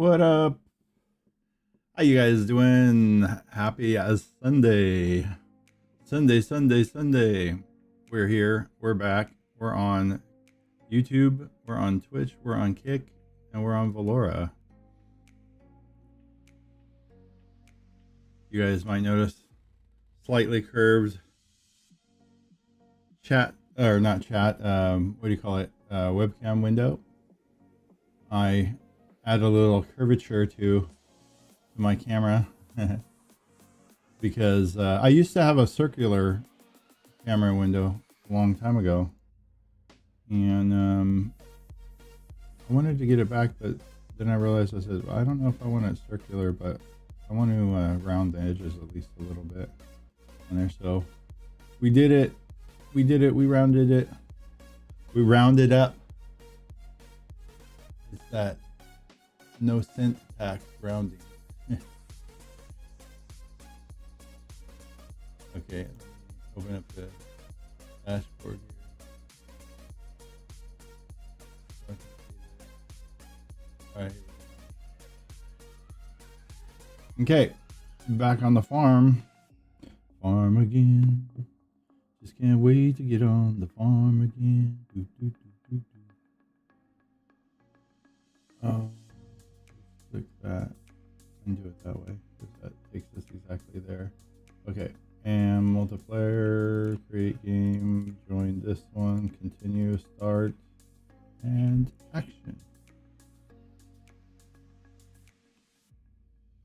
What up? How you guys doing? Happy as Sunday. Sunday. We're here. We're back. We're on YouTube. We're on Twitch. We're on Kick. And we're on VELORA. You guys might notice slightly curved chat, or not chat, what do you call it? Webcam window. I add a little curvature to my camera because I used to have a circular camera window a long time ago, and I wanted to get it back, but then I realized, I said, well, I don't know if I want it circular, but I want to round the edges at least a little bit on there. So we did it. We rounded it. We rounded up. It's that no syntax rounding. Okay, open up the dashboard here. All right. Okay, back on the farm. Farm again. Just can't wait to get on the farm again. Oh, click that and do it that way, because that takes us exactly there. Okay, and multiplayer, create game, join this one, continue, start, and action.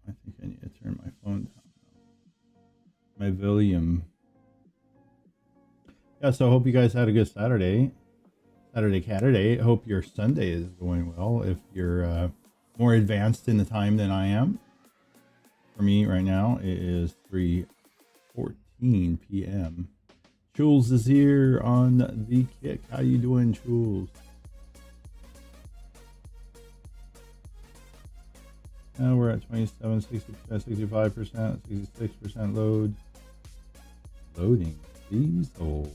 I think I need to turn my phone down now. My volume. Yeah, so I hope you guys had a good Saturday. Saturday. I hope your Sunday is going well. If you're more advanced in the time than I am. For me right now, it is 3:14 p.m. Jules is here on the Kick. How you doing, Jules? Now we're at 27, 60%, 65%, 66% load. Loading diesel.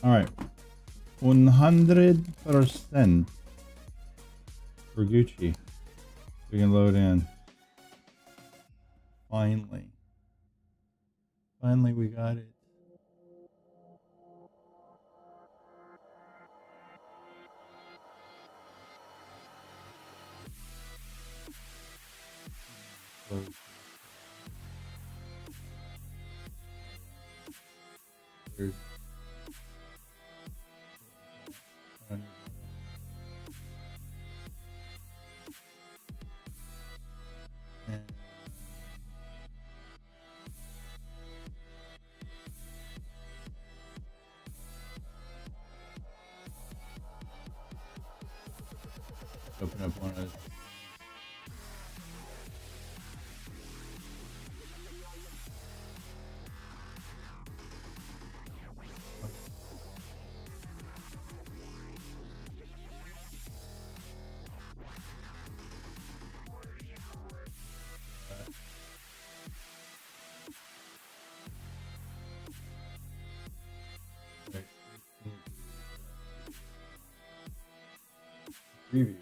All right, 100% for Gucci. We can load in. Finally, we got it. There's open up one of those. Preview.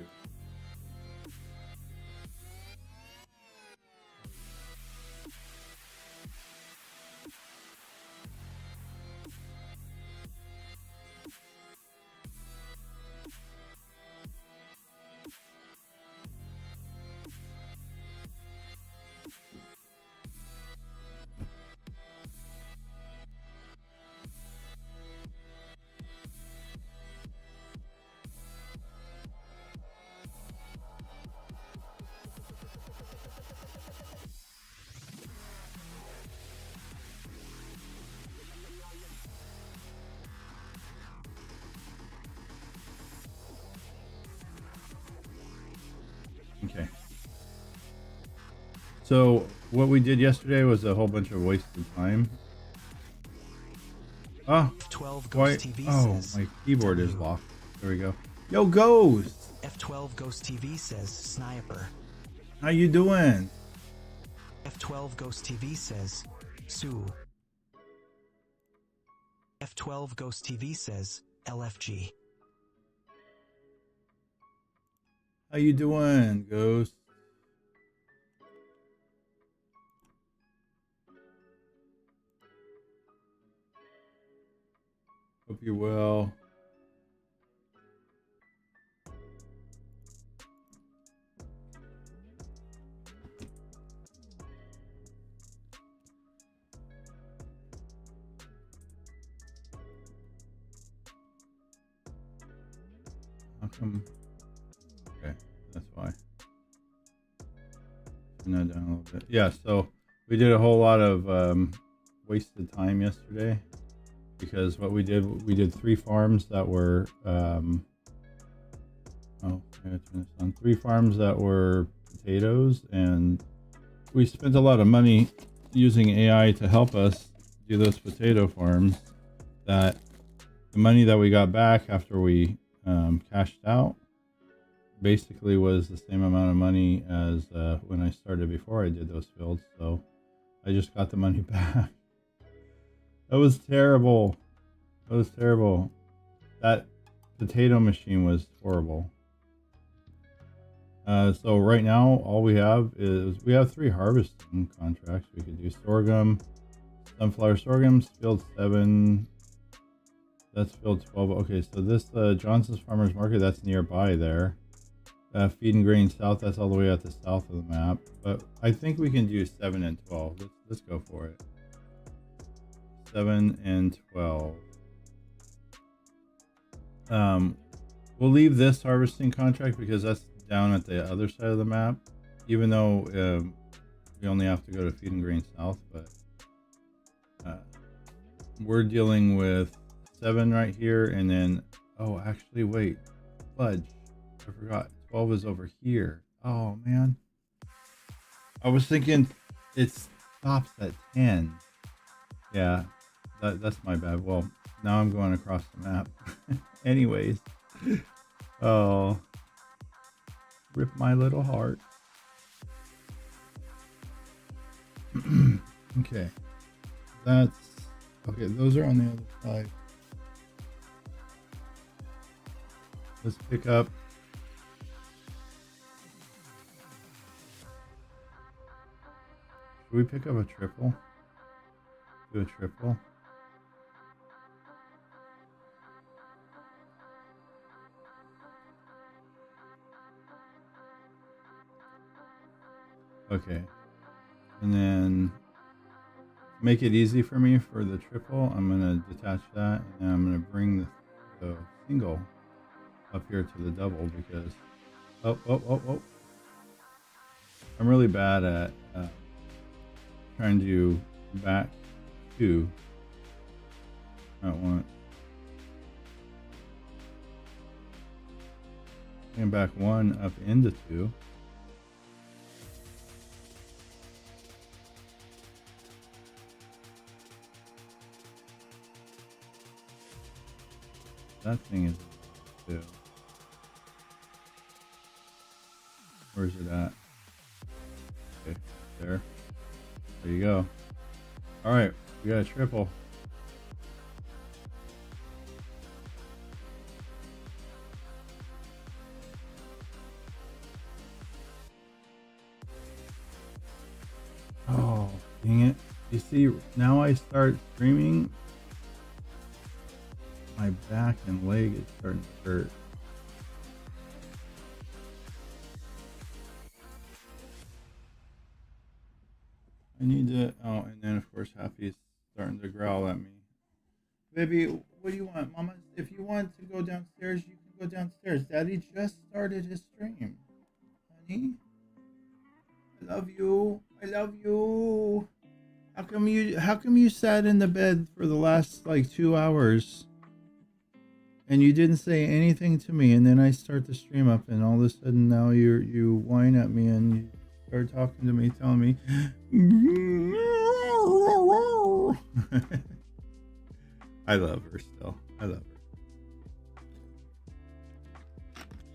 Okay. So what we did yesterday was a whole bunch of wasted time. Oh, F12 Ghost why? TV Oh, says, my keyboard is locked. There we go. Yo, Ghost! F12 Ghost TV says sniper. How you doing? F12 Ghost TV says, Sue. F12 Ghost TV says, LFG. How you doing, Ghost? Hope you're well. How come? Okay, that's why. Turn that down a little bit. Yeah, so we did a whole lot of wasted time yesterday because what we did 3 farms that were oh, I gotta turn this on. 3 farms that were potatoes, and we spent a lot of money using AI to help us do those potato farms. That the money that we got back after we cashed out basically was the same amount of money as when I started before I did those fields. So I just got the money back. That was terrible. That was terrible. That potato machine was horrible. So right now all we have is we have 3 harvesting contracts. We could do sorghum, sunflower sorghums, field 7. That's field 12. Okay, so this Johnson's Farmers Market, that's nearby there. Feed and Grain South, that's all the way at the south of the map. But I think we can do 7 and 12. Let's go for it. 7 and 12. We'll leave this harvesting contract because that's down at the other side of the map. Even though we only have to go to Feed and Grain South, but we're dealing with 7 right here, and then oh, actually, wait, fudge, I forgot. 12 is over here. Oh man, I was thinking it stops at 10. Yeah, that's my bad. Well, now I'm going across the map. Anyways, oh, rip my little heart. Okay, that's okay. Those are on the other side. Let's pick up. Should we pick up a triple? Do a triple? Okay. And then make it easy for me for the triple. I'm going to detach that, and then I'm going to bring the single up here to the double because oh. I'm really bad at trying to back 2 at once. And back 1 up into 2. That thing is 2. Where's it at? Okay, there. There you go. All right, we got a triple. Oh, dang it. You see, now I start streaming. My back and leg is starting to hurt. I need to, oh, and then of course Happy's starting to growl at me. Baby, what do you want? Mama, if you want to go downstairs, you can go downstairs. Daddy just started his stream. Honey, I love you. I love you. How come you sat in the bed for the last like 2 hours and you didn't say anything to me, and then I start the stream up and all of a sudden now you whine at me and you start talking to me, telling me I love her still. I love her.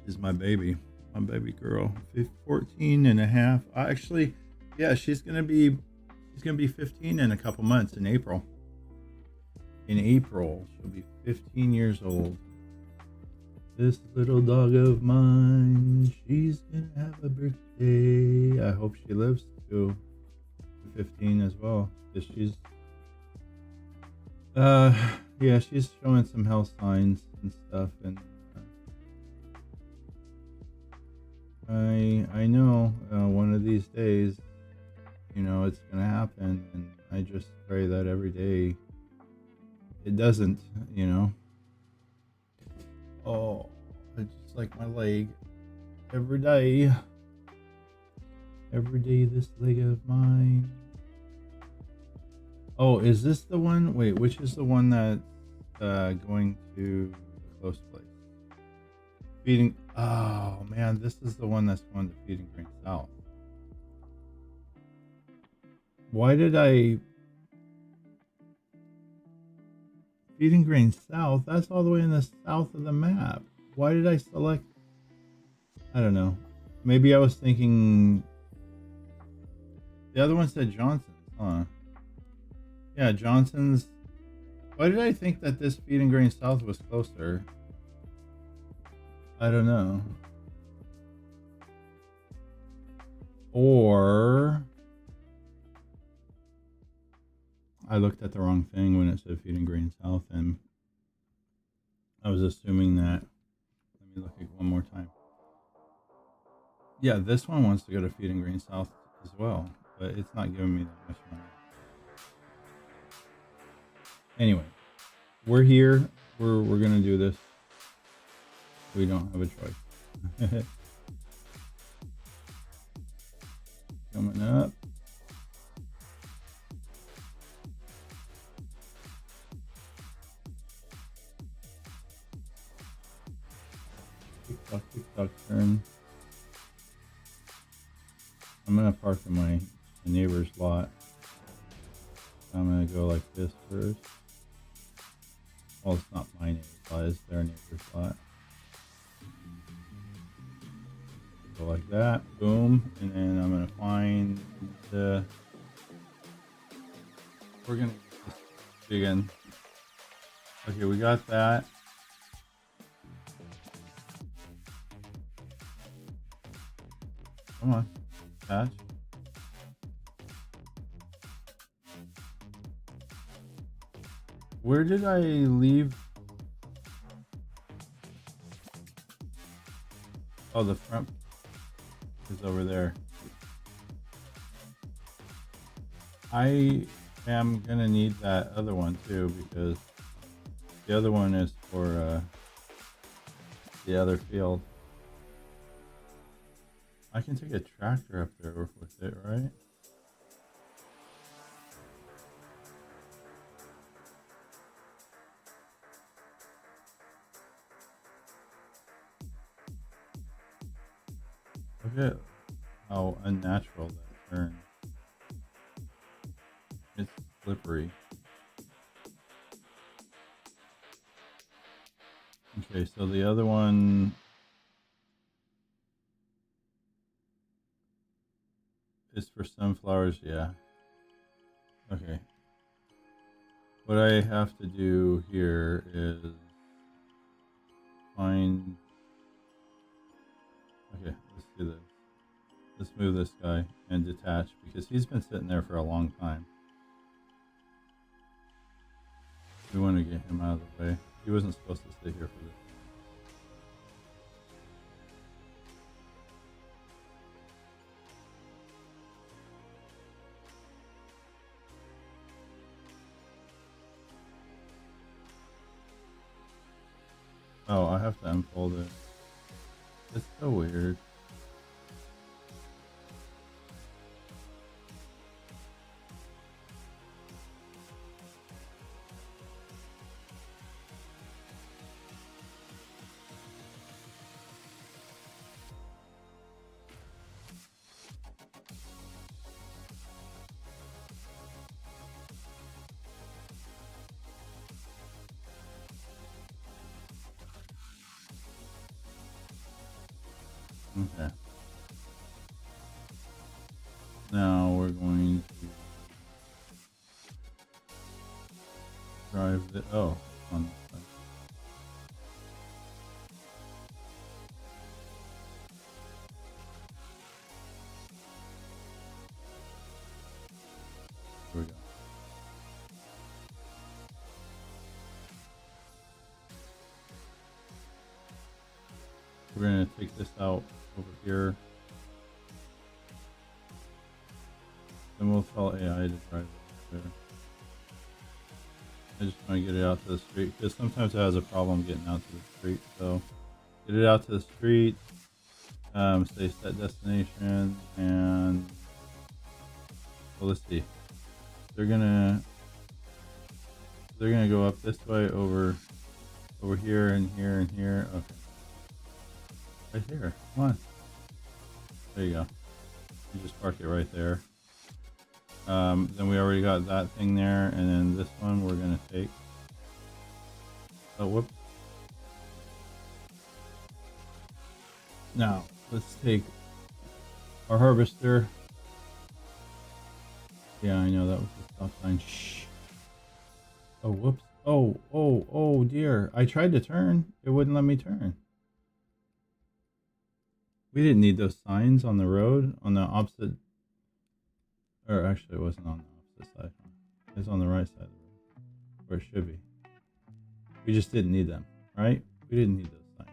She's my baby. My baby girl, 14 and a half. Actually, yeah, she's gonna be 15 in a couple months in April. In April, she'll be 15 years old. This little dog of mine, she's gonna have a birthday. I hope she lives to 15 as well, because she's yeah, she's showing some health signs and stuff, and I know one of these days, it's gonna happen, and I just pray that every day it doesn't. Oh, I just like my leg. Every day this leg of mine. Oh, is this the one? Wait, which is the one that going to the close place? Feeding. Oh man, this is the one that's going to Feeding Green South. Why did I? Feeding Green South? That's all the way in the south of the map. Why did I select? I don't know. Maybe I was thinking. The other one said Johnson's, huh? Yeah, Johnson's. Why did I think that this Feeding Green South was closer? I don't know. Or I looked at the wrong thing when it said Feeding Green South, and I was assuming that. Let me look at one more time. Yeah, this one wants to go to Feeding Green South as well, but it's not giving me that much money. Anyway, we're here. We're gonna do this. We don't have a choice. Coming up. Tick tock turn. I'm gonna park in my neighbor's lot. I'm gonna go like this first. Well, it's not my neighbor's lot, it's their neighbor's lot. Go like that, boom, and then I'm gonna find the. We're gonna begin. Okay, we got that. Come on, catch. Where did I leave? Oh, the front is over there. I am gonna need that other one too, because the other one is for the other field. I can take a tractor up there with it, right? Look at how unnatural that turn. It's slippery. Okay, so the other one is for sunflowers, yeah. Okay. What I have to do here is find. Okay, let's do this. Let's move this guy and detach, because he's been sitting there for a long time. We want to get him out of the way. He wasn't supposed to stay here for this. Oh, I have to unfold it. It's so weird. Okay. Now we're going to drive the on this side. Here we go. We're gonna take this out over here. Then we'll tell AI to drive it there. I just want to get it out to the street because sometimes it has a problem getting out to the street. So get it out to the street. Say set destination, and well, let's see. They're gonna go up this way over here and here and here. Okay, right here. Come on. There you go. You just park it right there. Then we already got that thing there, and then this one we're gonna take. Oh, whoop. Now let's take our harvester. Yeah, I know that was the stop sign. Shh. Oh, whoops. Oh dear. I tried to turn. It wouldn't let me turn. We didn't need those signs on the road on the opposite. Or actually, it wasn't on the opposite side. It's on the right side of the road, where it should be. We just didn't need them, right? We didn't need those signs.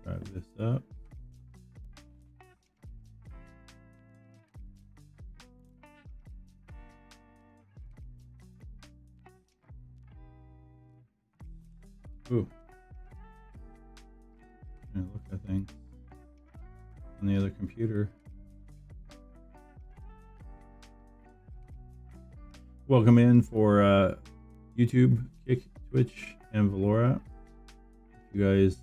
Drive this up. Ooh. Look at things on the other computer. Welcome in for YouTube, Kick, Twitch, and VELORA. If you guys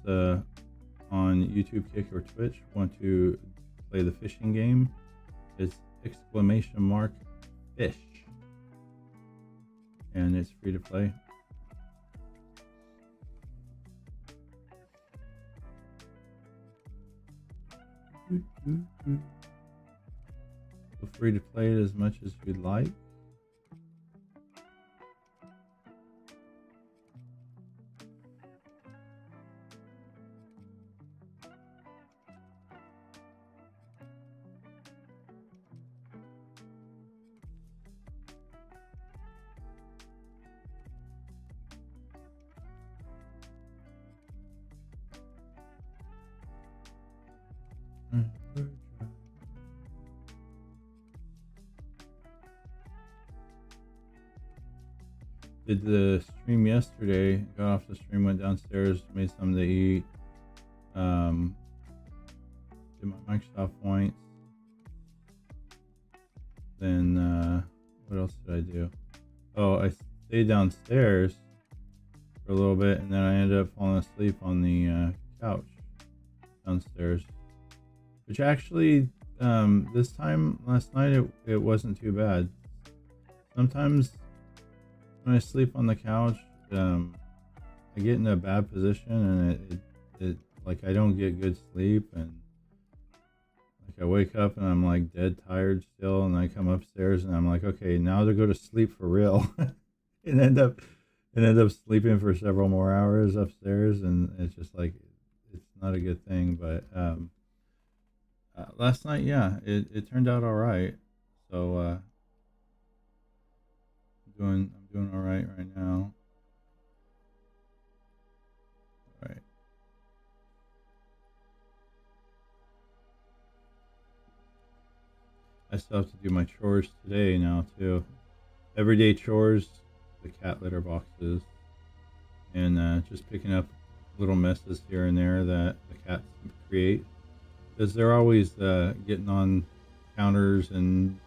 on YouTube, Kick, or Twitch want to play the fishing game, it's !fish, and it's free to play. Feel free to play it as much as you'd like. Did the stream yesterday, got off the stream, went downstairs, made something to eat, did my Microsoft points, then what else did I do? Oh, I stayed downstairs for a little bit, and then I ended up falling asleep on the couch downstairs, which actually this time last night it wasn't too bad. Sometimes when I sleep on the couch, I get in a bad position, and it like I don't get good sleep, and like I wake up and I'm like dead tired still, and I come upstairs and I'm like, okay, now to go to sleep for real, and end up sleeping for several more hours upstairs, and it's just like it's not a good thing. But last night, yeah, it turned out all right. So I'm doing all right now. All right. I still have to do my chores today now too. Everyday chores, the cat litter boxes, and just picking up little messes here and there that the cats create, because they're always getting on counters and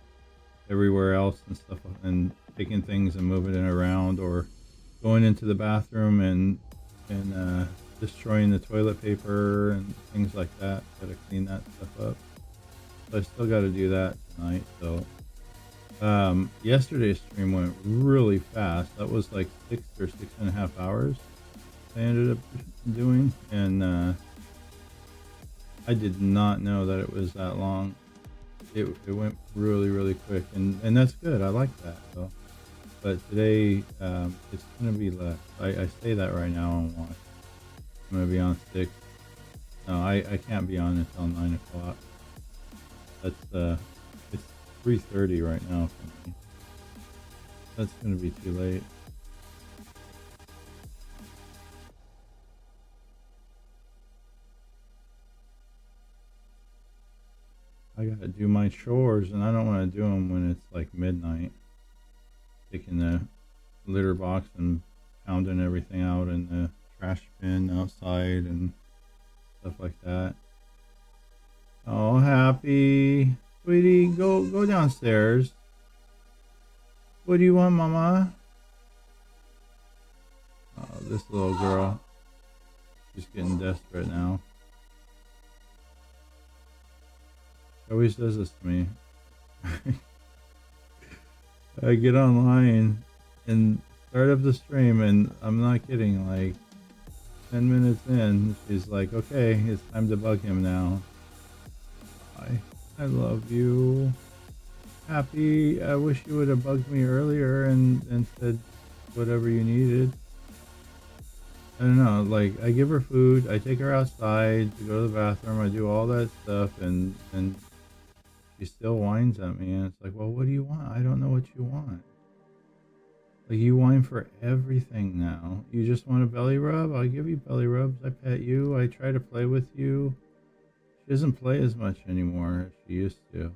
everywhere else and stuff, and taking things and moving it around, or going into the bathroom and destroying the toilet paper and things like that. Gotta clean that stuff up. So I still got to do that tonight. So Yesterday's stream went really fast. That was like 6 or 6.5 hours I ended up doing, and I did not know that it was that long. It went really quick, and that's good. I like that though. But today it's gonna be less. I say that right now on watch. I'm gonna be on 6. No, I can't be on until 9 o'clock. That's it's 3:30 right now for me. That's gonna be too late. I gotta do my chores, and I don't want to do them when it's like midnight. Taking the litter box and pounding everything out in the trash bin outside and stuff like that. Oh, Happy, sweetie, go downstairs. What do you want, Mama? Oh, this little girl. She's getting desperate now. She always does this to me. I get online and start up the stream, and I'm not kidding, like 10 minutes in, she's like, okay, it's time to bug him now. I love you. Happy, I wish you would have bugged me earlier and said whatever you needed. I don't know, like, I give her food, I take her outside to go to the bathroom, I do all that stuff, and she still whines at me, and it's like, well, what do you want? I don't know what you want. Like, you whine for everything now. You just want a belly rub? I'll give you belly rubs. I pet you. I try to play with you. She doesn't play as much anymore as she used to.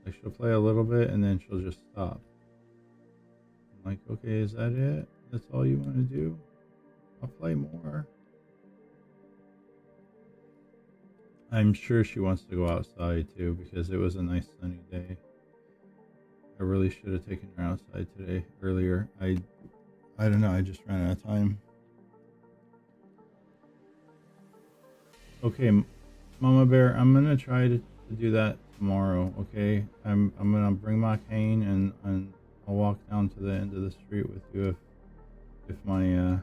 Like, she'll play a little bit, and then she'll just stop. I'm like, okay, is that it? That's all you want to do? I'll play more. I'm sure she wants to go outside too, because it was a nice sunny day. I really should have taken her outside today earlier. I don't know, I just ran out of time. Okay, Mama Bear, I'm gonna try to do that tomorrow, okay? I'm gonna bring my cane and I'll walk down to the end of the street with you if my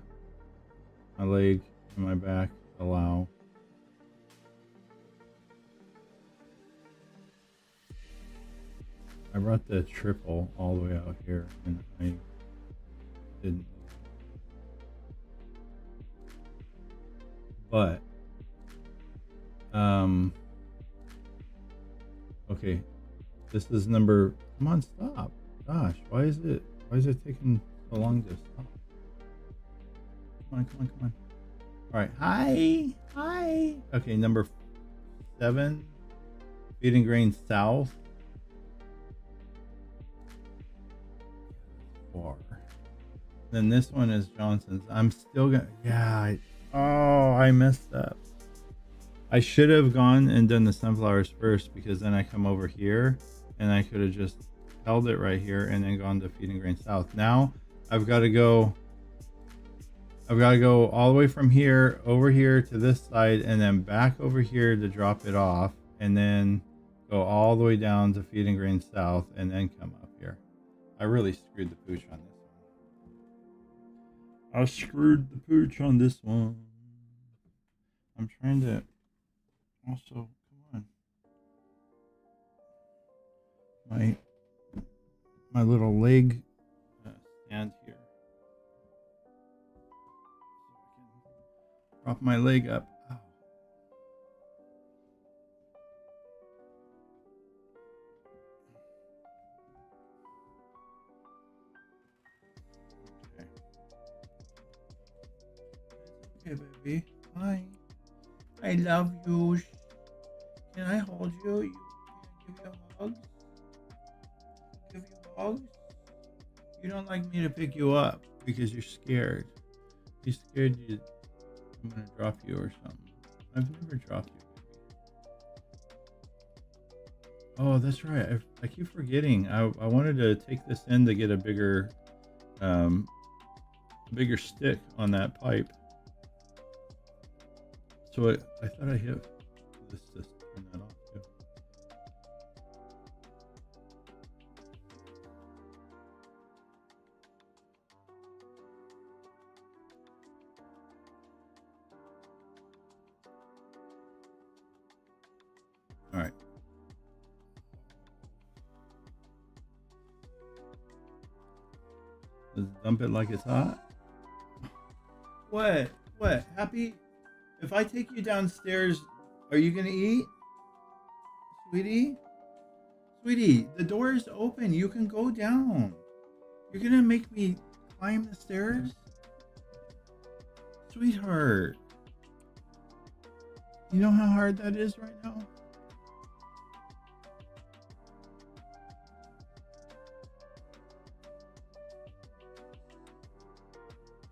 my leg and my back allow. I brought the triple all the way out here, and I didn't. But okay, this is number. Come on, stop! Gosh, why is it taking so long to stop? Come on. All right, hi. Okay, number 7, Feeding Grain South. Then this one is Johnson's. I'm still gonna, yeah. I messed up. I should have gone and done the sunflowers first, because then I come over here and I could have just held it right here and then gone to Feeding Grain South. Now I've got to go all the way from here over here to this side, and then back over here to drop it off, and then go all the way down to Feeding Grain South, and then come up here. I really screwed the pooch on this one. I screwed the pooch on this one. I'm trying to also, come on. My little leg stand here. So I can prop my leg up. Ow. Okay, baby. Hi. I love you. Can I hold you? Can I give you hugs? Give you hugs? You don't like me to pick you up because you're scared. You're scared I'm gonna drop you or something. I've never dropped you. Oh, that's right. I keep forgetting. I wanted to take this in to get a bigger stick on that pipe. So I thought I hit this to turn that off too. Let's dump it like it's hot. What? What? Happy? If I take you downstairs, are you gonna eat? Sweetie? Sweetie, the door is open. You can go down. You're gonna make me climb the stairs? Sweetheart. You know how hard that is right now?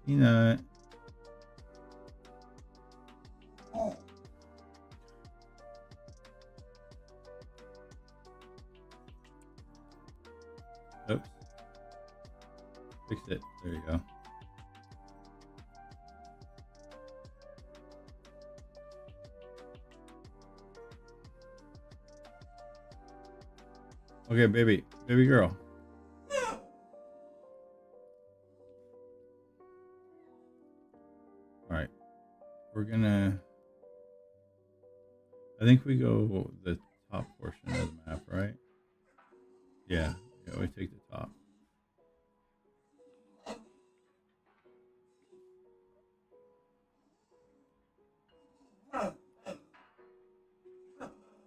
Peanut. Oops. Fix it. There you go. Okay, baby girl. All right, we're gonna. I think we go the top portion of the map, right? Yeah, we take the top.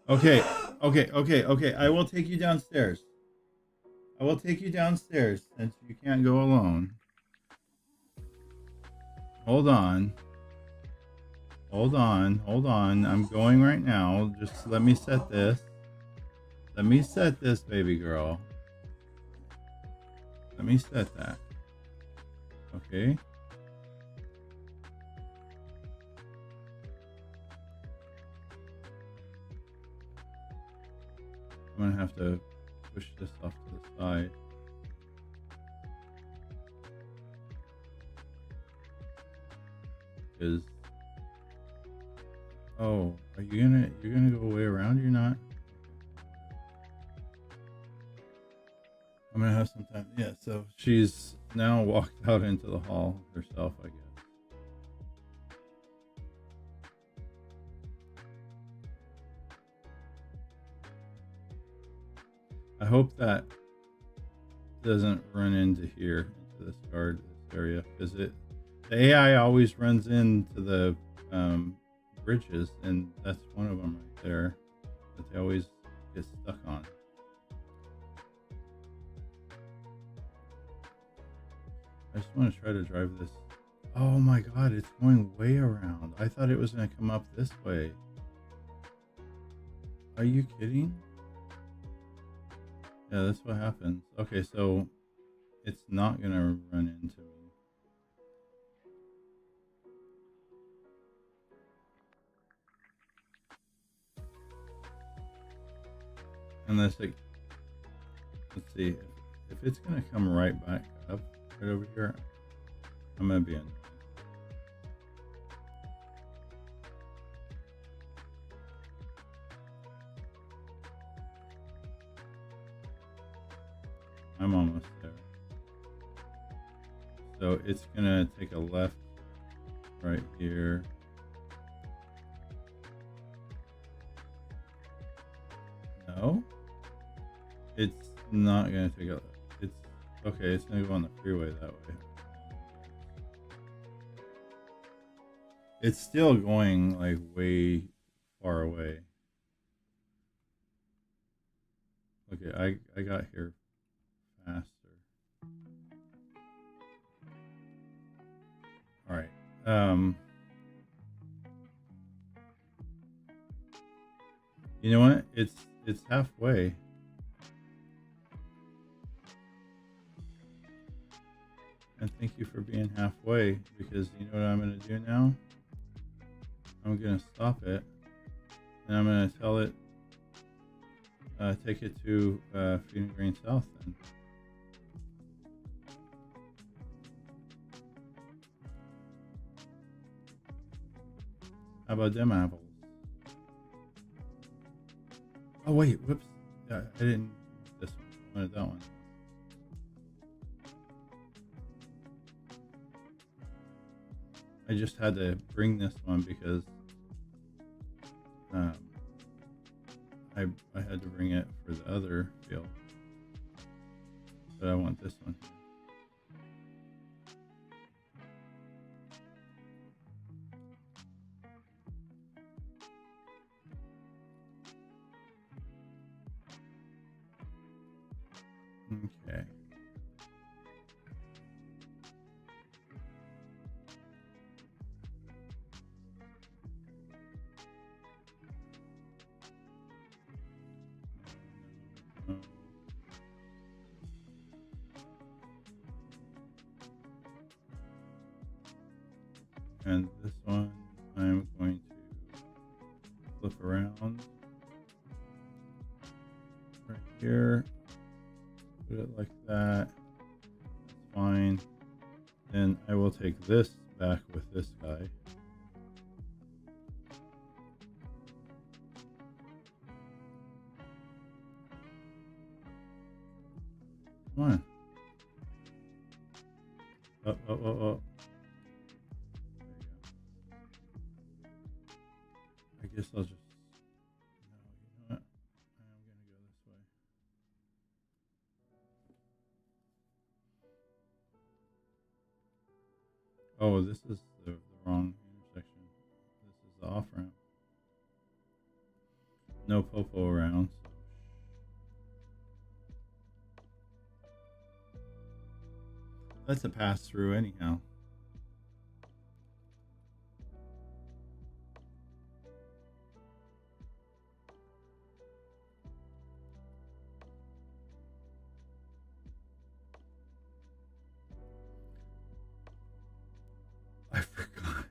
Okay. I will take you downstairs. I will take you downstairs since you can't go alone. Hold on. I'm going right now. Just let me set this. Let me set this, baby girl. Let me set that. Okay. I'm gonna have to push this off to the side. Because oh, you're gonna go way around? You're not? I'm gonna have some time. Yeah, so she's now walked out into the hall herself, I guess. I hope that doesn't run into here, into this guard, this area, because the AI always runs into the bridges, and that's one of them right there that they always get stuck on. I just want to try to drive this. Oh my god, it's going way around. I thought it was going to come up this way. Are you kidding? Yeah, that's what happens. Okay, so it's not going to run into me. Unless it, let's see, if it's going to come right back up, right over here, I'm going to be in. I'm almost there. So it's going to take a left right here. No, it's not going to take a, it's okay. It's going to go on the freeway that way. It's still going like way far away. Okay, I got here faster. All right. You know what? It's halfway. And thank you for being halfway, because you know what I'm going to do now? I'm going to stop it, and I'm going to tell it, take it to Feeding Green South then. How about them apples? Oh wait, whoops. Yeah, I didn't want this one. I wanted that one. I just had to bring this one because I had to bring it for the other field. But I want this one. And this one I'm going to flip around right here. Put it like that. That's fine. Then I will take this back with this guy. Come on. Oh, oh, oh, oh. There you go. I guess I'll just... No, you know what? I'm going to go this way. Oh, this is the wrong intersection. This is the off-ramp. No popo around. So. That's a pass-through anyhow. I forgot.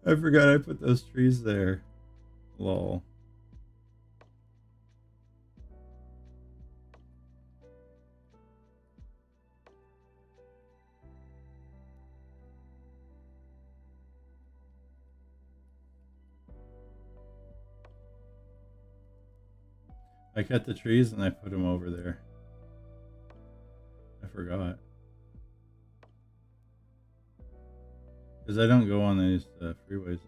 I forgot I put those trees there. Lol. I cut the trees and I put them over there. I forgot. Because I don't go on these freeways that often.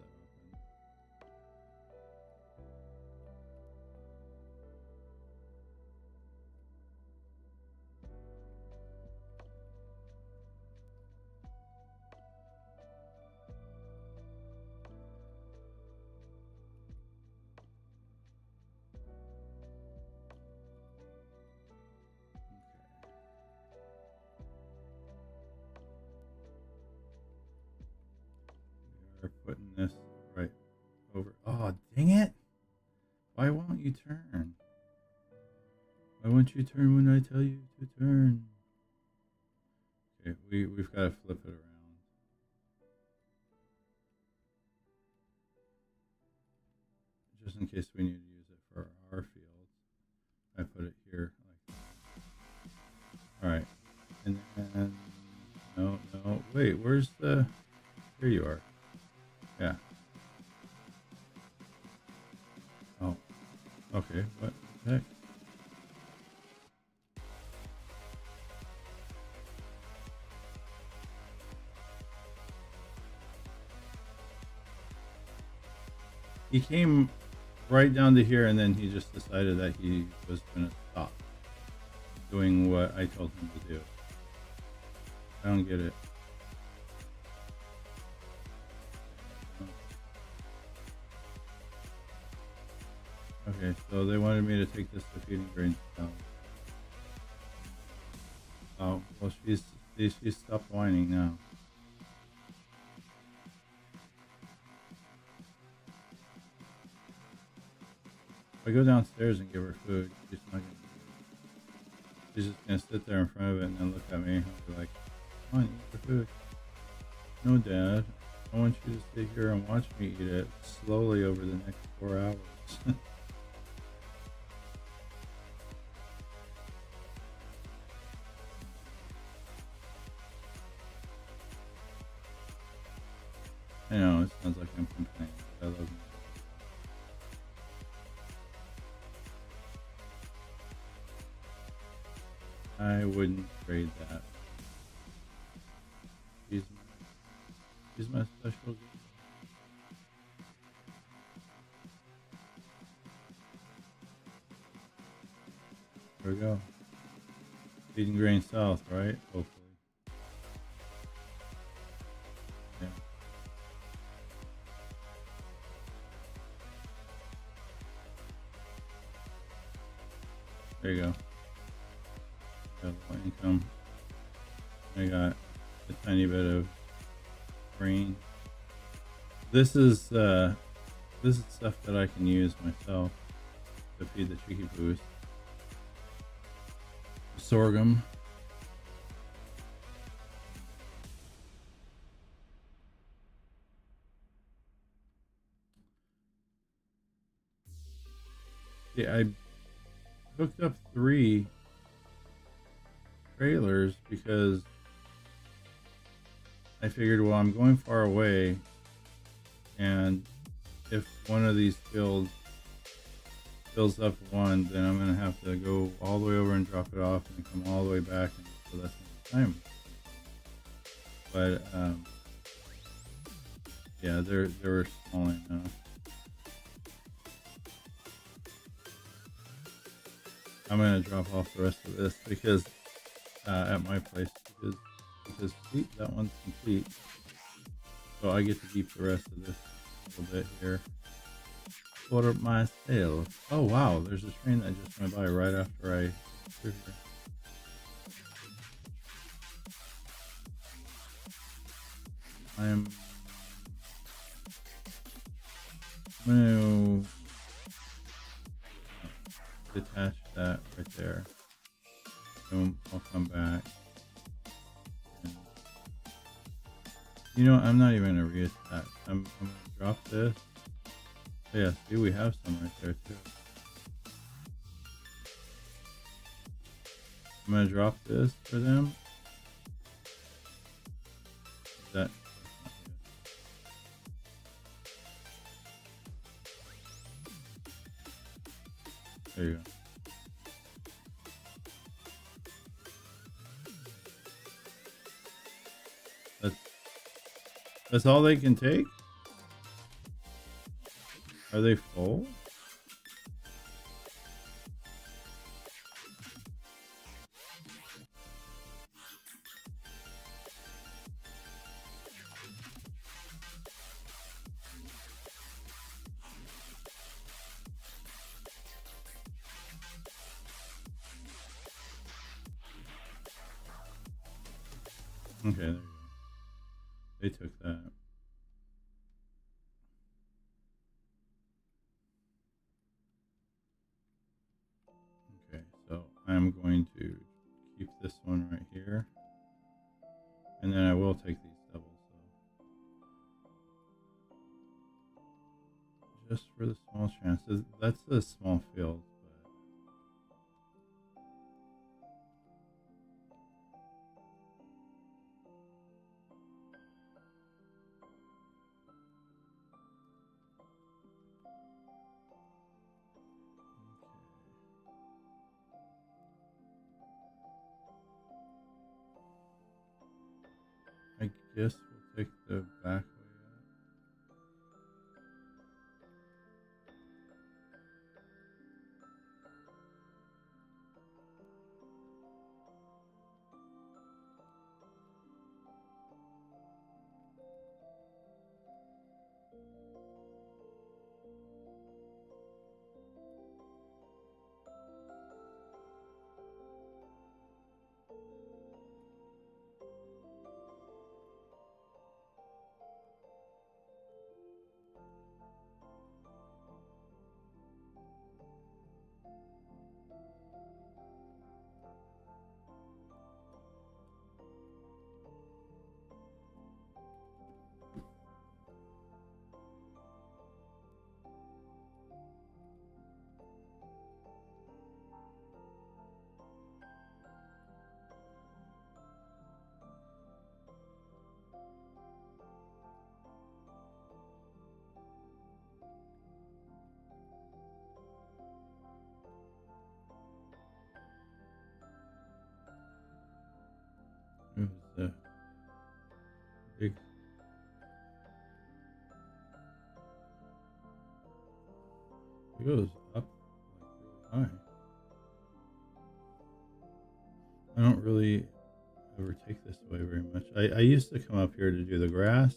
We're putting this right over. Oh, dang it! Why won't you turn? Why won't you turn when I tell you to turn? Okay, we've got to flip it around. Just in case we need to use it for our fields. I put it here like that. Alright. And then no, wait, where's the... Here you are. Yeah. Oh. Okay, what the heck? He came right down to here and then he just decided that he was going to stop doing what I told him to do. I don't get it. Okay, so they wanted me to take this to feeding grains down. Oh, well, she's stopped whining now. If I go downstairs and give her food, she's not gonna do it. She's just gonna sit there in front of it and then look at me and be like, "Come on, eat the food." No, Dad. I want you to sit here and watch me eat it slowly over the next 4 hours. I know, it sounds like I'm complaining, but I love you. I wouldn't trade that. She's my special girl. There we go. Feeding grain south, right? Hopefully. Yeah. There you go. Got a little income. I got a tiny bit of grain. This is stuff that I can use myself to feed the cheeky poos. Sorghum. Yeah, I hooked up 3 trailers because I figured, well, I'm going far away, and if one of these fields fills up one, then I'm gonna have to go all the way over and drop it off and come all the way back, and so that's time. But yeah, they were small enough. I'm gonna drop off the rest of this because at my place because see, that one's complete, so I get to keep the rest of this little bit here for myself. Oh wow, there's a train that just went by right after I threw here. I'm going to detach that right there. And I'll come back. And, you know, I'm not even going to reattach. I'm going to drop this. Oh, yeah, see, we have some right there too. I'm going to drop this for them. That's not good. There you go. That's all they can take? Are they full? Okay, there you go. They took that. Okay, so I'm going to keep this one right here. And then I will take these doubles, so just for the small chances. That's a small field, but okay. I guess we'll take the back way out. It was the big. It goes up like really high. I don't really ever take this way very much. I used to come up here to do the grass,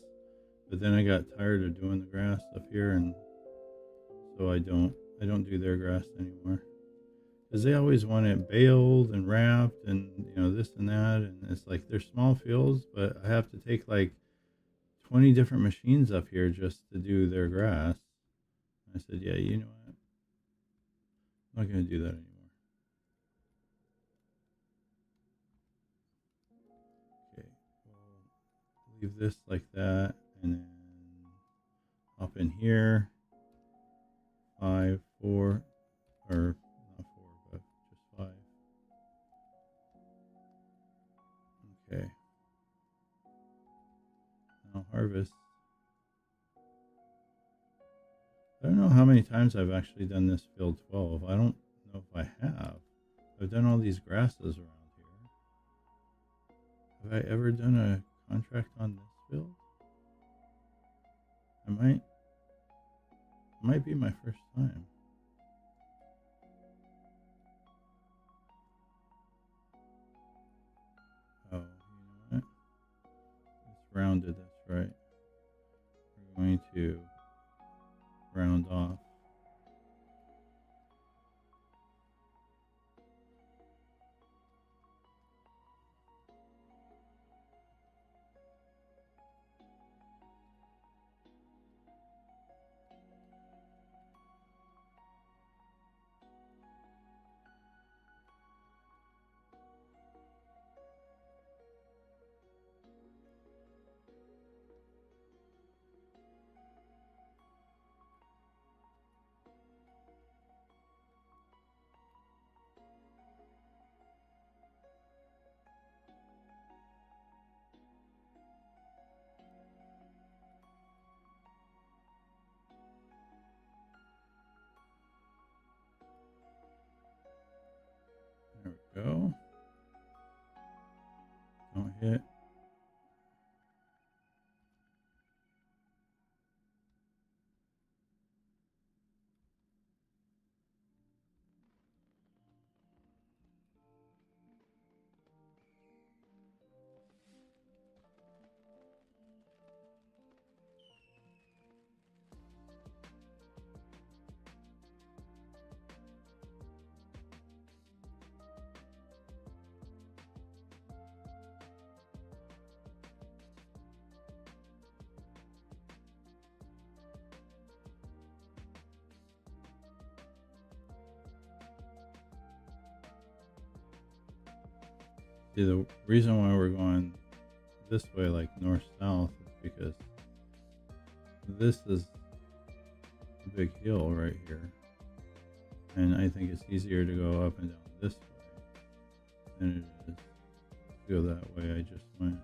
but then I got tired of doing the grass up here, and so I don't do their grass anymore. Because they always want it baled and wrapped and this and that, and it's like they're small fields, but I have to take like 20 different machines up here just to do their grass. I said, yeah, you know what, I'm not going to do that anymore. Okay, we'll leave this like that, and then hop in here. 5, 4, or not 4, but just 5. Okay. Now harvest. I don't know how many times I've actually done this field 12. I don't know if I have. I've done all these grasses around here. Have I ever done a contract on this field? It might be my first time. Oh, you know what? It's rounded, that's right. We're going to round off. There we go. Don't hit. See, the reason why we're going this way, like north-south, is because this is a big hill right here. And I think it's easier to go up and down this way than it is to go that way I just went.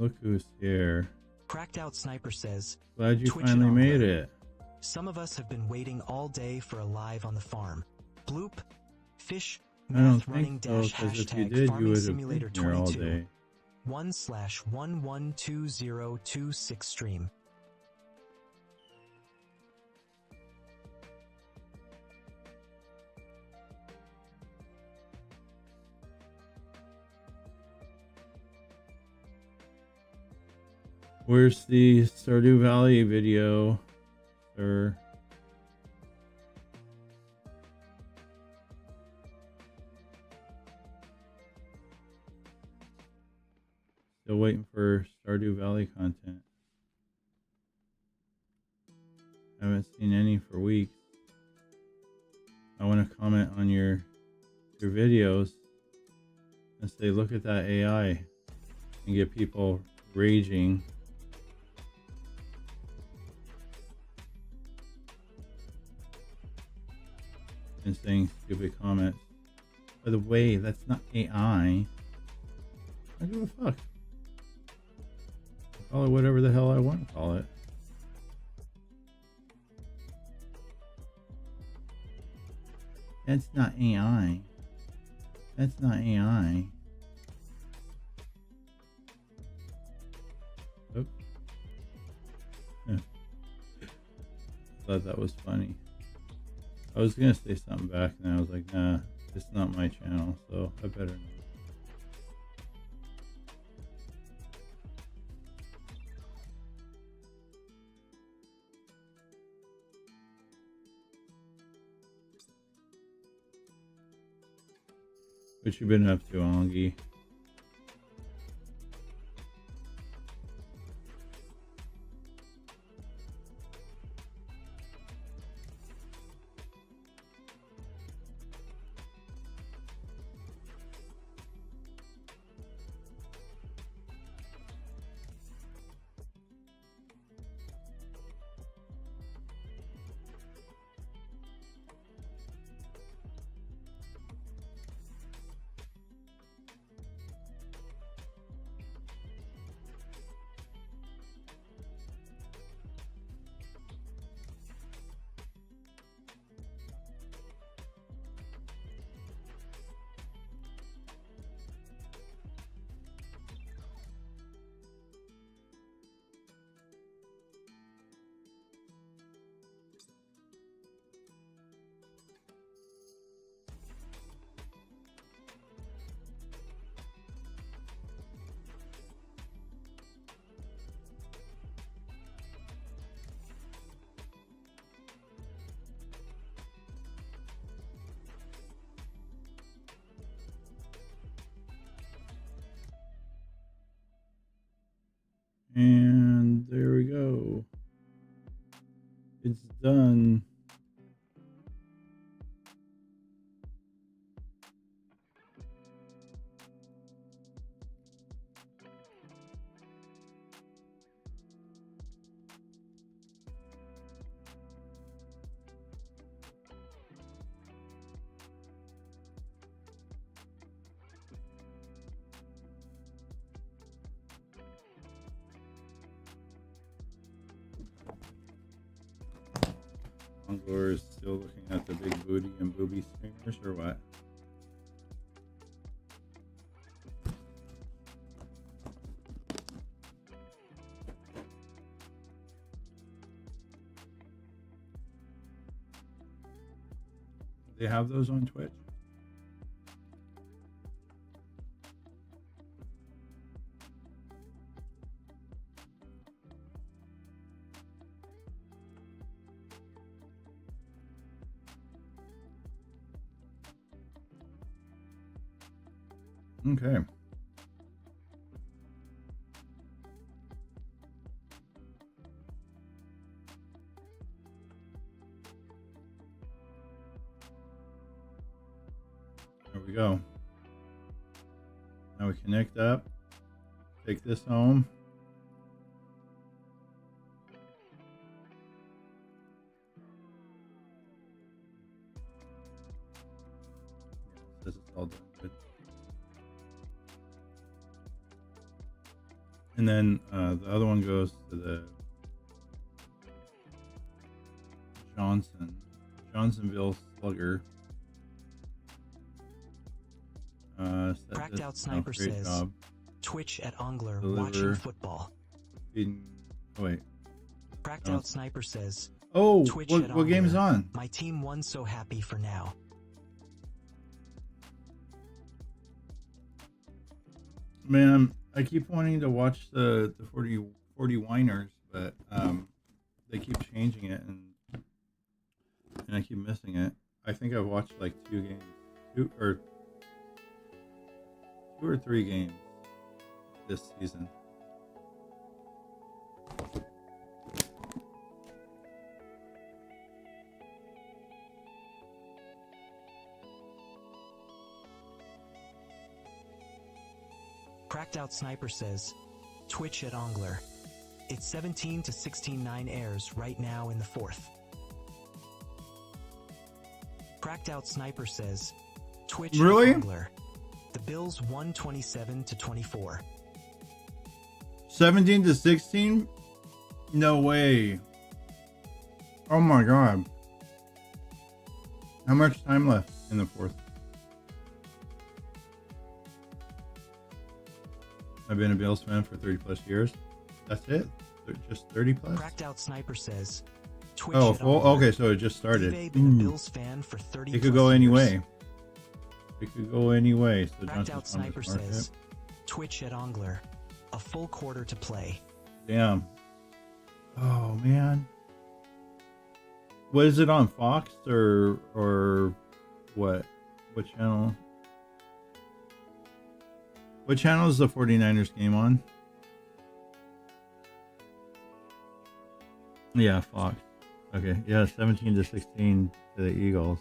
Look who's here. Cracked Out Sniper says, Glad you Twitch it finally on made there. it. some of us have been waiting all day for a live on the farm. Bloop. Fish. I don't Math running think so, dash because if you hashtag did, you farming would have simulator been here all 22. day. 1/112026 stream. Where's the Stardew Valley video, sir? Still waiting for Stardew Valley content. Haven't seen any for weeks. I want to comment on your videos and say, look at that AI, and get people raging. And saying stupid comments. By the way, that's not AI. I don't give a fuck. I'll call it whatever the hell I want to call it. That's not AI. That's not AI. Oh. Thought that was funny. I was gonna say something back, and I was like, nah, it's not my channel, so I better not. What you been up to, Ongi? done. Angler is still looking at the big booty and booby streamers, or what? They have those on Twitch? Okay. There we go. Now we connect up. Take this home. Yeah, it says it's all done. Good. And then the other one goes to the Johnsonville Slugger. Cracked Out Sniper says, job. Twitch at Angler Deliver. watching football. Oh, wait. Cracked Out Sniper says, Oh, Twitch what at Angler. game's on? My team won, so happy for now. Man, I keep wanting to watch the 40 Winers, but they keep changing it, and I keep missing it. I think I've watched like 2 games, 2 or 3 games this season. Cracked Out Sniper says, Twitch at Angler. It's 17 to 16-9 airs right now in the 4th. Cracked Out Sniper says, Twitch Really? at Angler. The Bills won 27 to 24. 17 to 16? No way. Oh my god. How much time left in the 4th? I've been a Bills fan for 30 plus years. That's it? Just 30 plus? Cracked Out Sniper says, Twitch Oh, at Angler. okay, so it just started. You've been a Bills fan for 30 It could plus go any years. way. It could go any way. So Cracked Out Sniper says, Twitch at Angler. A full quarter to play. Damn. Oh man. What is it on, Fox or what? What channel? What channel is the 49ers game on? Yeah, Fox. Okay, yeah, 17 to 16 to the Eagles.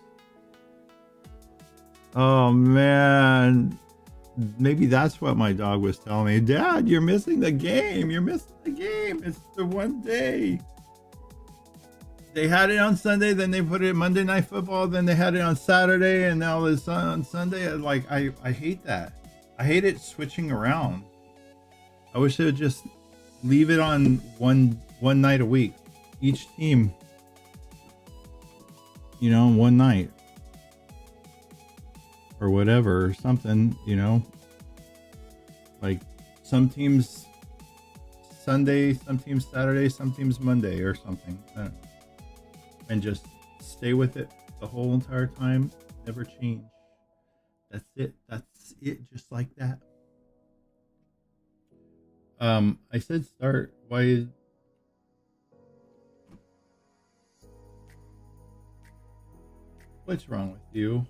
Oh man, maybe that's what my dog was telling me. Dad, you're missing the game. You're missing the game. It's the one day. They had it on Sunday, then they put it Monday Night Football, then they had it on Saturday, and now it's on Sunday. Like I hate that. I hate it switching around. I wish they would just leave it on one night a week. Each team, you know, one night. Or whatever, or something, you know. Like some teams Sunday, some teams Saturday, some teams Monday or something. I don't know. And just stay with it the whole entire time. Never change. That's it. That's it. Just like that. I said start. Why? What's wrong with you?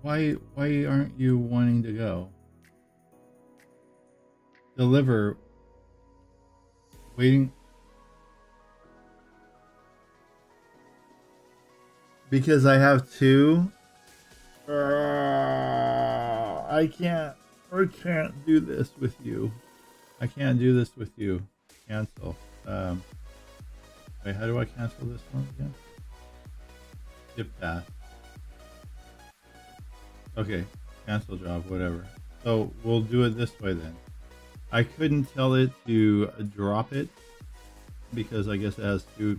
Why aren't you wanting to go? Deliver. Waiting. Because I have two. I can't do this with you. I can't do this with you. Cancel. Wait, how do I cancel this one again? Skip that. Okay, cancel job, whatever. So we'll do it this way then. I couldn't tell it to drop it because I guess it has two.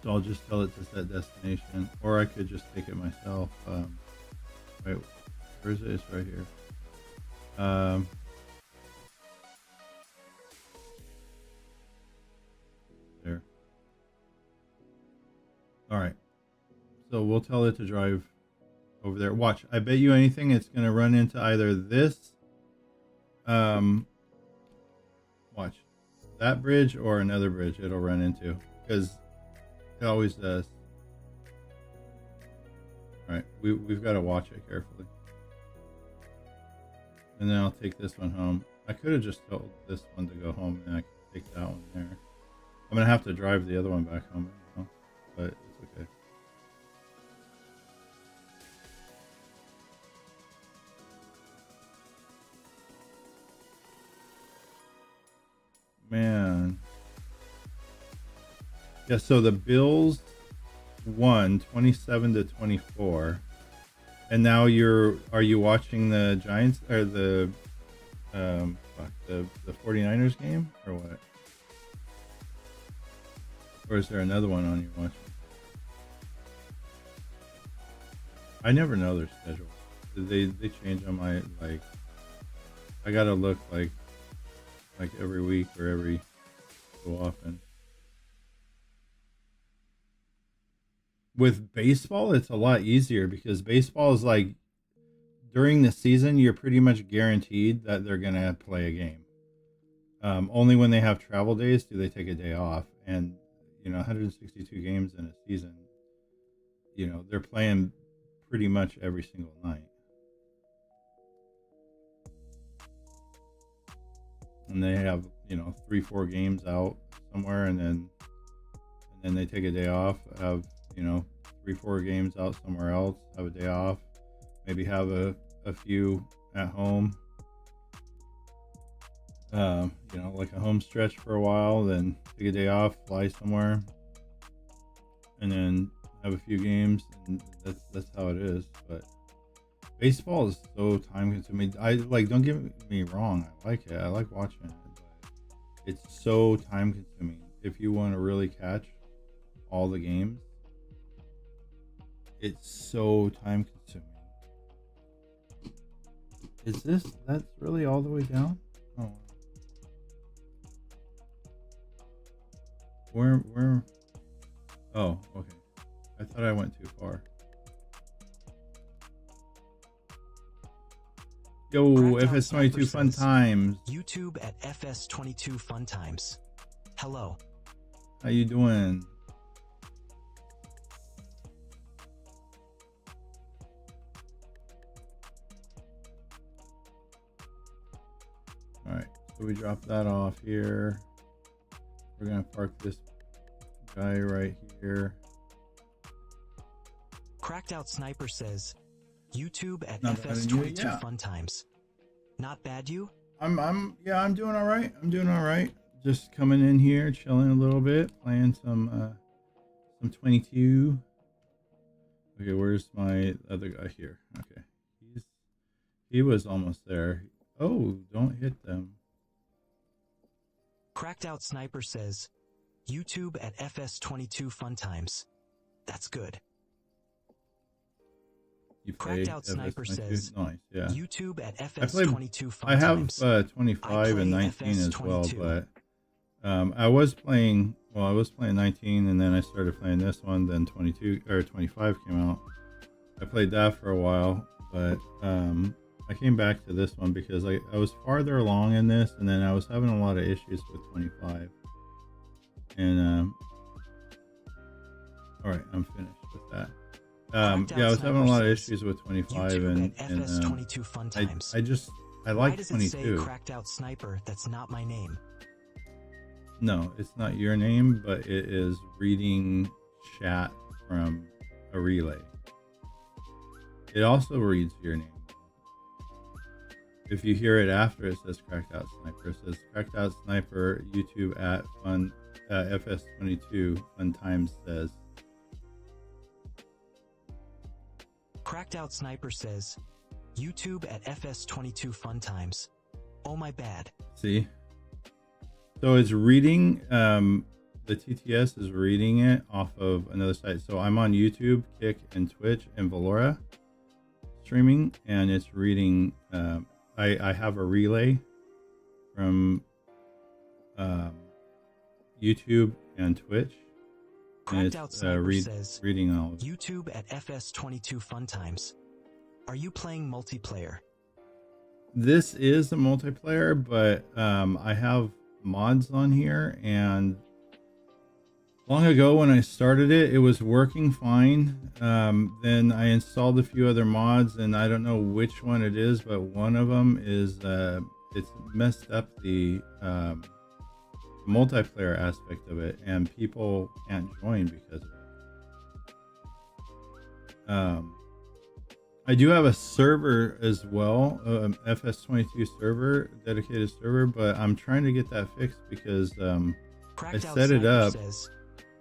So I'll just tell it to set destination, or I could just take it myself. Wait, where is it? It's right here. There. All right. So we'll tell it to drive over there. Watch. I bet you anything it's going to run into either this, watch, that bridge or another bridge it'll run into, because it always does. All right, we've got to watch it carefully. And then I'll take this one home. I could have just told this one to go home and I could take that one there. I'm going to have to drive the other one back home, you know, but it's okay. Man. Yeah, so the Bills won 27-24. And now are you watching the Giants or the 49ers game or what? Or is there another one on you watching? I never know their schedule. They change on my, like, I gotta look like every week or every so often. With baseball, it's a lot easier because baseball is like during the season, you're pretty much guaranteed that they're going to play a game. Only when they have travel days do they take a day off. And, you know, 162 games in a season, you know, they're playing pretty much every single night. And they have, you know, 3-4 games out somewhere, and then they take a day off, have, you know, 3-4 games out somewhere else, have a day off, maybe have a few at home, you know, like a home stretch for a while, then take a day off, fly somewhere, and then have a few games, and that's how it is. But baseball is so time consuming. I like, don't get me wrong, I like it, I like watching it, but it's so time consuming. If you want to really catch all the games, it's so time consuming. Is that's really all the way down? Oh, where oh, okay, I thought I went too far. Yo, FS22 Fun Times. YouTube at FS22 Fun Times. Hello. How you doing? All right, so we drop that off here. We're gonna park this guy right here. Cracked Out Sniper says, YouTube at Not bad, FS22 yeah. Fun Times. Not bad, you? I'm doing all right. I'm doing all right. Just coming in here, chilling a little bit, playing some 22. Okay, where's my other guy here? Okay, he was almost there. Oh, don't hit them. Cracked Out Sniper says, YouTube at FS22 Fun Times. That's good. You play Cracked Out Sniper FS22? says, Nice, yeah. YouTube at FS22 Fun I have Times. 25 and 19 as well, but I was playing 19, and then I started playing this one, then 22 or 25 came out. I played that for a while, but I came back to this one because I was farther along in this, and then I was having a lot of issues with 25. And all right, I'm finished with that. Yeah, I was having a lot of issues with 25, and I I Why like does it say 22. cracked out sniper? That's not my name. No, it's not your name, but it is reading chat from a relay. It also reads your name. If you hear it after it says cracked out sniper, it says cracked out sniper YouTube at fun FS22 fun times says. Cracked out sniper says YouTube at FS22 fun times. Oh my bad. See? So it's reading, the TTS is reading it off of another site. So I'm on YouTube, Kick, and Twitch, and VELORA streaming, and it's reading, I have a relay from YouTube and Twitch, and Cracked out it's sniper says reading all of it. YouTube at FS22 fun times. Are you playing multiplayer? This is a multiplayer, but I have mods on here, and long ago when I started it, it was working fine. Then I installed a few other mods, and I don't know which one it is, but one of them is it's messed up the multiplayer aspect of it, and people can't join because of it. I do have a server as well, FS22 server, dedicated server, but I'm trying to get that fixed because I set it up. Says,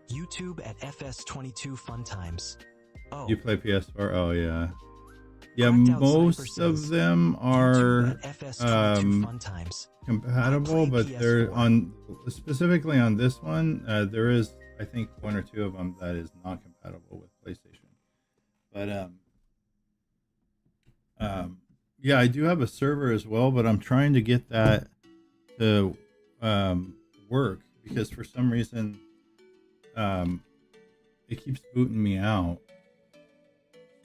YouTube at FS22 fun times. Oh. You play PS4? Oh yeah. Yeah, most of them are fun times. compatible, but they're on, specifically on this one, there is, I think, one or two of them that is not compatible with PlayStation. But yeah, I do have a server as well, but I'm trying to get that to work because for some reason it keeps booting me out.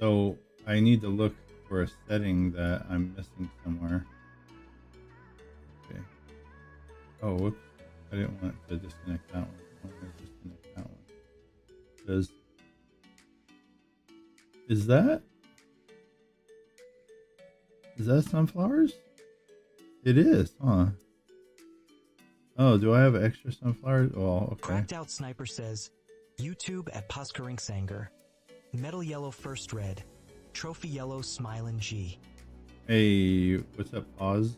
So I need to look for a setting that I'm missing somewhere. Okay. Oh, whoops. I didn't want to disconnect that one. I wanted to disconnect that one. Is that sunflowers? It is, huh? Oh, do I have extra sunflowers? Oh, okay. Cracked out sniper says, YouTube at Puskerinksanger. Metal yellow first red. Trophy yellow smilin' G. Hey, what's up, Pause?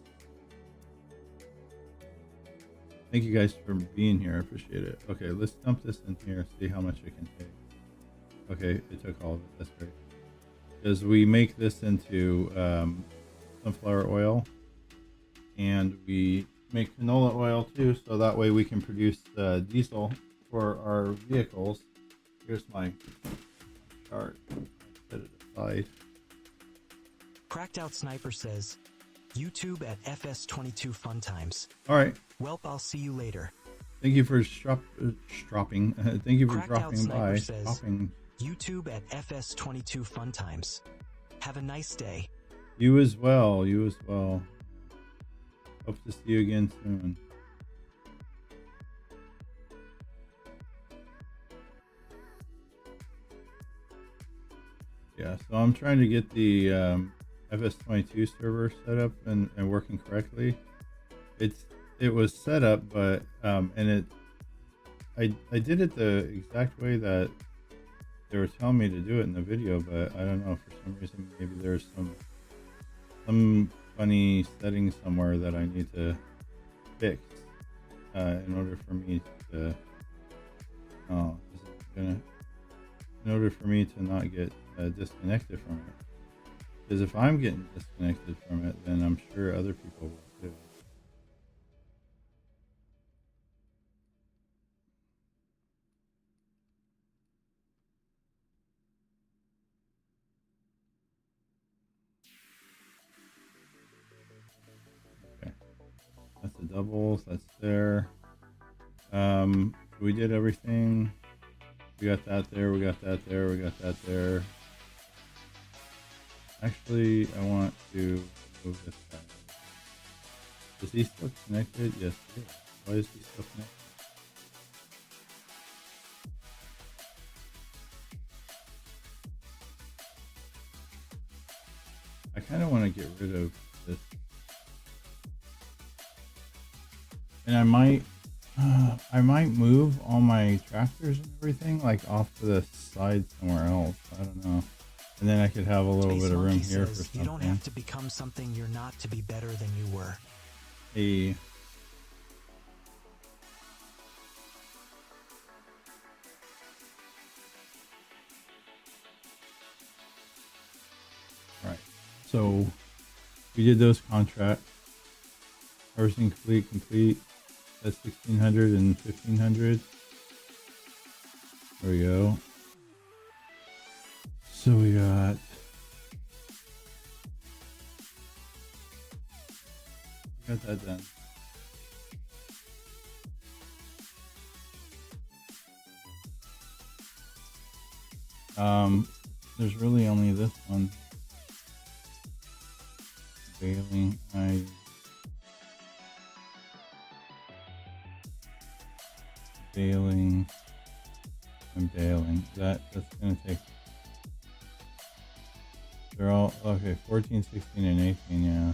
Thank you guys for being here. I appreciate it. Okay, let's dump this in here, see how much it can take. Okay, it took all of it. That's great. Because we make this into sunflower oil, and we make canola oil too, so that way we can produce diesel for our vehicles. Here's my chart. Set it aside. Cracked out sniper says, YouTube at FS22 fun times. All right. Welp, I'll see you later. Thank you for dropping. Thank you for Cracked out dropping sniper by. says, YouTube at FS22 fun times. Have a nice day. You as well. You as well. Hope to see you again soon. Yeah, so I'm trying to get the FS22 server set up and working correctly. It was set up, but and I did it the exact way that they were telling me to do it in the video, but I don't know, for some reason maybe there's some funny setting somewhere that I need to fix in order for me to in order for me to not get disconnected from it. Because if I'm getting disconnected from it, then I'm sure other people will too. Okay, that's the doubles. That's there. We did everything. We got that there. We got that there. We got that there. Actually, I want to move this guy. Is he still connected? Yes, he is. Why is he still connected? I kind of want to get rid of this And I might move all my tractors and everything like off to the side somewhere else. I don't know. And then I could have a little Space bit of room Monkey here for says, something. you don't have to become something you're not to be better than you were. A Right. So we did those contracts. Everything complete. That's 1600 and 1500. There we go. So we got that done. There's really only this one. Baling, baling and baling. That's gonna take. They're all okay. 14, 16, and 18. Yeah.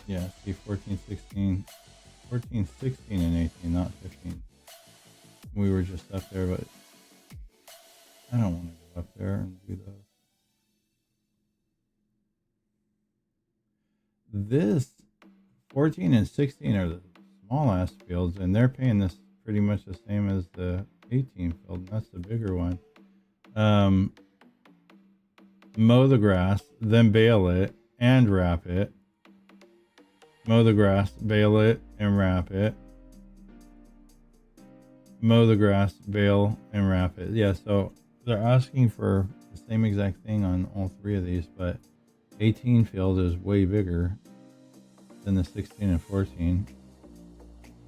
Yeah. See, 14, 16, 14, 16, and 18, not 15. We were just up there, but I don't want to go up there and do those. This 14 and 16 are the small ass fields, and they're paying this pretty much the same as the 18 field. And that's the bigger one. Mow the grass, then bale it and wrap it. Mow the grass, bale it and wrap it. Mow the grass, bale and wrap it. Yeah, so they're asking for the same exact thing on all three of these, but 18 field is way bigger than the 16 and 14.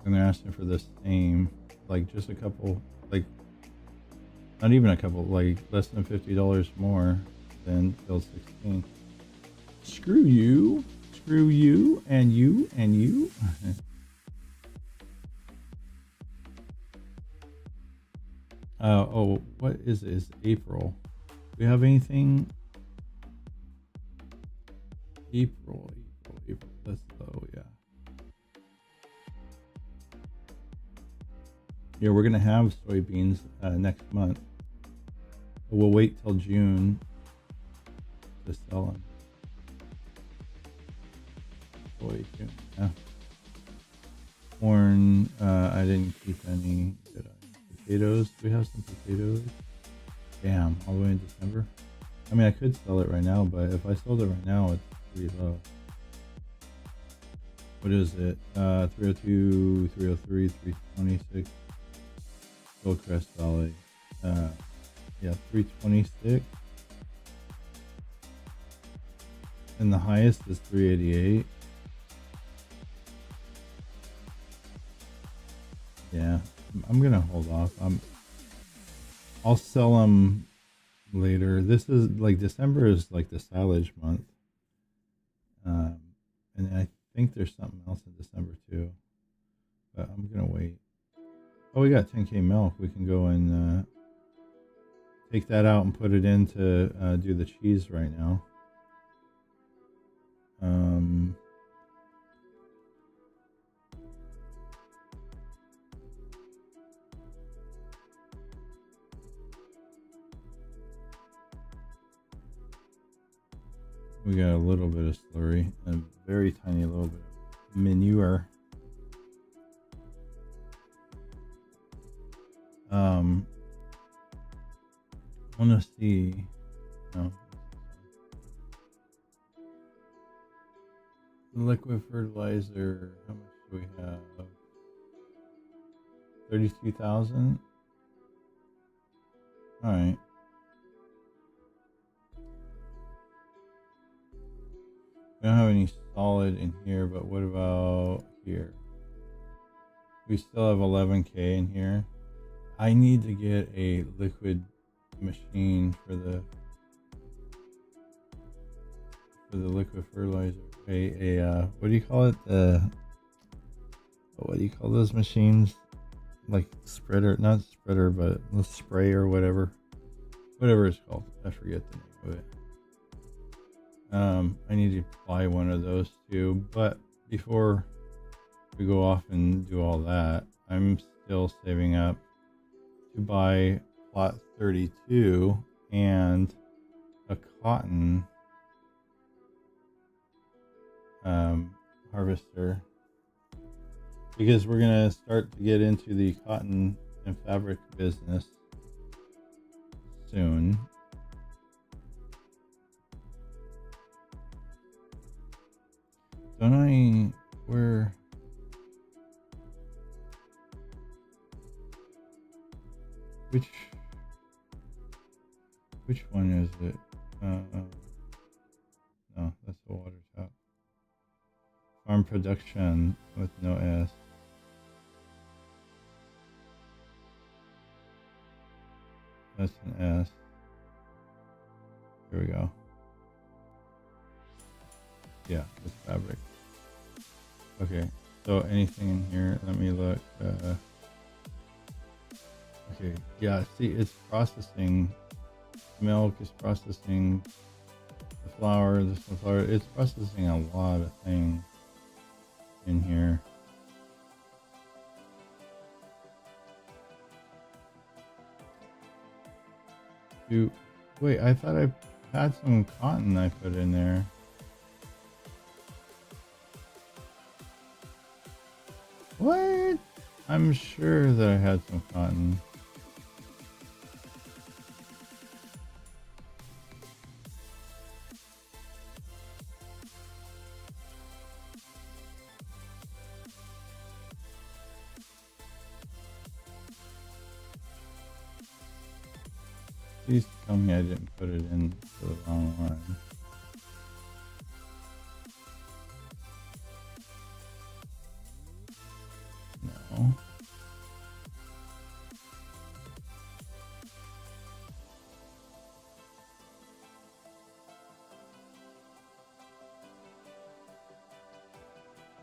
And they're asking for the same, like just a couple, like not even a couple, like less than $50 more than field 16. Screw you, and you, and you. Oh, what is it? It's April. Do we have anything? April. That's low, yeah. Yeah, we're gonna have soybeans next month. We'll wait till June to sell them. June, yeah. Corn, I didn't keep any, did I? Potatoes, do we have some potatoes? Damn, all the way in December? I mean, I could sell it right now, but if I sold it right now, it's pretty low. What is it? 302, 303, 326. Hillcrest Valley. Yeah, 326. And the highest is 388. Yeah, I'm gonna hold off. I'll sell them later. This is like December is like the silage month, and I think there's something else in December too, but I'm gonna wait. Oh, we got 10K milk. We can go and take that out and put it in to do the cheese right now. We got a little bit of slurry, a very tiny little bit of manure. I want to see. No. Liquid fertilizer. How much do we have? 32,000. All right. We don't have any solid in here, but what about here? We still have 11K in here. I need to get a liquid machine for the liquid fertilizer. What do you call it? What do you call those machines? Like spreader, not spreader, but the spray or whatever it's called. I forget the name of it. I need to buy one of those too, but before we go off and do all that, I'm still saving up to buy plot 32 and a cotton harvester, because we're gonna start to get into the cotton and fabric business soon. Don't I? Where? Which one is it? No, that's the water top. Farm production with no S. That's an S. Here we go. Yeah, it's fabric. Okay, so anything in here? Let me look. Okay, yeah, see, it's processing. Milk is processing the flour, the sunflower. It's processing a lot of things in here. Wait, I thought I had some cotton I put in there. What? I'm sure that I had some cotton. Please tell me I didn't put it in the wrong one. No.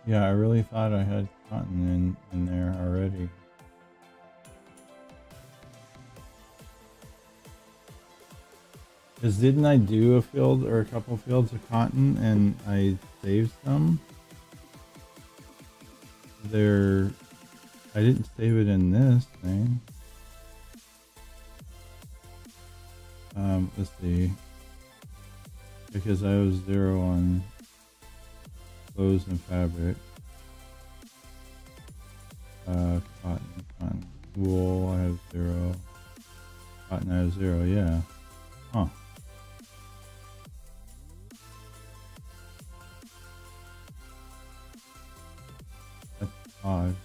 Yeah, I really thought I had cotton in there already. Because didn't I do a field or a couple fields of cotton and I saved some? I didn't save it in this thing. Let's see. Because I was 0 on clothes and fabric. Cotton. Wool, I have 0. Cotton, I have 0, yeah. Huh. That's odd.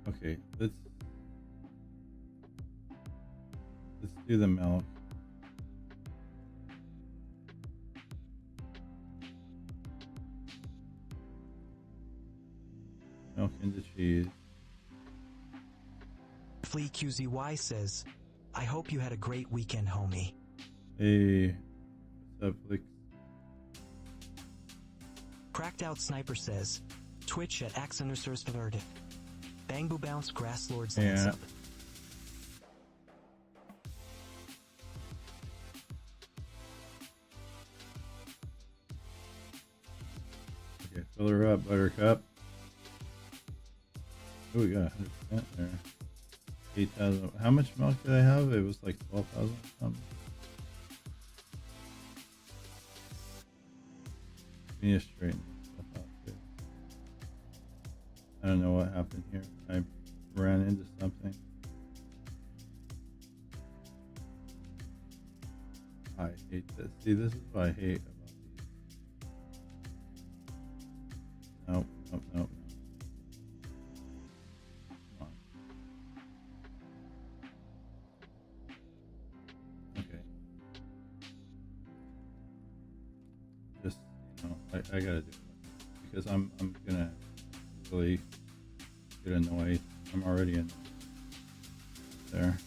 Okay, let's do the milk. Milk into cheese. Flea QZY says, I hope you had a great weekend, homie. Hey, what's up, Flick? Cracked Out Sniper says, Twitch at Axenursers Verdict. Bang Boo Bounce Grass Lord's Lance Yeah. Up. Okay, fill her up, Buttercup. Oh, we got 100% there. 8,000. How much milk did I have? It was like 12,000 or something. Need to straighten stuff out too. I don't know what happened here. I ran into something. I hate this. See, this is what I hate about these. Nope, nope, nope. Come on. Okay. Just, I gotta do it because I'm gonna really get annoyed. I'm already annoyed. There.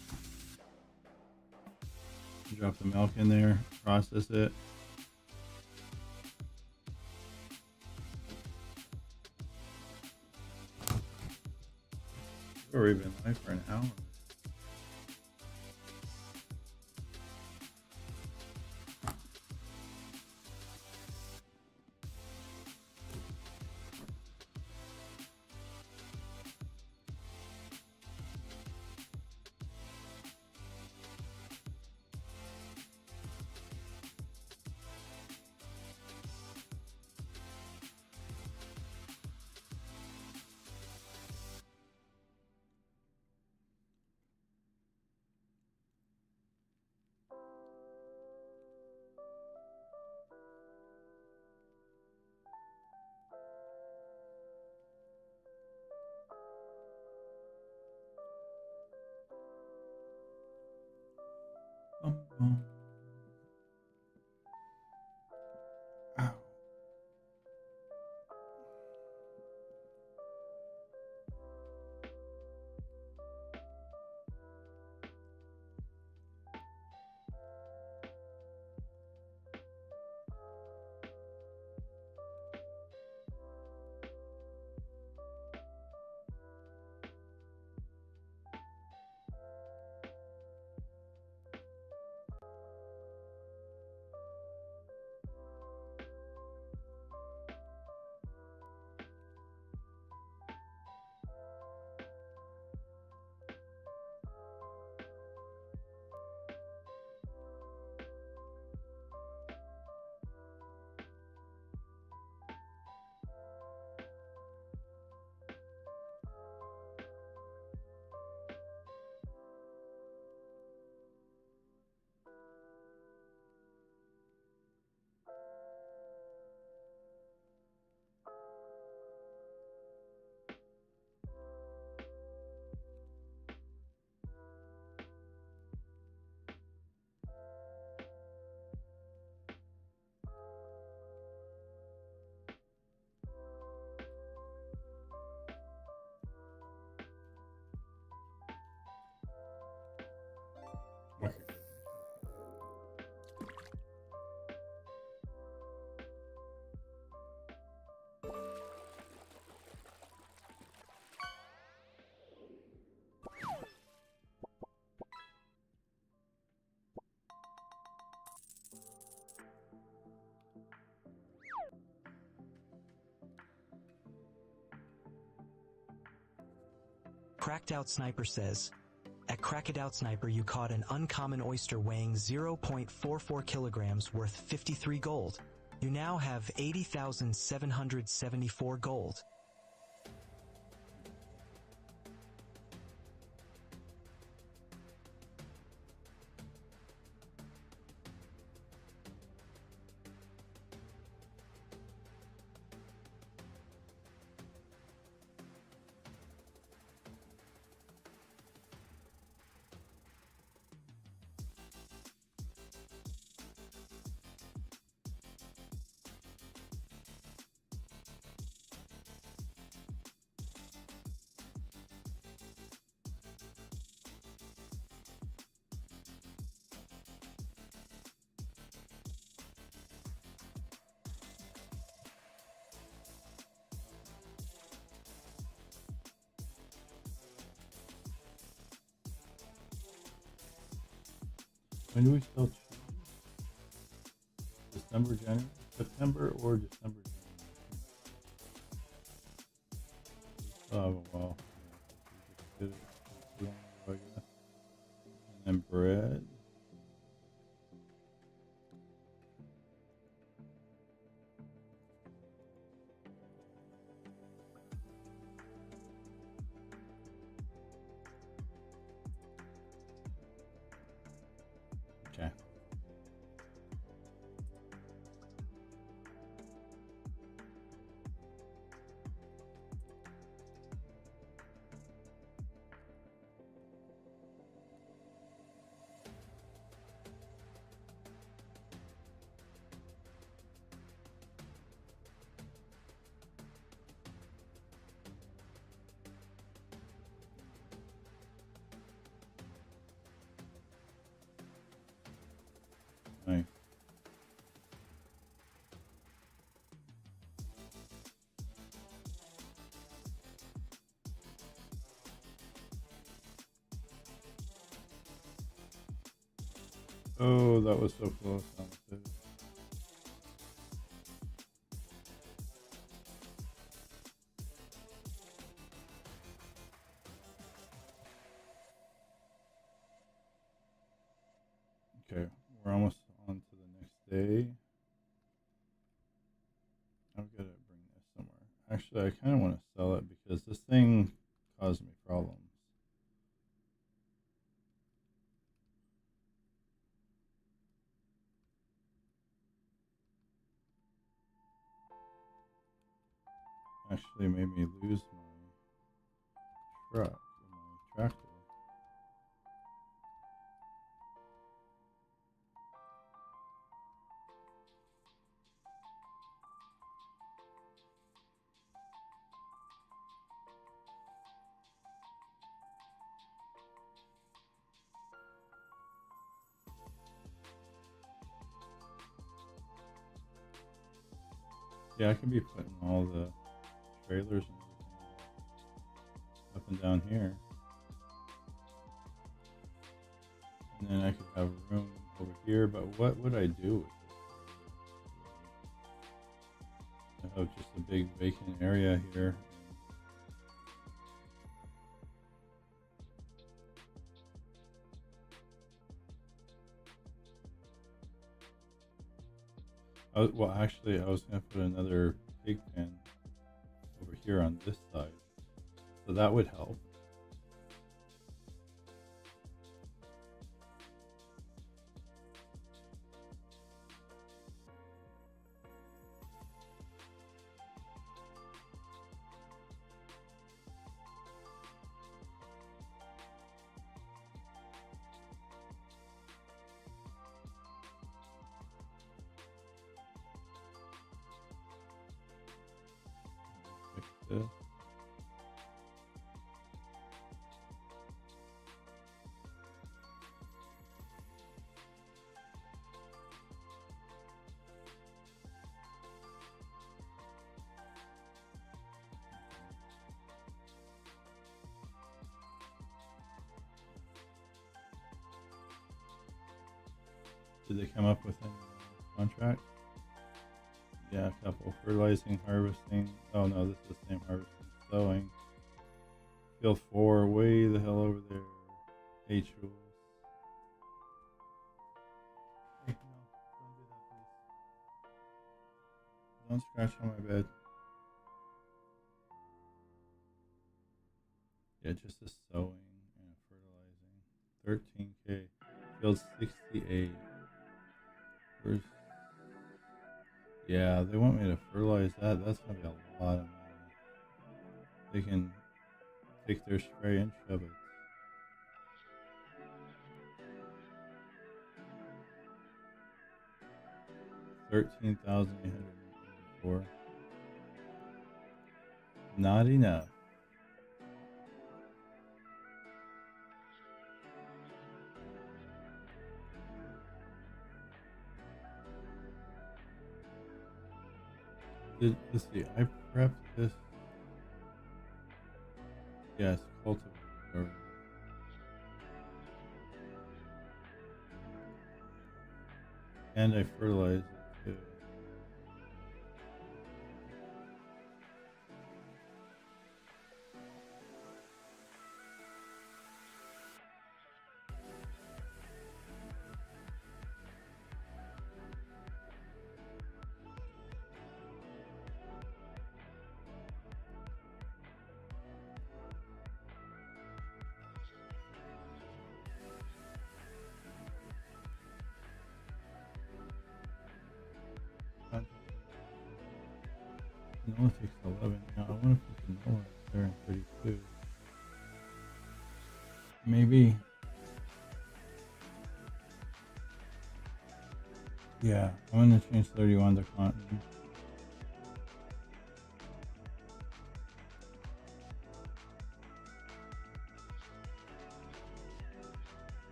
Drop the milk in there, process it. We've already been live for an hour. boom. Ow. Okay. Cracked Out Sniper says, at Cracked Out Sniper you caught an uncommon oyster weighing 0.44 kilograms worth 53 gold. You now have 80,774 gold. When do we sell cheese? December, January? September or December, January? Well, yeah, just get it I guess. And then bread. Okay. Nice. Oh, that was so close. Honestly. Okay, we're almost on to the next day. I've got to bring this somewhere. Actually, I kind of want to sell it because this thing caused me problems. Actually made me lose my truck, my tractor. Yeah, I could be putting all the trailers and everything up and down here. And then I could have room over here, but what would I do with this? I have just a big vacant area here. Well, actually, I was going to put another pig pen over here on this side, so that would help. Fix this. Did they come up with any contract? Yeah, a couple. Fertilizing, harvesting. Oh no, this is the same harvesting. Sowing. Field 4, way the hell over there. H rules. Hey, no, don't do that, please. Don't scratch on my bed. Yeah, just a sowing and a fertilizing. 13K. Field 68. Where's... Yeah, they want me to fertilize that. That's gonna be a lot of money. They can take their spray and shove it. $13,884. Not enough. Let's see, I prepped this. Yeah, it's cultivated already. And I fertilized it too. Canola takes 11. Now I want to put canola up there in 32. Maybe. Yeah, I'm going to change 31 to cotton.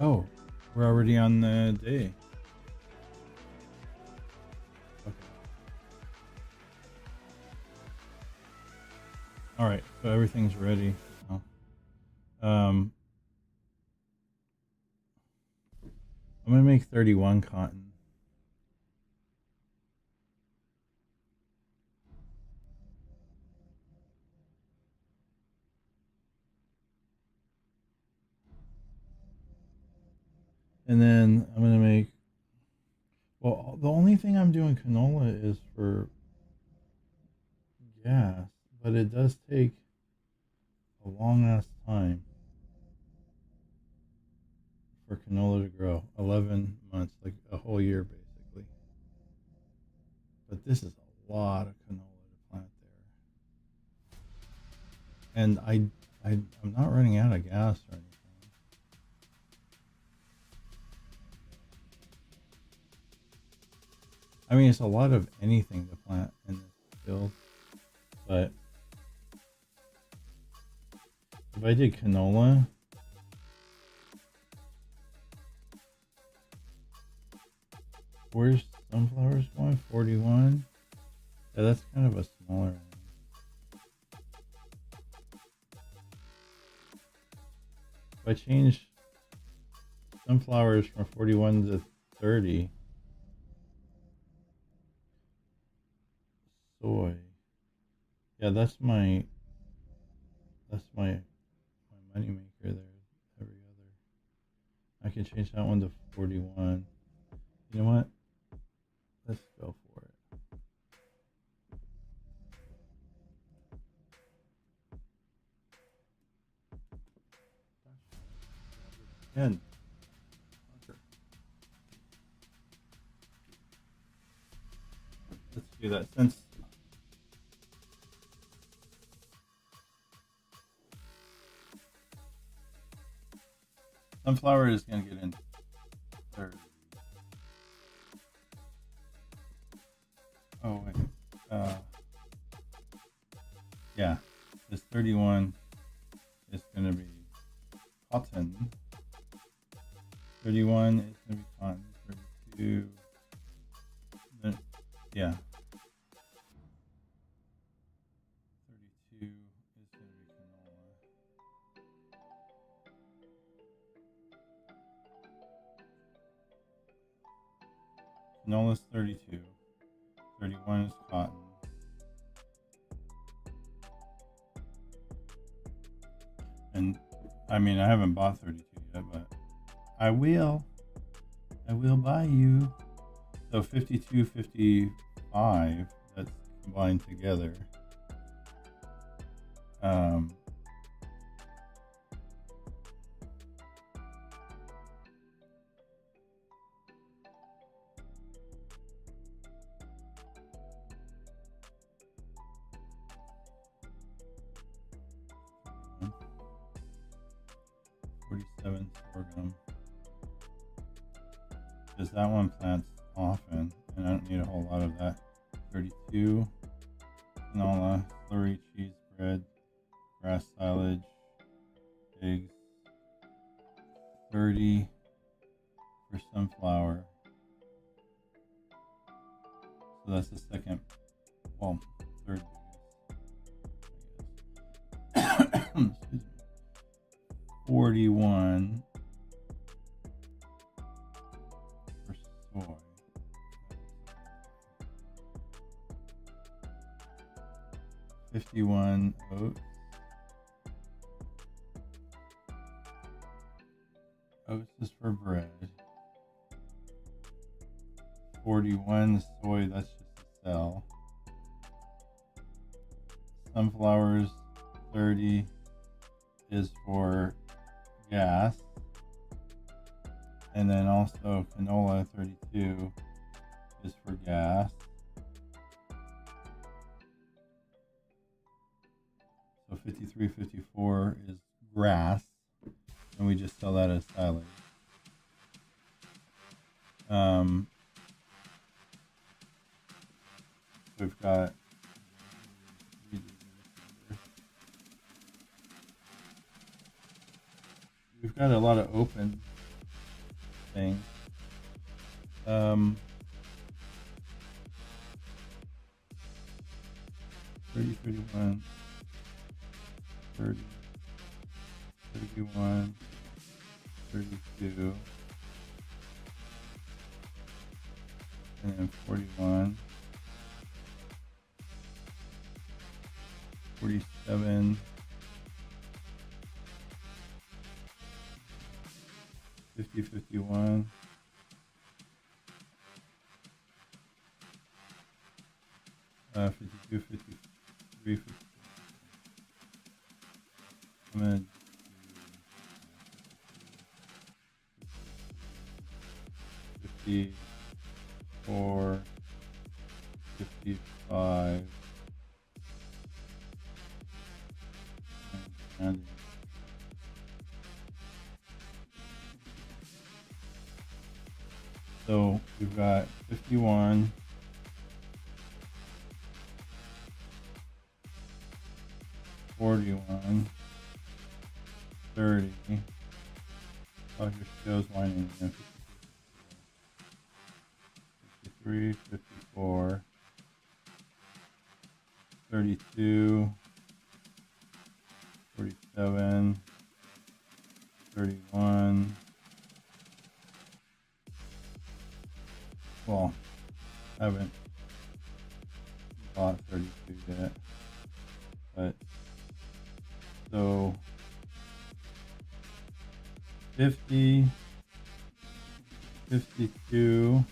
Oh, we're already on the day. Okay. All right, so everything's ready now. I'm gonna make 31 cotton. And then I'm gonna make, well, the only thing I'm doing canola is for gas, but it does take a long ass time for canola to grow. 11 months, like a whole year basically. But this is a lot of canola to plant there. And I'm not running out of gas or anything. I mean, it's a lot of anything to plant in this field, but if I did canola, where's Sunflowers going 41. Yeah, that's kind of a smaller one. If I change sunflowers from 41 to 30, soy. Yeah, that's my money maker there. Every other. I can change that one to 41. You know what? Let's go for it. And let's do that since sunflower is going to get in third. Oh wait, yeah, this 31 is going to be cotton. 31 is going to be cotton. 32, yeah. 32 is going to be canola. Canola's 32. 31 is cotton. And I mean, I haven't bought 32 yet, but I will buy you. So 52, 55, that's combined together. Sorghum, because that one plants often and I don't need a whole lot of that. 32 canola, slurry, cheese, bread, grass silage, eggs. 30 for sunflower, so that's the second, well, third biggest. Excuse me. 41 for soy. 51 oats. Oats is for bread. 41 soy, that's just a cell. Sunflowers 30 is for gas, and then also canola 32 is for gas. So 53, 54 is grass, and we just sell that as silage. We've got a lot of open things. 30, 31, 30, 31, 32, and then 41, 47, 50, 51, 52, 53, 54. I'm gonna do 54, 55, and so we've got 51, 41, 30, Dr. Joe's whining again, 53, 54, 32, 47, 31. Well, I haven't bought 32 yet, but so 50, 52,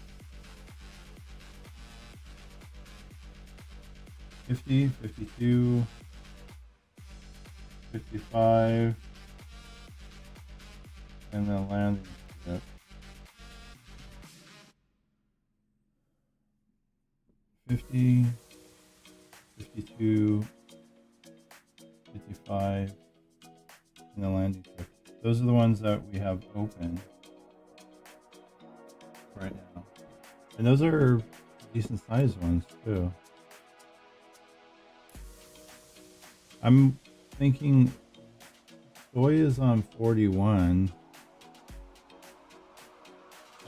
50, 52, 55, and then landing strip. 50, 52, 55, and the landing strip. Those are the ones that we have open right now. And those are decent sized ones too. I'm thinking soy is on 41.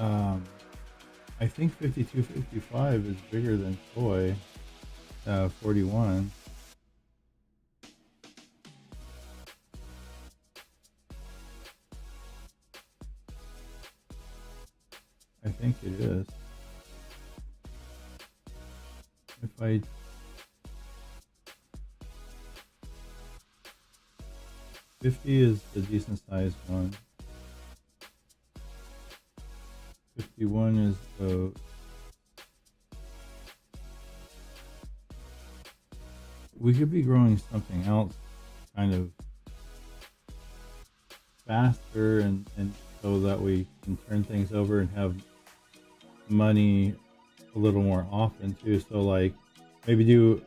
I think 52, 55 is bigger than soy. 41. I think it is. If I 50 is the decent sized one. 51 is the we could be growing something else kind of faster and so that we can turn things over and have money a little more often too. So like maybe do,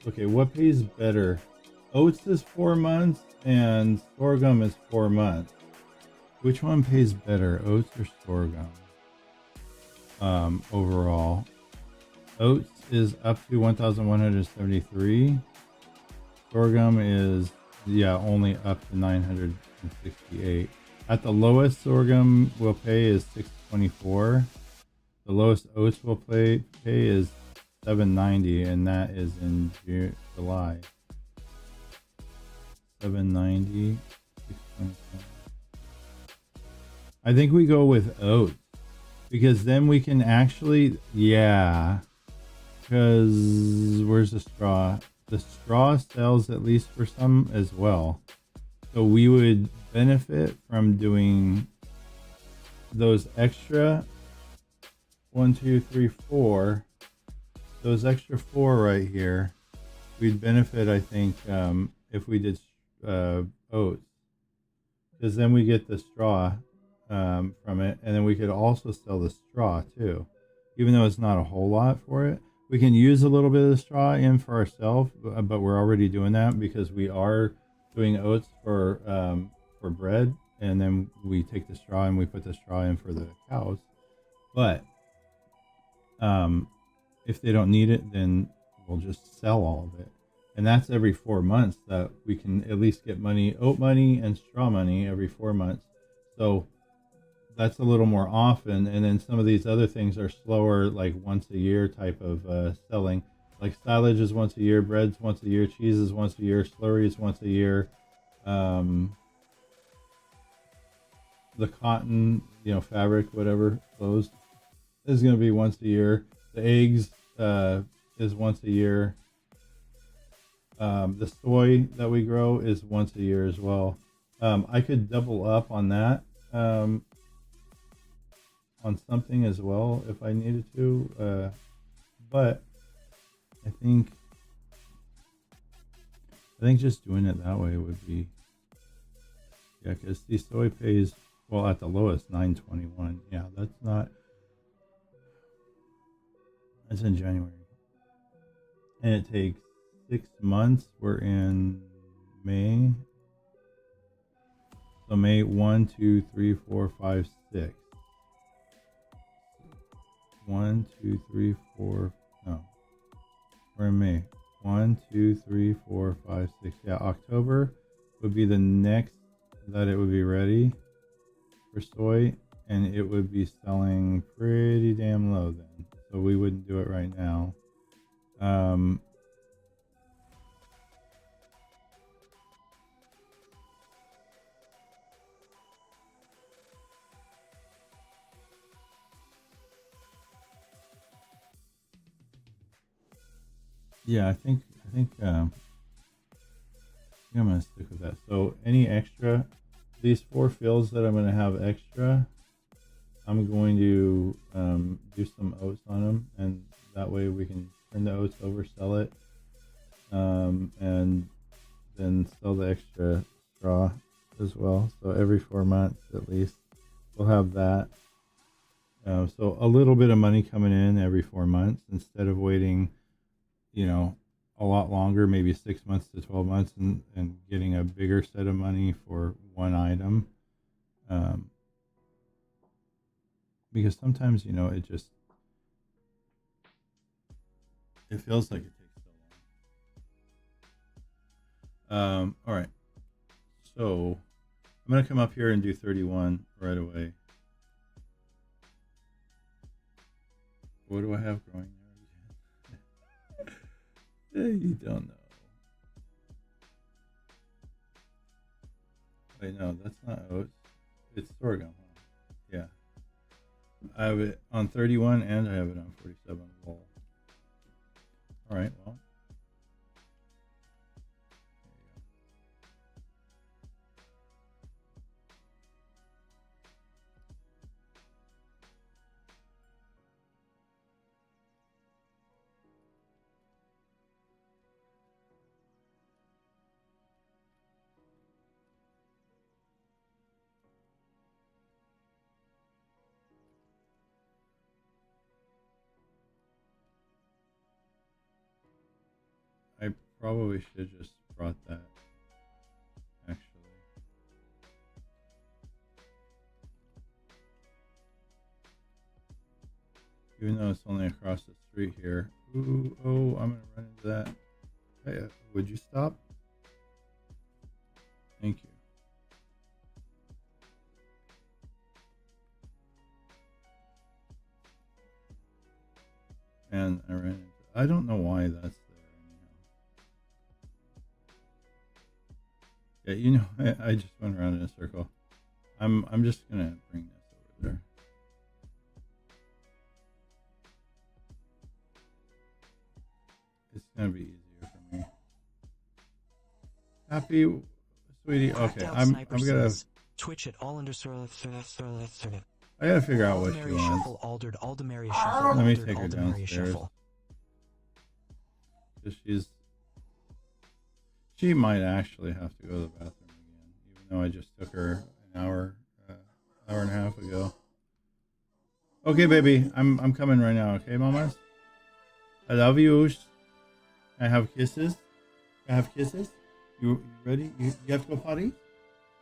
okay, what pays better? Oats is 4 months and sorghum is 4 months. Which one pays better, oats or sorghum? Overall, oats is up to 1,173. Sorghum is, yeah, only up to 968. At the lowest, sorghum will pay is 624. The lowest oats will pay is 790, and that is in July. 790, 624. I think we go with oats because then we can actually, yeah, because where's the straw? The straw sells at least for some as well. So we would benefit from doing those extra 1, 2, 3, 4, those extra 4 right here. We'd benefit, I think, if we did oats, because then we get the straw from it, and then we could also sell the straw too, even though it's not a whole lot for it. We can use a little bit of the straw in for ourselves, but we're already doing that because we are doing oats for bread, and then we take the straw and we put the straw in for the cows. But if they don't need it, then we'll just sell all of it, and that's every 4 months that we can at least get money, oat money and straw money every 4 months. So that's a little more often, and then some of these other things are slower, like once a year type of selling. Like silage is once a year, bread's once a year, cheese is once a year, slurry is once a year. The cotton, fabric, whatever, clothes is going to be once a year. The eggs is once a year. The soy that we grow is once a year as well. I could double up on that. On something as well if I needed to, but I think just doing it that way would be, yeah, because the soy pays, well, at the lowest 921. Yeah, that's in January, and it takes 6 months. We're in May, so May 1, 2, 3, 4, 5, 6. 1, 2, 3, 4. No, we're in May. 1, 2, 3, 4, 5, 6. Yeah, October would be the next that it would be ready for soy, and it would be selling pretty damn low then. So we wouldn't do it right now. Yeah, I think I'm gonna stick with that. So any extra, these 4 fields that I'm gonna have extra, I'm going to do some oats on them, and that way we can turn the oats over, sell it, and then sell the extra straw as well. So every 4 months at least, we'll have that. So a little bit of money coming in every 4 months instead of waiting, you know, a lot longer, maybe 6 months to 12 months, and getting a bigger set of money for one item. Because sometimes, you know, it feels like it takes so long. All right. So I'm going to come up here and do 31 right away. What do I have growing there? You don't know. Wait, no, that's not oats. It's sorghum. Huh? Yeah. I have it on 31 and I have it on 47 wool. All right, well. I probably should have just brought that, actually. Even though it's only across the street here. Ooh, oh, I'm going to run into that. Hey, would you stop? Thank you. And I ran into, I don't know why that's there anyhow. Yeah, you know, I just went around in a circle. I'm just gonna bring this over there. It's gonna be easier for me. Happy, sweetie. Okay, I'm gonna. Twitch it all under I gotta figure out what she Aldermary wants. shuffle, altered, Aldermary shuffle, Let me altered, take her Aldermary downstairs. shuffle. Because she might actually have to go to the bathroom again, even though I just took her an hour and a half ago. Okay, baby, I'm coming right now. Okay, mamas. I love you. I have kisses. I have kisses. You ready? You have to go potty?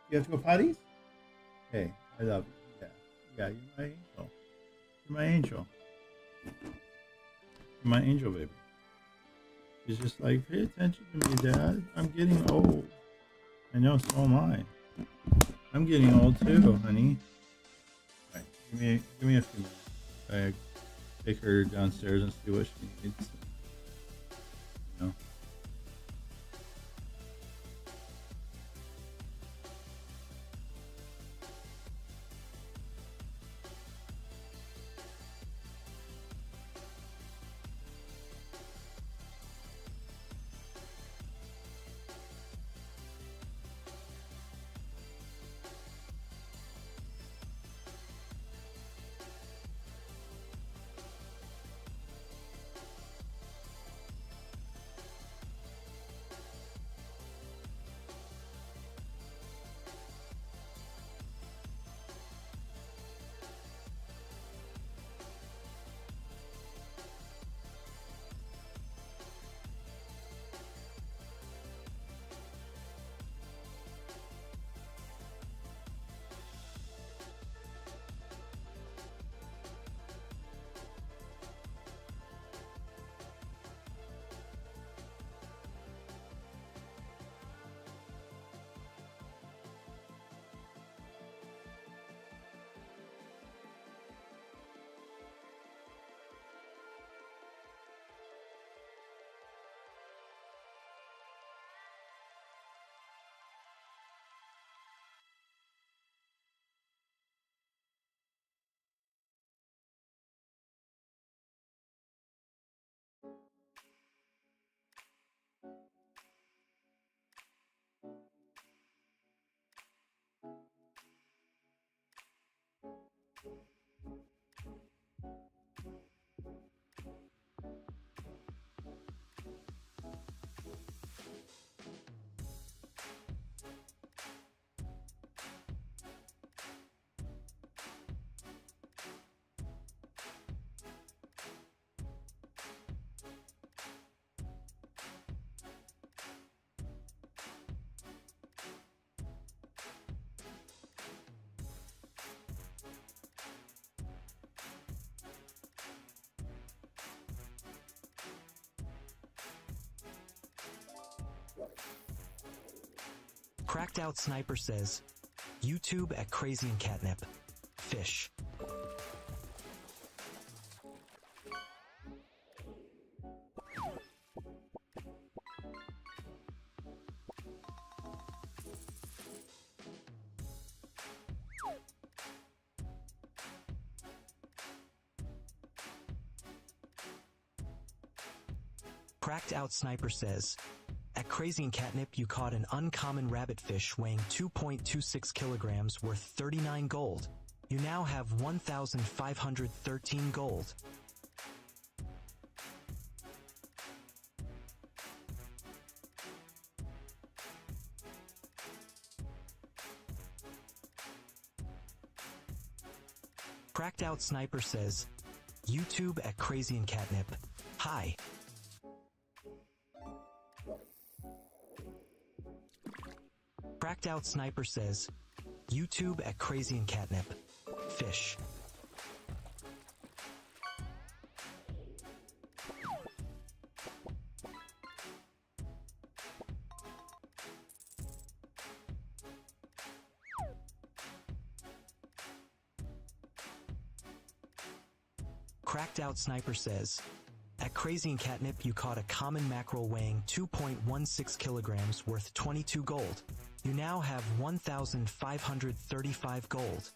You have to go potty? Hey, I love you. Yeah, you're my angel. You're my angel. You're my angel, baby. He's just like, pay attention to me, Dad. I'm getting old. I know, so am I. I'm getting old too, honey. All right, give me a few minutes. I take her downstairs and see what she needs. You know. Cracked Out Sniper says, YouTube at Crazy and Catnip. Fish. Cracked Out Sniper says, at Crazy and Catnip you caught an uncommon rabbitfish weighing 2.26 kilograms worth 39 gold. You now have 1,513 gold. Cracked Out Sniper says, YouTube at Crazy and Catnip. Hi. Cracked Out Sniper says, YouTube at Crazy and Catnip. Fish. Cracked Out Sniper says, at Crazy and Catnip you caught a common mackerel weighing 2.16 kilograms worth 22 gold. You now have 1,535 gold.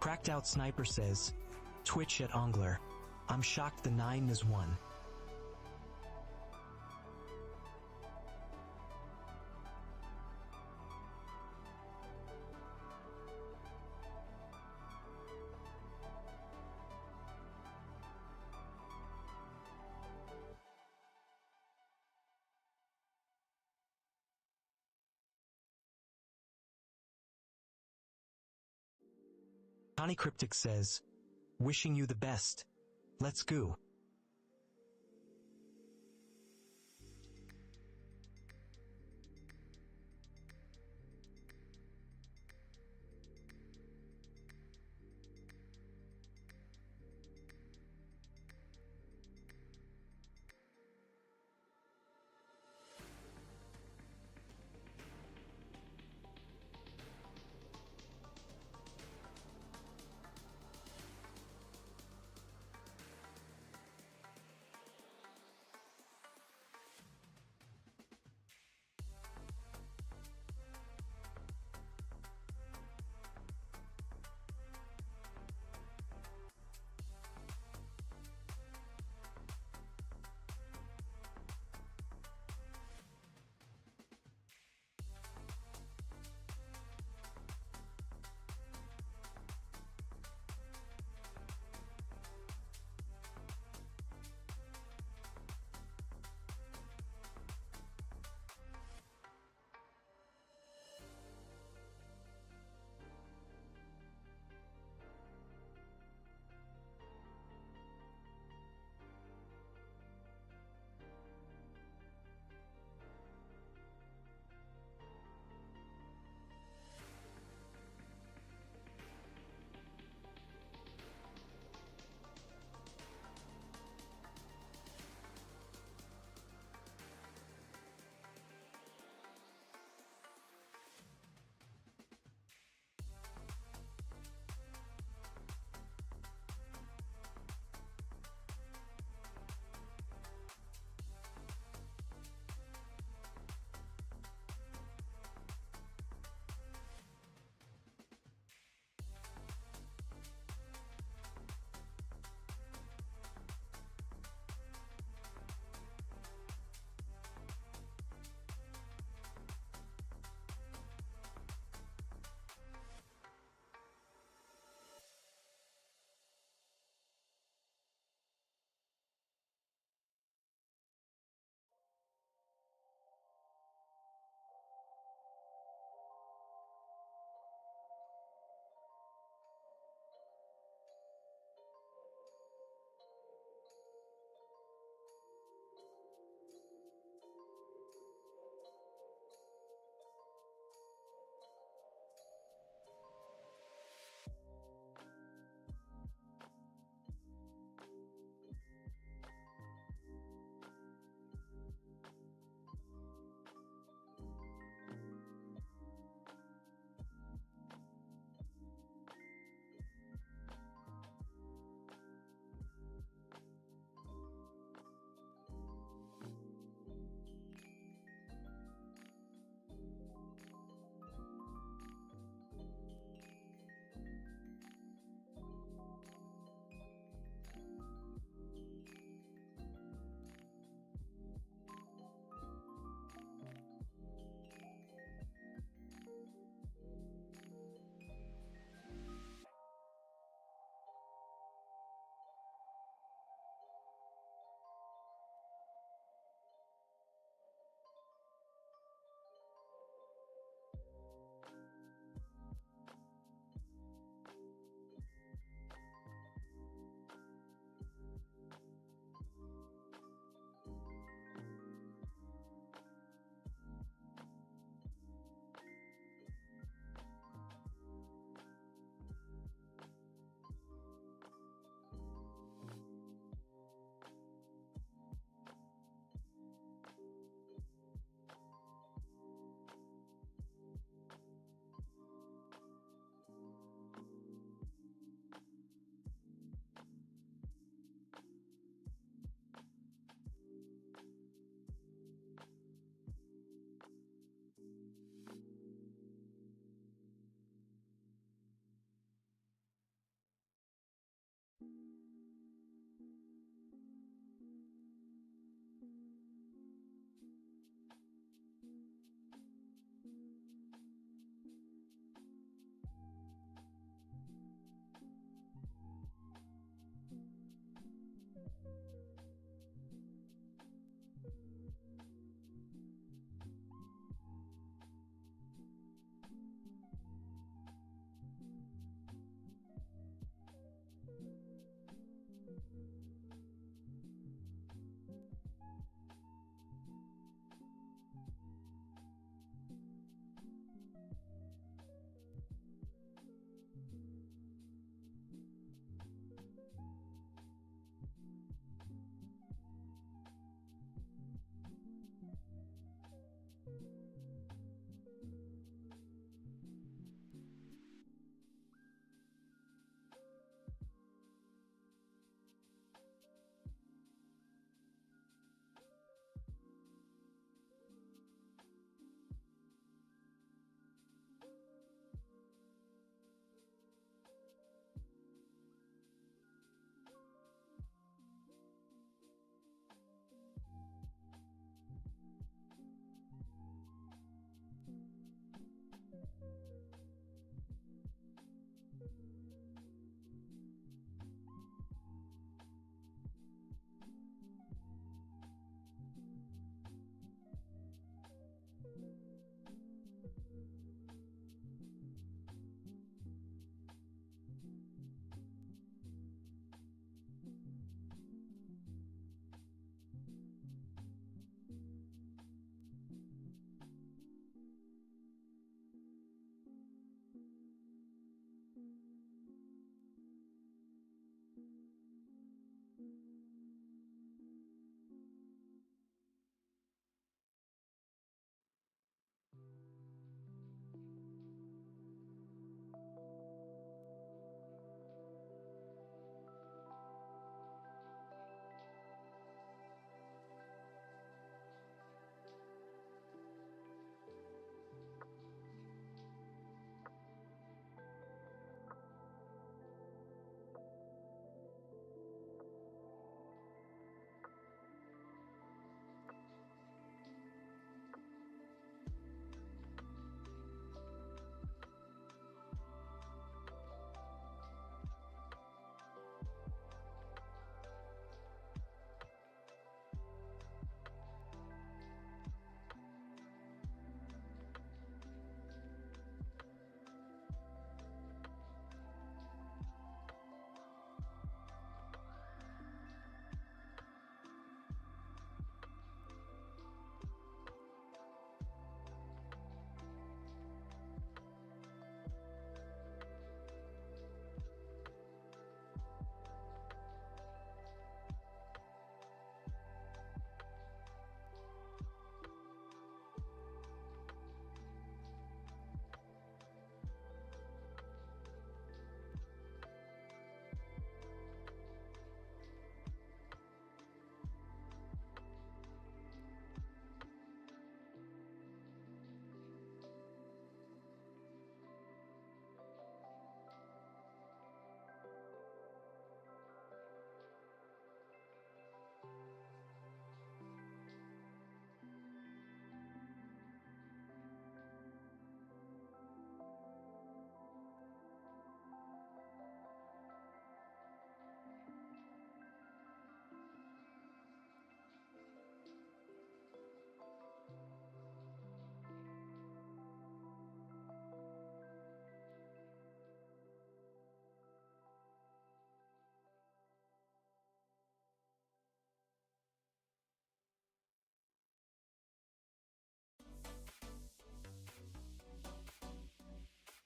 Cracked Out Sniper says, Twitch at Ongler. I'm shocked the 9 is 1. Connie Cryptic says, wishing you the best. Let's go.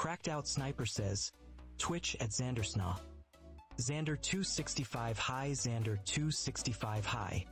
Cracked Out Sniper says, Twitch at Xandersna. Xander 265 high, Xander 265 high.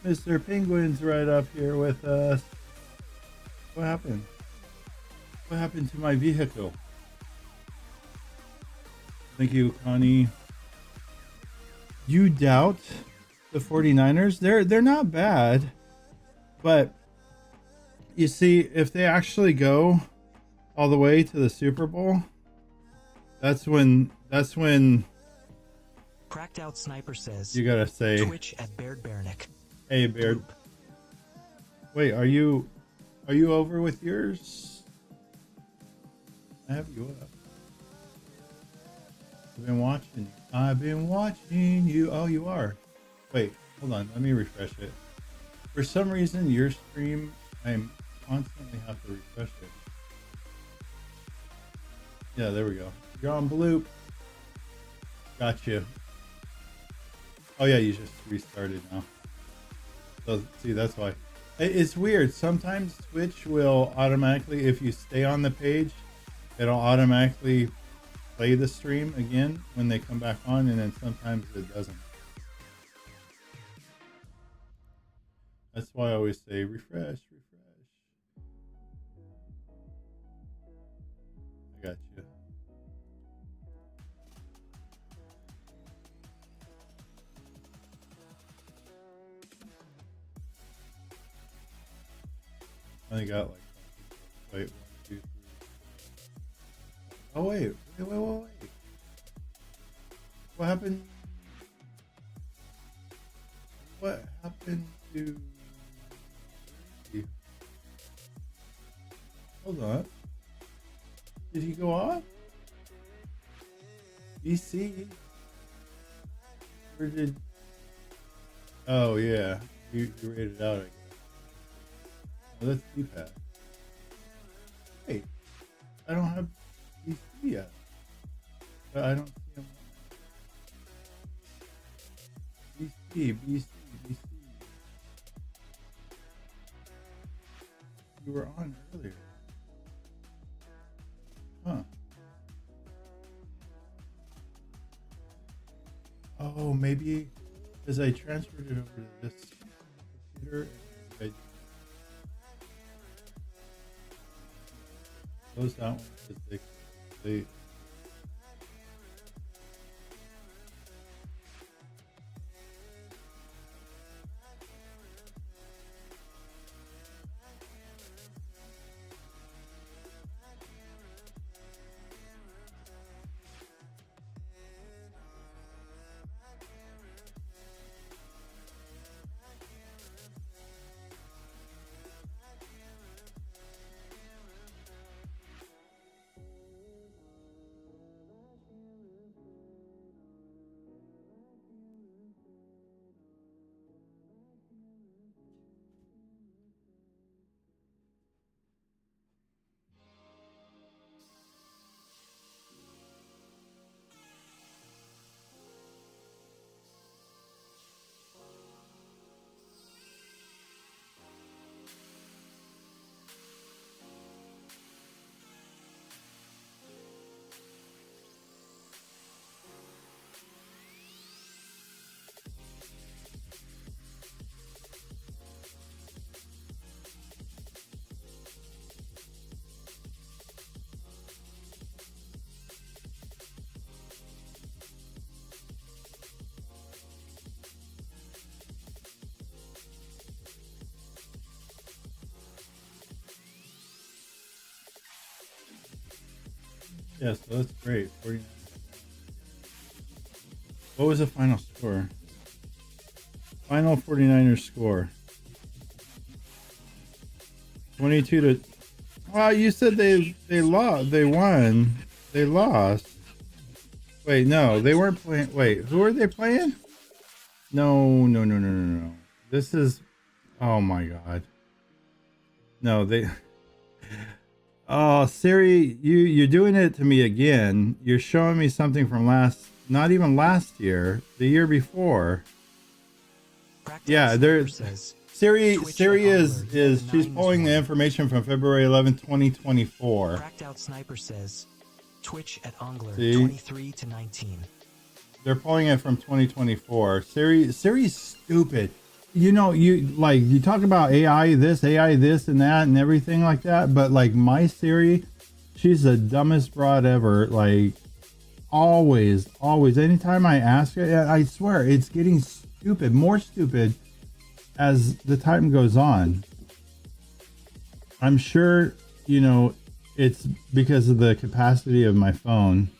Mr. Penguin's right up here with us. What happened? What happened to my vehicle? Thank you, Connie. You doubt the 49ers? They're not bad. But you see, if they actually go all the way to the Super Bowl, that's when Cracked Out Sniper says, you gotta say, Twitch at Baird Baronic. hey Baird. Wait, are you over with yours? I have you up. I've been watching you. Oh, you are. Wait, hold on. Let me refresh it. For some reason, your stream, I constantly have to refresh it. Yeah, there we go. You're on Bloop. Got you. Oh yeah, you just restarted now. So see, that's why. It's weird. Sometimes Twitch will automatically, if you stay on the page, it'll automatically play the stream again when they come back on, and then sometimes it doesn't. That's why I always say refresh. I got you. I only got like, wait, 1, 2, 3. Oh wait. What happened? What happened to? Hold on. Did he go off? BC? Where did? Oh yeah, you rated out. I guess. Oh, that's D-pad. Wait, I don't have BC yet. But I don't see him. BC. You were on earlier. Huh. Oh, maybe because I transferred it over to this computer. And I closed that one because they yeah, so that's great. 49. What was the final score? Final 49ers score. 22 to. Wow, you said they lost. They won. They lost. Wait, no, they weren't playing. Wait, who are they playing? No. This is. Oh my God. No, they. Oh, Siri, you're doing it to me again. You're showing me something from not even last year, the year before. Yeah, Siri is she's pulling the information from February 11th, 2024. Cracked Out Sniper says, Twitch at Ongler, See? 23 to 19. They're pulling it from 2024. Siri's stupid. you know, you talk about AI this and that and everything like that, but like my Siri, she's the dumbest broad ever. Like always, anytime I ask her, I swear it's getting stupid, more stupid as the time goes on. I'm sure, you know, it's because of the capacity of my phone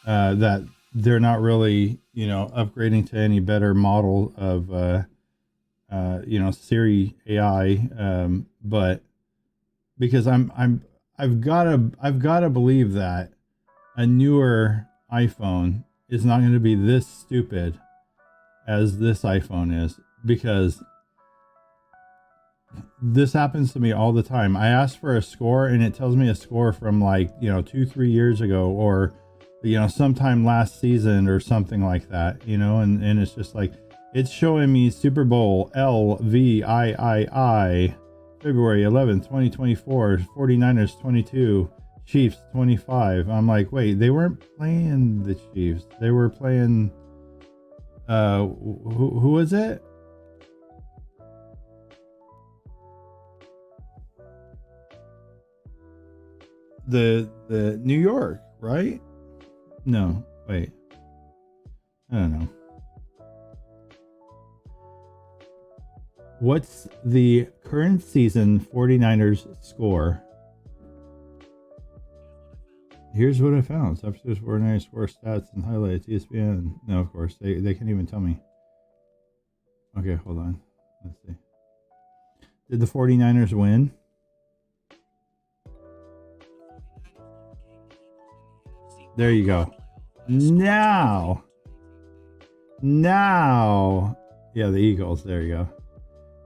that they're not really, you know, upgrading to any better model of, you know, Siri AI. But because I've got to believe that a newer iPhone is not going to be this stupid as this iPhone is, because this happens to me all the time. I ask for a score and it tells me a score from like, you know, 2-3 years ago, or, you know, sometime last season or something like that, you know, and it's just like, it's showing me Super Bowl LVIII February 11th, 2024, 49ers 22, Chiefs 25. I'm like, wait, they weren't playing the Chiefs. They were playing, who was it? The New York, right? No, wait. I don't know. What's the current season 49ers score? Here's what I found. Substance 49ers score stats and highlights. ESPN. No, of course. They can't even tell me. Okay, hold on. Let's see. Did the 49ers win? There you go. Now. Yeah, the Eagles. There you go.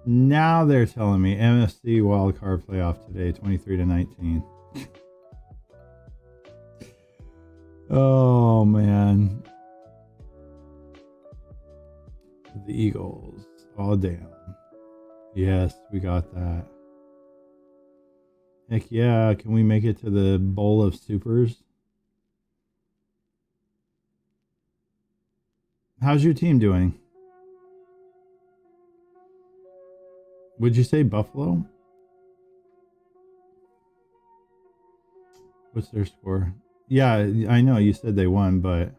Now they're telling me NFC wildcard playoff today, 23-19. Oh, man. The Eagles. Oh, damn. Yes, we got that. Heck yeah. Can we make it to the Bowl of Supers? How's your team doing? Would you say Buffalo? What's their score? Yeah, I know you said they won, but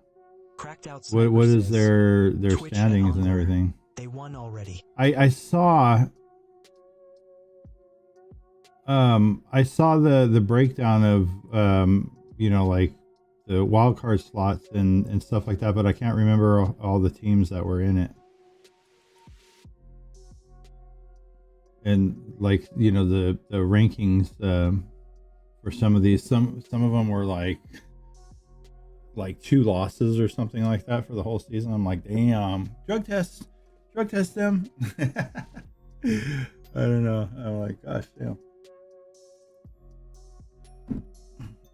what is their standings and everything? They won already. I saw the breakdown of you know, like the wild card slots and stuff like that, but I can't remember all the teams that were in it. And like, you know, the rankings for some of these, some of them were like 2 losses or something like that for the whole season. I'm like, damn, drug test them. I don't know. I'm like, gosh, damn.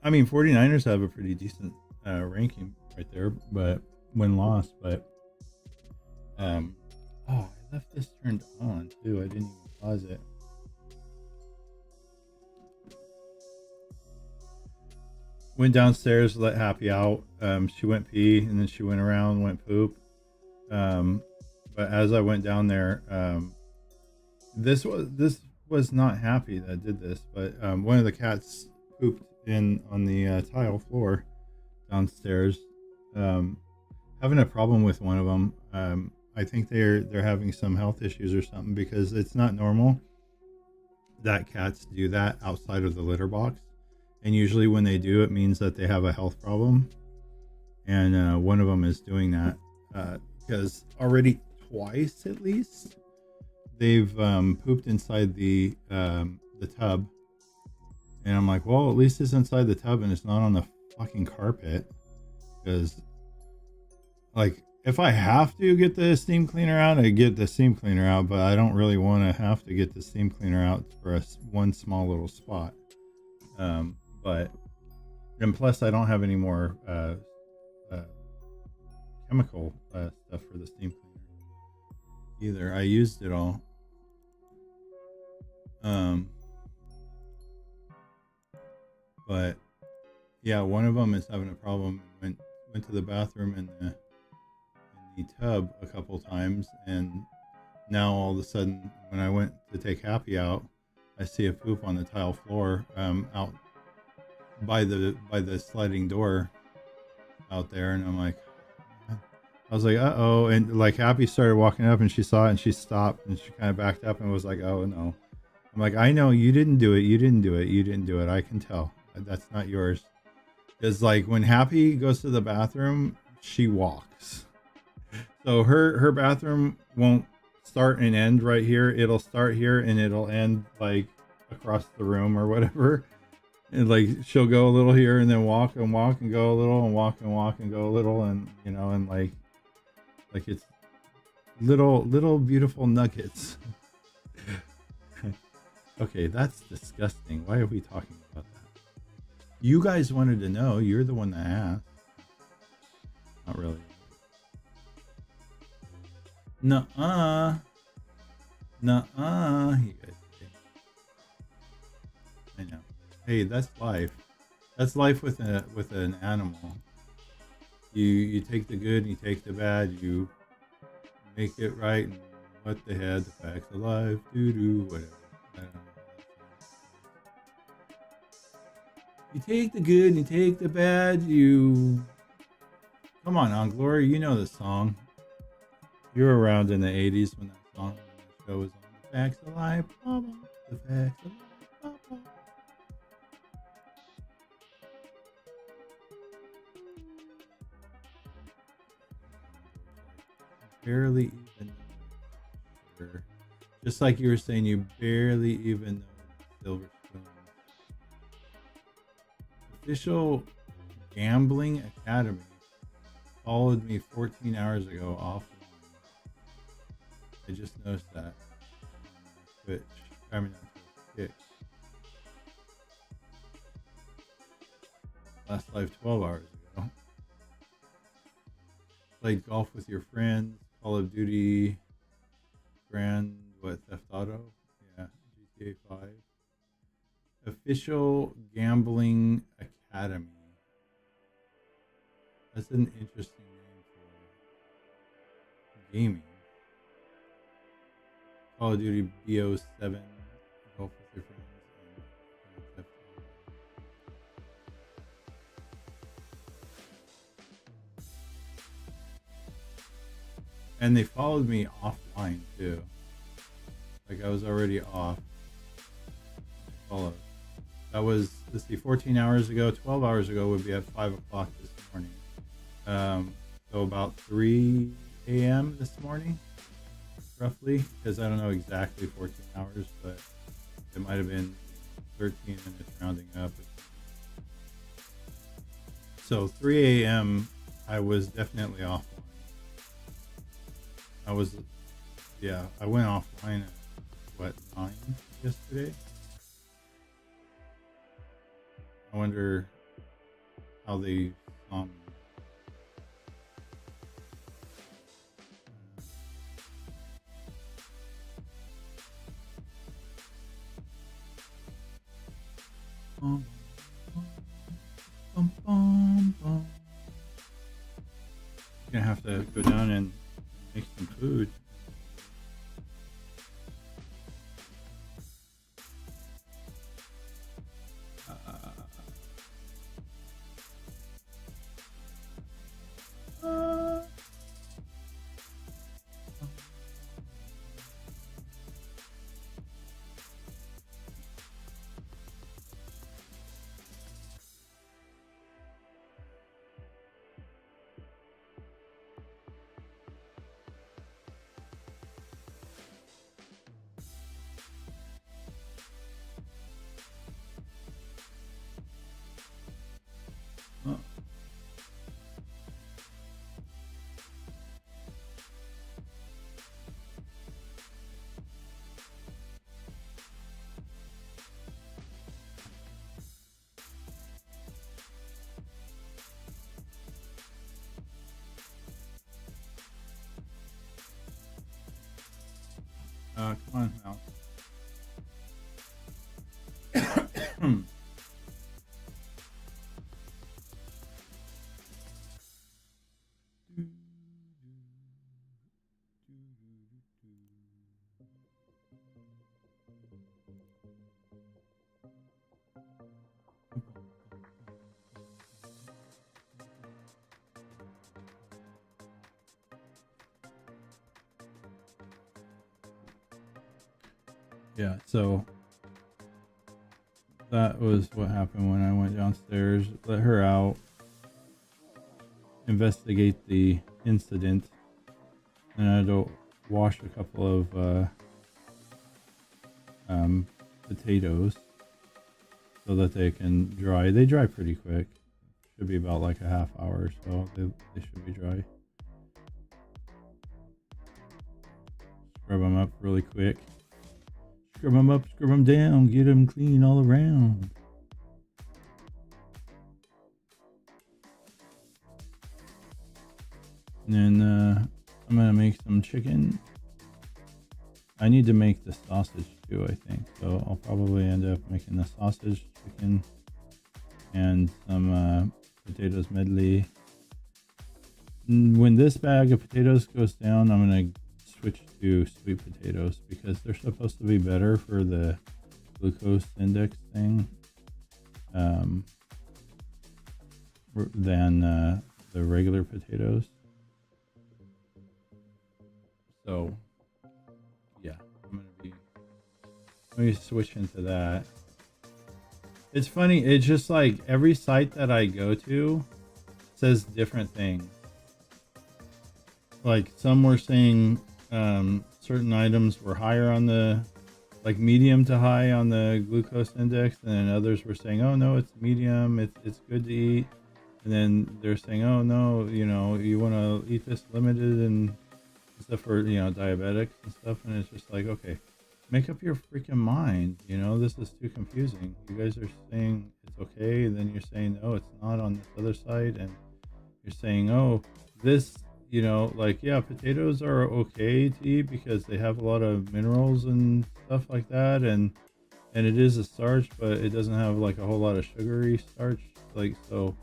I mean, 49ers have a pretty decent ranking right there, but win-loss. But I left this turned on too. I didn't even pause it. Went downstairs, let Happy out. She went pee, and then she went around, went poop. But as I went down there, this was not Happy that did this, but one of the cats pooped in on the tile floor downstairs. Having a problem with one of them. I think they're having some health issues or something, because it's not normal that cats do that outside of the litter box, and usually when they do, it means that they have a health problem. And one of them is doing that because already twice at least they've pooped inside the tub. And I'm like, well, at least it's inside the tub and it's not on the fucking carpet. Because, like, if I have to get the steam cleaner out, I get the steam cleaner out. But I don't really want to have to get the steam cleaner out for one small little spot. And plus, I don't have any more chemical stuff for the steam cleaner either. I used it all. But yeah, one of them is having a problem. Went to the bathroom in the tub a couple times, and now all of a sudden, when I went to take Happy out, I see a poop on the tile floor out by the sliding door out there, and I'm like, I was like, uh-oh, and like Happy started walking up, and she saw it, and she stopped, and she kind of backed up, and was like, oh no. I'm like, I know you didn't do it, you didn't do it, you didn't do it. I can tell. That's not yours. It's like when Happy goes to the bathroom, she walks. So her bathroom won't start and end right here. It'll start here and it'll end like across the room or whatever. And like she'll go a little here and then walk and go a little and walk and go a little, and you know, and like it's little beautiful nuggets. Okay, that's disgusting. Why are we talking about that? You guys wanted to know. You're the one that asked. Not really. Nuh-uh. Nuh-uh. You guys say. I know. Hey, that's life. That's life with an animal. You take the good and you take the bad. You make it right, and what the heck, the facts of life, doo-doo, whatever. I don't know. You take the good and you take the bad. You come on, Glory. You know this song. You were around in the 80s when that song, when that show was on. The facts of life, Papa. The facts of life, Papa. Barely even know. Sure. Just like you were saying, you barely even know Silver Spoon. Official Gambling Academy followed me 14 hours ago offline. I just noticed that on Twitch. I mean, not Twitch. Last live 12 hours ago. Played golf with your friends. Call of Duty. Theft Auto? Yeah, GTA 5. Official Gambling Academy. That's an interesting name for gaming. Call of Duty BO7. Golf with your friends. And Theft Auto. And they followed me offline too. Like I was already off. Followed. That was, let's see, 14 hours ago. 12 hours ago would be at 5 o'clock this morning. So about 3 a.m. this morning, roughly, because I don't know exactly 14 hours, but it might have been 13 minutes rounding up. So 3 a.m. I was definitely offline. I went offline at 9 yesterday. I wonder how they saw me. Gonna have to go down and make some food. Come on now. Yeah, so that was what happened when I went downstairs, let her out, investigate the incident, and I had to wash a couple of potatoes so that they can dry. They dry pretty quick. Should be about like a half hour or so. They should be dry. Scrub them up really quick. Scrub them up, scrub them down, get them clean all around. And then I'm gonna make some chicken. I need to make the sausage too, I think. So I'll probably end up making the sausage, chicken, and some potatoes medley. When this bag of potatoes goes down, I'm gonna switch to sweet potatoes because they're supposed to be better for the glucose index thing than the regular potatoes. So yeah, I'm gonna be switching to that. It's funny, it's just like every site that I go to says different things. Like some were saying certain items were higher on the, like medium to high on the glucose index, and then others were saying, oh no, it's medium, it's good to eat. And then they're saying, oh no, you know, you want to eat this limited and stuff for, you know, diabetics and stuff. And it's just like, okay, make up your freaking mind. You know, this is too confusing. You guys are saying it's okay, and then you're saying, oh, it's not on this other side, and you're saying, oh, this, you know, like, yeah, potatoes are okay to eat because they have a lot of minerals and stuff like that, and it is a starch, but it doesn't have like a whole lot of sugary starch, like, so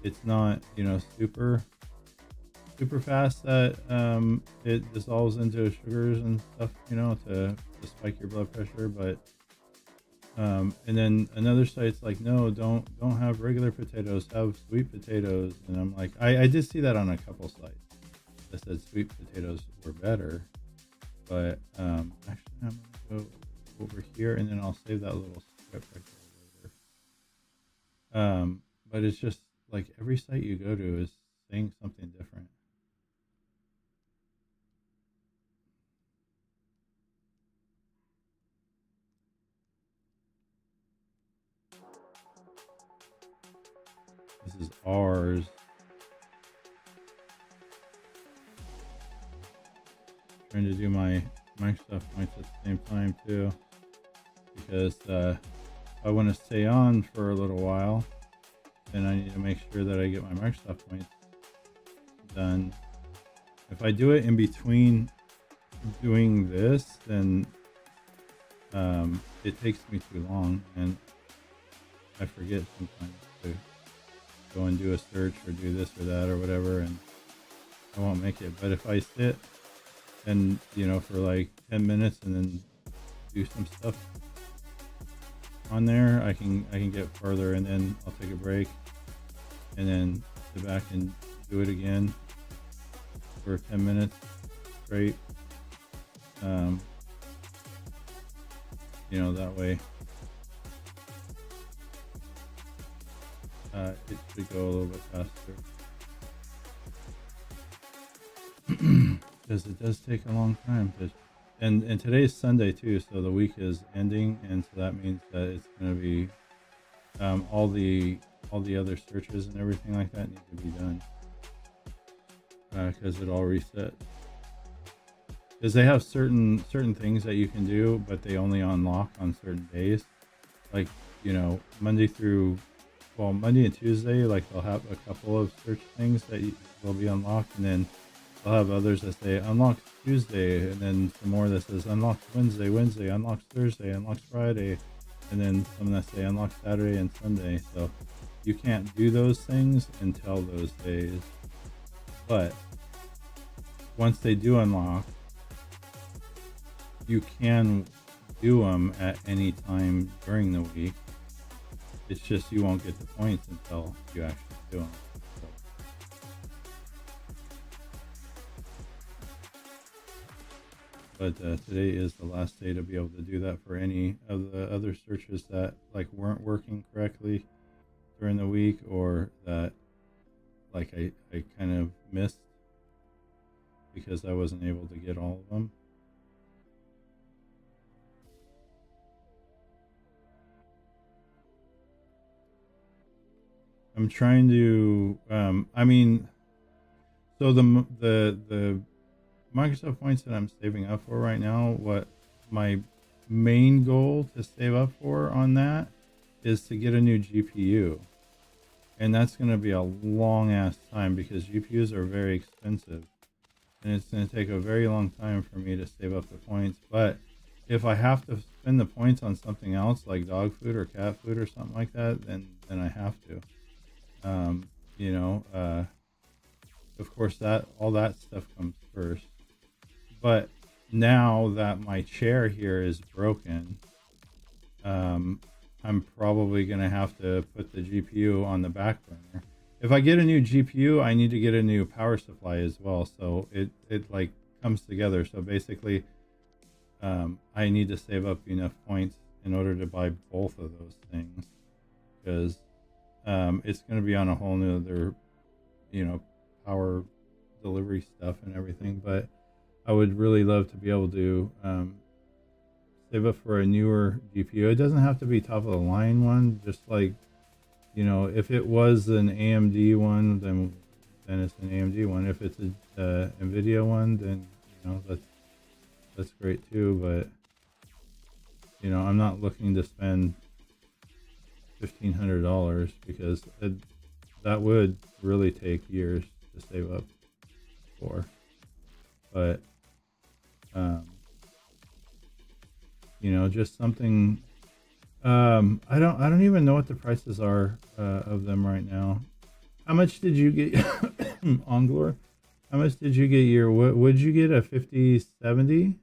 it's not, you know, super fast that it dissolves into sugars and stuff, you know, to spike your blood pressure. But and then another site's like, no, don't have regular potatoes, have sweet potatoes. And I'm like, I did see that on a couple sites that said sweet potatoes were better, but actually I'm gonna go over here and then I'll save that little script right there later. But it's just like every site you go to is saying something different. This is ours. Trying to do my Microsoft points at the same time too, because I want to stay on for a little while, then I need to make sure that I get my Microsoft points done. If I do it in between doing this, then it takes me too long, and I forget sometimes to go and do a search or do this or that or whatever, and I won't make it. But if I sit and, you know, for like 10 minutes and then do some stuff on there, I can get further, and then I'll take a break and then sit back and do it again for 10 minutes straight. You know, that way it should go a little bit faster. Because it does take a long time to, and today's Sunday too, so the week is ending, and so that means that it's going to be all the other searches and everything like that need to be done, because it all resets. Because they have certain things that you can do, but they only unlock on certain days, like, you know, Monday and Tuesday, like they'll have a couple of search things that will be unlocked, and then I'll have others that say unlocked Tuesday, and then some more that says unlocked Wednesday, unlocked Thursday, unlocked Friday, and then some that say unlocked Saturday and Sunday. So you can't do those things until those days. But once they do unlock, you can do them at any time during the week. It's just you won't get the points until you actually do them. So. But today is the last day to be able to do that for any of the other searches that like weren't working correctly during the week, or that like I kind of missed because I wasn't able to get all of them. I'm trying to I mean, so the Microsoft points that I'm saving up for right now, what my main goal to save up for on that is to get a new GPU. And that's going to be a long ass time because GPUs are very expensive. And it's going to take a very long time for me to save up the points. But if I have to spend the points on something else like dog food or cat food or something like that, then I have to. You know, of course that all that stuff comes first. But now that my chair here is broken, I'm probably going to have to put the GPU on the back burner. If I get a new GPU, I need to get a new power supply as well. So it like comes together. So basically, I need to save up enough points in order to buy both of those things, because it's going to be on a whole nother, you know, power delivery stuff and everything. But I would really love to be able to save up for a newer GPU. It doesn't have to be top of the line one. Just like, you know, if it was an AMD one, then it's an AMD one. If it's a NVIDIA one, then you know that's great too. But you know, I'm not looking to spend $1,500 because that would really take years to save up for. But you know, just something. I don't even know what the prices are of them right now. How much did you get Onglor? How much did you get your, what would you get, a 5070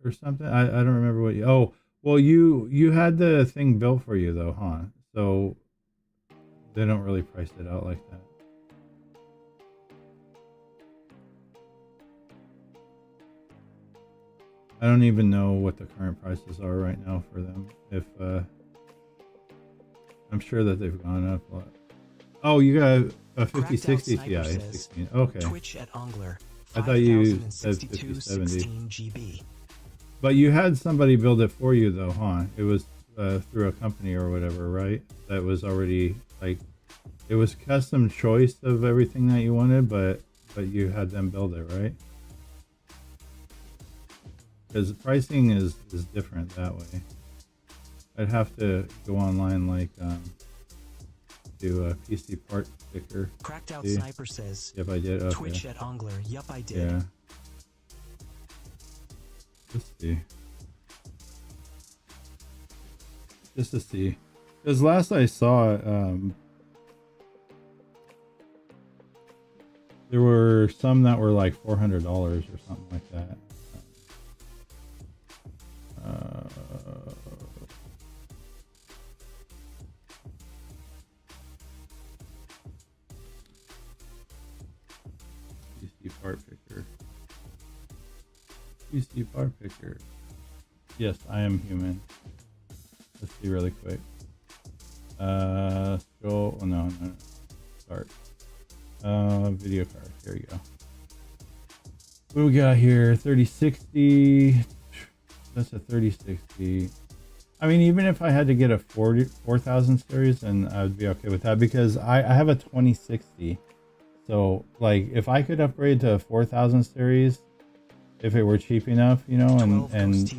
or something? I don't remember what you, oh, well, you had the thing built for you though, huh? So they don't really price it out like that. I don't even know what the current prices are right now for them. If I'm sure that they've gone up a lot. Oh, you got a 5060 Ti 16. Okay. Twitch at Ongler, I thought you said 5070. GB. But you had somebody build it for you though, huh? It was through a company or whatever, right? That was already like, it was custom choice of everything that you wanted, but you had them build it, right? Because pricing is different that way. I'd have to go online, like do a PC part picker. Cracked Out Sniper says, yep, I did. Okay. Twitch at Ongler, yep, I did. Yeah. Let's see. Just to see. Because last I saw, there were some that were like $400 or something like that. PC part picker. PC part picker. Yes, I am human. Let's see really quick. Scroll. Oh, no. Start. Video card. Here we go. What do we got here? 3060. That's a 3060. I mean, even if I had to get a 4000 series, then I would be okay with that, because I have a 2060. So like, if I could upgrade to a 4000 series, if it were cheap enough, you know, and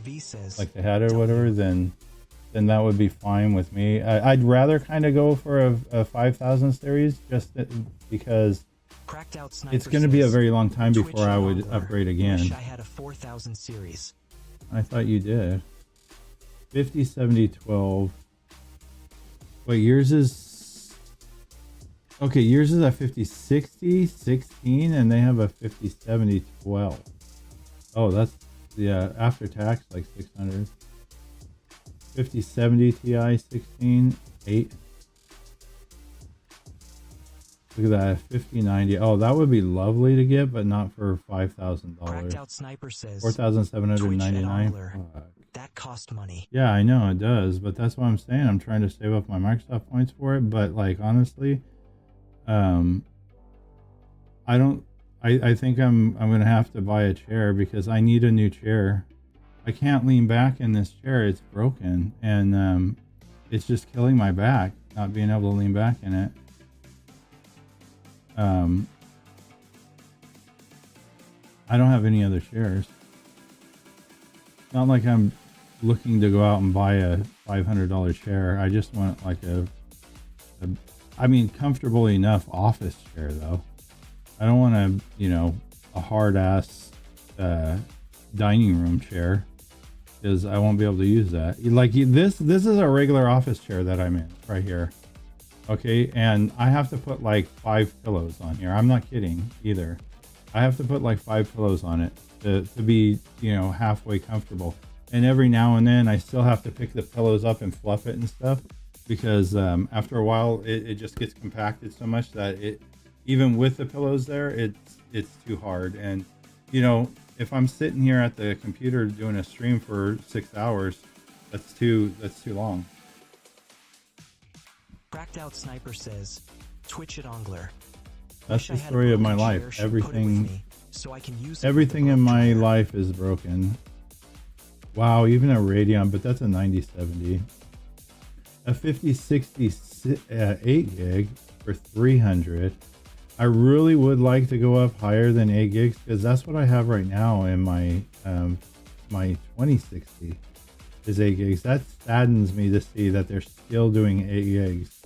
like they had it or whatever, then that would be fine with me. I'd rather kind of go for a 5000 series, just because it's going to be a very long time before I would upgrade again. Wish I had a 4000 series. I thought you did. 507012. Wait, yours is... Okay, yours is a 5060 16, and they have a 5070 12. Oh, that's, yeah, after tax, like 600. 5070 Ti 16, 8. Look at that, 5090. Oh, that would be lovely to get, but not for Cracked $5,000. Out Sniper says, Twitch at 4,799. Ongler. That cost money. Yeah, I know it does, but that's what I'm saying. I'm trying to save up my Microsoft points for it, but like honestly, I don't. I think I'm gonna have to buy a chair because I need a new chair. I can't lean back in this chair; it's broken, and it's just killing my back. Not being able to lean back in it. I don't have any other chairs. Not like I'm looking to go out and buy a $500 chair. I just want like I mean, comfortable enough office chair though. I don't want a, you know, a hard ass dining room chair because I won't be able to use that. Like this is a regular office chair that I'm in right here. Okay, and I have to put like 5 pillows on here. I'm not kidding either. I have to put like 5 pillows on it to be, you know, halfway comfortable. And every now and then I still have to pick the pillows up and fluff it and stuff because after a while it just gets compacted so much that it, even with the pillows there, it's too hard. And you know, if I'm sitting here at the computer doing a stream for 6 hours, that's too long. Cracked Out Sniper says, Twitch at Ongler. That's the story of my life. Everything Everything in my life is broken. Wow, even a Radeon, but that's a 9070. A 5060 8 gig for 300. I really would like to go up higher than 8 gigs because that's what I have right now in my my 2060 is 8 gigs. That saddens me to see that they're still doing 8 gigs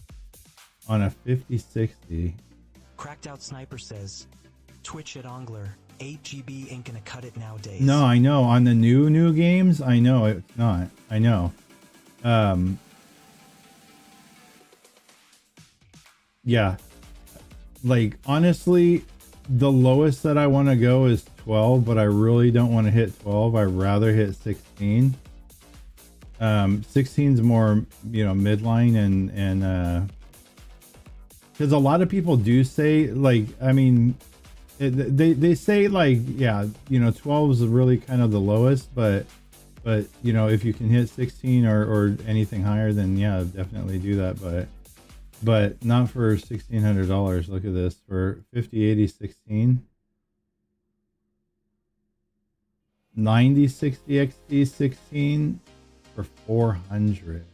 on a 5060. Cracked Out Sniper says, Twitch at Ongler. 8 GB ain't gonna cut it nowadays. No, I know. On the new games, I know it's not. I know. Yeah. Like, honestly, the lowest that I want to go is 12, but I really don't want to hit 12. I'd rather hit 16. 16's more, you know, midline and because a lot of people do say, like, I mean, they say like, yeah, you know, 12 is really kind of the lowest, but you know, if you can hit 16 or anything higher, then yeah, definitely do that. But not for $1,600. Look at this for 5080 16, 9060 XT 16 for 400.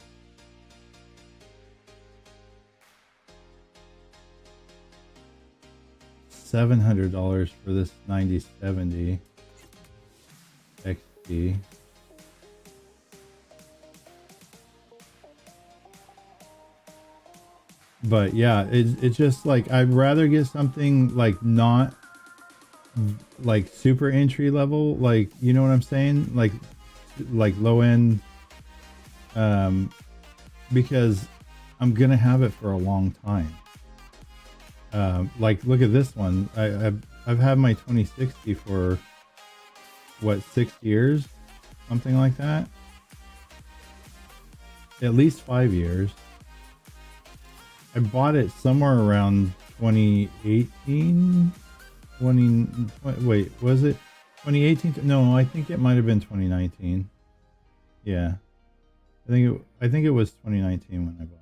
$700 for this 9070 XT. But yeah, it's just like I'd rather get something like not like super entry level, like, you know what I'm saying, like low end, because I'm gonna have it for a long time. Like look at this one. I've had my 2060 for what, 6 years, something like that, at least 5 years. I bought it somewhere around 2018, wait, was it 2018? No, I think it might have been 2019. Yeah. I think it was 2019 when I bought it.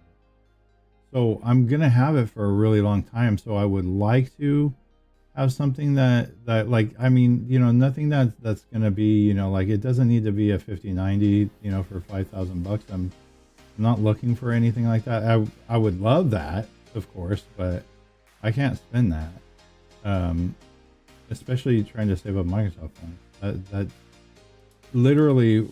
So I'm going to have it for a really long time. So I would like to have something that like, I mean, you know, nothing that's going to be, you know, like it doesn't need to be a 5090, you know, for $5,000. I'm not looking for anything like that. I would love that, of course, but I can't spend that. Especially trying to save up Microsoft points. That literally,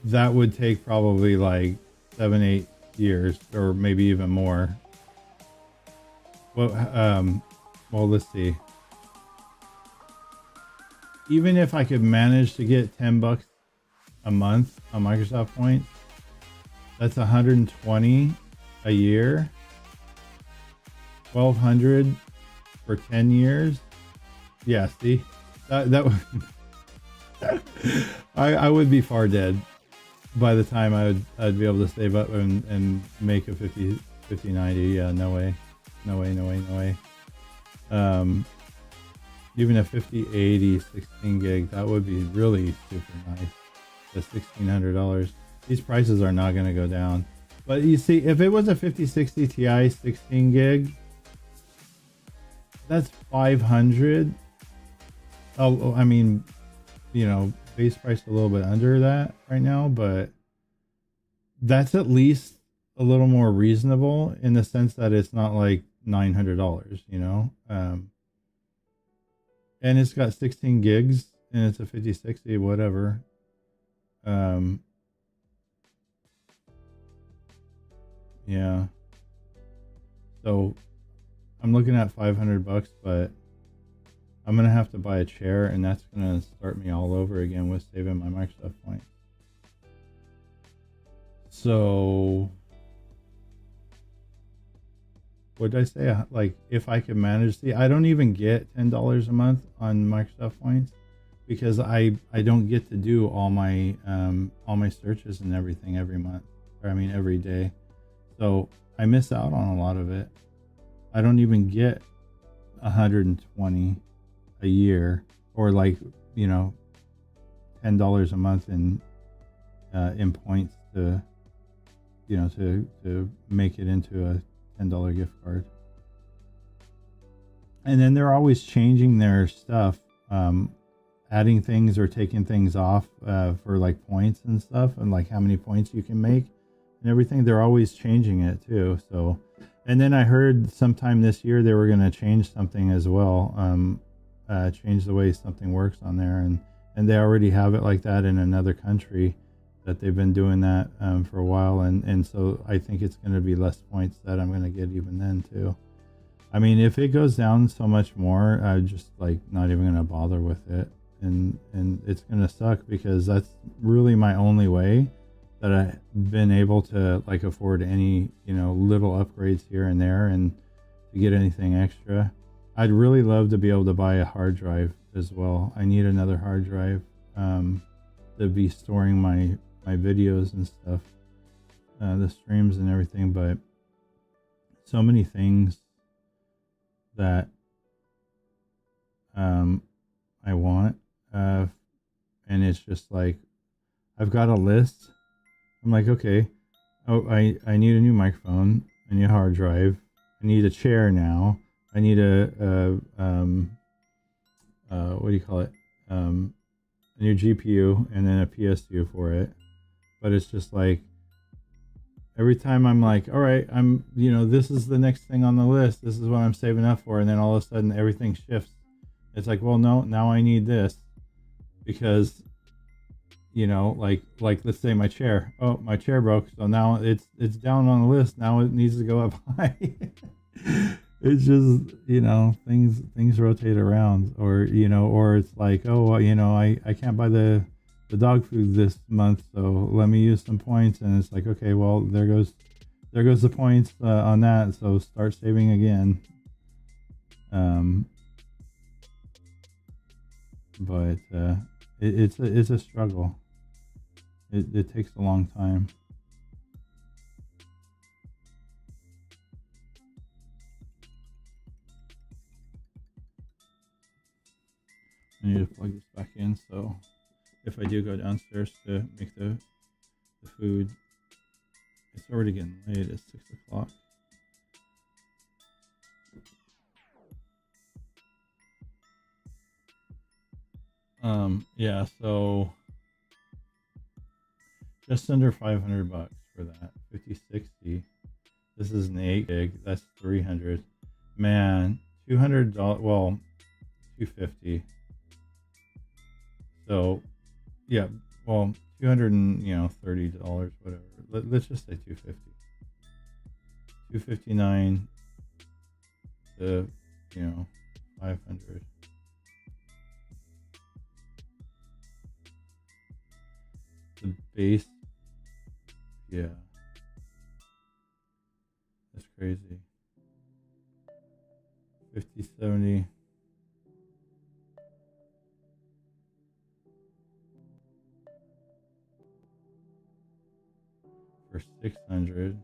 that would take probably like 7-8 years or maybe even more. Well, let's see. Even if I could manage to get $10 a month on Microsoft points, that's 120 a year. 1,200 for 10 years. Yeah, see, that I would be far dead by the time I'd be able to save up and make a 5090. Yeah, no way. No way, no way, no way. Even a 5080 16 gig, that would be really super nice. The $1,600. These prices are not going to go down. But you see, if it was a 5060 Ti 16 gig, that's 500. Oh, I mean, you know, base price a little bit under that right now, but that's at least a little more reasonable in the sense that it's not like $900, you know? And it's got 16 gigs and it's a 5060, whatever. Yeah. So I'm looking at $500, but I'm going to have to buy a chair, and that's going to start me all over again with saving my Microsoft points. So what did I say? Like, if I could manage, see, I don't even get $10 a month on Microsoft points because I don't get to do all my searches and everything every month, or I mean every day. So I miss out on a lot of it. I don't even get 120 a year, or like, you know, $10 a month in points to, you know, to make it into a $10 gift card. And then they're always changing their stuff, adding things or taking things off for like points and stuff, and like how many points you can make and everything. They're always changing it too. So, and then I heard sometime this year they were going to change something as well, change the way something works on there, and they already have it like that in another country, that they've been doing that for a while, and so I think it's going to be less points that I'm going to get even then too. I mean, if it goes down so much more, I'm just like not even going to bother with it, and it's going to suck because that's really my only way that I've been able to like afford any, you know, little upgrades here and there, and to get anything extra. I'd really love to be able to buy a hard drive as well. I need another hard drive to be storing my videos and stuff, the streams and everything, but so many things that I want, and it's just like I've got a list. I'm like, okay, oh, I need a new microphone, I need a hard drive, I need a chair now, I need a what do you call it, a new GPU, and then a PSU for it. But it's just like every time I'm like, all right, I'm, you know, this is the next thing on the list, this is what I'm saving up for, and then all of a sudden everything shifts. It's like, well, no, now I need this because, you know, like let's say my chair. Oh, my chair broke, so now it's down on the list. Now it needs to go up high. It's just, you know, things rotate around, or, you know, or it's like, oh, you know, I can't buy the dog food this month, so let me use some points, and it's like, okay, well, there goes the points on that, so start saving again. But it's a struggle. It takes a long time. I need to plug this back in, so if I do go downstairs to make the food, it's already getting late. It's 6 o'clock. Yeah, so just under $500 for that 5060. This is an 8 gig. That's 300. Man, $200. Well, 250. So, yeah. Well, $230, whatever. Let's just say 250. 259 to 500. The base, yeah, that's crazy. 5070. for 600.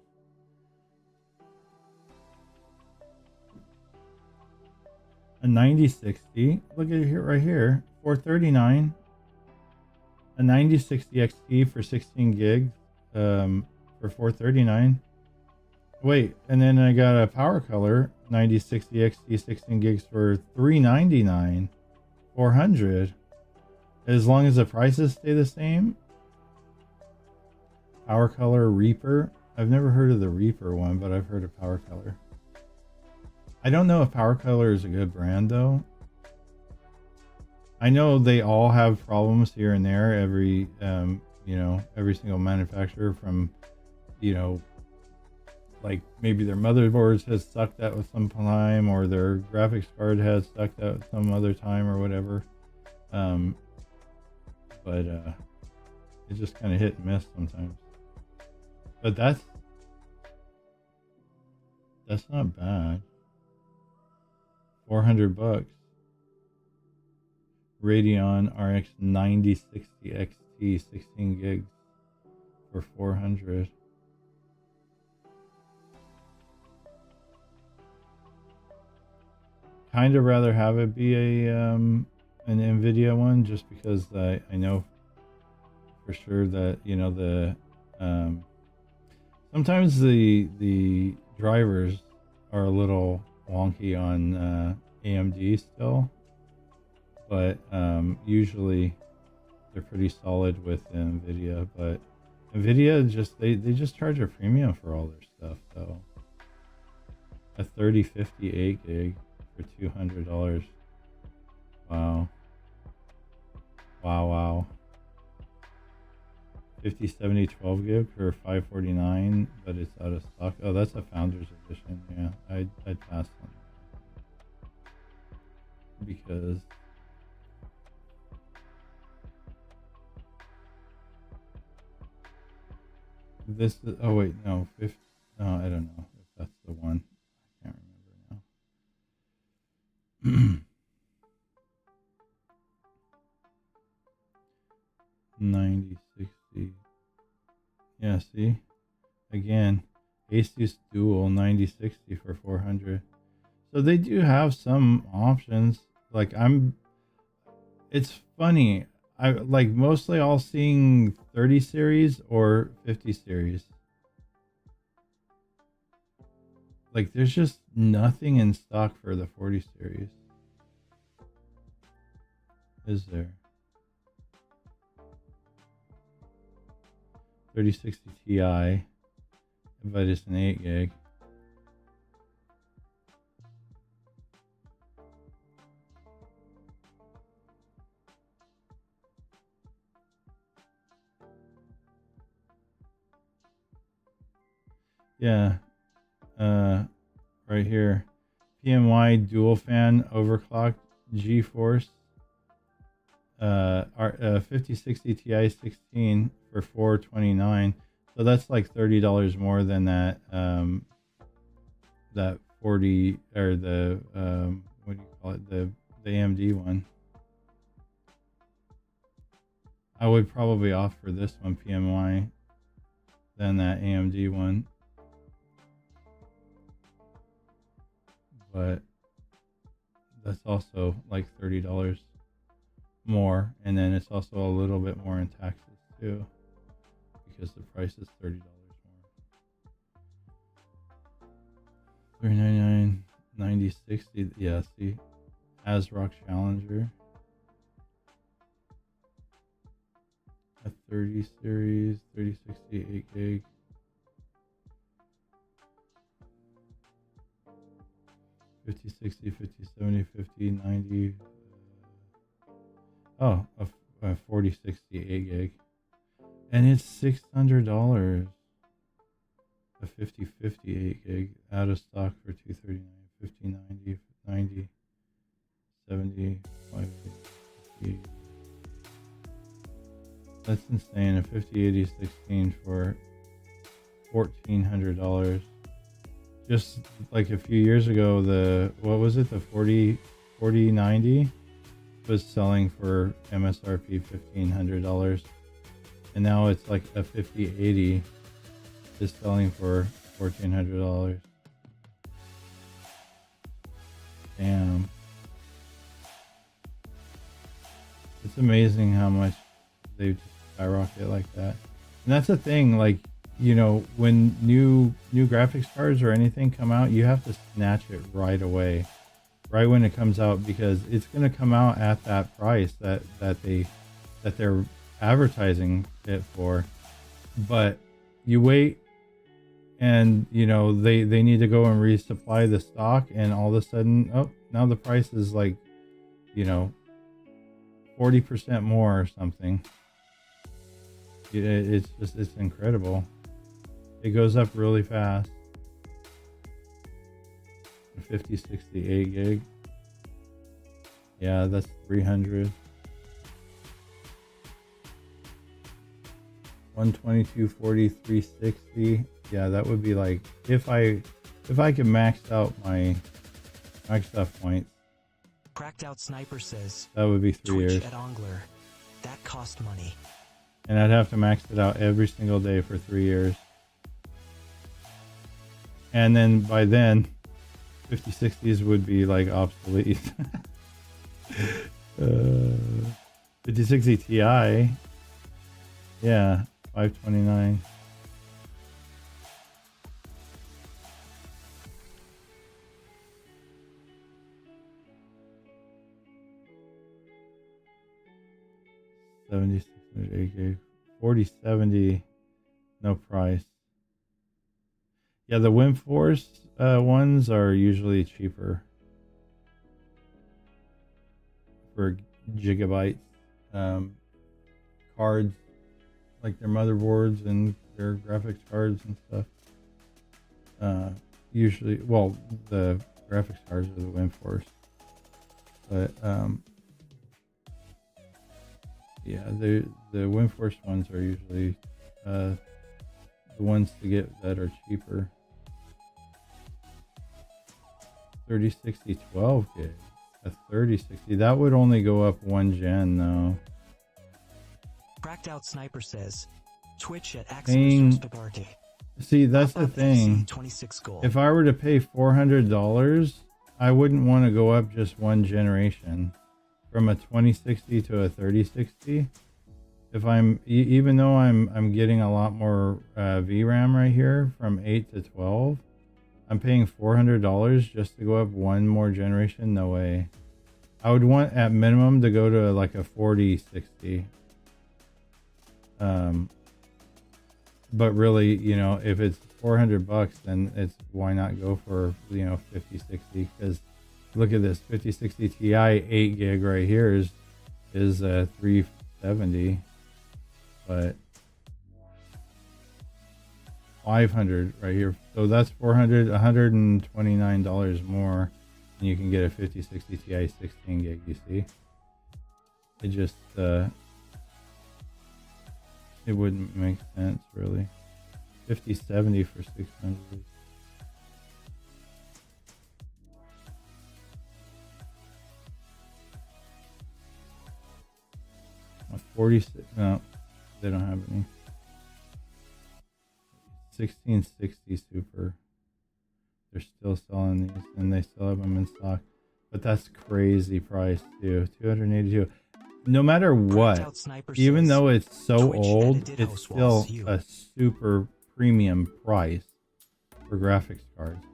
A 9060. Look at it here, right here. 439. A 9060 XT for 16 gigs. For 439. Wait, and then I got a Power Color 9060 XT 16 gigs for 399. 400. As long as the prices stay the same. Power Color Reaper. I've never heard of the Reaper one, but I've heard of Power Color. I don't know if Power Color is a good brand though. I know they all have problems here and there. Every every single manufacturer, from like maybe their motherboards has sucked out with some time, or their graphics card has sucked out some other time, or whatever. But it just kind of hit and miss sometimes. But that's not bad. $400. Radeon RX 9060 XT 16 gigs for 400. Kind of rather have it be an Nvidia one, just because I know for sure that sometimes the drivers are a little wonky on AMD still, but usually they're pretty solid with Nvidia. But Nvidia they just charge a premium for all their stuff though. A 3050 8 gig for $200. Wow. 5070 12 gig for $549, but it's out of stock. Oh, that's a Founders Edition. Yeah, I'd pass on that because this is, oh wait, no, 50, no, I don't know if that's the one. I can't remember now. 9060. Yeah, see? Again, Asus Dual 9060 for 400. So they do have some options. Like it's funny. I like mostly all seeing 30 series or 50 series. Like there's just nothing in stock for the 40 series. Is there? 3060 Ti, but it's an 8 gig. Yeah, right here, PMY dual fan overclocked GeForce 5060 Ti 16 for $429. So that's like $30 more than that that 40 or the what do you call it, the AMD one. I would probably opt for this one, PMY, than that AMD one. But that's also like $30 more, and then it's also a little bit more in taxes too, because the price is $30 more. $399, 9060. Yeah, see, ASRock Challenger, a 30 series, 3060 8 gig. 5060, 5070, 5090. Oh, a 4060 8 gig. And it's $600. A 5050 8 gig out of stock for $239. 5090, 90, 70, 550. That's insane. A 5080 16 for $1,400. Just like a few years ago, the the 4090 was selling for MSRP $1,500, and now it's like a 5080 is selling for $1,400. Damn. It's amazing how much they just skyrocket like that. And that's the thing, like, you know, when new graphics cards or anything come out, you have to snatch it right away, right when it comes out, because it's going to come out at that price that they're advertising it for. But you wait, and you know they need to go and resupply the stock, and all of a sudden, oh, now the price is like, you know, 40% more or something. It's incredible. It goes up really fast. 50, 60, 8 gig. Yeah, that's 300. 122, 40, 360. Yeah, that would be like, if I could max out my Microsoft points. Cracked Out Sniper says, that would be 3 Twitch years. at Ongler. That cost money. And I'd have to max it out every single day for 3 years. And then by then, 5060s would be like obsolete. 5060 Ti. Yeah, 529. $7,600 gig. 4070, no price. Yeah, the WinForce ones are usually cheaper for gigabytes. Cards, like their motherboards and their graphics cards and stuff. Usually, well, the graphics cards are the WinForce, but yeah, the WinForce ones are usually the ones to get that are cheaper. 3060 12 gig. A 3060, that would only go up 1 gen though. Cracked Out Sniper says, Twitch at Paying, Axis. see, that's the thing. 26 gold. If I were to pay $400, I wouldn't want to go up just 1 generation from a 2060 to a 3060. If I'm, even though I'm getting a lot more VRAM right here from 8 to 12, I'm paying $400 just to go up 1 more generation. No way. I would want at minimum to go to like a 4060. But really, you know, if it's $400, then it's, why not go for, you know, 5060? Because look at this 5060 Ti 8 gig right here is 370, but 500 right here, so that's $129 more, and you can get a 5060 Ti 16 gig. You see, it just it wouldn't make sense really. 5070 for 600. 46, no, they don't have any. 1660 Super. They're still selling these, and they still have them in stock. But that's crazy price too. 282. No matter what, even though it's so old, it's still a super premium price for graphics cards.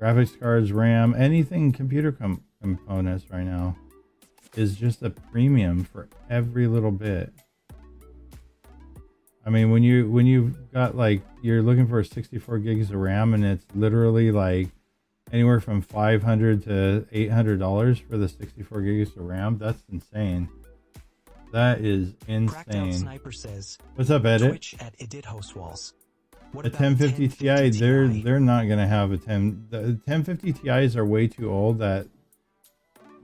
Graphics cards, RAM, anything computer components right now is just a premium for every little bit. I mean, when you've got, like, you're looking for 64 gigs of RAM, and it's literally like anywhere from $500 to $800 for the 64 gigs of RAM. That's insane. That is insane. Sniper says, what's up, Edit? Twitch at Edit Host Walls. A 1050 Ti, they're not gonna have a 10. The 1050 Ti's are way too old that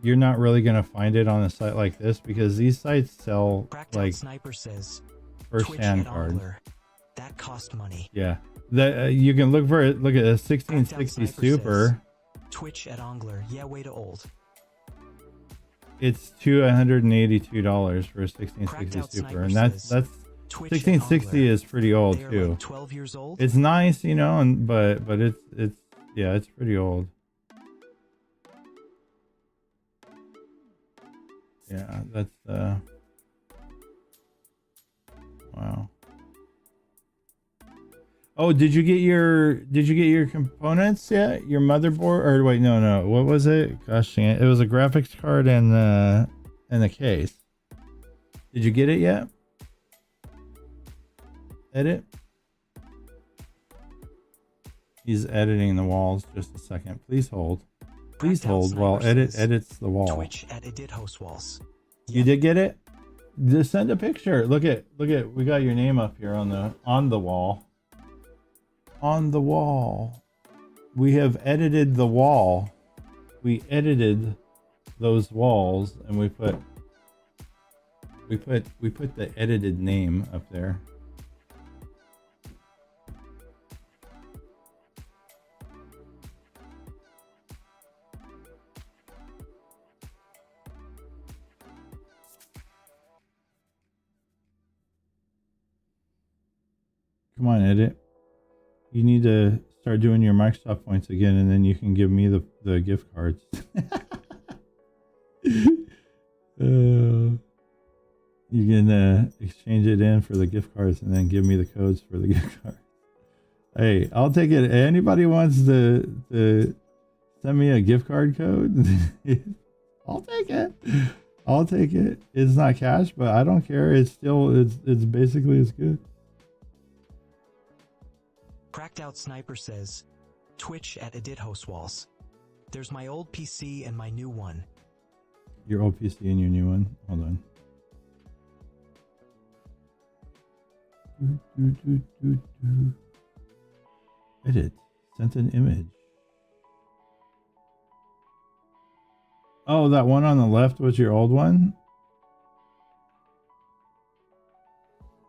you're not really gonna find it on a site like this, because these sites sell like first-hand cards. That cost money. Yeah, that you can look for it. Look at a 1660 Super. Twitch at Ongler. Yeah, way to old. It's $282 for a 1660 Super, and that's Twitch 1660 is pretty old they are too. like 12 years old. It's nice, you know, and but it's yeah, it's pretty old. Yeah, that's wow. Oh, did you get your components yet? Your motherboard, or wait, no. What was it? Gosh dang it. It was a graphics card and the case. Did you get it yet? Edit? He's editing the walls. Just a second. Please hold. Please hold while edits the wall. Twitch at edit host walls. You did get it? Just send a picture. Look at we got your name up here on the wall. On the wall. We have edited the wall. We edited those walls and we put the edited name up there. Come on, edit. You need to start doing your Microsoft points again, and then you can give me the gift cards. You can exchange it in for the gift cards, and then give me the codes for the gift cards. Hey, I'll take it. Anybody wants to send me a gift card code? I'll take it. I'll take it. It's not cash, but I don't care. It's basically as good. Cracked Out Sniper says, Twitch at edit host walls. There's my old PC and my new one. Your old PC and your new one? Hold on. Edit. Sent an image. Oh, that one on the left was your old one?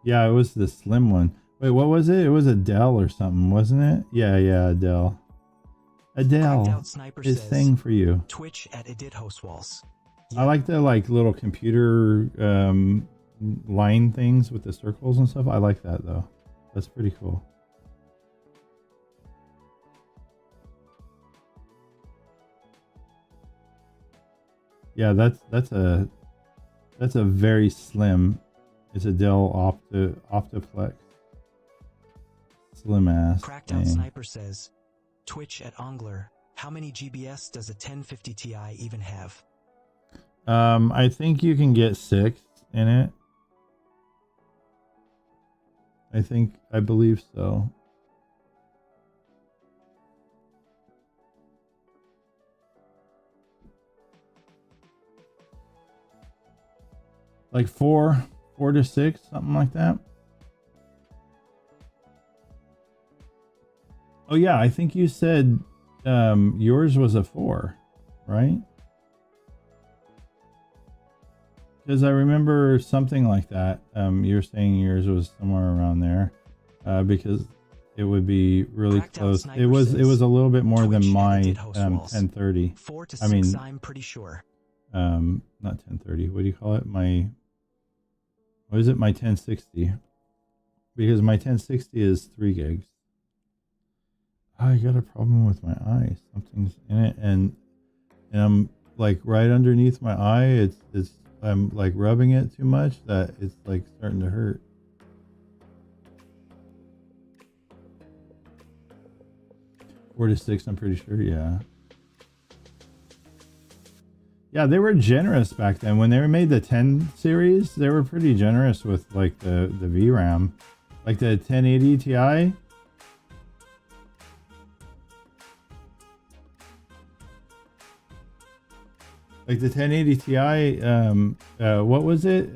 Yeah, it was the slim one. Wait, what was it? It was a Dell or something, wasn't it? Yeah, Adele. Adele is thing for you. Twitch at edit host walls. I like the little computer line things with the circles and stuff. I like that though. That's pretty cool. Yeah, that's a very slim. It's a Dell Optiplex. Slim ass. Cracked Out Sniper says, Twitch at Ongler. How many GBS does a 1050 Ti even have? I think you can get 6 in it. I believe so. Like 4 to 6, something like that. Oh yeah, I think you said yours was a 4, right? Because I remember something like that. You were saying yours was somewhere around there, because it would be really close. It was a little bit more than my 1030. 4 to 6, I'm pretty sure. Not 1030. What do you call it? What is it? My 1060. Because my 1060 is 3 gigs. I got a problem with my eye. Something's in it, and I'm like right underneath my eye. I'm like rubbing it too much that it's like starting to hurt. Four to 6, I'm pretty sure. Yeah. Yeah, they were generous back then. When they made the 10 series, they were pretty generous with like the VRAM. Like the 1080 Ti. Like the 1080 Ti, what was it?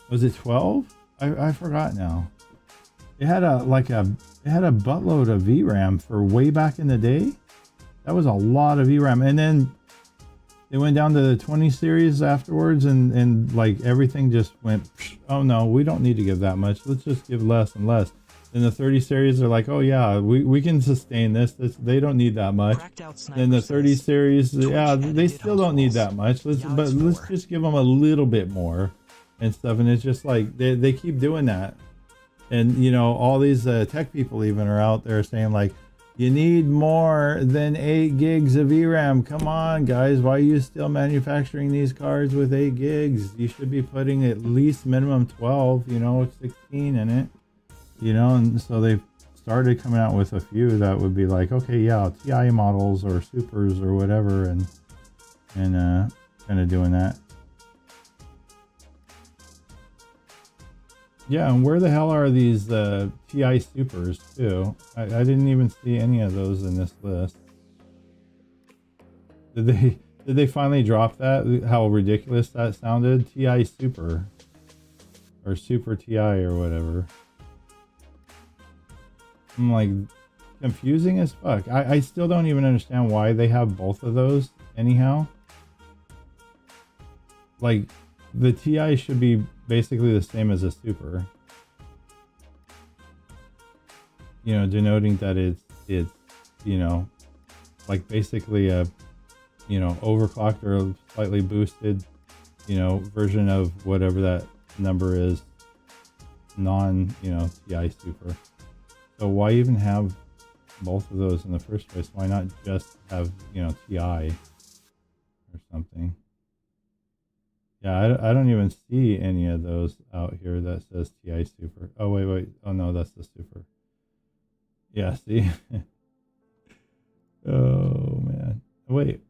Was it 12? I forgot now. It had a buttload of VRAM for way back in the day. That was a lot of VRAM. And then they went down to the 20 series afterwards, and like everything just went, oh no, we don't need to give that much. Let's just give less and less. Then the 30 series are like, oh yeah, we can sustain this. They don't need that much. Then the 30 series, yeah, they still don't need that much. Let's just give them a little bit more. and stuff. And it's just like they keep doing that. And you know, all these tech people even are out there saying like, you need more than 8 gigs of VRAM. Come on, guys. Why are you still manufacturing these cards with 8 gigs? You should be putting at least minimum 12, you know, 16 in it. You know, and so they started coming out with a few that would be like, okay, yeah, TI models or supers or whatever, and kind of doing that. Yeah, and where the hell are these TI supers too? I didn't even see any of those in this list. Did they finally drop that? How ridiculous that sounded? TI super or super TI or whatever. I'm like, confusing as fuck. I still don't even understand why they have both of those anyhow. Like, the TI should be basically the same as a super. You know, denoting that it's you know, like basically a, you know, overclocked or slightly boosted, you know, version of whatever that number is, non, you know, TI super. So why even have both of those in the first place? Why not just have, you know, TI or something? Yeah, I don't even see any of those out here that says TI super. Oh, wait. Oh, no, that's the super. Yeah, see? Oh, man. Wait.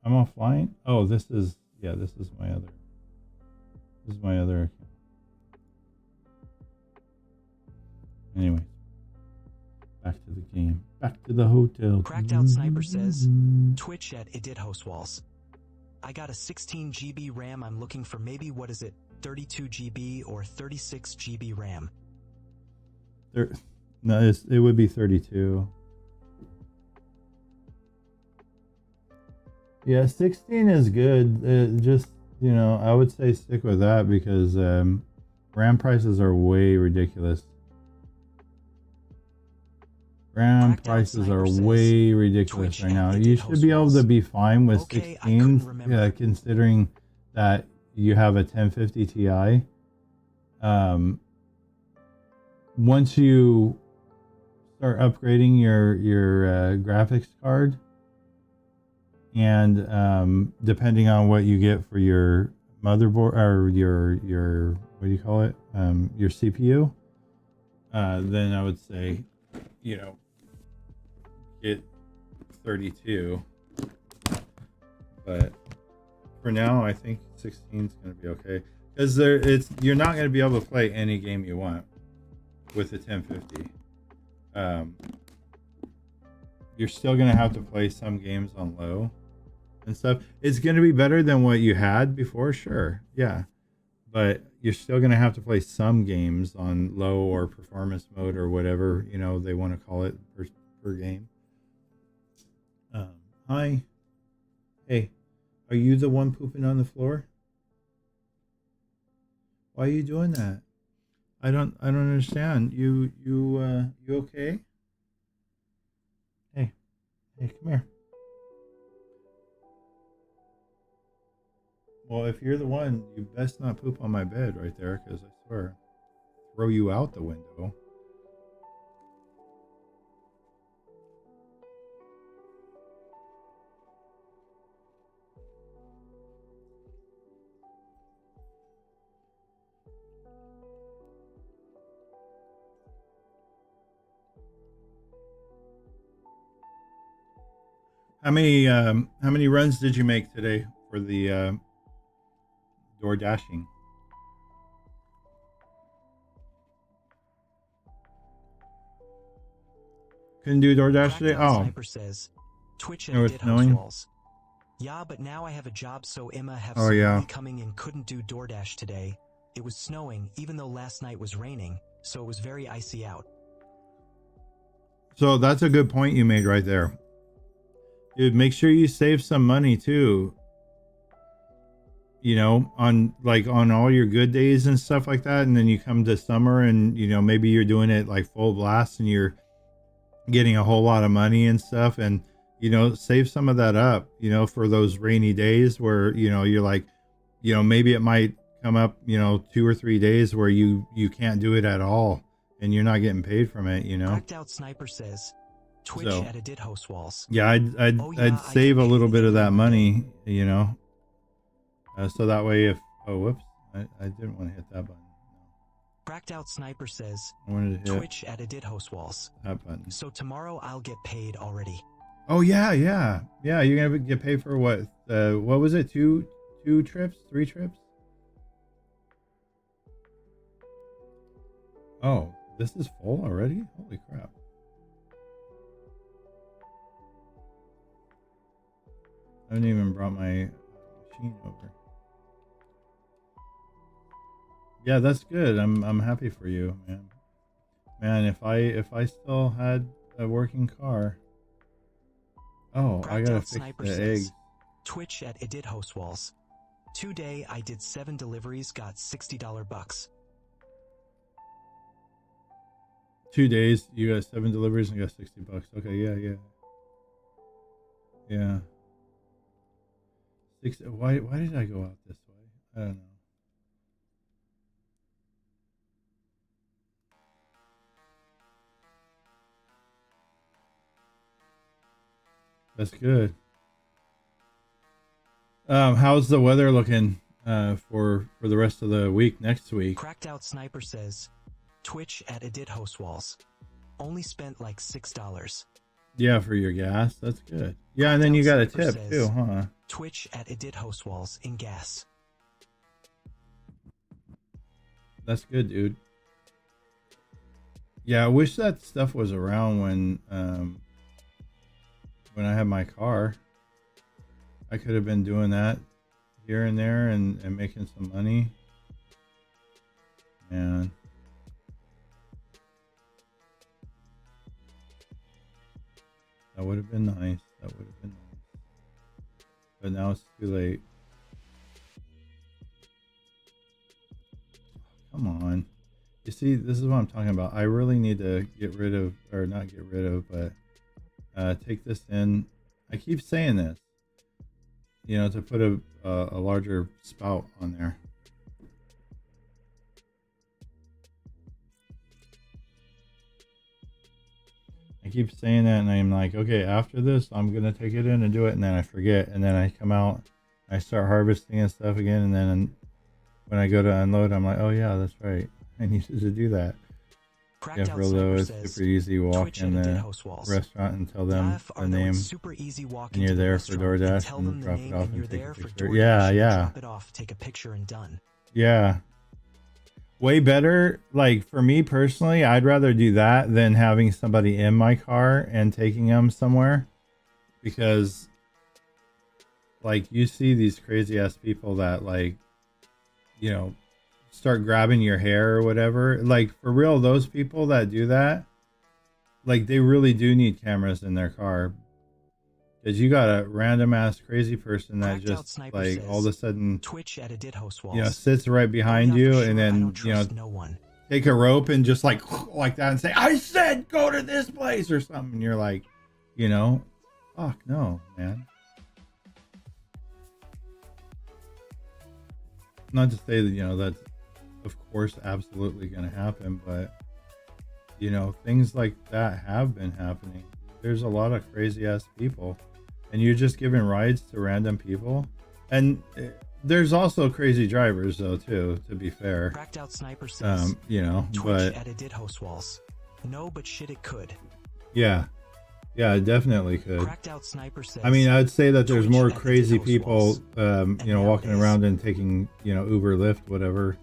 I'm offline? Oh, this is my other. This is my other account. Anyway. Back to the game. Back to the hotel. Cracked Out Sniper says, Twitch at Edit Host Walls. I got a 16 GB RAM. I'm looking for maybe, what is it, 32 GB or 36 GB RAM? No, it would be 32. Yeah, 16 is good. Just, you know, I would say stick with that because RAM prices are way ridiculous. RAM prices are way ridiculous right now. You should be able to be fine with 16, considering that you have a 1050 Ti. Once you start upgrading your graphics card, and depending on what you get for your motherboard or your what do you call it, your CPU, then I would say, you know, get 32, but for now I think 16 is going to be okay, because you're not going to be able to play any game you want with the 1050. You're still going to have to play some games on low and stuff. It's going to be better than what you had before, sure, yeah, but you're still going to have to play some games on low or performance mode or whatever, you know, they want to call it per game. Hi. Hey, are you the one pooping on the floor? Why are you doing that? I don't understand. You okay? Hey, come here. Well, if you're the one, you best not poop on my bed right there, because I swear, throw you out the window. How many runs did you make today for the door dashing? Couldn't do DoorDash today? Oh. Sniper says, Twitch It was did snowing? host walls. Yeah, but now I have a job, so Emma have Oh, some yeah. money coming and couldn't do DoorDash today. It was snowing, even though last night was raining, so it was very icy out. So that's a good point you made right there. Dude, make sure you save some money too. You know, on all your good days and stuff like that, and then you come to summer and, you know, maybe you're doing it like full blast and you're getting a whole lot of money and stuff, and, you know, save some of that up, you know, for those rainy days where, you know, you're like, you know, maybe it might come up, you know, 2 or 3 days where you can't do it at all and you're not getting paid from it, you know. Cracked Out Sniper says, Twitch So, at Edit Host Walls. yeah, I'd Oh, yeah, I save get a little paid bit of every that Monday. money, you know. So that way if, oh, whoops, I didn't want to hit that button. Cracked Out Sniper says, I wanted to hit Twitch at Edit Host Walls. that button. So tomorrow I'll get paid already. Oh yeah, you're gonna get paid for what? What was it? Two trips? 3 trips? Oh, this is full already? Holy crap. I haven't even brought my machine over. Yeah, that's good. I'm happy for you, man. Man, if I still had a working car. Oh, I Cracked gotta Out fix Sniper the says, eggs. Twitch at Edit Host Walls. Today I did 7 deliveries, got $60 bucks. 2 days, you got 7 deliveries and got $60. Okay, yeah. 60. Why did I go out this way? I don't know. That's good. How's the weather looking for the rest of the week next week? Cracked Out Sniper says, Twitch at Edit Host Walls. Only spent like $6. Yeah, for your gas. That's good. Yeah, and then you got a tip too, huh? Twitch at Edit Host Walls in gas. That's good, dude. Yeah, I wish that stuff was around when I had my car. I could have been doing that here and there and making some money. Man. That would have been nice. But now it's too late. Come on. You see, this is what I'm talking about. I really need to get rid of, or not get rid of, but take this in. I keep saying this, you know, to put a larger spout on there. I keep saying that and I'm like, okay, after this, I'm going to take it in and do it. And then I forget. And then I come out, I start harvesting and stuff again. And then when I go to unload, I'm like, oh yeah, that's right. I needed to do that. Yeah, for though, it's super easy. Walk in the restaurant and tell them the name, and you're there for DoorDash and drop it off and take a picture. Yeah. Drop it off, take a picture, and done. Yeah. Way better. Like for me personally, I'd rather do that than having somebody in my car and taking them somewhere, because like you see these crazy ass people that like, you know, start grabbing your hair or whatever. Like for real, those people that do that, like they really do need cameras in their car, because you got a random ass crazy person that just like all of a sudden, Twitch at Edit Host Walls, you know, sits right behind you and then, you know, no one. Take a rope and just like that and say, I said go to this place or something. And you're like, you know, fuck no, man. Not to say that, you know, that's of course absolutely going to happen, but you know, things like that have been happening. There's a lot of crazy ass people, and you're just giving rides to random people. And there's also crazy drivers though too, to be fair. Cracked Out Sniper says, you know, Twitch at Edit Host Walls. No, but shit, it could. Yeah, it definitely could. Cracked Out Sniper says, I mean, I'd say that there's Twitch more at crazy Edit Host people, Walls. you know, walking around and taking, you know, Uber, Lyft, whatever,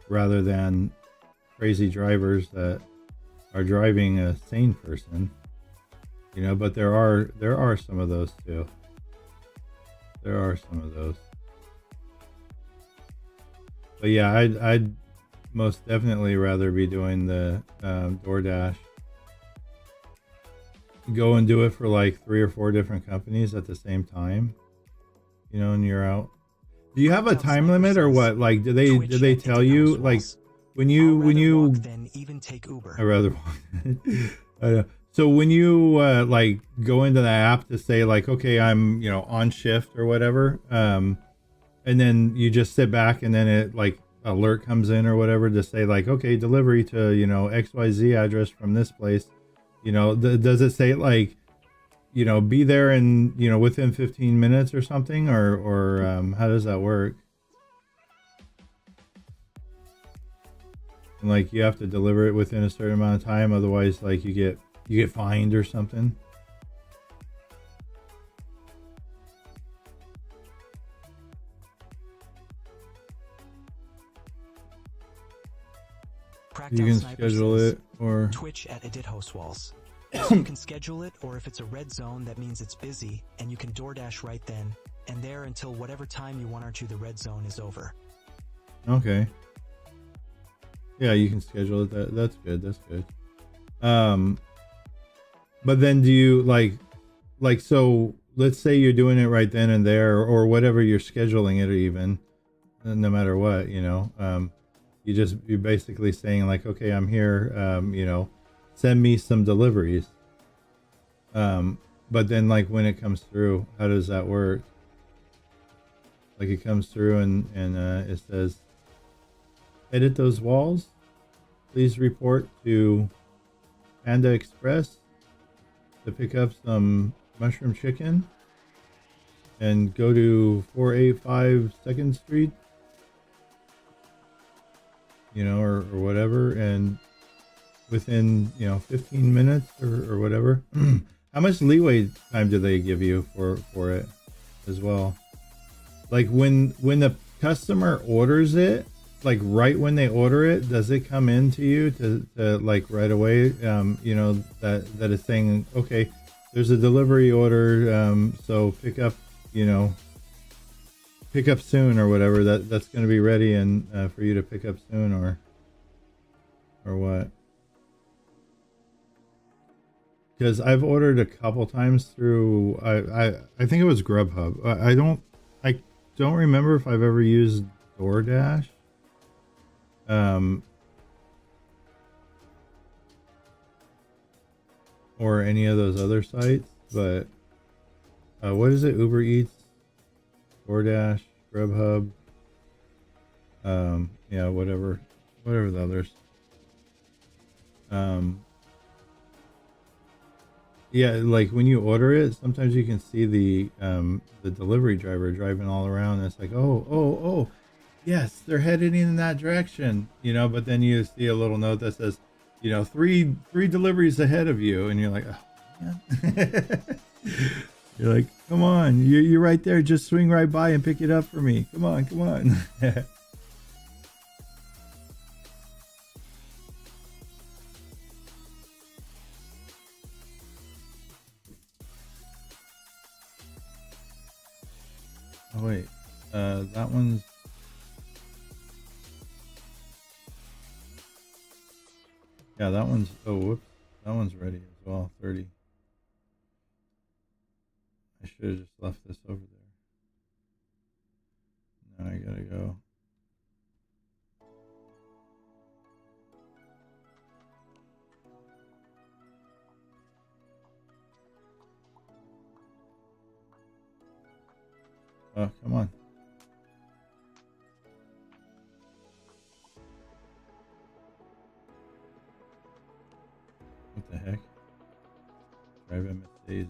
rather than crazy drivers that are driving a sane person. You know, but there are some of those too. There are some of those. But yeah, I'd most definitely rather be doing the DoorDash. Go and do it for like 3 or 4 different companies at the same time. You know, and you're out. Do you have a time limit or what? Like, do they tell you like when you then even take Uber? I rather walk. So when you like go into the app to say like, okay, I'm, you know, on shift or whatever, and then you just sit back, and then it like alert comes in or whatever to say like, okay, delivery to, you know, XYZ address from this place. You know, does it say like, you know, be there in, you know, within 15 minutes or something, or how does that work? And like you have to deliver it within a certain amount of time, otherwise like you get fined or something. You can schedule it, or Twitch at edit host walls. So you can schedule it, or if it's a red zone, that means it's busy, and you can DoorDash right then and there until whatever time you want to the red zone is over. Okay. Yeah, you can schedule it. That's good. That's good. But then do you like so let's say you're doing it right then and there, or whatever you're scheduling it, or even no matter what, you know, you're basically saying like, okay, I'm here, you know, send me some deliveries. But then like when it comes through, how does that work? Like it comes through and it says, edit those walls. Please report to Panda Express to pick up some mushroom chicken and go to 485 2nd Street, you know, or whatever, and within, you know, 15 minutes or whatever. How much leeway time do they give you for it as well? Like when the customer orders it, like right when they order it, does it come in to you to like right away, you know, that it's saying, okay, there's a delivery order, so pick up, you know, pick up soon or whatever, that's going to be ready and for you to pick up soon, or what? Because I've ordered a couple times through I think it was Grubhub. I don't remember if I've ever used DoorDash. Or any of those other sites, but what is it? Uber Eats, DoorDash, Grubhub, yeah, whatever the others. Yeah, like when you order it, sometimes you can see the delivery driver driving all around, and it's like, oh, yes, they're heading in that direction, you know, but then you see a little note that says, you know, three deliveries ahead of you, and you're like, oh man. You're like, come on, you're right there, just swing right by and pick it up for me. Come on. Oh wait, that one's, yeah, that one's, oh whoops, that one's ready as well. 30. I should have just left this over there. Now I gotta go. Oh, come on. What the heck? Drive Miss Daisy.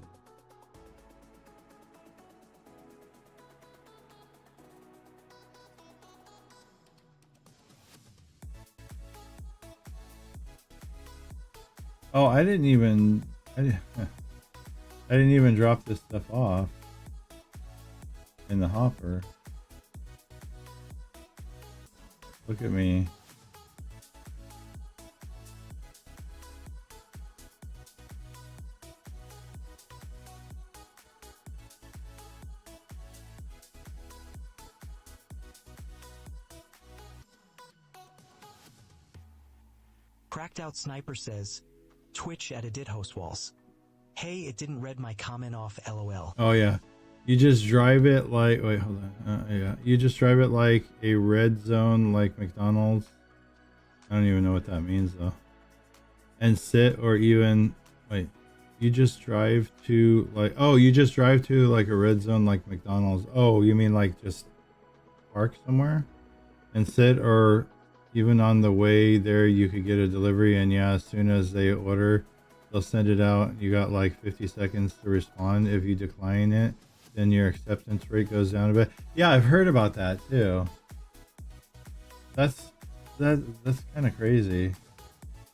Oh, I didn't even drop this stuff off in the hopper. Look at me. Cracked Out Sniper says, Twitch at edit host walls. Hey, it didn't read my comment off, lol. Oh yeah, you just drive it like, wait, hold on. Yeah, you just drive it like a red zone, like McDonald's. I don't even know what that means though. And sit, or even, wait, you just drive to like, oh, you just drive to like a red zone like McDonald's. Oh, you mean like just park somewhere and sit, or even on the way there you could get a delivery, and yeah, as soon as they order, they'll send it out. You got like 50 seconds to respond. If you decline it, then your acceptance rate goes down a bit. Yeah, I've heard about that too. That's kind of crazy.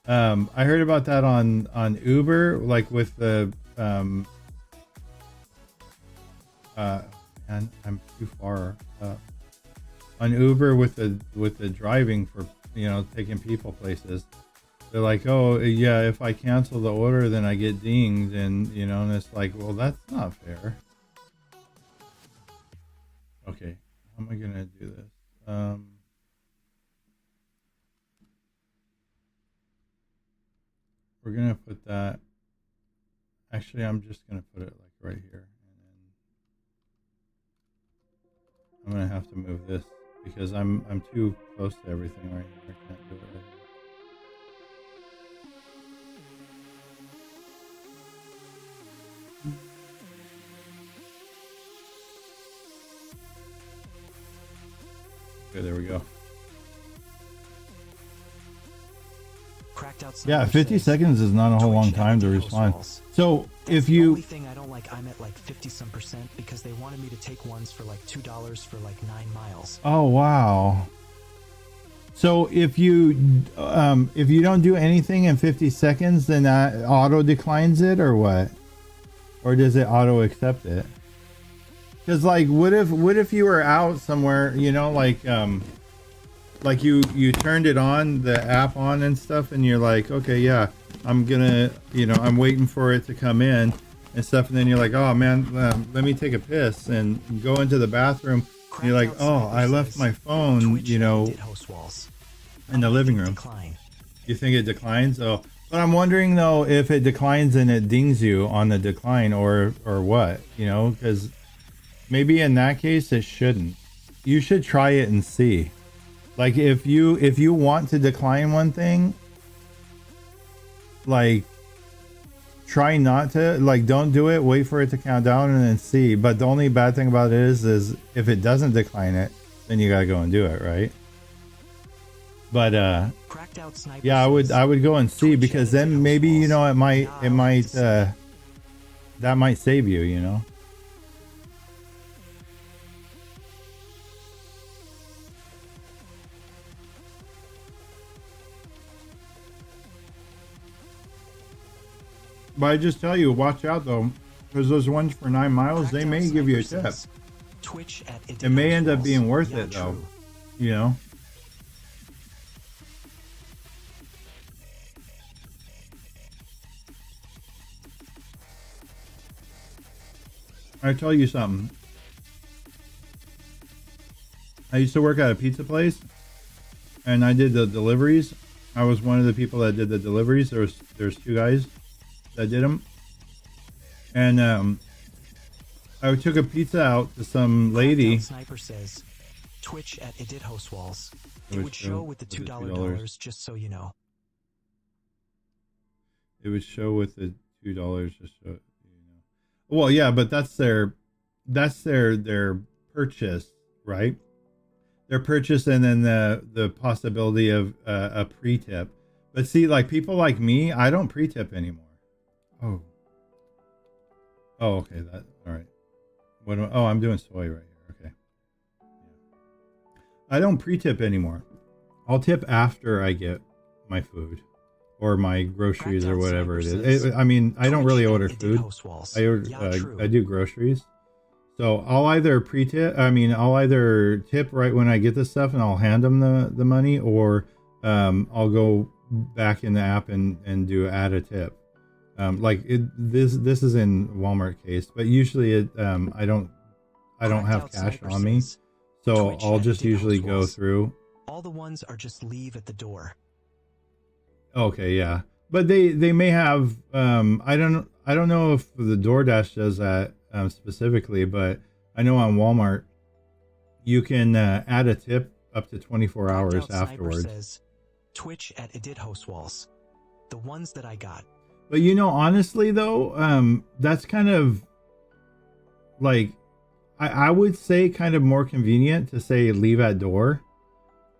I heard about that on Uber, like with the and I'm too far on Uber with the driving for, you know, taking people places. They're like, oh yeah, if I cancel the order, then I get dinged, and you know, and it's like, well, that's not fair. Okay, how am I gonna do this? We're gonna put that. Actually, I'm just gonna put it like right here, and then I'm gonna have to move this because I'm too close to everything right here. I can't do it right here. Okay, there we go. Yeah, 50 seconds is not a whole long time to respond. So if you, the only thing I don't like, I'm at like 50-some% because they wanted me to take ones for like $2 for like 9 miles. oh wow. So if you don't do anything in 50 seconds, then that auto declines it, or what? Or does it auto accept it? Because like, what if you were out somewhere, you know, like you turned it on, the app on and stuff, and you're like, okay, yeah, I'm gonna, you know, I'm waiting for it to come in and stuff, and then you're like, oh man, let me take a piss and go into the bathroom, and you're like, oh, I left my phone, you know, in the living room. You think it declines? Oh, but I'm wondering though, if it declines and it dings you on the decline, or what, you know, because maybe in that case it shouldn't. You should try it and see. Like if you want to decline one thing, like try not to, like don't do it, wait for it to count down and then see. But the only bad thing about it is if it doesn't decline it, then you gotta go and do it, right? But yeah, I would go and see, because then maybe, you know, it might that might save you, you know. But I just tell you, watch out though, because those ones for 9 miles, they may give you a tip. It may end up being worth it though, you know. I tell you something. I used to work at a pizza place, and I did the deliveries. I was one of the people that did the deliveries. There's 2 guys that did them, and I took a pizza out to some lady. Sniper says, Twitch at Edit Host Walls. It would show with the $2 just so you know. It would show with the $2 just so you know. Well, yeah, but that's their purchase, right? Their purchase, and then the possibility of a pre-tip. But see, like people like me, I don't pre-tip anymore. Oh, okay. That all right. What? Oh, I'm doing soy right here. Okay. Yeah. I don't pre-tip anymore. I'll tip after I get my food or my groceries or whatever it is. I mean, I don't really order food. I do groceries. So I'll either pre-tip. I mean, I'll either tip right when I get the stuff and I'll hand them the money, or I'll go back in the app and do add a tip. Like this is in Walmart case, but usually I don't have cash on me, so I'll just usually go through. All the ones are just leave at the door. Okay, yeah, but they may have. I don't know if the DoorDash does that specifically, but I know on Walmart you can add a tip up to 24 hours afterwards. Says, Twitch at Edit Host Walls. The ones that I got. But you know, honestly though, that's kind of like, I would say kind of more convenient to say leave at door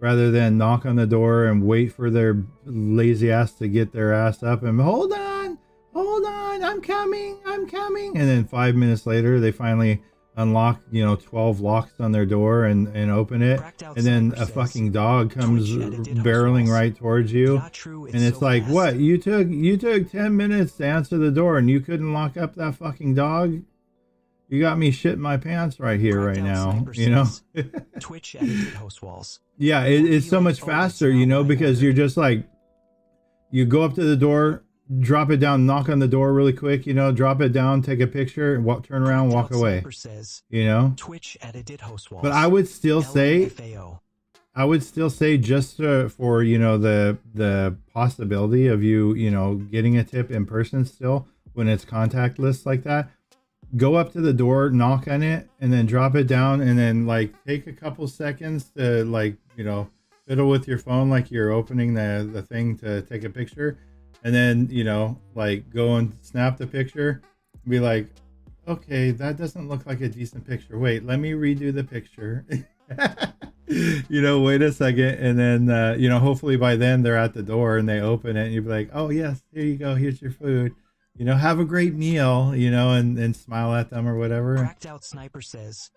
rather than knock on the door and wait for their lazy ass to get their ass up and hold on, I'm coming. And then 5 minutes later, they finally unlock, 12 locks on their door and open it. And then a fucking dog comes barreling right towards you. And it's like, what? You took 10 minutes to answer the door and you couldn't lock up that fucking dog? You got me shitting my pants right here, right now, Twitch edited host walls. Yeah, it's so much faster, because you're just like, you go up to the door, drop it down, knock on the door really quick, drop it down, take a picture, and turn around, walk away. Twitch edited host walls. But I would still say, just for the possibility of you getting a tip in person still when it's contactless like that. Go up to the door, knock on it, and then drop it down, and then take a couple seconds to fiddle with your phone like you're opening the thing to take a picture, and then go and snap the picture. Be like, okay, that doesn't look like a decent picture. Wait, let me redo the picture. Wait a second, and then hopefully by then they're at the door and they open it, and you'll be like, oh yes, here you go, here's your food. Have a great meal, and smile at them or whatever. Cracked Out Sniper says,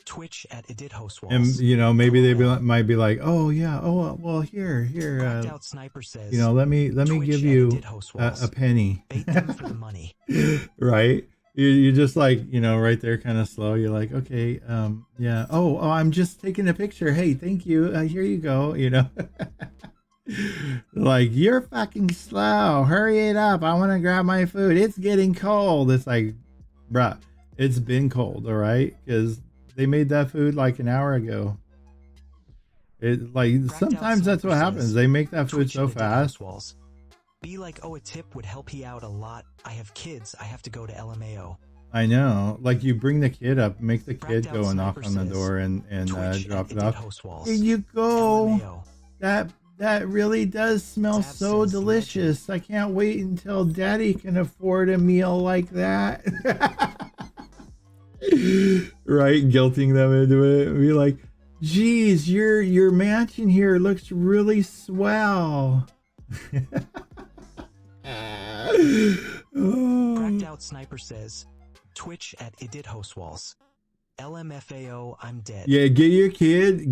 Twitch at edit host walls. And, maybe might be like, oh yeah, well here, Cracked Out Sniper says, let me give you a penny. Bait them for the money. Right? You just right there kind of slow. You're like, okay, yeah. Oh, I'm just taking a picture. Hey, thank you. Here you go, Like, you're fucking slow, hurry it up, I want to grab my food, it's getting cold. It's like, bruh, it's been cold, all right, because they made that food like an hour ago. Sometimes that's what happens, they make that food so fast. Be like, oh, a tip would help you out a lot, I have kids, I have to go to LMAO. I know, like, you bring the kid up, make the kid go and knock on the door and drop it off. Here you go. That really does smell so delicious. I can't wait until daddy can afford a meal like that. Right? Guilting them into it. Be like, geez, your mansion here looks really swell. Cracked Out Sniper says, Twitch at edit host walls. LMFAO, I'm dead. Yeah, get your kid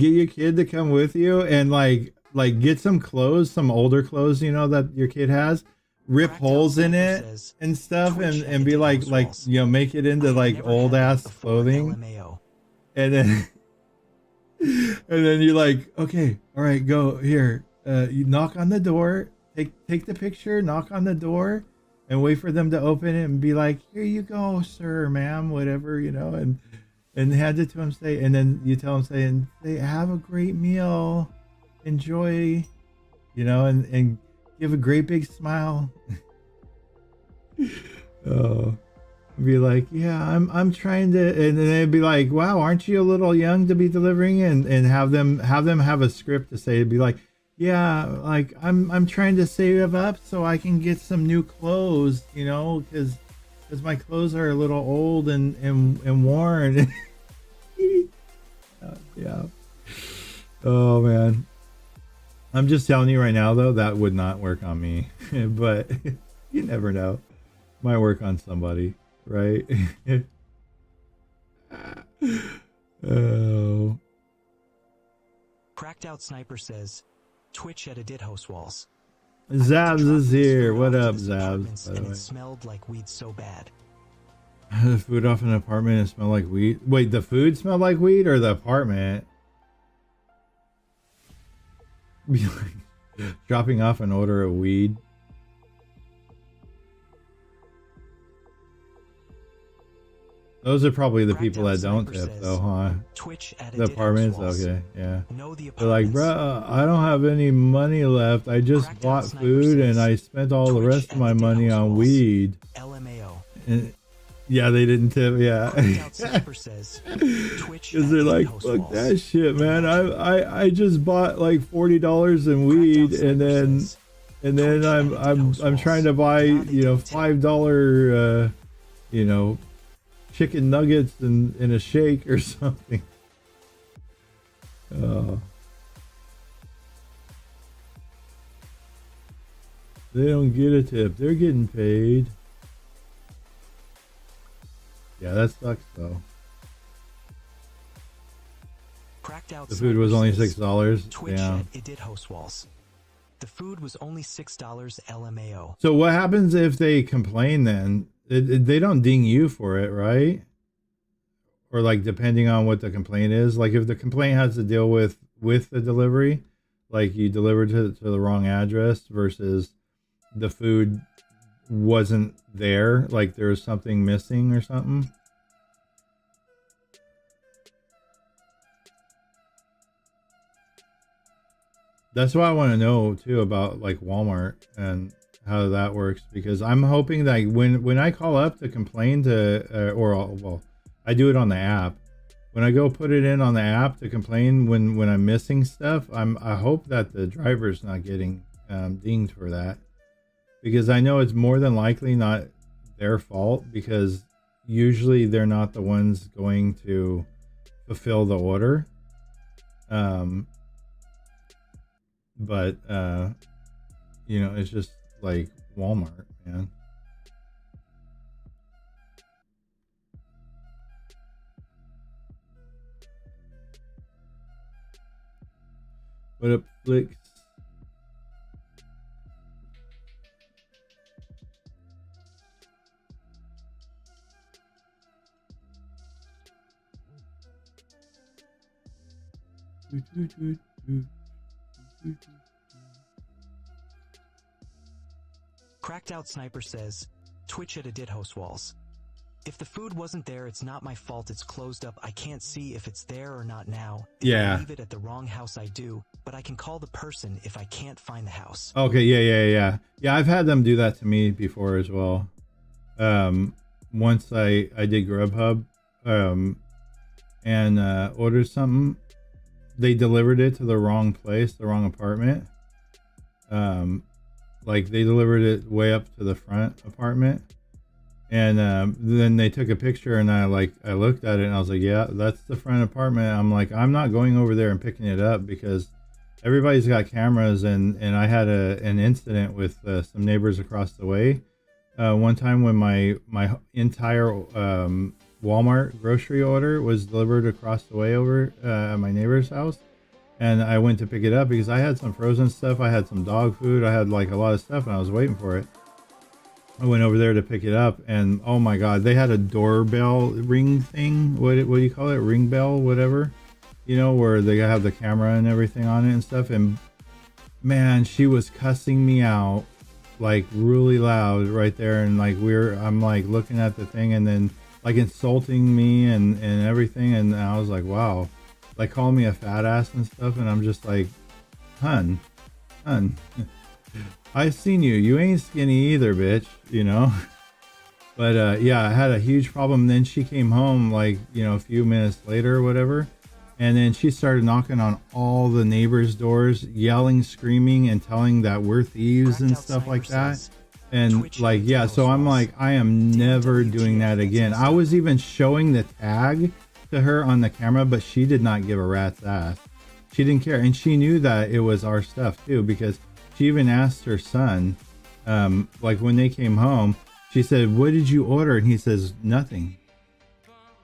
to come with you and like get some clothes, some older clothes, that your kid has, rip holes in it and stuff, and be like make it into like old ass clothing, and then you're like, okay, all right, go here, you knock on the door, take the picture, knock on the door, and wait for them to open it and be like, here you go, sir, ma'am, whatever, and hand it to him, and then you tell him, say, have a great meal, enjoy, and give a great big smile. Oh, be like, yeah, I'm trying to, and then they'd be like, wow, aren't you a little young to be delivering? And have them have a script to say, be like, yeah, like I'm trying to save up so I can get some new clothes, because my clothes are a little old and worn. Yeah. Oh man. I'm just telling you right now though, that would not work on me. But you never know. Might work on somebody, right? Oh. Cracked Out Sniper says, Twitch at edit host walls. Zabs is here. What up, Zabs? And it smelled like weed so bad. The food off an apartment and smelled like weed. Wait, the food smelled like weed or the apartment? Be like dropping off an order of weed. Those are probably the people that don't tip though, huh? The apartments, okay, yeah. They're like, bro, I don't have any money left. I just bought food and I spent all the rest of my money on weed. And, yeah, they didn't tip, yeah. Because they're like, fuck that shit, man. I just bought like $40 in weed, and then I'm trying to buy $5 chicken nuggets and a shake or something. They don't get a tip. They're getting paid. Yeah, that sucks though. Cracked out The food was only $6. Twitch Yeah. It did host walls. The food was only $6 LMAO. So what happens if they complain then? They don't ding you for it, right? Or like depending on what the complaint is. Like if the complaint has to deal with the delivery, like you delivered to the wrong address versus the food wasn't there, like there was something missing or something. That's what I want to know too about like Walmart and how that works, because I'm hoping that when I call up to complain to well, I do it on the app. When I go put it in on the app to complain when I'm missing stuff, I hope that the driver's not getting dinged for that, because I know it's more than likely not their fault, because usually they're not the ones going to fulfill the order. But you know, it's just like Walmart, man. What up, Flicks? Cracked Out Sniper says, Twitch it did host walls. If the food wasn't there, it's not my fault. It's closed up. I can't see if it's there or not now. If I leave it at the wrong house, I do, but I can call the person if I can't find the house. Okay, yeah. I've had them do that to me before as well. Once I did Grubhub, and ordered something, they delivered it to the wrong place, the wrong apartment. Like they delivered it way up to the front apartment, and then they took a picture, and I looked at it and I was like, yeah, that's the front apartment. I'm like, I'm not going over there and picking it up, because everybody's got cameras, and I had an incident with some neighbors across the way one time when my entire Walmart grocery order was delivered across the way over at my neighbor's house. And I went to pick it up because I had some frozen stuff. I had some dog food. I had like a lot of stuff, and I was waiting for it. I went over there to pick it up, and oh my God, they had a doorbell ring thing. What do you call it? Ring bell, whatever. You know, where they have the camera and everything on it and stuff. And man, she was cussing me out like really loud right there. And like I'm like looking at the thing, and then like insulting me and everything. And I was like, wow. Like calling me a fat ass and stuff, and I'm just like, hun, I seen you. You ain't skinny either, bitch. You know. But yeah, I had a huge problem. Then she came home like, you know, a few minutes later or whatever, and then she started knocking on all the neighbors' doors, yelling, screaming, and telling that we're thieves and stuff like that. And like, yeah, so I'm like, I am never doing that again. I was even showing the tag to her on the camera, but she did not give a rat's ass. She didn't care, and she knew that it was our stuff too, because she even asked her son, like when they came home, she said, what did you order? And he says, nothing.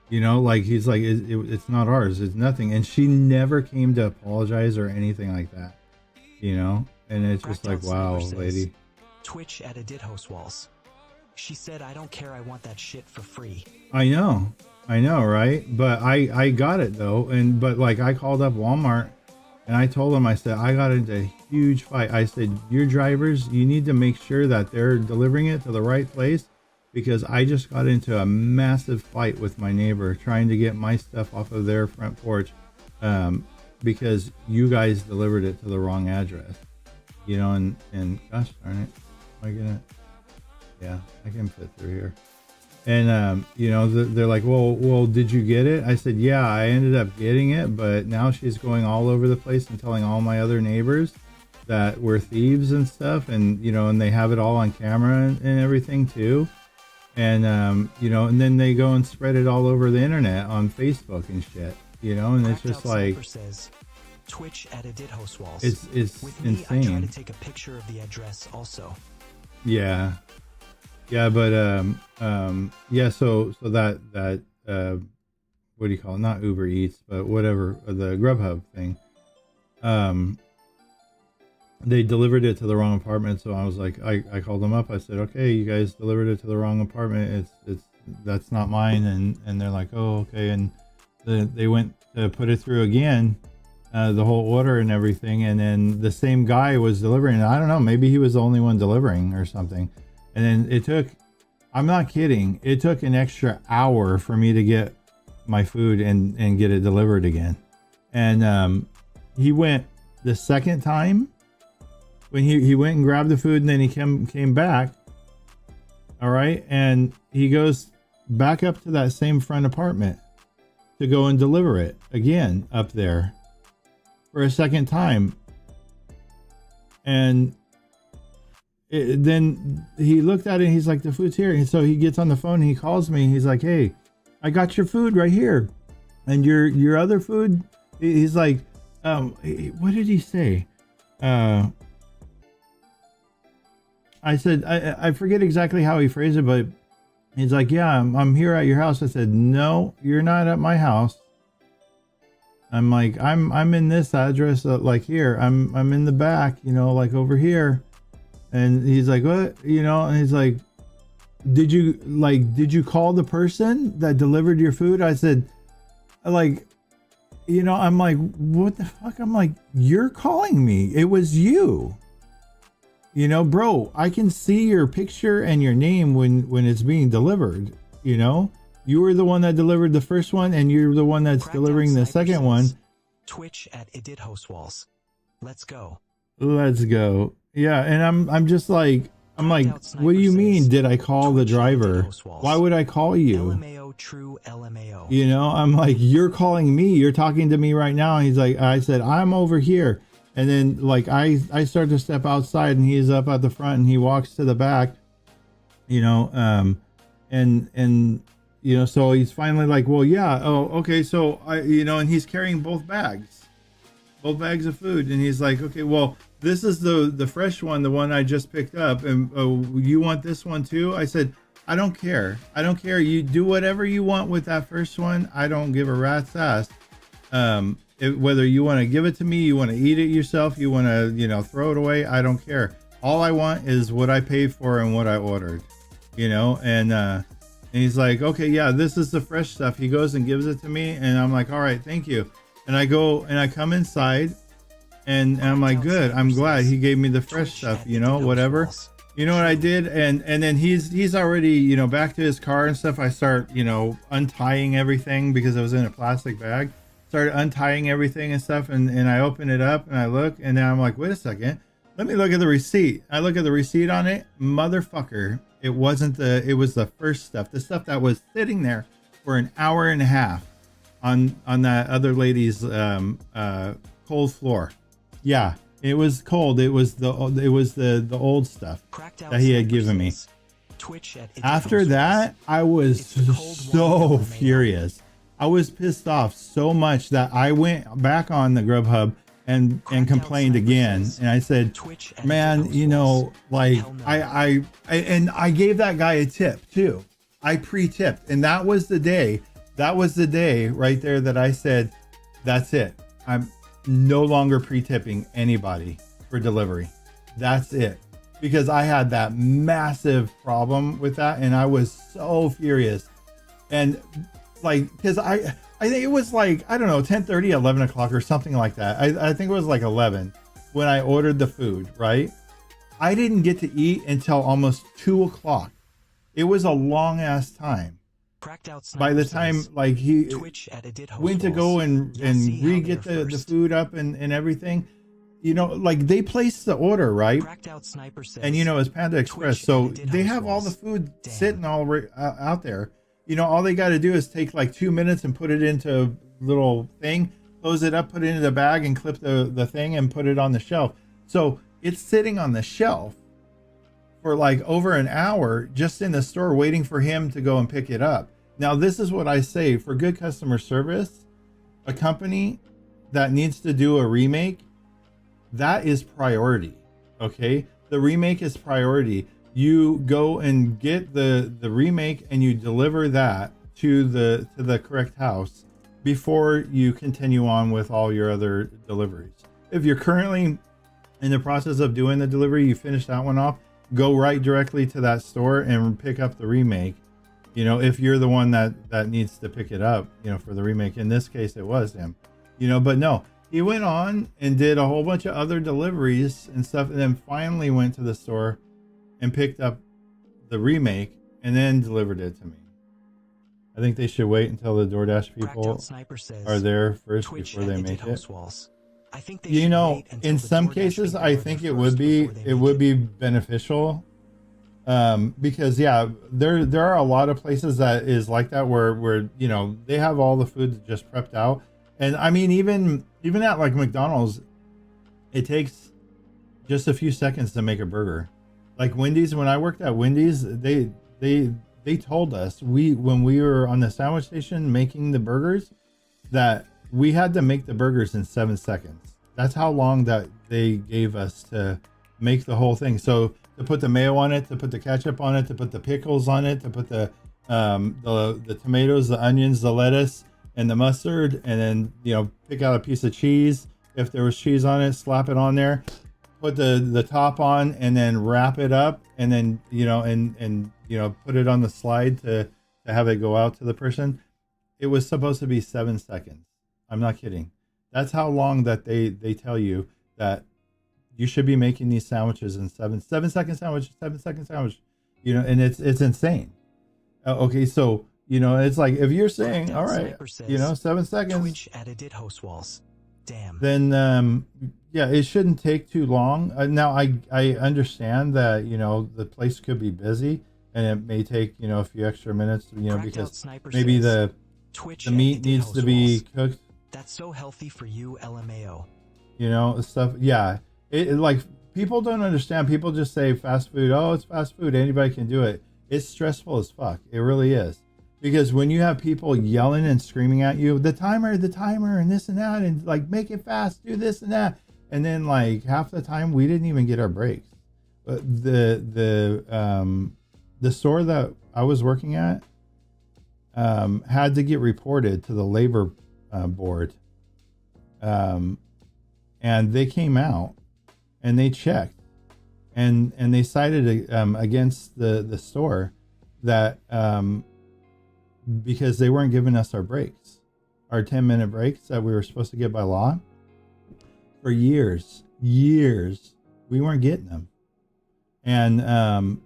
You know, like he's like, it's not ours, it's nothing. And she never came to apologize or anything like that, you know. And it's just like, wow, lady. Twitch did host walls. She said, I don't care, I want that shit for free. I know, right? But I got it though. But like I called up Walmart and I told them, I said, I got into a huge fight. I said, your drivers, you need to make sure that they're delivering it to the right place, because I just got into a massive fight with my neighbor trying to get my stuff off of their front porch, because you guys delivered it to the wrong address, you know. And gosh darn it, am I gonna, yeah, I can fit through here. And you know, they're like, well, did you get it? I said, yeah, I ended up getting it, but now she's going all over the place and telling all my other neighbors that we're thieves and stuff, and you know, and they have it all on camera and everything too. And you know, and then they go and spread it all over the internet on Facebook and shit, you know, and it's just like, says, Twitch at edithoswalls. it's With me, insane. I try to take a picture of the address also. Yeah, but yeah, so that what do you call it, not Uber Eats, but whatever, the Grubhub thing, they delivered it to the wrong apartment. So I was like, I called them up, I said, okay, you guys delivered it to the wrong apartment, that's not mine. And they're like, oh, okay. And they went to put it through again, the whole order and everything, and then the same guy was delivering. I don't know, maybe he was the only one delivering or something. And then it took, I'm not kidding, it took an extra hour for me to get my food and get it delivered again. And he went the second time, when he went and grabbed the food, and then he came back, all right, and he goes back up to that same front apartment to go and deliver it again up there for a second time. And then he looked at it and he's like, the food's here. And so he gets on the phone and he calls me. He's like, hey, I got your food right here. And your other food, he's like, what did he say? I said, I forget exactly how he phrased it, but he's like, yeah, I'm here at your house. I said, no, you're not at my house. I'm like, I'm in this address, like here. I'm in the back, you know, like over here. And he's like, what? You know, and he's like, did you call the person that delivered your food? I said, like, you know, I'm like, what the fuck? I'm like, you're calling me. It was you. You know, bro, I can see your picture and your name when it's being delivered. You know, you were the one that delivered the first one, and you're the one that's delivering the second one. Twitch at edithoswalls. Let's go. Let's go. Yeah, and I'm just like, I'm like, what do you mean? Did I call the driver? Why would I call you? LMAO, true LMAO. You know, I'm like, you're calling me. You're talking to me right now. And he's like, I said, I'm over here. And then like I start to step outside, and he's up at the front, and he walks to the back, you know, and you know, so he's finally like, well, yeah, oh, okay, so you know, and he's carrying both bags of food, and he's like, okay, well, this is the fresh one, the one I just picked up, and you want this one too? I said, I don't care. You do whatever you want with that first one. I don't give a rat's ass. Whether you want to give it to me, you want to eat it yourself, you want to, you know, throw it away, I don't care. All I want is what I paid for and what I ordered, you know. And he's like, okay, yeah, this is the fresh stuff. He goes and gives it to me, and I'm like, all right, thank you. And I go and I come inside, and I'm like, good, I'm glad he gave me the fresh stuff, you know, whatever. You know what I did? And then he's already, you know, back to his car and stuff. I start, you know, untying everything because it was in a plastic bag. Started untying everything and stuff, and I open it up and I look, and then I'm like, wait a second, let me look at the receipt. I look at the receipt on it, motherfucker, it was the first stuff, the stuff that was sitting there for an hour and a half on that other lady's cold floor. Yeah, it was cold. It was the old stuff that he had given me. After that, I was so furious. I was pissed off so much that I went back on the Grubhub and complained again. And I said, man, you know, like I gave that guy a tip too. I pre-tipped, and that was the day right there that I said, that's it. I'm no longer pre-tipping anybody for delivery. That's it. Because I had that massive problem with that, and I was so furious. And like, because I think it was like, I don't know, 10:30, 11 o'clock or something like that. I think it was like 11 when I ordered the food, right? I didn't get to eat until almost 2 o'clock. It was a long ass time. By the time like he went to go and re-get the food up and everything, you know, like they placed the order, right? And you know, it's Panda Express, so they have all the food sitting all out there. You know, all they got to do is take like 2 minutes and put it into a little thing, close it up, put it into the bag, and clip the thing and put it on the shelf. So it's sitting on the shelf for like over an hour just in the store waiting for him to go and pick it up. Now, this is what I say for good customer service. A company that needs to do a remake, that is priority. Okay, the remake is priority. You go and get the remake and you deliver that to the correct house before you continue on with all your other deliveries. If you're currently in the process of doing the delivery, you finish that one off, go right directly to that store and pick up the remake. You know, if you're the one that needs to pick it up, you know, for the remake. In this case, it was him, you know, but no, he went on and did a whole bunch of other deliveries and stuff, and then finally went to the store and picked up the remake and then delivered it to me. I think they should wait until the DoorDash people are there first before they make it. I think You know, in some cases, I think it would be beneficial, because yeah, there are a lot of places that is like that where you know they have all the food just prepped out, and I mean even at like McDonald's, it takes just a few seconds to make a burger. Like Wendy's, when I worked at Wendy's, they told us when we were on the sandwich station making the burgers that we had to make the burgers in 7 seconds. That's how long that they gave us to make the whole thing. So to put the mayo on it, to put the ketchup on it, to put the pickles on it, to put the tomatoes, the onions, the lettuce, and the mustard, and then, you know, pick out a piece of cheese. If there was cheese on it, slap it on there, put the top on, and then wrap it up, and then, you know, and you know, put it on the slide to have it go out to the person. It was supposed to be 7 seconds. I'm not kidding. That's how long that they tell you that you should be making these sandwiches in 7 second sandwich, 7 second sandwich, you know, and it's insane. Okay, so, you know, it's like if you're saying, all right, you know, 7 seconds, Twitch edited host walls. Damn. Then yeah, it shouldn't take too long. Now I understand that, you know, the place could be busy and it may take, you know, a few extra minutes, you know, because maybe the meat needs to be cooked. That's so healthy for you, LMAO. You know, stuff. Yeah, it like people don't understand. People just say fast food. Oh, it's fast food. Anybody can do it. It's stressful as fuck. It really is. Because when you have people yelling and screaming at you, the timer, and this and that, and like, make it fast, do this and that. And then like half the time we didn't even get our breaks. But the store that I was working at had to get reported to the labor board. And they came out and they checked and they cited against the store that because they weren't giving us our breaks, our 10-minute breaks that we were supposed to get by law. For years, we weren't getting them. And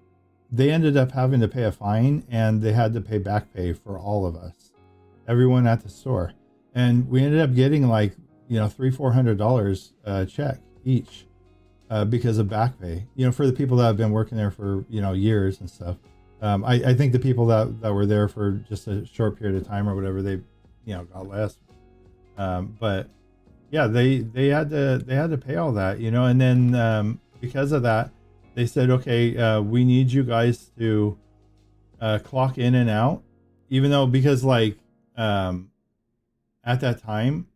they ended up having to pay a fine, and they had to pay back pay for all of us, everyone at the store. And we ended up getting like, you know, $300-400 check each because of back pay, you know, for the people that have been working there for, you know, years and stuff. I think the people that were there for just a short period of time or whatever, they, you know, got less. But yeah, they had to pay all that, you know, and then because of that, they said, okay, we need you guys to clock in and out, even though, because like at that time,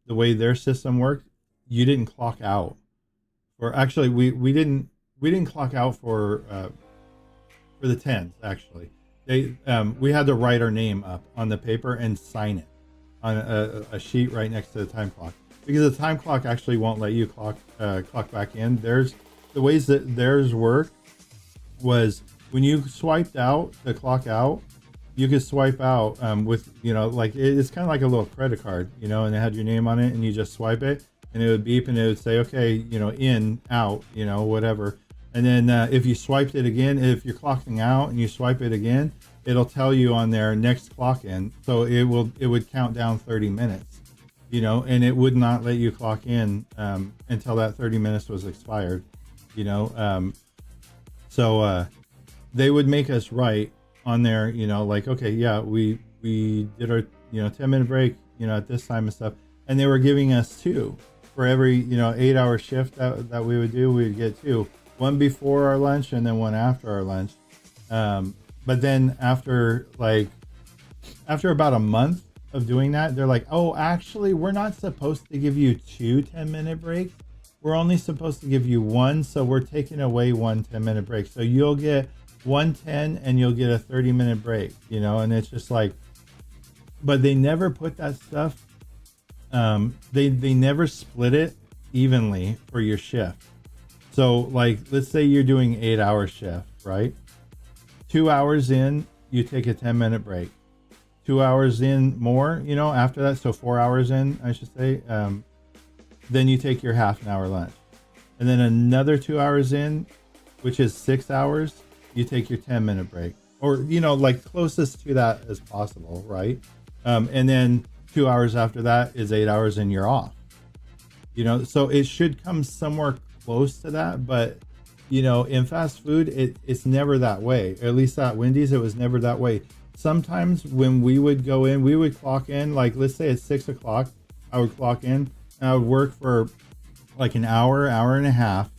the way their system worked, you didn't clock out. Or actually, we didn't clock out for the 10s. Actually, we had to write our name up on the paper and sign it on a sheet right next to the time clock, because the time clock actually won't let you clock back in. There's the ways that theirs work was when you swiped out the clock out, you could swipe out with, you know, like it's kind of like a little credit card, you know, and it had your name on it, and you just swipe it and it would beep and it would say, okay, you know, in, out, you know, whatever. And then if you swiped it again, if you're clocking out and you swipe it again, it'll tell you on there next clock in. So it would count down 30 minutes, you know, and it would not let you clock in until that 30 minutes was expired, you know. So they would make us write on there, you know, like, okay, yeah, we did our, you know, 10-minute break, you know, at this time and stuff. And they were giving us 2 for every, you know, 8-hour shift that we would do. We would get 2. one before our lunch and then one after our lunch. But then after about a month of doing that, they're like, oh, actually, we're not supposed to give you 2 10-minute breaks. We're only supposed to give you one. So we're taking away 1 10-minute break. So you'll get 110 and you'll get a 30-minute break, you know? And it's just like, but they never put that stuff. They never split it evenly for your shift. So like, let's say you're doing 8-hour shift, right? 2 hours in, you take a 10-minute break. 2 hours in more, you know, after that. So 4 hours in, I should say. Then you take your half an hour lunch. And then another 2 hours in, which is 6 hours, you take your 10-minute break. Or, you know, like closest to that as possible, right? And then 2 hours after that is 8 hours and you're off. You know, so it should come somewhere close to that, but you know, in fast food, it's never that way. At least at Wendy's, it was never that way. Sometimes when we would go in, we would clock in, like let's say it's 6 o'clock, I would clock in and I would work for like an hour, hour and a half,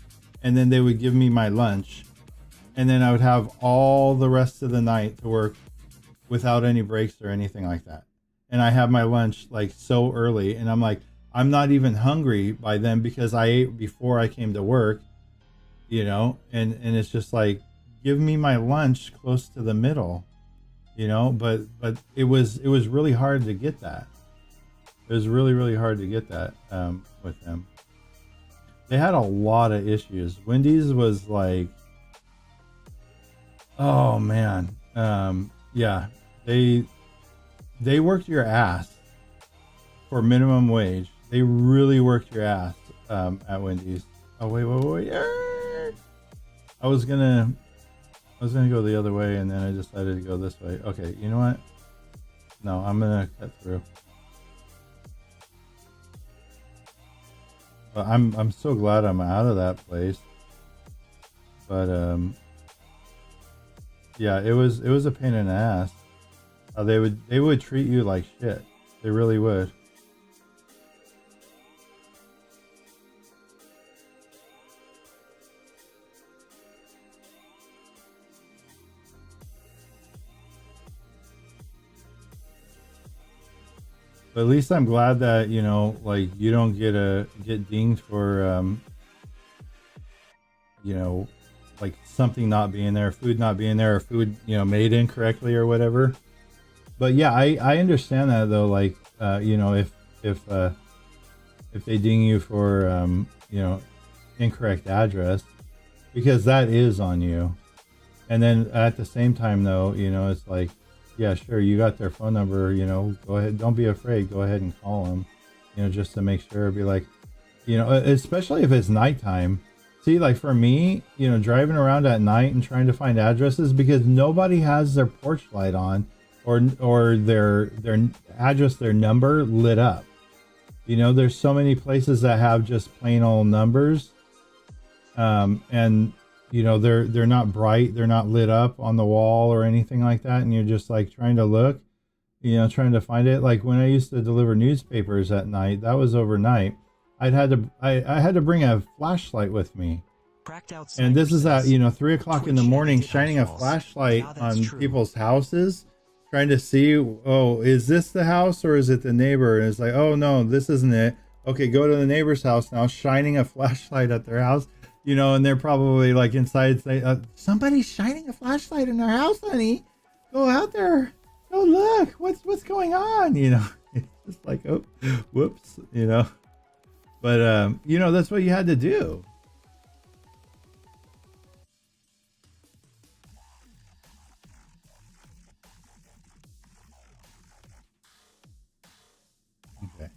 and then they would give me my lunch. And then I would have all the rest of the night to work without any breaks or anything like that. And I have my lunch like so early, and I'm like, I'm not even hungry by then because I ate before I came to work, you know, and it's just like, give me my lunch close to the middle, you know, but it was really hard to get that. It was really, really hard to get that with them. They had a lot of issues. Wendy's was like, oh man. Yeah, they worked your ass for minimum wage. They really worked your ass at Wendy's. Oh wait. I was gonna go the other way, and then I decided to go this way. Okay, you know what? No, I'm gonna cut through. But I'm so glad I'm out of that place. But yeah, it was a pain in the ass. They would treat you like shit. They really would. But at least I'm glad that, you know, like you don't get dinged for you know, like something not being there, food not being there, or food, you know, made incorrectly or whatever. But yeah, I understand that though. Like, you know, if they ding you for, you know, incorrect address, because that is on you. And then at the same time though, you know, it's like, yeah, sure, you got their phone number, you know, go ahead. Don't be afraid. Go ahead and call them, you know, just to make sure. Be like, you know, especially if it's nighttime. See, like for me, you know, driving around at night and trying to find addresses because nobody has their porch light on or their address, their number lit up. You know, there's so many places that have just plain old numbers. And you know, they're not bright, they're not lit up on the wall or anything like that, and you're just like trying to look, you know, trying to find it. Like when I used to deliver newspapers at night, that was overnight. I had to bring a flashlight with me. And this is at, you know, 3 o'clock in the morning, shining a flashlight on people's houses, trying to see, oh, is this the house or is it the neighbor? And it's like, oh no, this isn't it. Okay, go to the neighbor's house now, shining a flashlight at their house. You know, and they're probably like inside say, somebody's shining a flashlight in their house, honey. Go out there. Go look. What's going on? You know, it's just like, oh, whoops, you know. But, you know, that's what you had to do. Okay.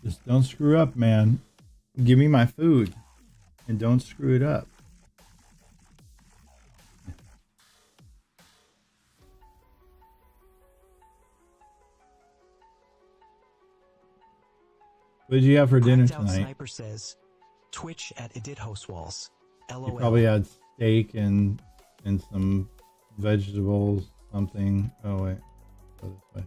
Just don't screw up, man. Give me my food and don't screw it up. What did you have for dinner tonight? Sniper says, Twitch at Edit Host Walls. LOL. You probably had steak and some vegetables, something. Oh wait. go this way.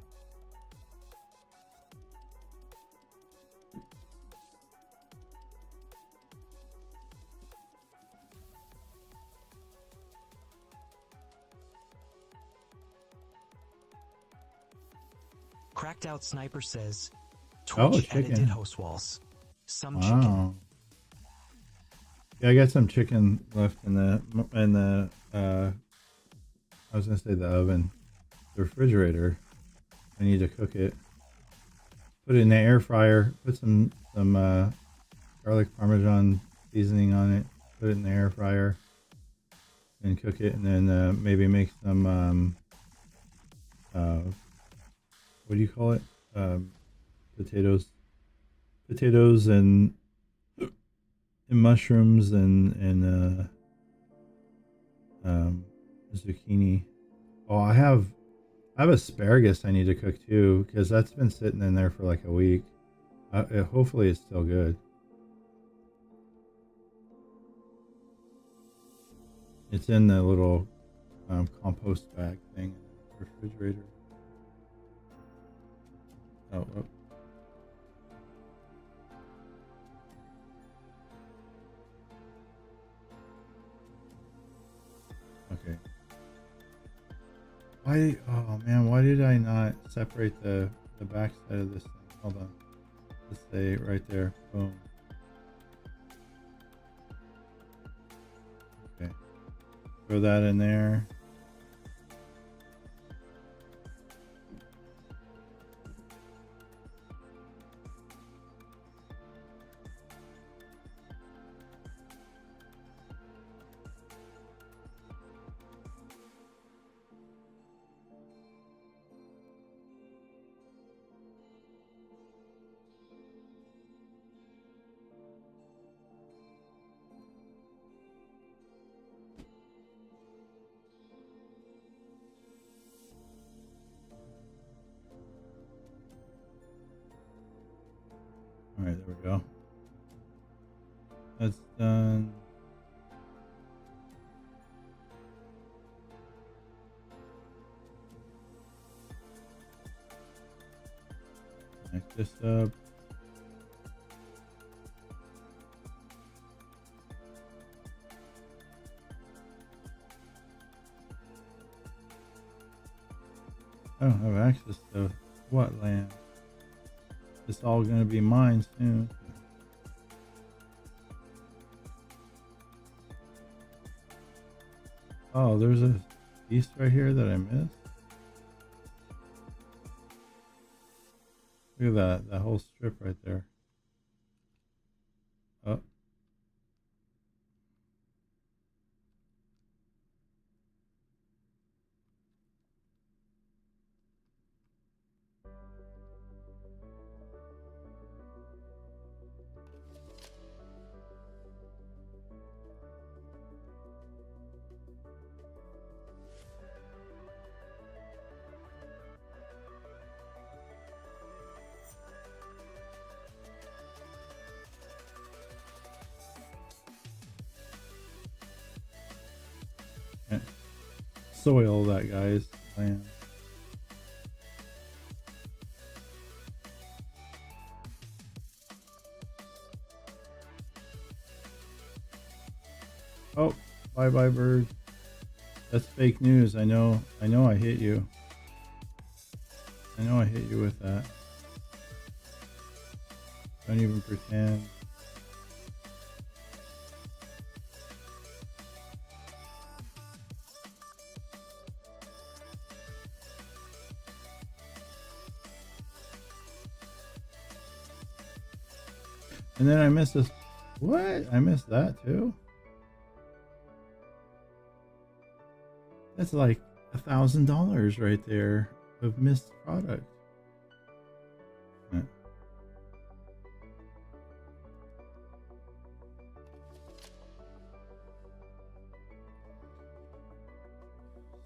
Cracked Out Sniper says, Oh, Twitch chicken. edited host walls. Some chicken. Wow. Yeah, I got some chicken left in the I was gonna say the oven, the refrigerator. I need to cook it. Put it in the air fryer. Put some garlic parmesan seasoning on it. Put it in the air fryer and cook it, and then maybe make some what do you call it? Potatoes and mushrooms and zucchini. Oh, I have asparagus I need to cook too, because that's been sitting in there for like a week. Hopefully it's still good. It's in the little compost bag thing in the refrigerator. Oh. Okay. Why did I not separate the back side of this thing? Hold on. Let's say right there. Boom. Okay. Throw that in there. All right, there we go. That's done. Connect this up. I don't have access to what land? It's all gonna be mine soon. Oh, there's a piece right here that I missed. Look at that whole strip right there. Oh. Can't soil that guy's land. Oh, bye bird. That's fake news. I know I hit you. I know I hit you with that. Don't even pretend. And then I missed this. What? I missed that too? That's like $1,000 right there of missed product. Yeah.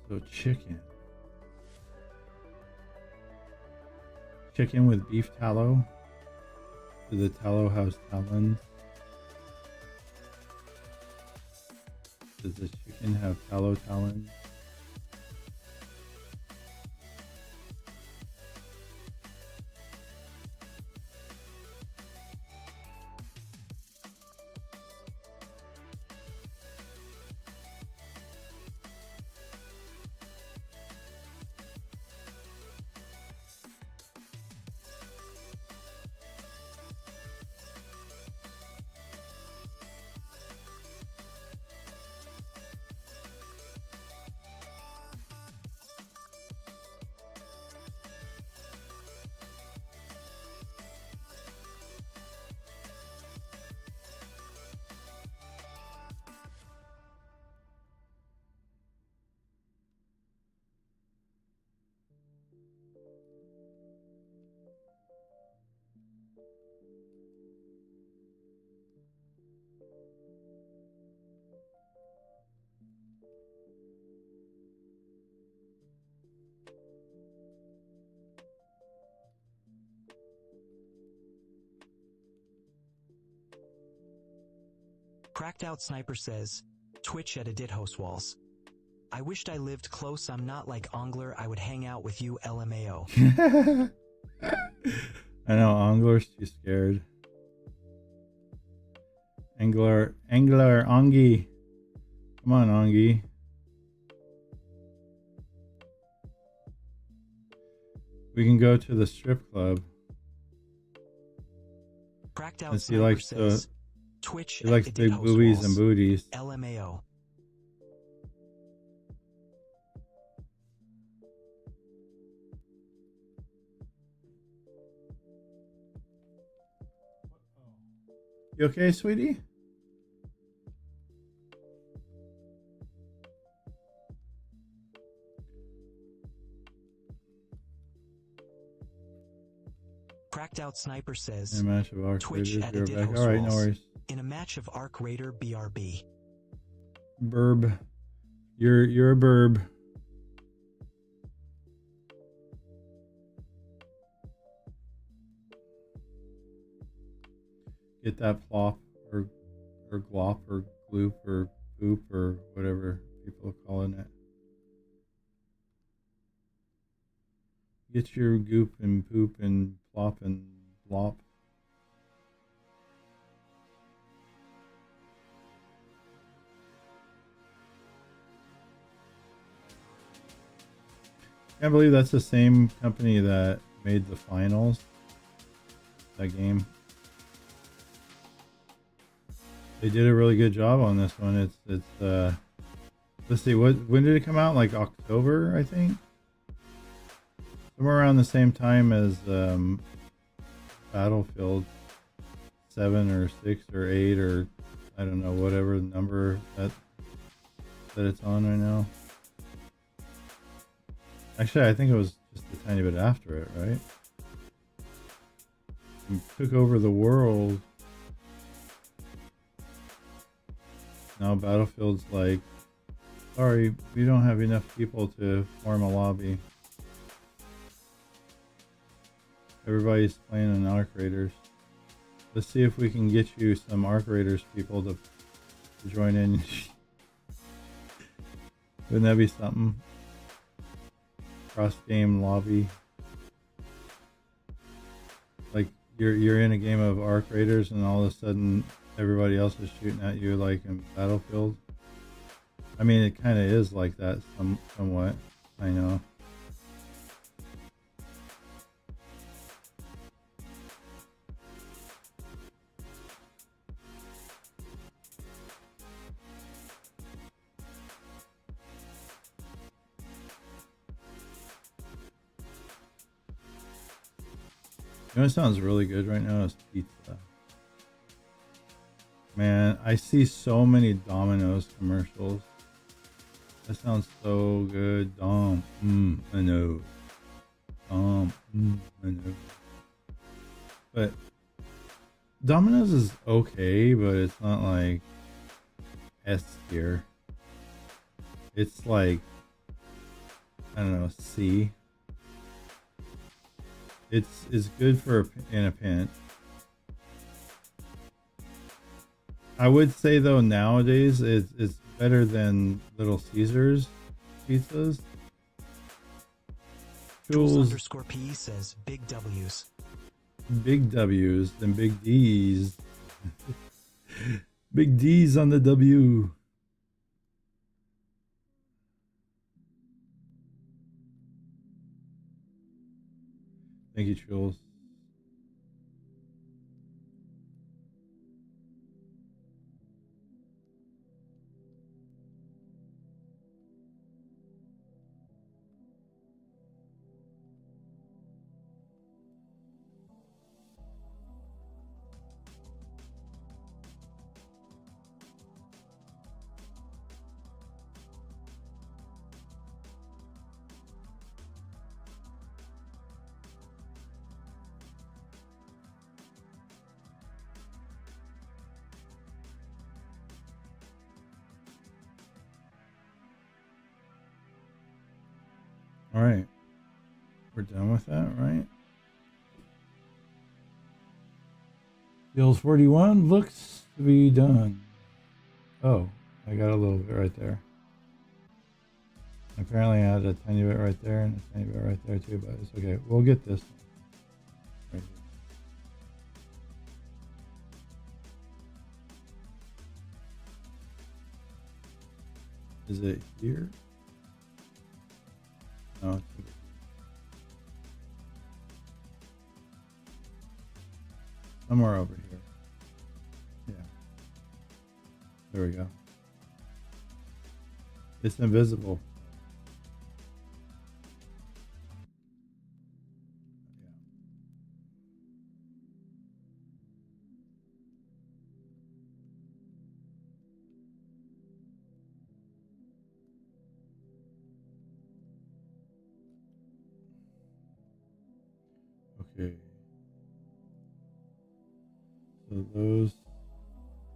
So chicken with beef tallow. Does the tallow have talons? Does the chicken have tallow talons? Cracked Out Sniper says, Twitch at Edit Host Walls. I wished I lived close. I'm not like Ongler. I would hang out with you, LMAO. I know, Ongler's too scared. Angler, Ongi. Come on, Ongi. We can go to the strip club. Cracked Out He likes says, Twitch he likes big boobies and booties. LMAO. You okay, sweetie? Cracked Out Sniper says, In a match of Arc Twitch Raiders, at you're Edit back. Host Alright, no Walls. worries. In a match of Arc Raider BRB. Burb. You're a burb. Get that plop or glop or gloop or poop or whatever people are calling it. Get your goop and poop and plop and blop. Can't believe that's the same company that made the finals. That game. They did a really good job on this one. It's let's see, when did it come out? Like October, I think. Somewhere around the same time as Battlefield 7 or 6 or 8 or I don't know, whatever number that it's on right now. Actually, I think it was just a tiny bit after it, right? And took over the world. Now Battlefield's like, sorry, we don't have enough people to form a lobby. Everybody's playing on Arc Raiders. Let's see if we can get you some Arc Raiders people to join in. Wouldn't that be something? Cross game lobby. Like you're in a game of Arc Raiders and all of a sudden everybody else is shooting at you like in Battlefield. I mean, it kind of is like that somewhat. I know. You know what sounds really good right now is pizza. Man, I see so many Domino's commercials. That sounds so good. I know. I know. But Domino's is okay, but it's not like S tier. It's like, I don't know, C. It's good for in a pinch. I would say though nowadays it's better than Little Caesars pizzas. Jules_PE says big W's. Big W's and big D's. Big D's on the W. Thank you, Jules. All right, we're done with that, right? Field 41 looks to be done. Oh, I got a little bit right there. Apparently I had a tiny bit right there and a tiny bit right there too, but it's okay. We'll get this one right here. Is it here? No, it's over here. Somewhere over here. Yeah. There we go. It's invisible. Yeah. Okay. So those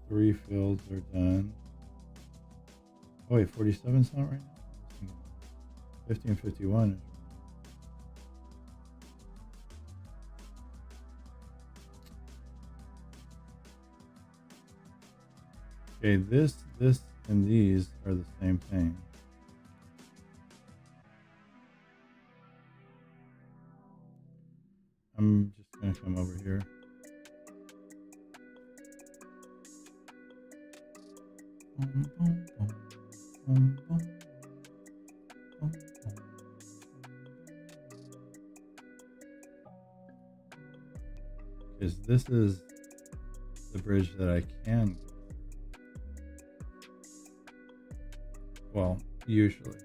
3 fields are done. Oh wait, 47's not right now? 50 and 51 is right. Okay, this, and these are the same thing. I'm just gonna come over here. Because this is the bridge that I can go through. Well, usually.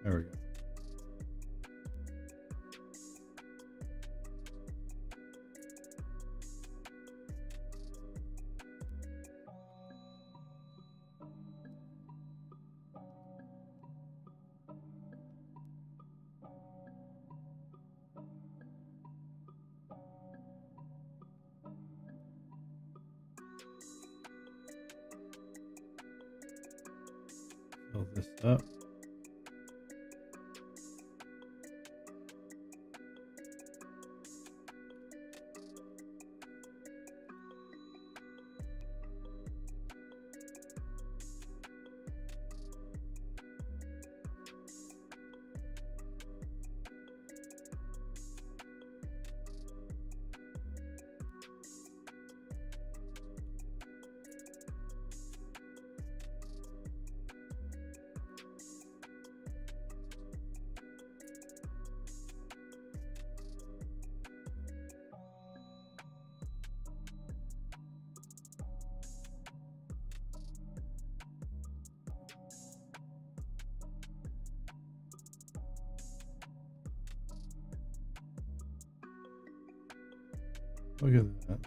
There we go. Fill this up. Look at that.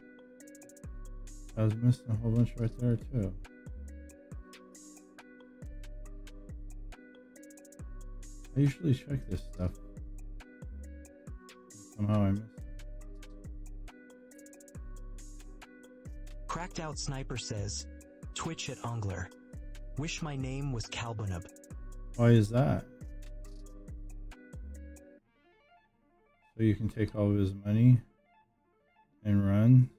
I was missing a whole bunch right there too. I usually check this stuff. Somehow I missed it. Cracked Out Sniper says, Twitch at Ongler. Wish my name was Kalbunab. Why is that? So you can take all of his money and run?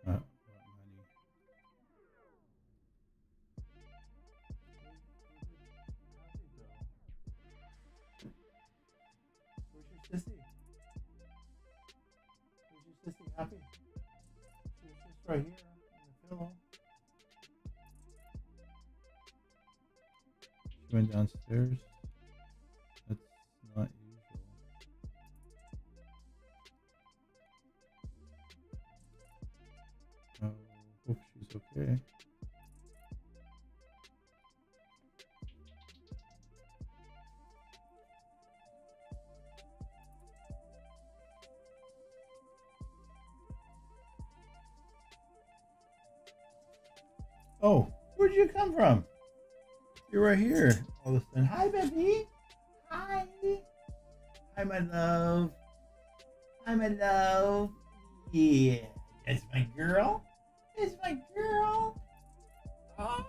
What money? Where's your sissy? Where's your sissy happy? She's just right here on the pillow. She went downstairs. That's not usual. Oh, hope she's okay. Oh, where'd you come from? You're right here. All of a sudden, hi, baby. Hi. Hi, my love. Hi, my love. Yeah, that's my girl. That's my girl. Oh,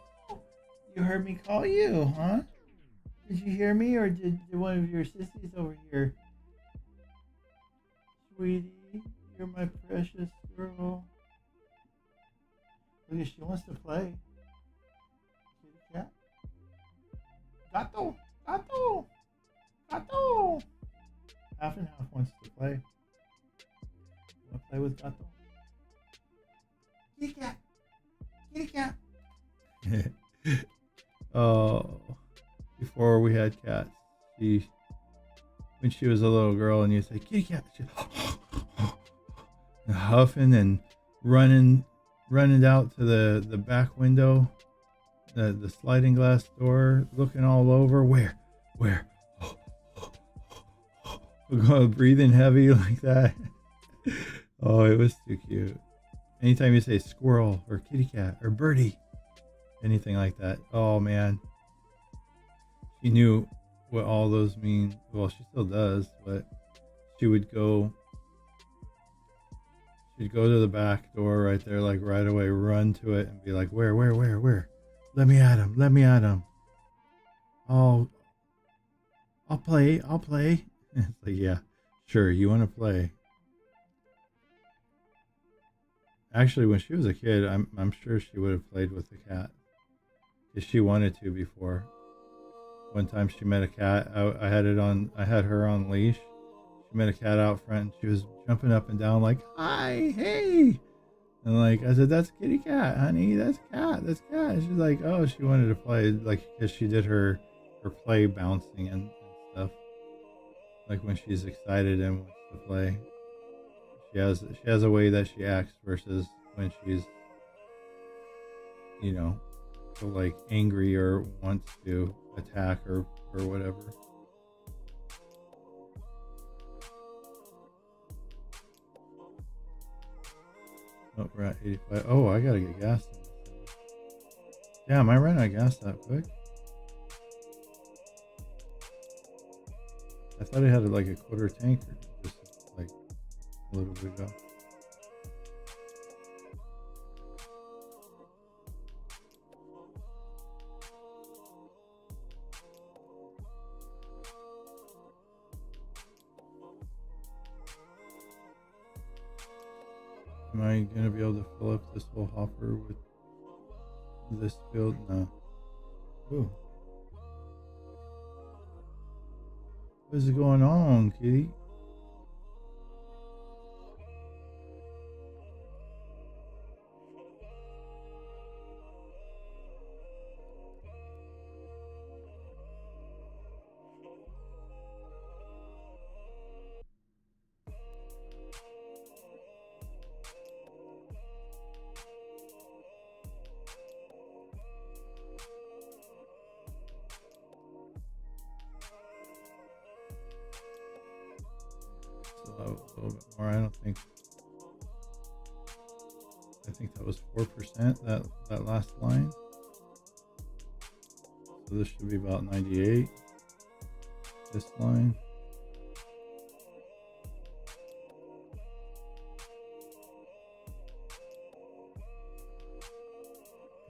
you heard me call you, huh? Did you hear me, or did one of your sissies over here? Sweetie, you're my precious girl. Look, she wants to play. Kitty cat. Gato, gato, gato. Half and half wants to play. Want to play with Gato? Kitty cat, kitty cat. Oh, before we had cats, when she was a little girl, and you say kitty cat, she huffing and running out to the back window, the sliding glass door, looking all over. Where? Breathing heavy like that. Oh, it was too cute. Anytime you say squirrel or kitty cat or birdie, anything like that, oh man, she knew what all those mean. Well, she still does, but she'd go to the back door right there, like right away, run to it and be like, where? Let me at him. Oh, I'll play. It's like, yeah, sure, you want to play. Actually, when she was a kid, I'm sure she would have played with the cat, because she wanted to before. One time she met a cat. I had her on leash. She met a cat out front, and she was jumping up and down like, hi, hey. And like, I said, that's kitty cat, honey. That's cat. And she's like, oh, she wanted to play, like, because she did her play bouncing and stuff. Like when she's excited and wants to play. She has a way that she acts versus when she's, so like angry or wants to attack or whatever. Oh, we're at 85. Oh, I gotta get gas. Damn, I ran out of gas that quick. I thought I had like a quarter tank or just like a little bit ago. Am I gonna be able to fill up this whole hopper with this build? No. Ooh. What is going on, kitty? A little bit more. I think that was 4%, that last line. So this should be about 98. This line.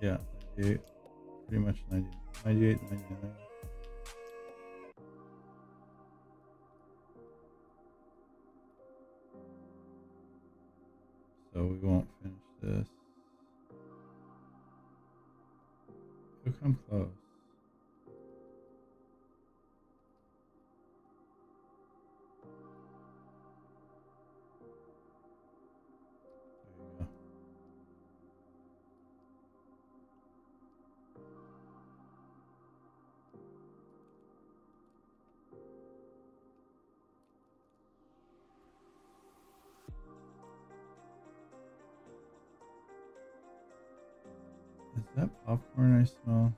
Yeah, 98. Pretty much 90, 98, 99. So we won't finish this. It'll come close. There you go. Is that popcorn I smell?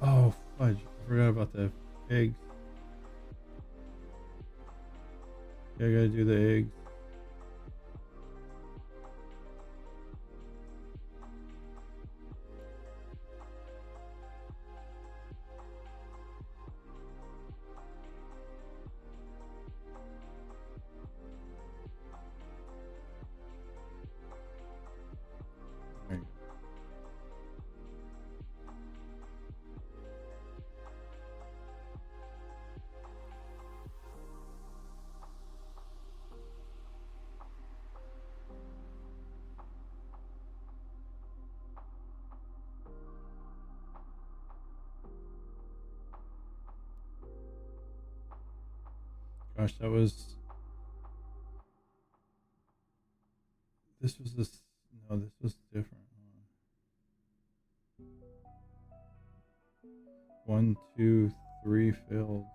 Oh, forgot about the eggs. Yeah, I gotta do the eggs. There you go. Gosh, that was. This was this. No, this was different. 1, 2, 3 fields.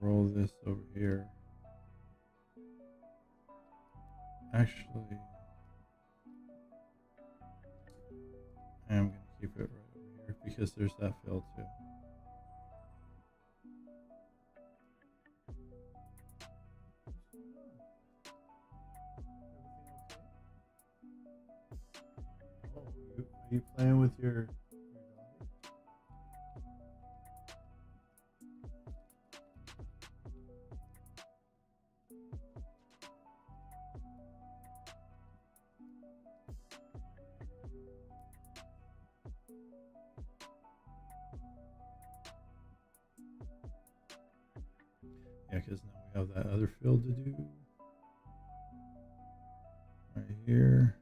Roll this over here. Actually, I'm gonna keep it right over here because there's that field too. Are you playing with your dog? Yeah, because now we have that other field to do. Right here.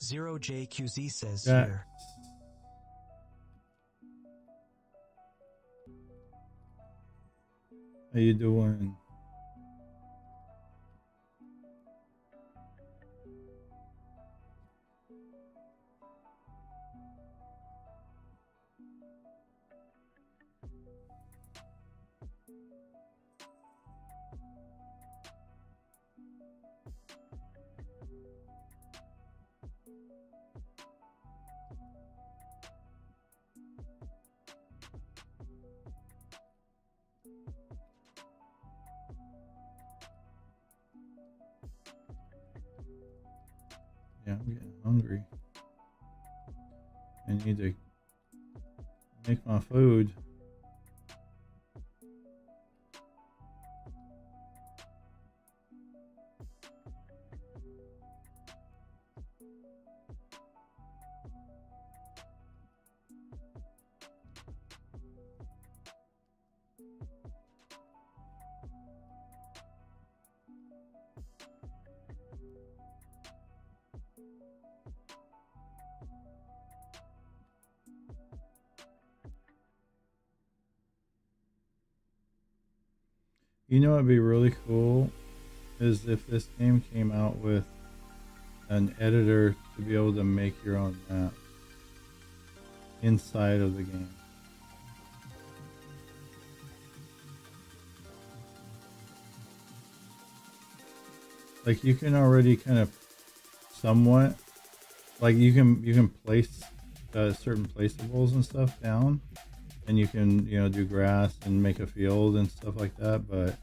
0JQZ says That- here. How you doing? Yeah, I'm getting hungry. I need to make my food. You know what'd be really cool is if this game came out with an editor to be able to make your own map inside of the game. Like you can already kind of somewhat, like you can place certain placeables and stuff down, and you can do grass and make a field and stuff like that. But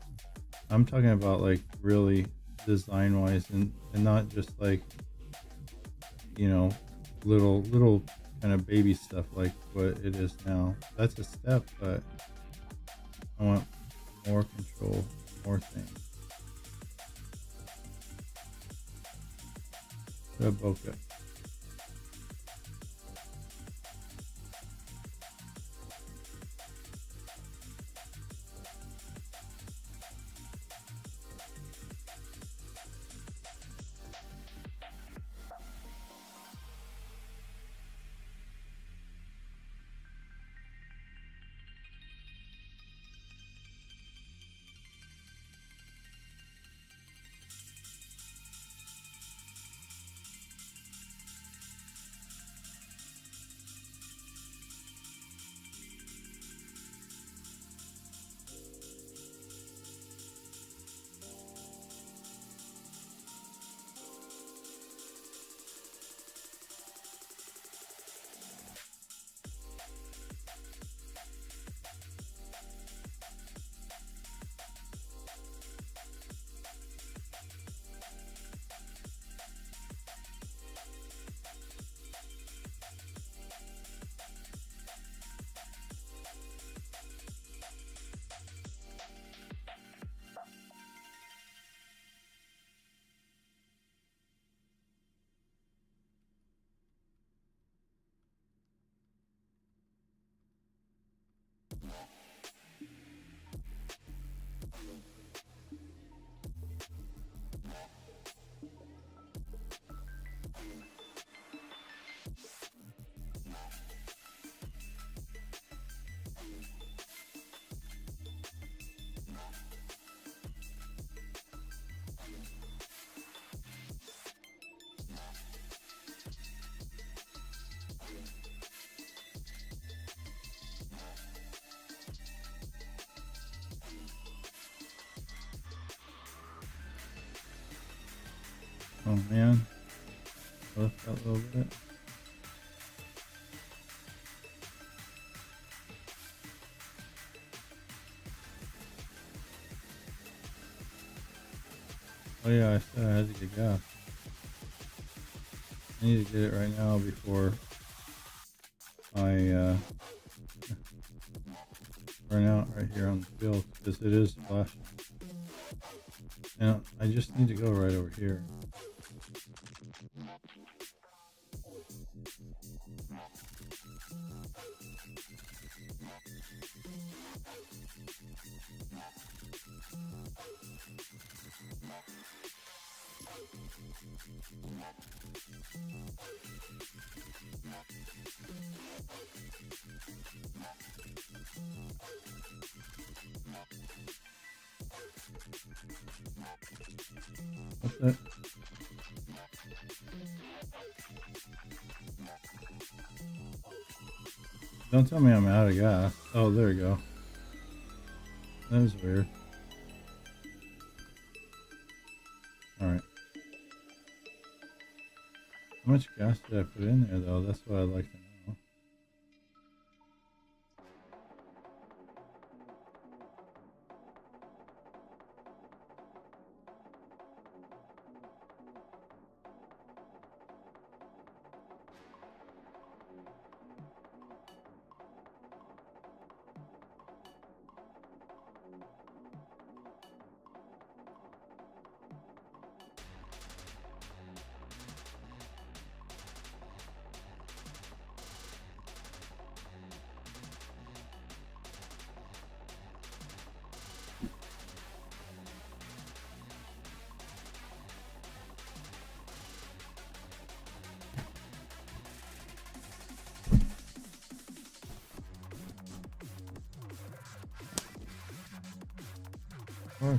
I'm talking about like really design wise and not just like little kind of baby stuff like what it is now. That's a step, but I want more control, more things. Bokeh. Oh man. Lift that a little bit. Oh yeah, I said I had to get gas. I need to get it right now before I run out right here on the field, because it is flashing. And I just need to go right over here. What's that? Don't tell me I'm out of gas. Oh, there you go. That was weird. Alright. How much gas did I put in there though? That's what I'd like to know. Oh.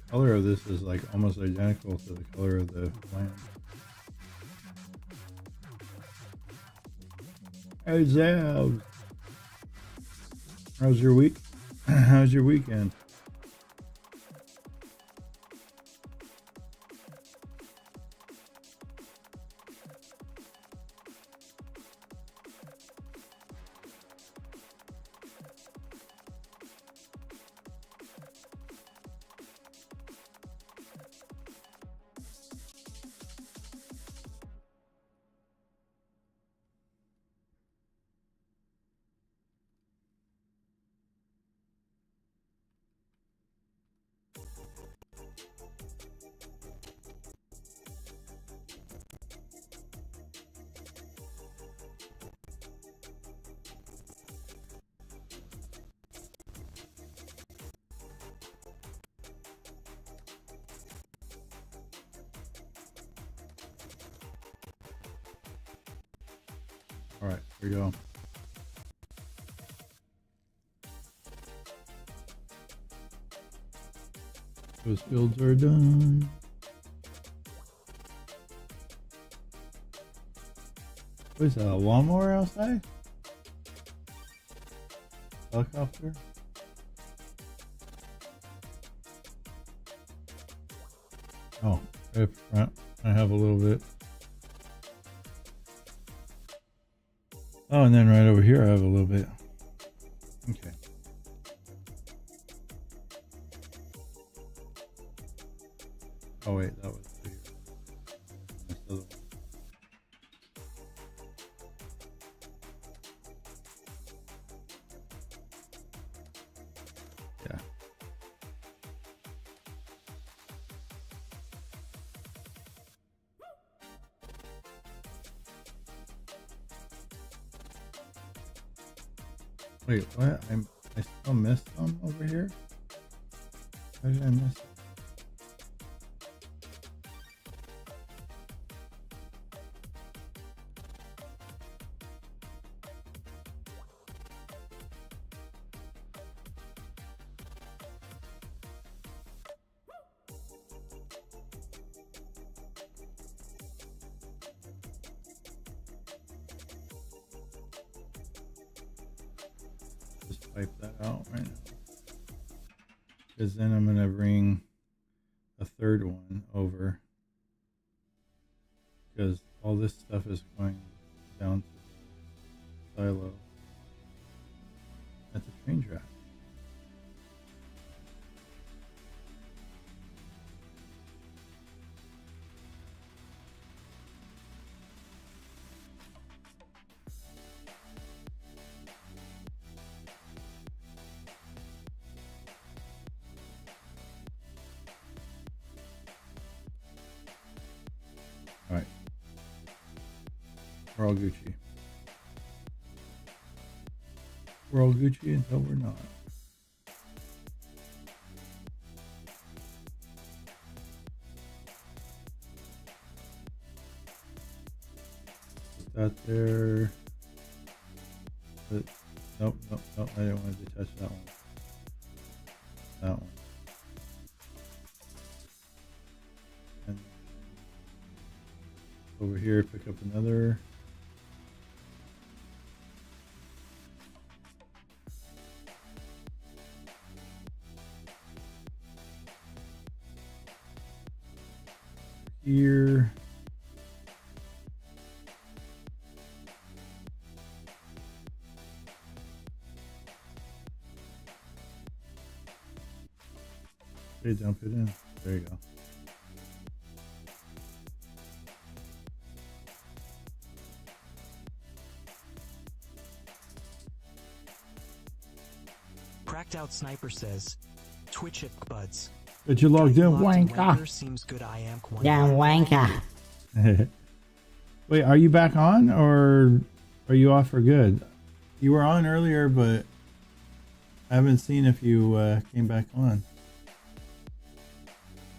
The color of this is like almost identical to the color of the plant. Hey Zab, how's your week? How's your weekend? All right, here we go. Those fields are done. What is that, a lawnmower outside? Helicopter? Oh, right up front. I have a little bit. Oh, and then right over here I have a little bit. Okay. Oh wait, that was bigger. This other one. Yeah. Wait, what? I still missed some over here? How did I miss it? wipe that out right now. Because then I'm going to bring a third one over. Because all this stuff is going down to the silo at the train track. Alright. We're all Gucci. We're all Gucci until we're not. Put that there. But, nope, I didn't want to touch that one. That one. And over here, pick up another. Here. Okay, dump it in. There you go. Cracked Out Sniper says, Twitch it, buds. But you logged in, Wanker. Seems good, I am Yeah, wanker. Wait, are you back on or are you off for good? You were on earlier, but I haven't seen if you came back on.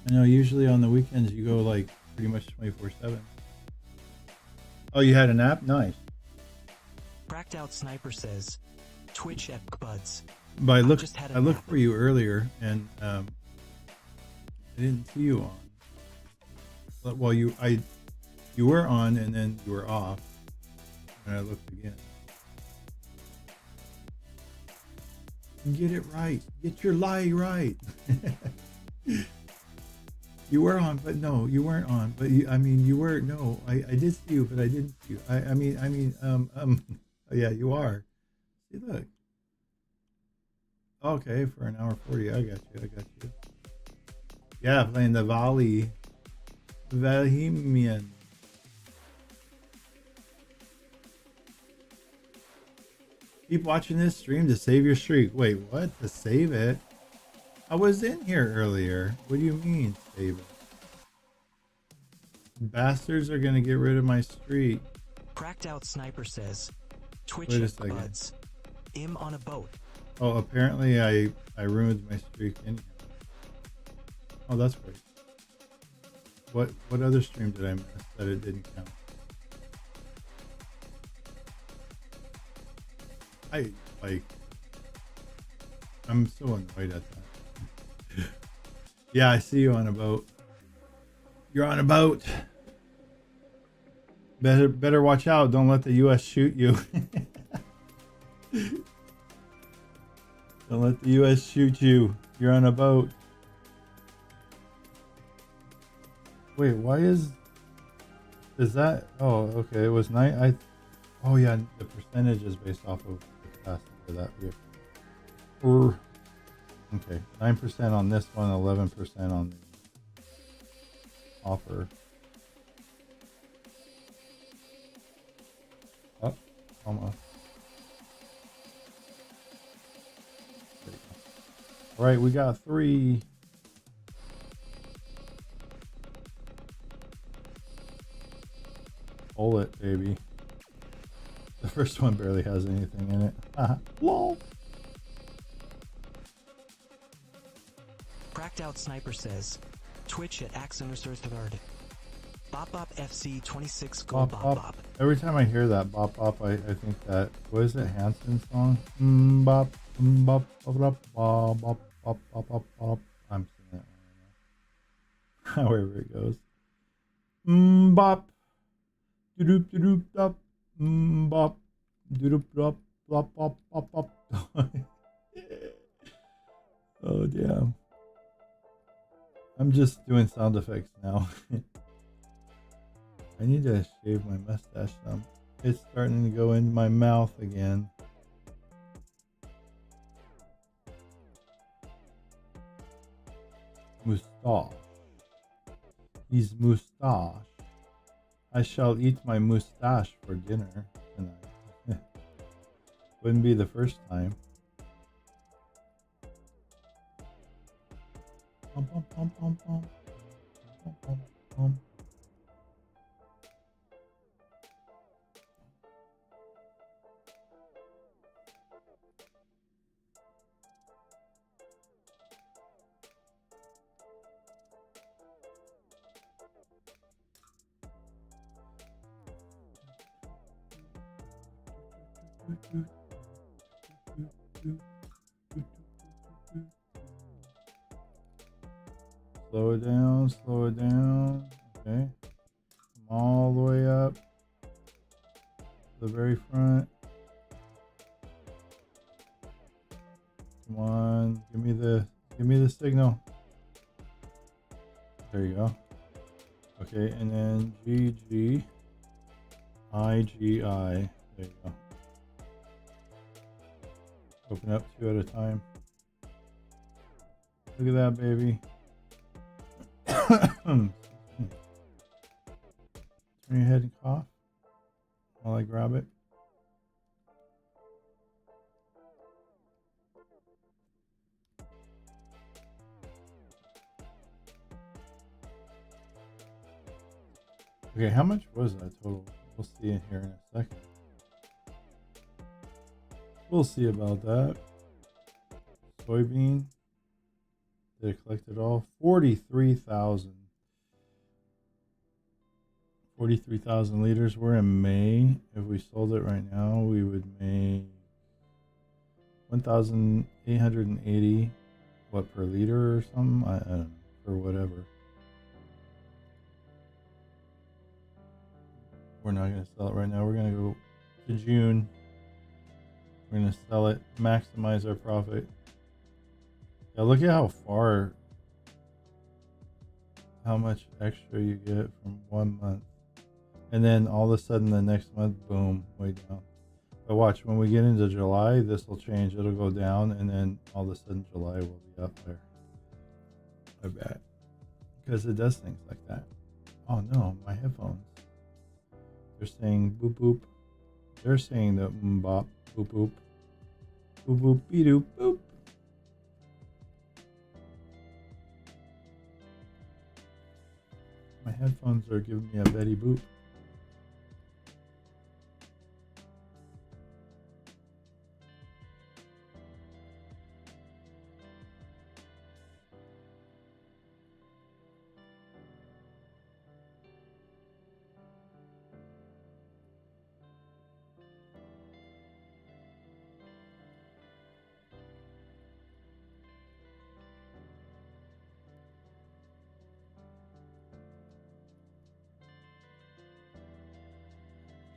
I know usually on the weekends you go like pretty much 24/7. Oh, you had a nap? Nice. Cracked Out Sniper says, Twitch at buds. But I I looked for you earlier and I didn't see you on. Well, you were on and then you were off. And I looked again. Get it right. Get your lie right. You were on, but no, you weren't on. But you were. No, I did see you, but I didn't see you. Yeah, you are. See, look. Okay, for an hour 40. I got you. Yeah, playing the Valhemian. Keep watching this stream to save your streak. Wait, what? To save it? I was in here earlier. What do you mean, save it? Bastards are gonna get rid of my streak. Cracked Out Sniper says, Twitch Wait a at second. buds. Im on a boat. Oh, apparently I ruined my streak anyhow. Oh, that's great. What other stream did I miss that it didn't count? I'm so annoyed at that. Yeah, I see you on a boat. You're on a boat. Better watch out. Don't let the US shoot you. Don't let the US shoot you. You're on a boat. Wait, why is that? Oh, okay. It was night. Oh yeah, the percentage is based off of the capacity of that vehicle. Okay, 9% on this one, 11% on the offer. Oh, almost. There you go. All right, we got 3. Pull it, baby. The first one barely has anything in it. Lol. Cracked Out Sniper says, Twitch at Axonosurthard. Bop Bop FC 26 Gold Bop, Bop bop. Bop. Every time I hear that bop bop, I think that, what is it, Hanson song? Bop, bop, bop, bop, bop, bop, bop, bop, bop, bop. I'm singing it right now. However it goes. Bop. Doop doop dop. Bop. Doop dop. Bop bop bop bop. Oh, damn. I'm just doing sound effects now. I need to shave my mustache some. It's starting to go in my mouth again. Moustache. He's moustache. I shall eat my moustache for dinner tonight. Wouldn't be the first time. Pum, pum, pum, pum, pum. Pum, pum, pum. Slow it down, slow it down. Okay. Come all the way up to the very front. Come on, give me the signal. There you go. Okay, and then GG IGI. There you go. Open up 2 at a time. Look at that, baby. Turn your head and cough while I grab it. Okay, how much was that total? We'll see in here in a second. We'll see about that. Soybean. Did it collect it all? 43,000. 43,000 liters. We're in May. If we sold it right now, we would make 1,880 what per liter or something? I don't know, or whatever. We're not going to sell it right now. We're going to go to June. We're going to sell it, maximize our profit. Yeah, look at how much extra you get from 1 month. And then all of a sudden the next month, boom, way down. But watch, when we get into July, this will change. It'll go down, and then all of a sudden July will be up there. I bet. Because it does things like that. Oh no, my headphones. They're saying boop boop. They're saying the bop boop boop. Boop boop be doop boop. My headphones are giving me a Betty boop.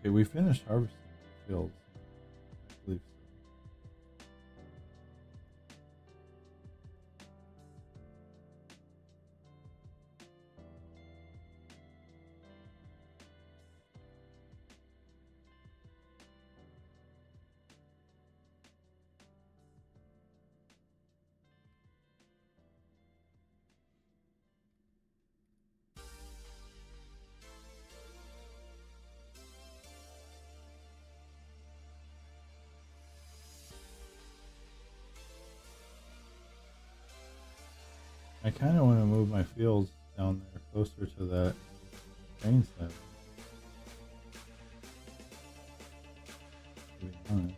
Okay, we finished harvesting the fields. I believe so. I kind of want to move my fields down there closer to that train set. To be honest.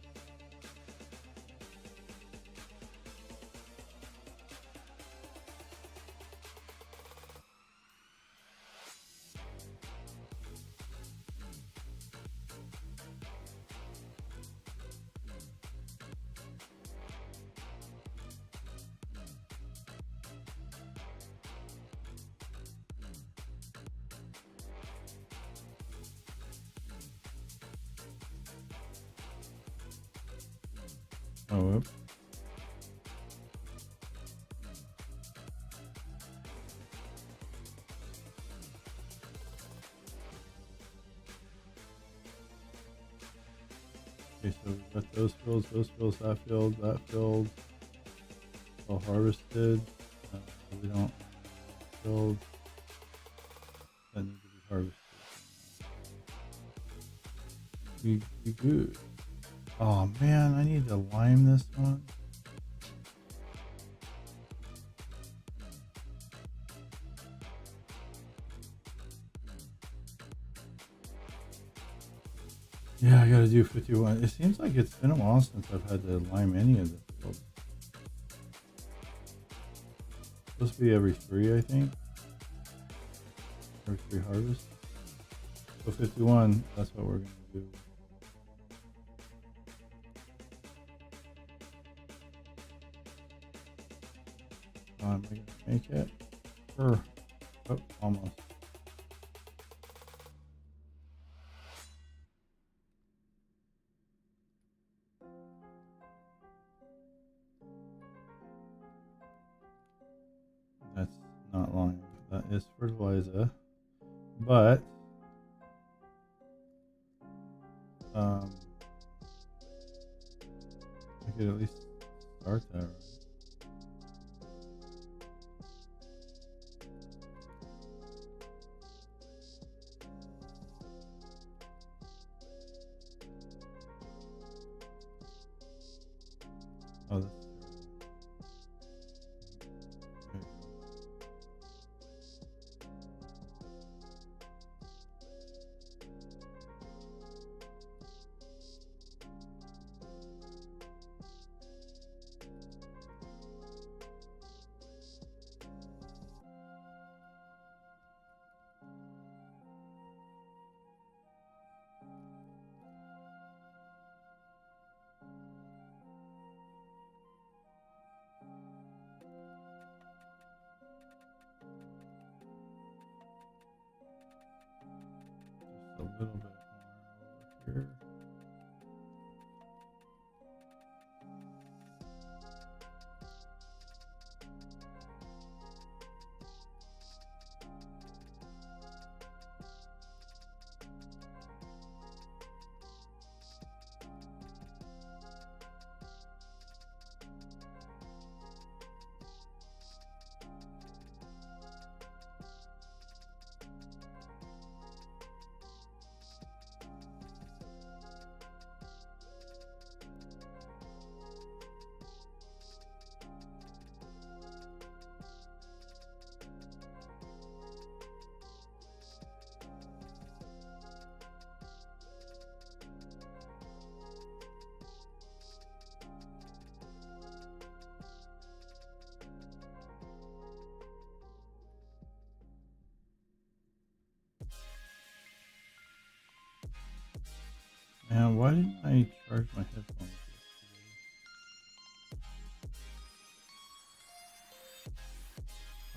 Oh, whoops. Okay, so we've got those fields, that field, all harvested. We don't field that need to be harvested. We good. Oh man, I need to lime this one. Yeah, I gotta do 51. It seems like it's been a while since I've had to lime any of the fields. Supposed to be every 3, I think. Every 3 harvests. So 51, that's what we're gonna do. Am I gonna make it? Sure. Oh, almost. That's not lime. That is fertilizer. But I could at least start that, right? Oh, that's just a little bit more over here. Man, why didn't I charge my headphones yesterday?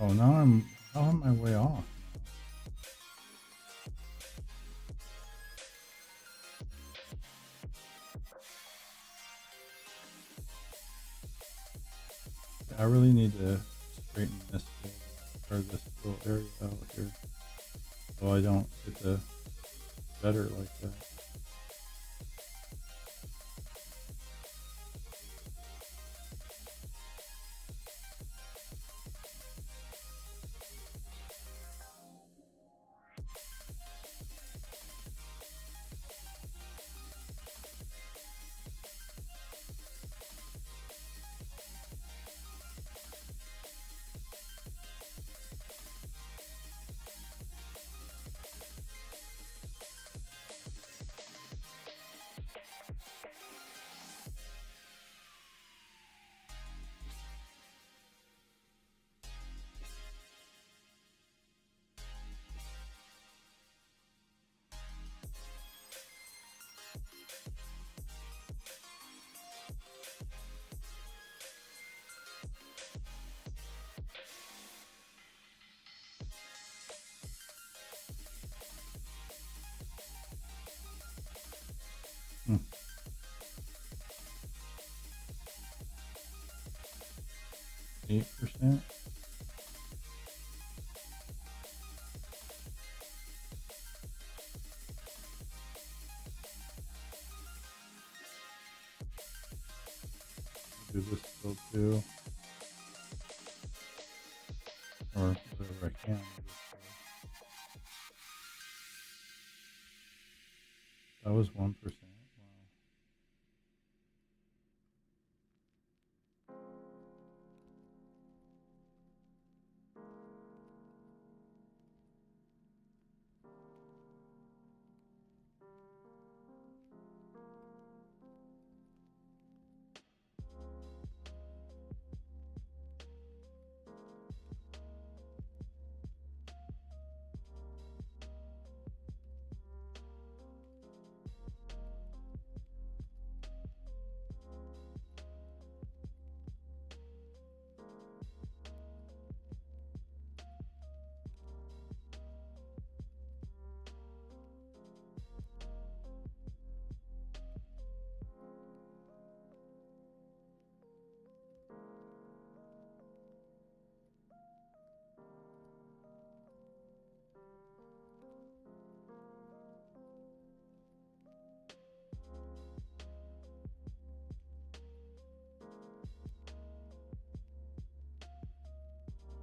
Oh, how am I way off? I really need to straighten this field out, or this little area out here, so I don't get the gutter like that. Hmm. 8%. do this still too. Or whatever I can. That was 1%.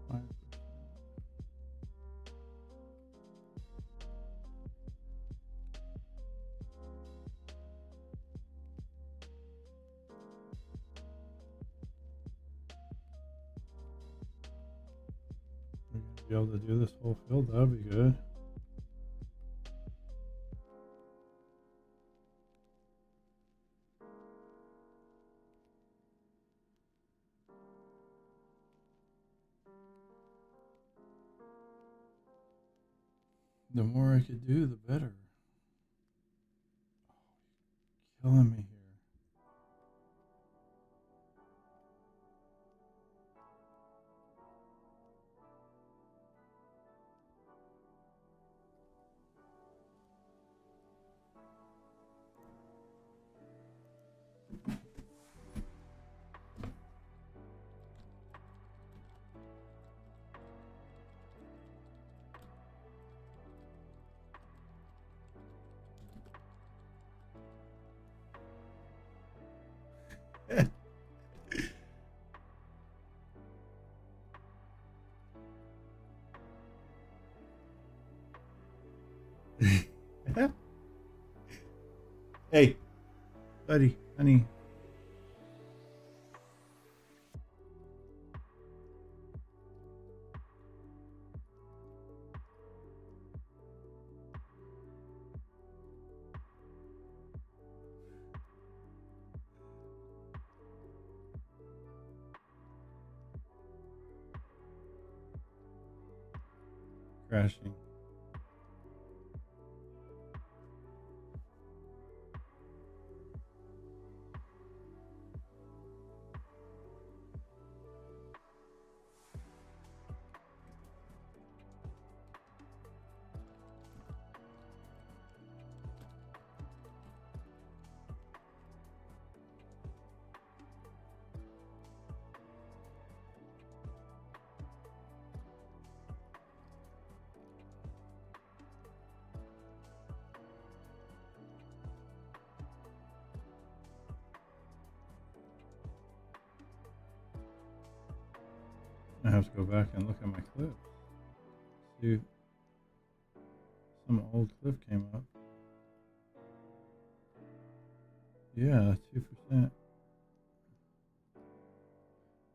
Wow. Be able to do this whole field, that would be good. The more I could do, the better. Oh, killing me here. Hey, buddy, honey. Crashing. I have to go back and look at my clip. See if some old clip came up. Yeah, 2%.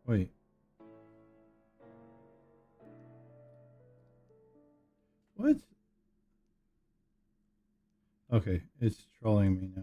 Wait. What? Okay, it's trolling me now.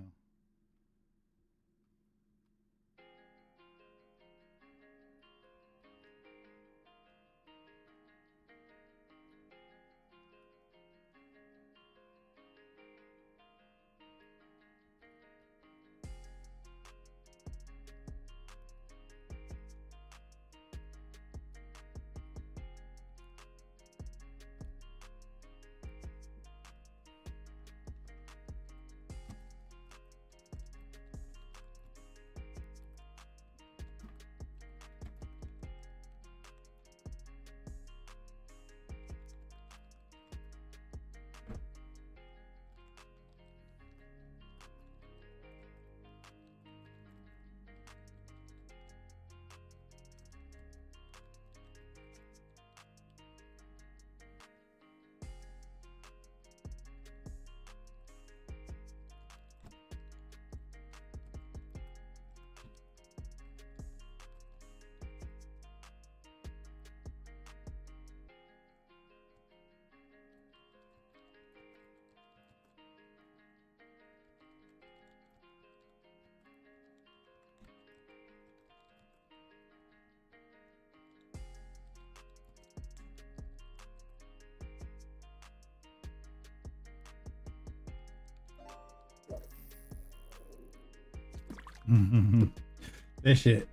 Fish it.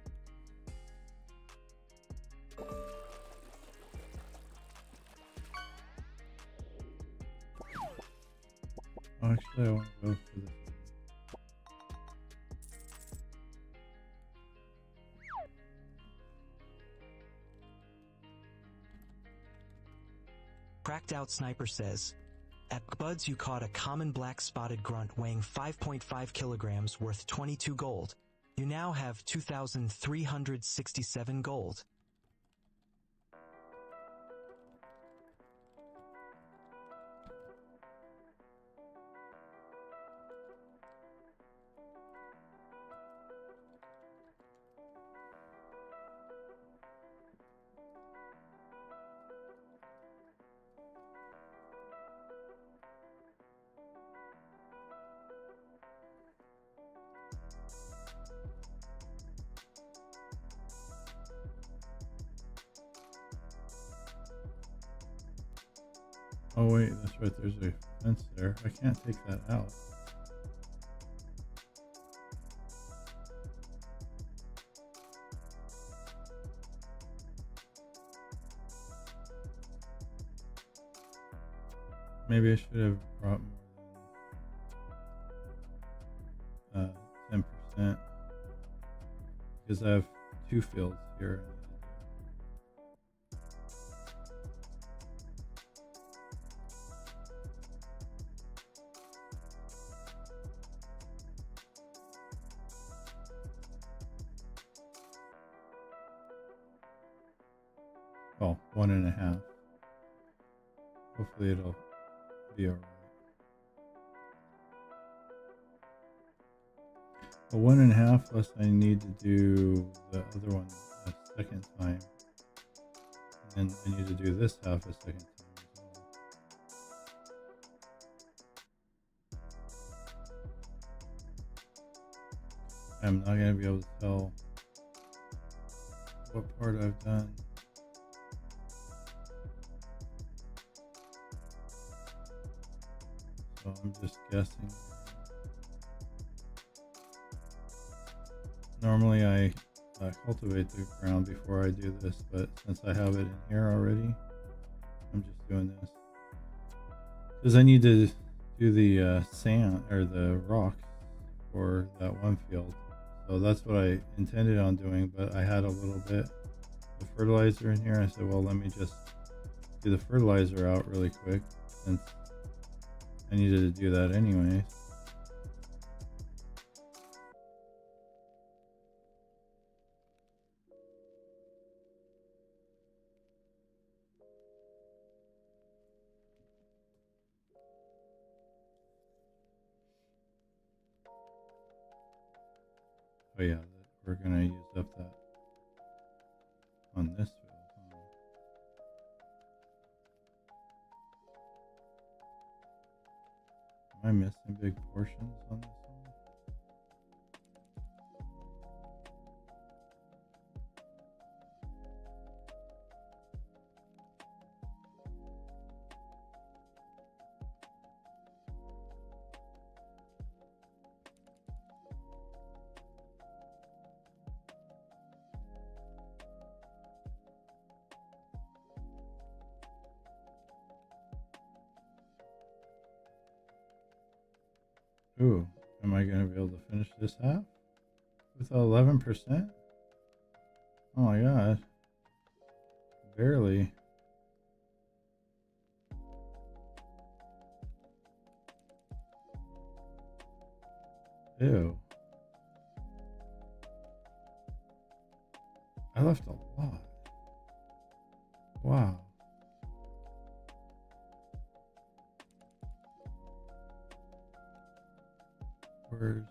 Oh, actually, I want to go for this. Cracked Out Sniper says, at Buds you caught a common black spotted grunt weighing 5.5 kilograms worth 22 gold. You now have 2,367 gold. Oh wait, that's right, there's a fence there. I can't take that out. Maybe I should have brought more than 10%, because I have 2 fields here. Well, 1.5. Hopefully it'll be alright. But 1.5 plus I need to do the other one a second time. And then I need to do this half a second time as well. I'm not going to be able to tell what part I've done. So I'm just guessing. Normally I cultivate the ground before I do this, but since I have it in here already, I'm just doing this. Because I need to do the sand or the rocks for that one field. So that's what I intended on doing, but I had a little bit of fertilizer in here. I said, well, let me just do the fertilizer out really quick since I needed to do that anyways. Oh yeah, we're gonna use up that on this field. Am I missing big portions on this one? Ooh, am I going to be able to finish this half with 11%? Oh my god, barely. Ew. I left a lot. Wow. Where's...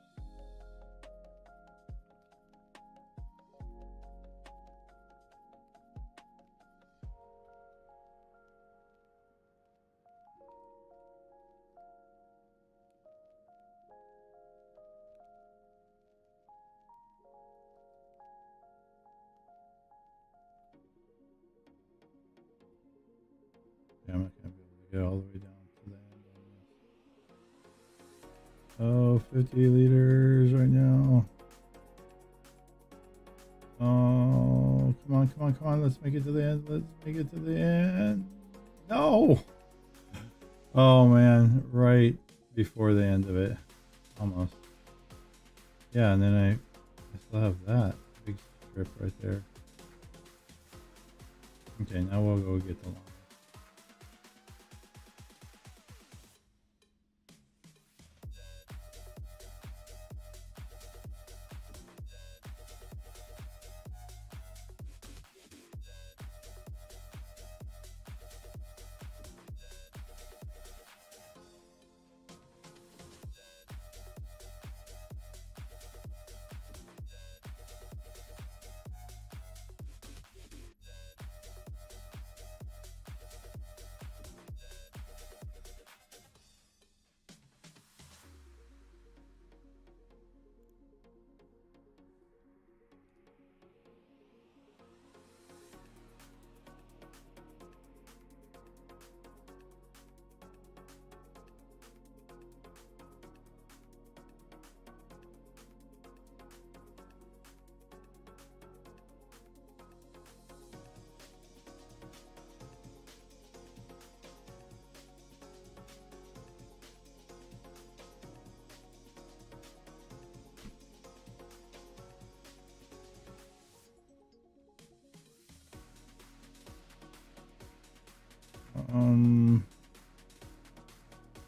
Yeah, I'm not going to be able to get all the way down to the end on this. Oh, 50 liters right now. on, come on, come on. Let's make it to the end. Let's make it to the end. No! Oh, man. Right before the end of it. Almost. Yeah, and then I still have that big strip right there. Okay, now we'll go get the line.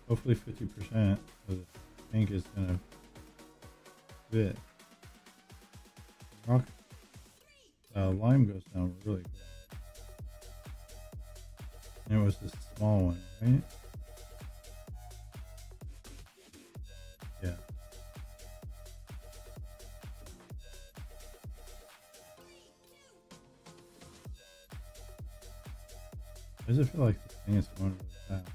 Hopefully 50% of the tank is gonna fit. Rock lime goes down really quick. And it was the small one, right? Yeah. Why does it feel like this thing is going really fast?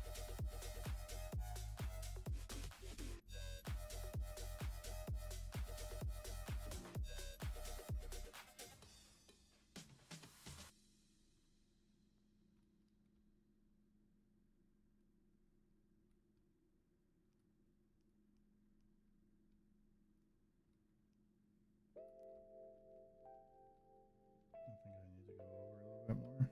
I think I need to go over a little bit more.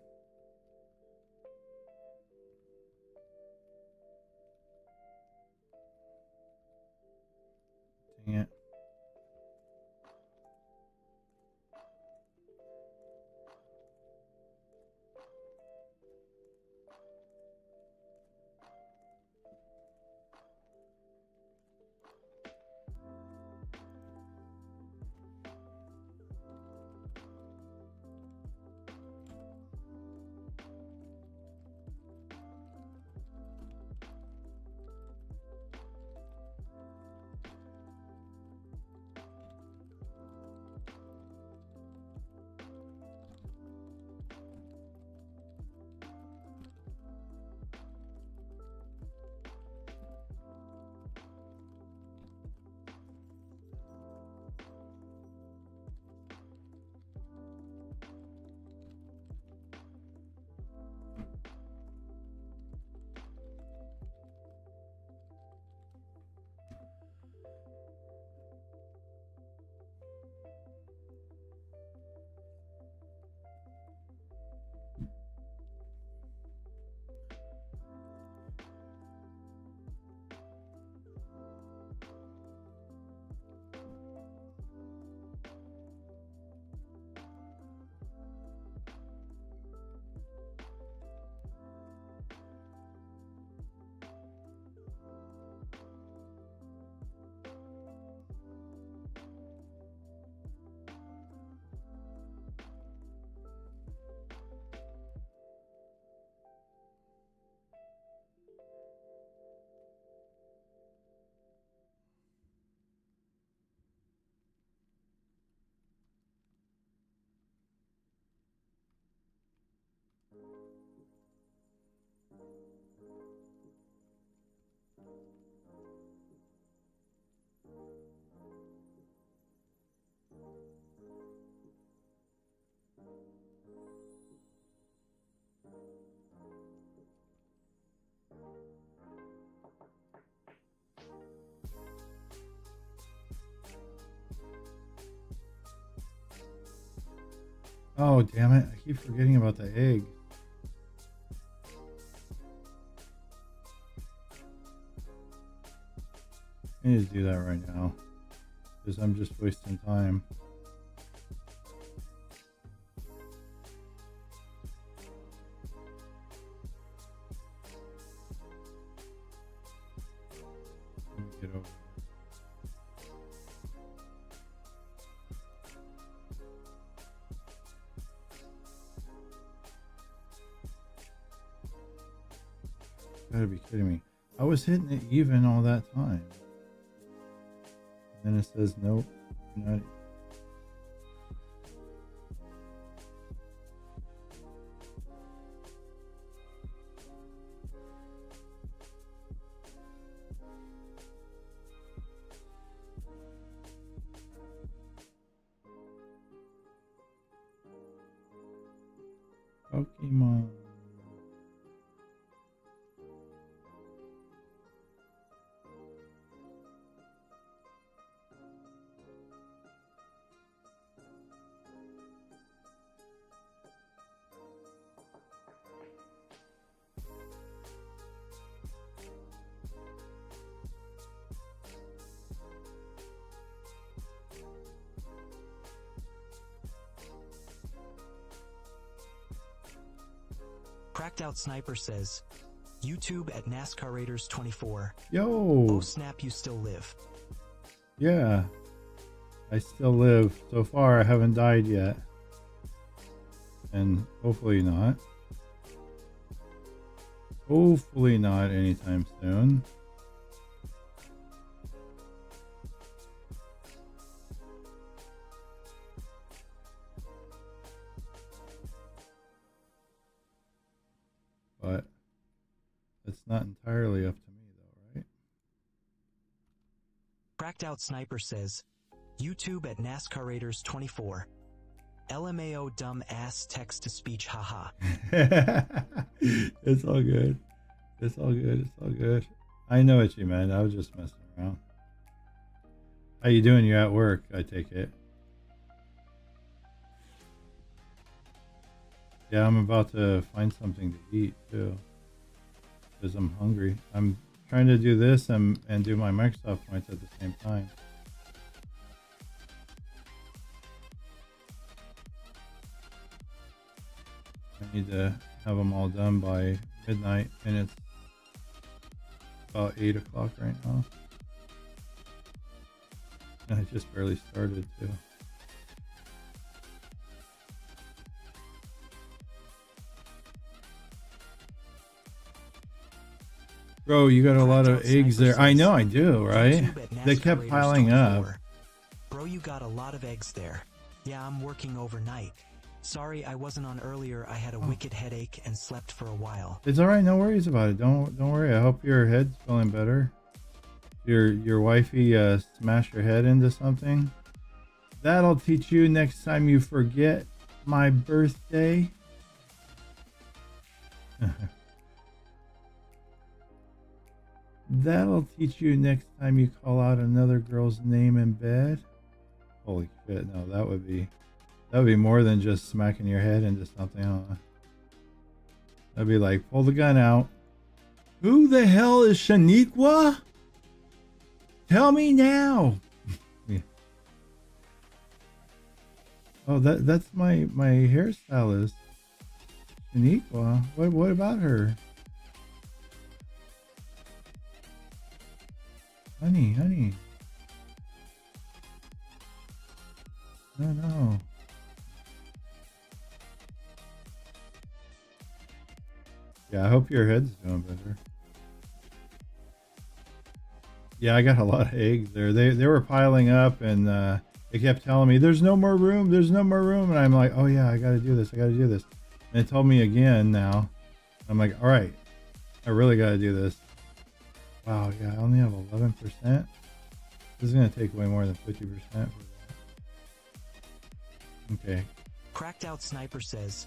Oh, damn it. I keep forgetting about the egg. I need to do that right now. Because I'm just wasting time. Let me get over. Gotta be kidding me. I was hitting it even all that time. And then it says nope. Not. Pokemon. Cracked Out Sniper says, YouTube at NASCAR Raiders 24. Yo. Oh snap, you still live. Yeah. I still live. So far, I haven't died yet. And hopefully not. Hopefully not anytime soon. But it's not entirely up to me though, right? Cracked Out Sniper says, YouTube at NASCAR Raiders 24. LMAO dumb ass text to speech haha. It's all good. It's all good. It's all good. I know what you meant. I was just messing around. How you doing? You're at work, I take it. Yeah, I'm about to find something to eat too. Because I'm hungry. I'm trying to do this and do my Microsoft points at the same time. I need to have them all done by midnight, and it's about 8 o'clock right now. And I just barely started too. Bro, you got a lot of eggs there. I know I do, right? They kept piling up. Bro, you got a lot of eggs there. Yeah, I'm working overnight. Sorry I wasn't on earlier. I had a wicked headache and slept for a while. It's all right. No worries about it. Don't worry. I hope your head's feeling better. Your wifey smashed your head into something. That'll teach you next time you forget my birthday. That'll teach you next time you call out another girl's name in bed. Holy shit, no, that would be more than just smacking your head into something, huh? That'd be like, pull the gun out. Who the hell is Shaniqua? Tell me now. Yeah. Oh, that's my hairstylist. Shaniqua. What about her? Honey. No. Yeah, I hope your head's doing better. Yeah, I got a lot of eggs there. They were piling up, and they kept telling me, there's no more room, and I'm like, oh yeah, I gotta do this. And they told me again now. I'm like, all right, I really gotta do this. Wow, yeah, I only have 11%. This is gonna take way more than 50% for that. Okay. Cracked Out Sniper says,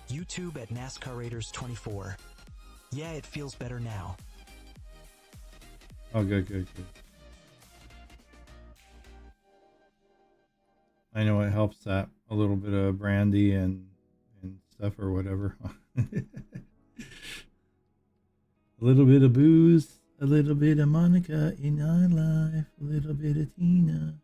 YouTube at NASCAR Raiders 24. Yeah, it feels better now. Oh, good. I know it helps that a little bit of brandy and stuff or whatever. A little bit of booze, a little bit of Monica in our life, a little bit of Tina.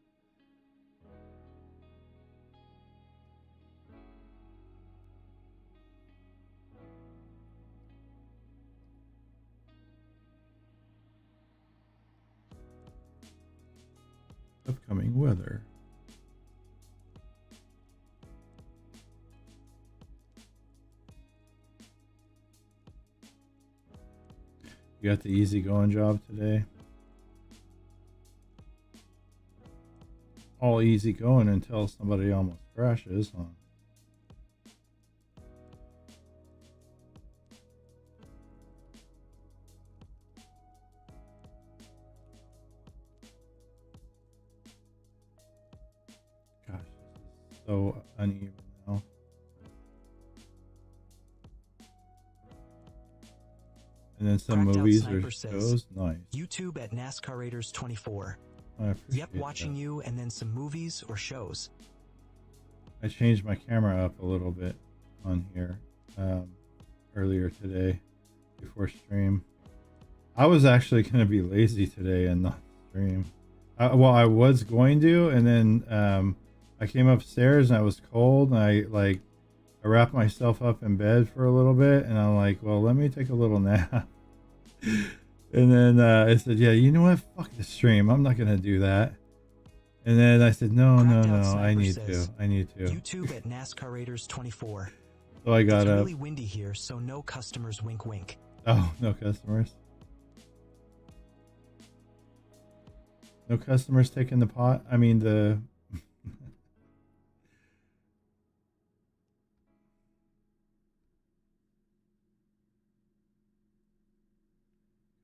Upcoming weather. You got the easygoing job today? All easygoing until somebody almost crashes, huh? Gosh, this is so uneven now. And then some Cracked Out movies or Sniper says, shows. Nice. YouTube at NASCAR Raiders 24. I appreciate Yep, watching that. you and then some movies or shows. I changed my camera up a little bit on here earlier today before stream. I was actually going to be lazy today and not stream. Well, I was going to, and then I came upstairs and I was cold, and I wrapped myself up in bed for a little bit, and I'm like, well, let me take a little nap. And then I said, yeah, you know what? Fuck the stream. I'm not going to do that. And then I said, no, I need to. YouTube at NASCAR Raiders 24. So I got it's up. really windy here, so no customers, wink wink. Oh, no customers. No customers taking the pot. I mean the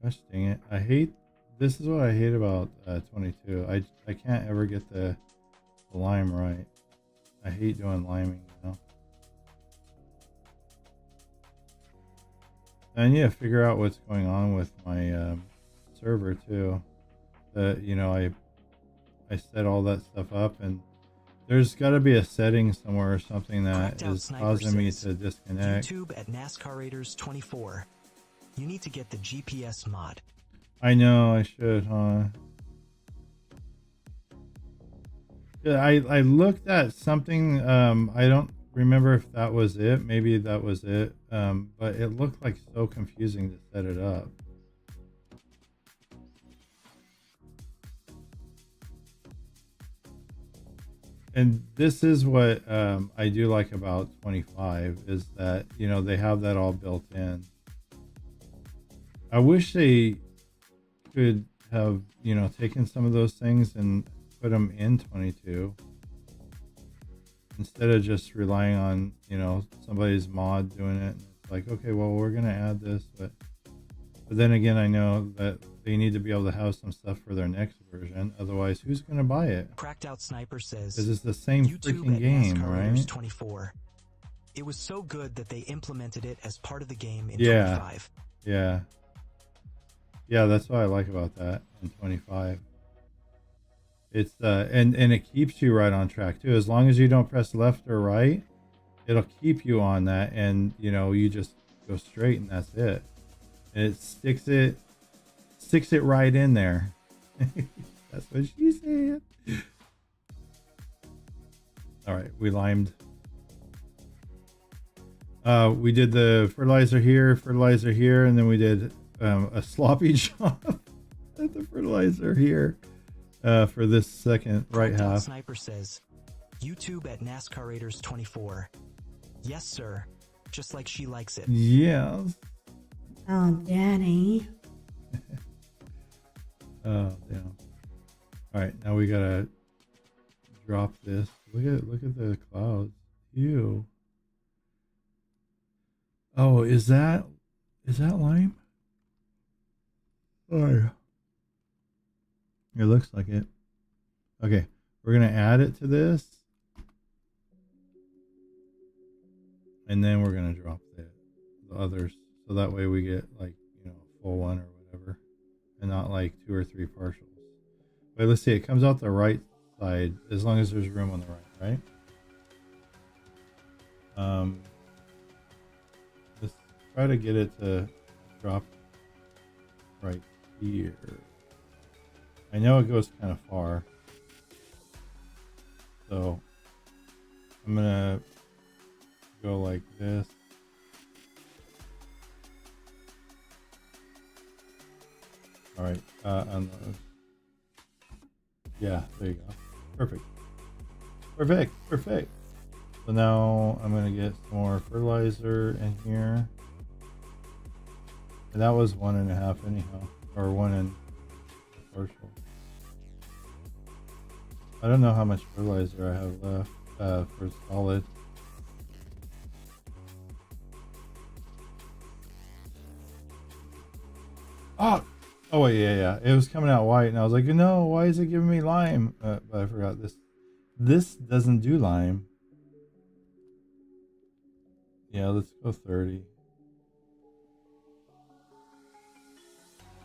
gosh dang it. This is what I hate about 22. I can't ever get the lime right. I hate doing liming now. I need to figure out what's going on with my server too. I set all that stuff up, and there's got to be a setting somewhere or something that is causing me to disconnect. YouTube at NASCAR Raiders 24. You need to get the GPS mod. I know I should, huh? Yeah, I looked at something. I don't remember if that was it. Maybe that was it. But it looked like so confusing to set it up. And this is what I do like about 25 is that, they have that all built in. I wish they could have, taken some of those things and put them in 22 instead of just relying on, somebody's mod doing it. It's like, okay, well, we're going to add this, but then again, I know that they need to be able to have some stuff for their next version. Otherwise, who's going to buy it? Cracked Out Sniper says, because it's the same YouTube freaking at game, NASCAR right? Raiders 24. It was so good that they implemented it as part of the game in Yeah. 25. Yeah, that's what I like about that in 25. It's and it keeps you right on track too. As long as you don't press left or right, it'll keep you on that, and you just go straight, and that's it. And it sticks it right in there. That's what she said. All right, we limed. We did the fertilizer here, and then we did a sloppy job at the fertilizer here for this second right Cracked Out half. Sniper says, YouTube at NASCAR Raiders 24. Yes, sir. Just like she likes it. Yes. Oh, Daddy. Oh, damn. All right, now we gotta drop this. Look at the clouds. Ew. Oh, is that lime? Oh, it looks like it. Okay, we're gonna add it to this, and then we're gonna drop the others, so that way we get like a full one or whatever, and not like 2 or 3 partials. Wait, let's see. It comes out the right side as long as there's room on the right, right? Let's try to get it to drop right here. I know it goes kind of far, so I'm gonna go like this. All right, unload. Yeah, there you go. Perfect. Perfect. Perfect. So now I'm gonna get some more fertilizer in here. And that was 1.5 anyhow, or 1 and a partial. I don't know how much fertilizer I have left for solid. Oh wait, yeah. It was coming out white, and I was like, no, why is it giving me lime? But I forgot this. This doesn't do lime. Yeah, let's go 30.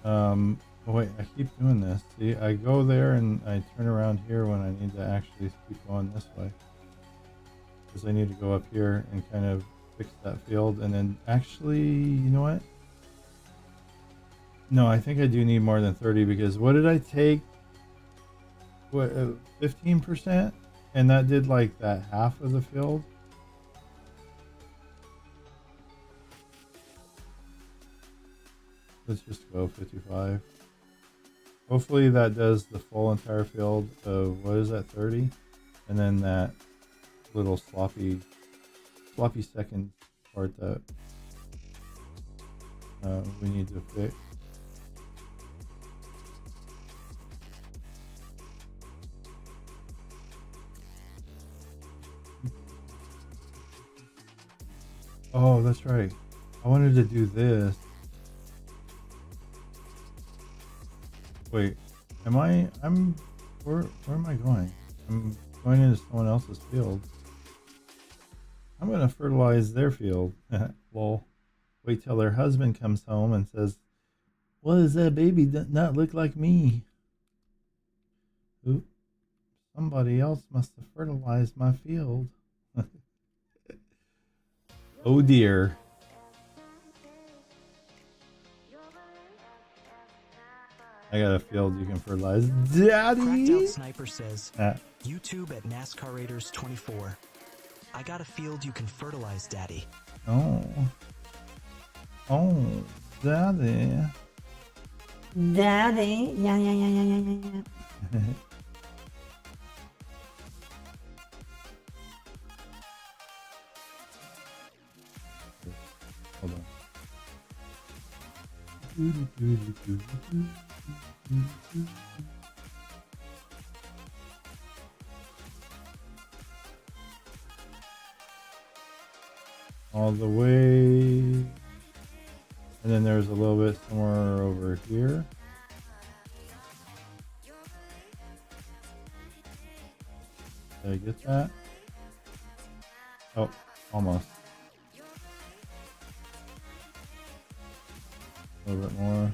Oh wait, I keep doing this. See, I go there and I turn around here when I need to actually keep going this way. Because I need to go up here and kind of fix that field, and then actually, you know what? No, I think I do need more than 30, because what did I take? What, 15%? And that did like that half of the field. Let's just go 55. Hopefully that does the full entire field of, what is that, 30? And then that little sloppy second part that we need to fix. Oh, that's right. I wanted to do this. Wait, where am I going? I'm going into someone else's field. I'm gonna fertilize their field. Lol. Wait till their husband comes home and says, "What does that baby not look like me?" Oop, somebody else must have fertilized my field. Oh dear. I got a field you can fertilize. Daddy! Cracked Out Sniper says, YouTube at NASCAR Raiders 24. I got a field you can fertilize, Daddy. Oh. Oh, Daddy. Daddy. Yeah. Hold on. All the way. And then there's a little bit somewhere over here. Did I get that? Oh, almost. A little bit more.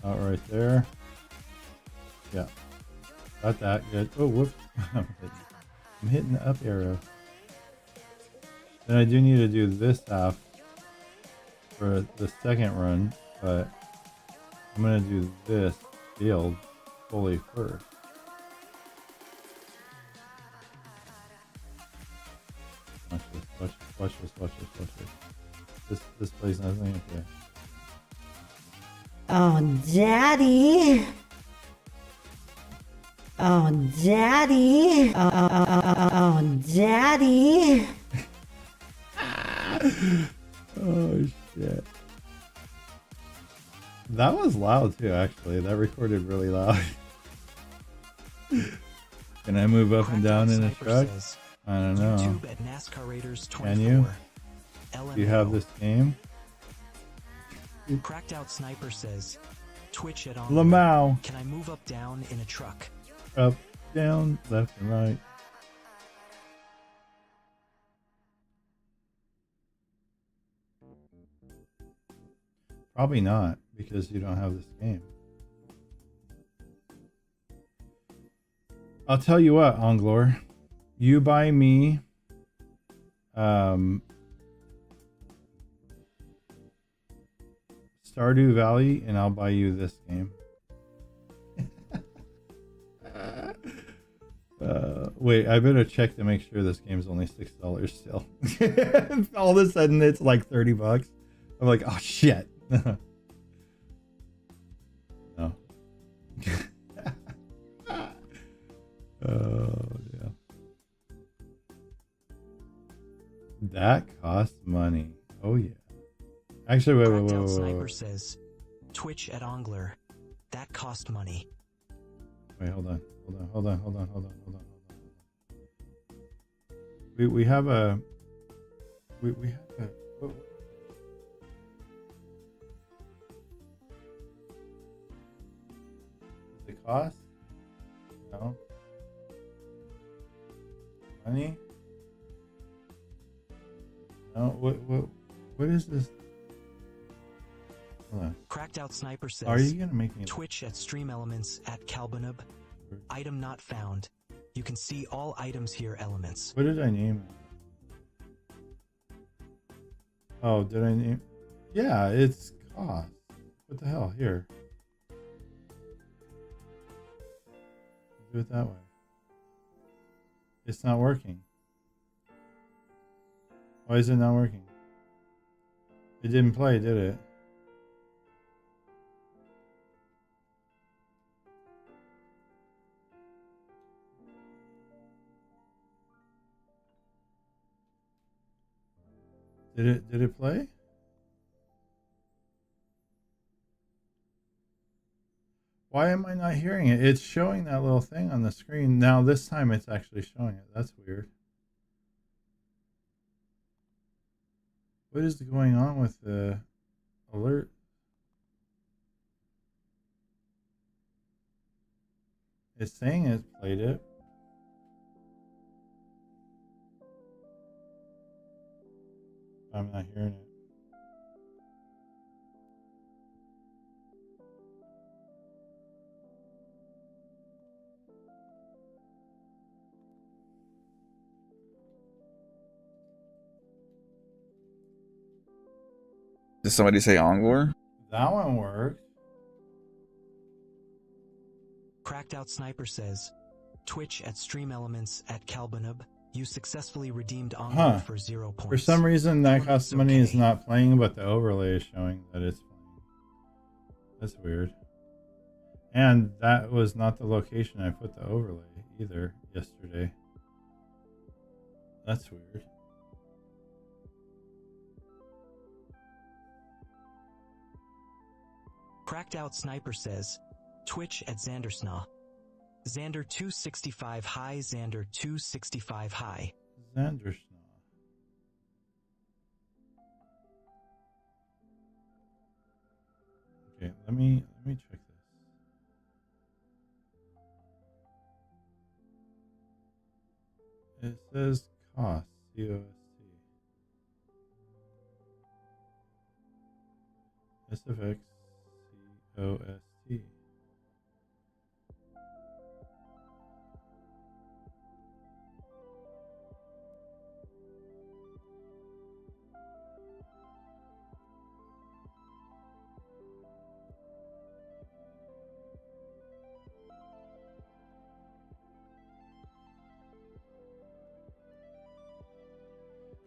Out right there. Yeah. Got that. Good. Oh, whoops. I'm hitting the up arrow. Then I do need to do this half for the second run, but I'm going to do this field fully first. Watch this. This plays nothing. Okay. Oh, Daddy. Oh, Daddy. Oh, Daddy. Oh shit. That was loud too, actually. That recorded really loud. Can I move up and down in a truck? I don't know. YouTube at NASCAR Raiders 24. Can you? Do you have this game? Cracked Out Sniper says, Twitch at on. Lamau. Can I move up down in a truck? Up, down, left and right. Probably not, because you don't have this game. I'll tell you what, Onglor. You buy me Stardew Valley, and I'll buy you this game. Wait, I better check to make sure this game's only $6 still. All of a sudden, it's like $30. I'm like, oh shit. No. Oh yeah. That costs money. Oh yeah. Actually, Cracked Out wait. Sniper says, Twitch at Ongler. That cost money. Wait, hold on. We have a what, the cost? No. Money? No. What is this? Hold on. Cracked Out Sniper says, Are you gonna make me? Twitch at Stream Elements at Calbanub. Item not found. You can see all items here elements. What did I name it? Oh, did I name? Yeah, it's cost. What the hell? Here. Do it that way. It's not working. Why is it not working? It didn't play, did it? Did it play? Why am I not hearing it? It's showing that little thing on the screen. Now this time it's actually showing it. That's weird. What is going on with the alert? It's saying it's played it. I'm not hearing it. Did somebody say Onglor? That one worked. Cracked Out Sniper says, Twitch at Stream Elements at Calbanub. You successfully redeemed Ongler for 0 points. For some reason, that cost money okay. is not playing, but the overlay is showing that it's playing. That's weird. And that was not the location I put the overlay either yesterday. That's weird. Cracked Out Sniper says, Twitch at Xandersna. Xander 265 high, Xander 265 high. Xandersna. Okay, let me check this. It says cost, C-O-S-T. SFX, C-O-S-T.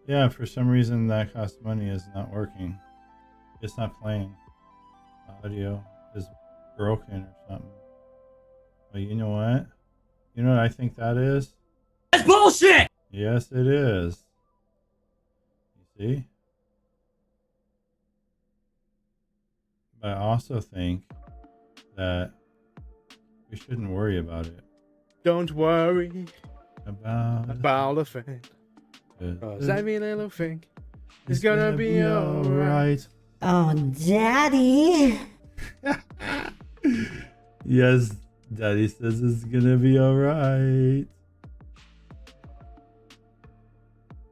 Yeah, for some reason that cost money is not working. It's not playing. Audio is broken or something. But you know what? You know what I think that is? That's bullshit! Yes, it is. You see? But I also think that we shouldn't worry about it. Don't worry About a thing. it. Cause every little thing is gonna be alright. Oh, Daddy. Yes, Daddy says it's gonna be alright.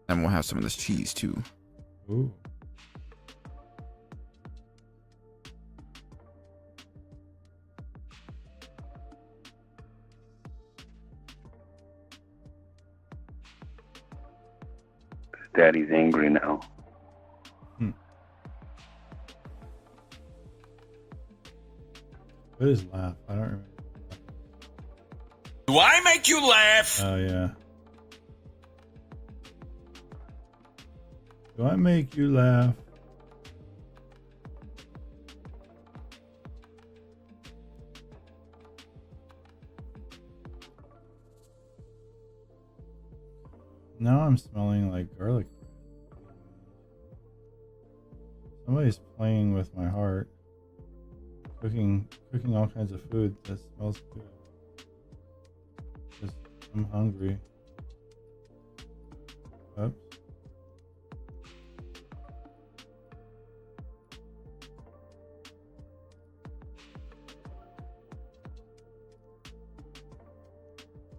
And we'll have some of this cheese too. Ooh. Daddy's angry now. What is laugh? I don't remember. Do I make you laugh? Oh, yeah. Do I make you laugh? Now I'm smelling like garlic. Somebody's playing with my heart. Cooking all kinds of food that smells good. Just, I'm hungry. Oops.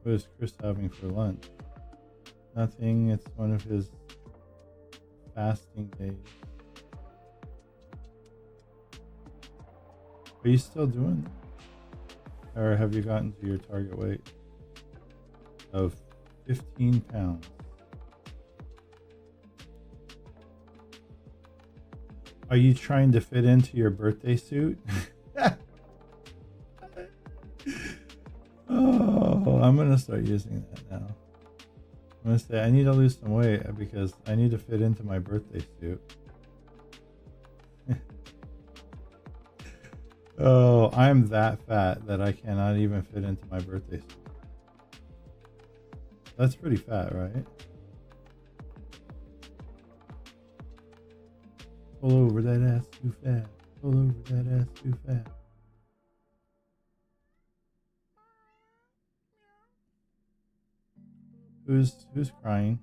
What is Chris having for lunch? Nothing. It's one of his fasting days. Are you still doing that? Or have you gotten to your target weight of 15 pounds? Are you trying to fit into your birthday suit? Oh, I'm going to start using that now. I'm going to say I need to lose some weight because I need to fit into my birthday suit. Oh, I'm that fat that I cannot even fit into my birthday suit. That's pretty fat, right? Pull over that ass too fat. Pull over that ass too fat. Who's crying?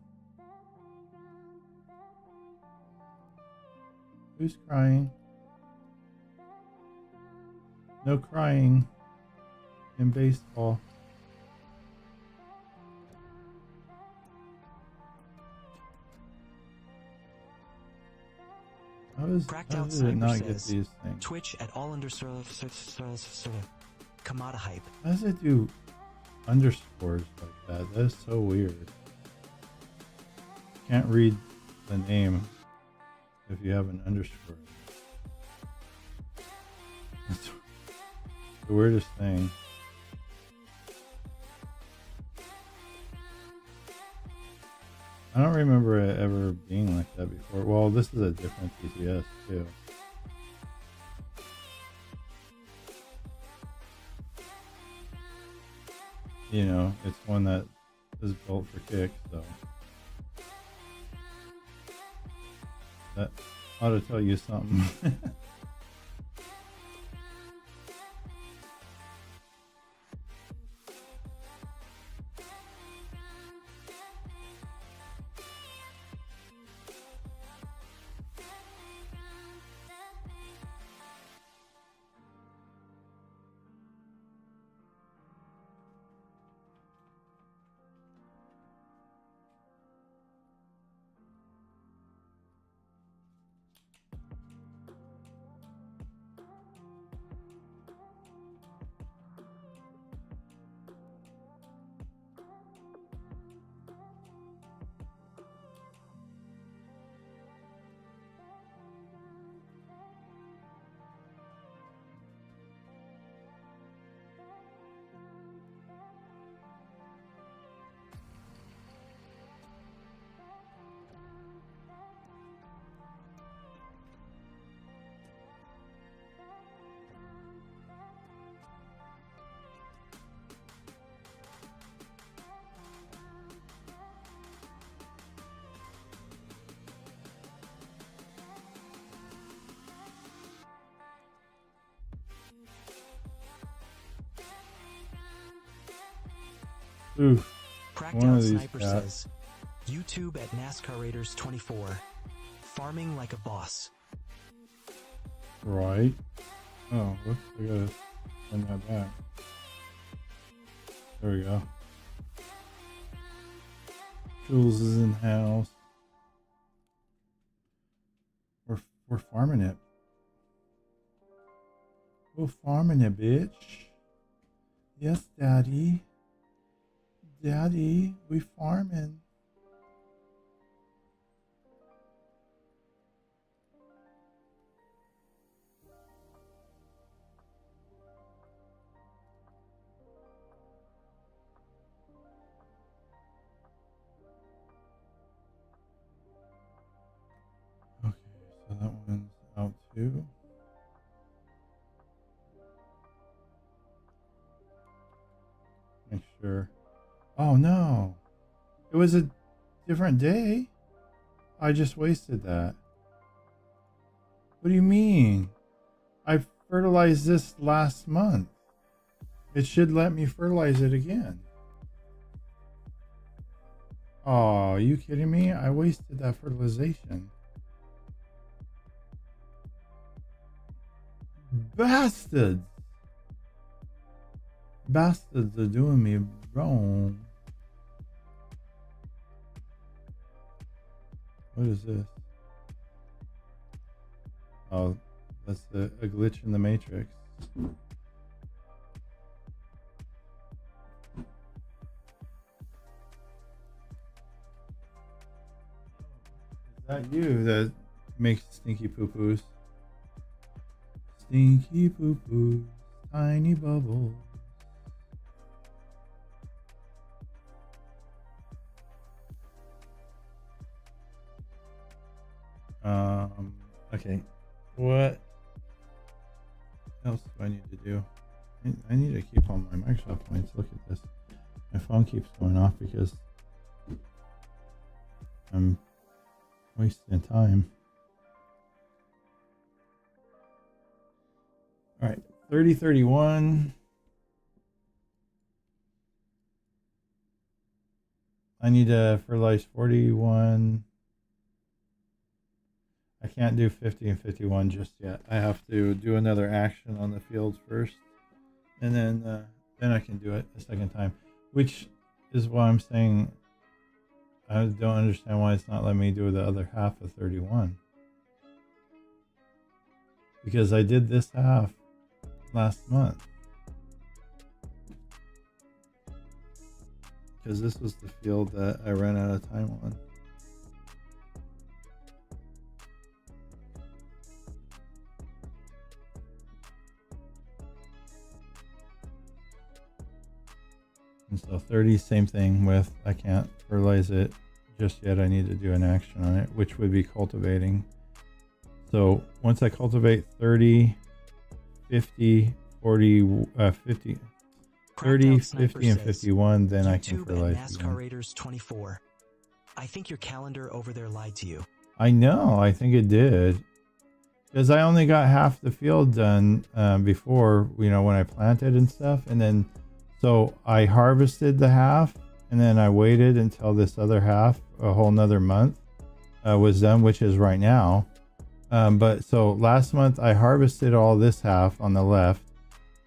Who's crying? No crying in baseball. Cracked How out did it Sniper not get says, these things? Twitch at all underscore Kamada hype. How does it do underscores like that? That is so weird. Can't read the name if you have an underscore. It's the weirdest thing. I don't remember it ever being like that before. Well, this is a different TTS too. You know, it's one that is built for kicks, so that ought to tell you something. Oof. Cracked One out of these Sniper cats. says, YouTube at NASCAR Raiders 24. Farming like a boss. Right. Oh, whoops, I gotta turn that back. There we go. Jules is in house. We're farming it. We're farming it, bitch. Yes, Daddy. Daddy, we farming. sure. Oh no. It was a different day. I just wasted that. What do you mean? I fertilized this last month. It should let me fertilize it again. Oh, are you kidding me? I wasted that fertilization. Bastards! Bastards are doing me wrong. What is this? Oh, that's a glitch in the matrix. Is that you that makes stinky poo-poos? Stinky poo-poos, tiny bubbles. Okay, what else do I need to do? I need to keep all my Microsoft points. Look at this. My phone keeps going off because I'm wasting time. All right, 3031. I need to fertilize 41. I can't do 50 and 51 just yet. I have to do another action on the field first, and then I can do it a second time, which is why I'm saying I don't understand why it's not letting me do the other half of 31, because I did this half last month, because this was the field that I ran out of time on. And so 30, same thing with, I can't fertilize it just yet. I need to do an action on it, which would be cultivating. So once I cultivate 30, 50, 40, 50, 30, 50, and 51, then I can fertilize NASCAR Raiders 24. I think your calendar over there lied to you. I know, I think it did. Because I only got half the field done before, when I planted and stuff. And then, so I harvested the half, and then I waited until this other half, a whole nother month, was done, which is right now. But so last month I harvested all this half on the left.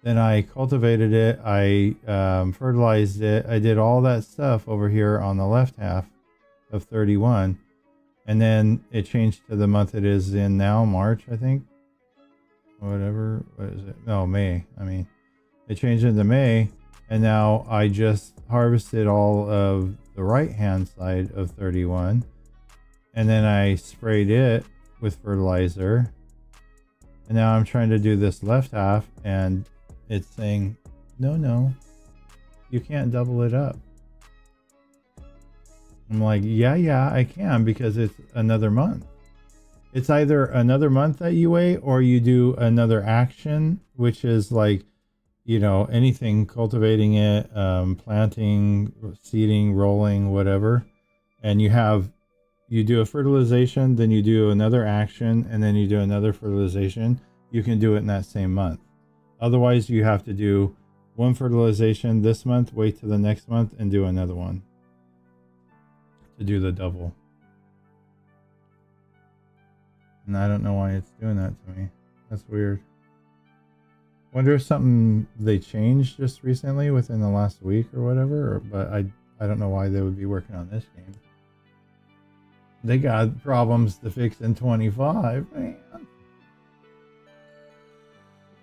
Then I cultivated it. I fertilized it. I did all that stuff over here on the left half of 31. And then it changed to the month it is in now, March, I think. Whatever. What is it? No, May. I mean, it changed into May. And now I just harvested all of the right-hand side of 31. And then I sprayed it with fertilizer. And now I'm trying to do this left half, and it's saying, no, you can't double it up. I'm like, yeah, I can, because it's another month. It's either another month that you wait, or you do another action, which is like, anything, cultivating it, planting, seeding, rolling, whatever. And you do a fertilization, then you do another action, and then you do another fertilization. You can do it in that same month. Otherwise, you have to do one fertilization this month, wait till the next month, and do another one to do the double. And I don't know why it's doing that to me. That's weird. Wonder if something they changed just recently within the last week or whatever, but I don't know why they would be working on this game. They got problems to fix in 25, man.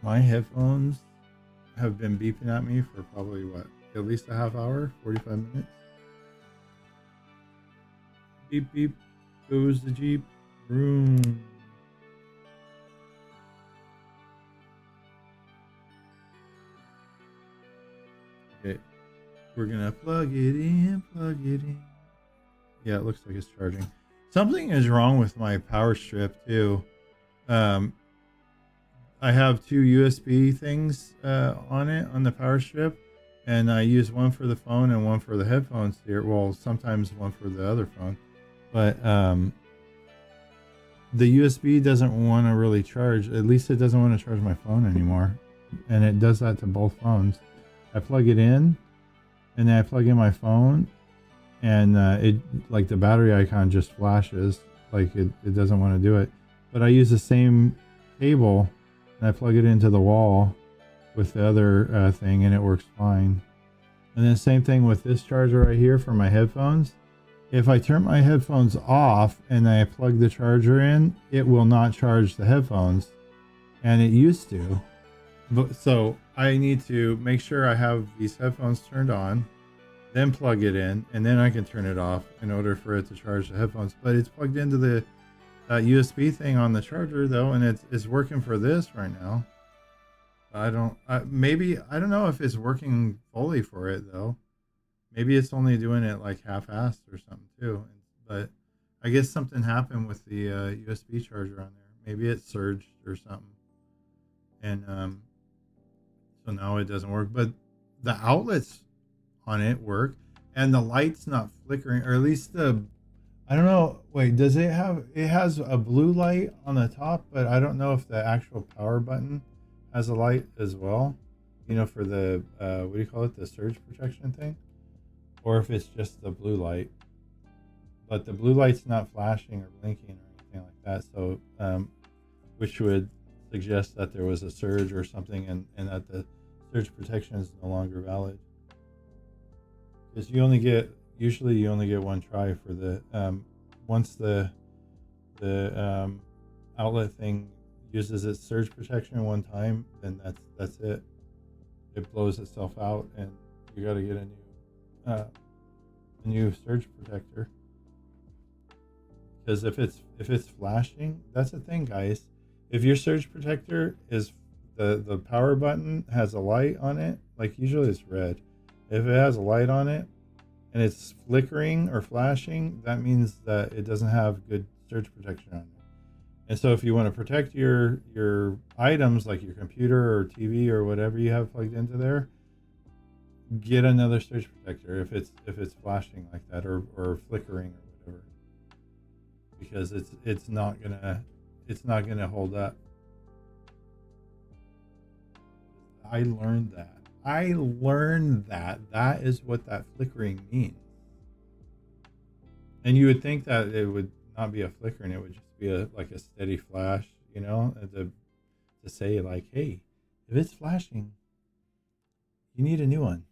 My headphones have been beeping at me for probably at least a half hour, 45 minutes. Beep beep goes the Jeep. Vroom. Okay, we're gonna plug it in. Yeah, it looks like it's charging. Something is wrong with my power strip too. I have two USB things on it, on the power strip, and I use one for the phone and one for the headphones here. Well, sometimes one for the other phone, but the USB doesn't want to really charge. At least it doesn't want to charge my phone anymore, and it does that to both phones. I plug it in, and then I plug in my phone, and it, like, the battery icon just flashes, like it doesn't want to do it. But I use the same cable, and I plug it into the wall with the other thing, and it works fine. And then same thing with this charger right here for my headphones. If I turn my headphones off and I plug the charger in, it will not charge the headphones, and it used to. But so I need to make sure I have these headphones turned on, then plug it in, and then I can turn it off in order for it to charge the headphones. But it's plugged into the USB thing on the charger though, and it's working for this right now. I don't know if it's working fully for it though. Maybe it's only doing it like half-assed or something too. But I guess something happened with the USB charger on there. Maybe it surged or something, and so now it doesn't work. But the outlets on it work, and the light's not flickering, or at least I don't know. Wait, does it have? It has a blue light on the top, but I don't know if the actual power button has a light as well. You know, for the what do you call it? The surge protection thing, or if it's just the blue light. But the blue light's not flashing or blinking or anything like that. So, which would suggest that there was a surge or something, and that the surge protection is no longer valid. Because usually you only get one try for the once the outlet thing uses its surge protection one time, then that's it. It blows itself out, and you got to get a new surge protector. Because if it's flashing, that's the thing, guys. If your surge protector is the power button has a light on it, like usually it's red. If it has a light on it and it's flickering or flashing, that means that it doesn't have good surge protection on it. And so if you want to protect your items, like your computer or TV or whatever you have plugged into there, get another surge protector if it's flashing like that or flickering or whatever. Because it's not gonna hold up. I learned that. That is what that flickering means. And you would think that it would not be a flickering, it would just be like a steady flash, you know, to say like, hey, if it's flashing, you need a new one.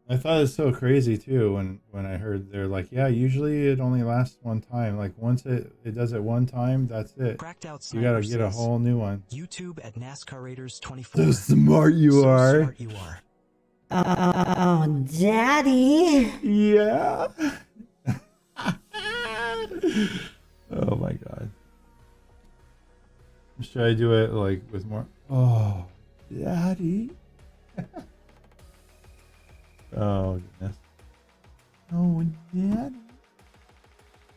I thought it was so crazy too when I heard they're like, yeah, usually it only lasts one time. Like once it does it one time, that's it. Cracked out You gotta Sniper get a says, whole new one. YouTube at NASCAR Raiders 24. So smart you So are. smart you are. Oh, Daddy. Yeah. Oh my god. Should I do it like with more? Oh, Daddy. Oh goodness. Oh, Daddy.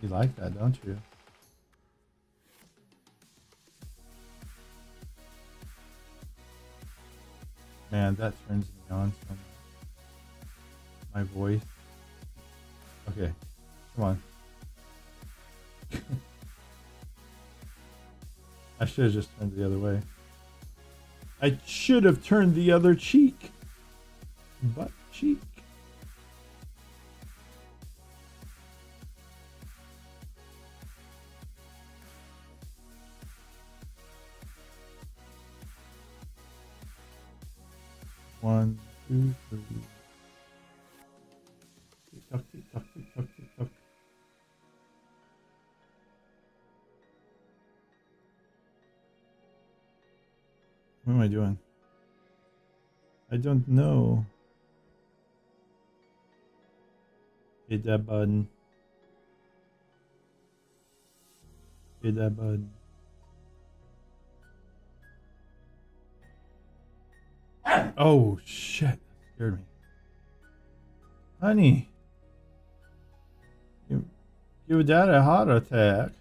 You like that, don't you? Man, that turns me on so much. My voice. Okay, come on. I should have just turned the other way. I should have turned the other cheek. Butt cheek. One, two, three. Tick tock, tick tock, tick tock, tick tock. What am I doing? I don't know. Hit that button. Hit that button. Oh shit, that scared me. Honey, give Daddy a heart attack.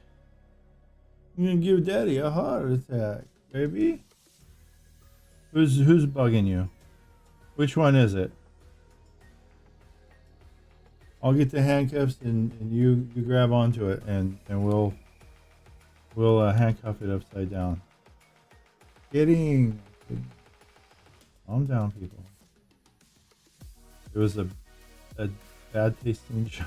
You're gonna give Daddy a heart attack, baby. Who's bugging you? Which one is it? I'll get the handcuffs and you grab onto it and we'll handcuff it upside down. Kidding. Calm down, people. It was a bad tasting joke.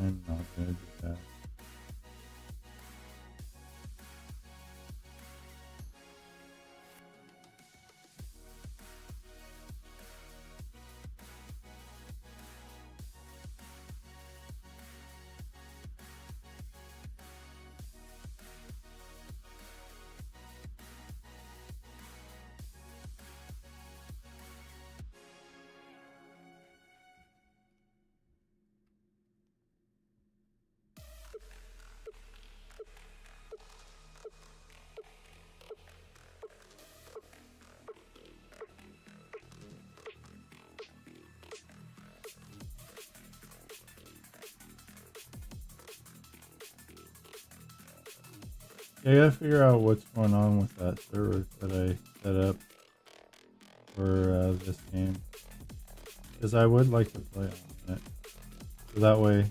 I'm not gonna do that. I gotta figure out what's going on with that server that I set up for this game, because I would like to play on it. So that way,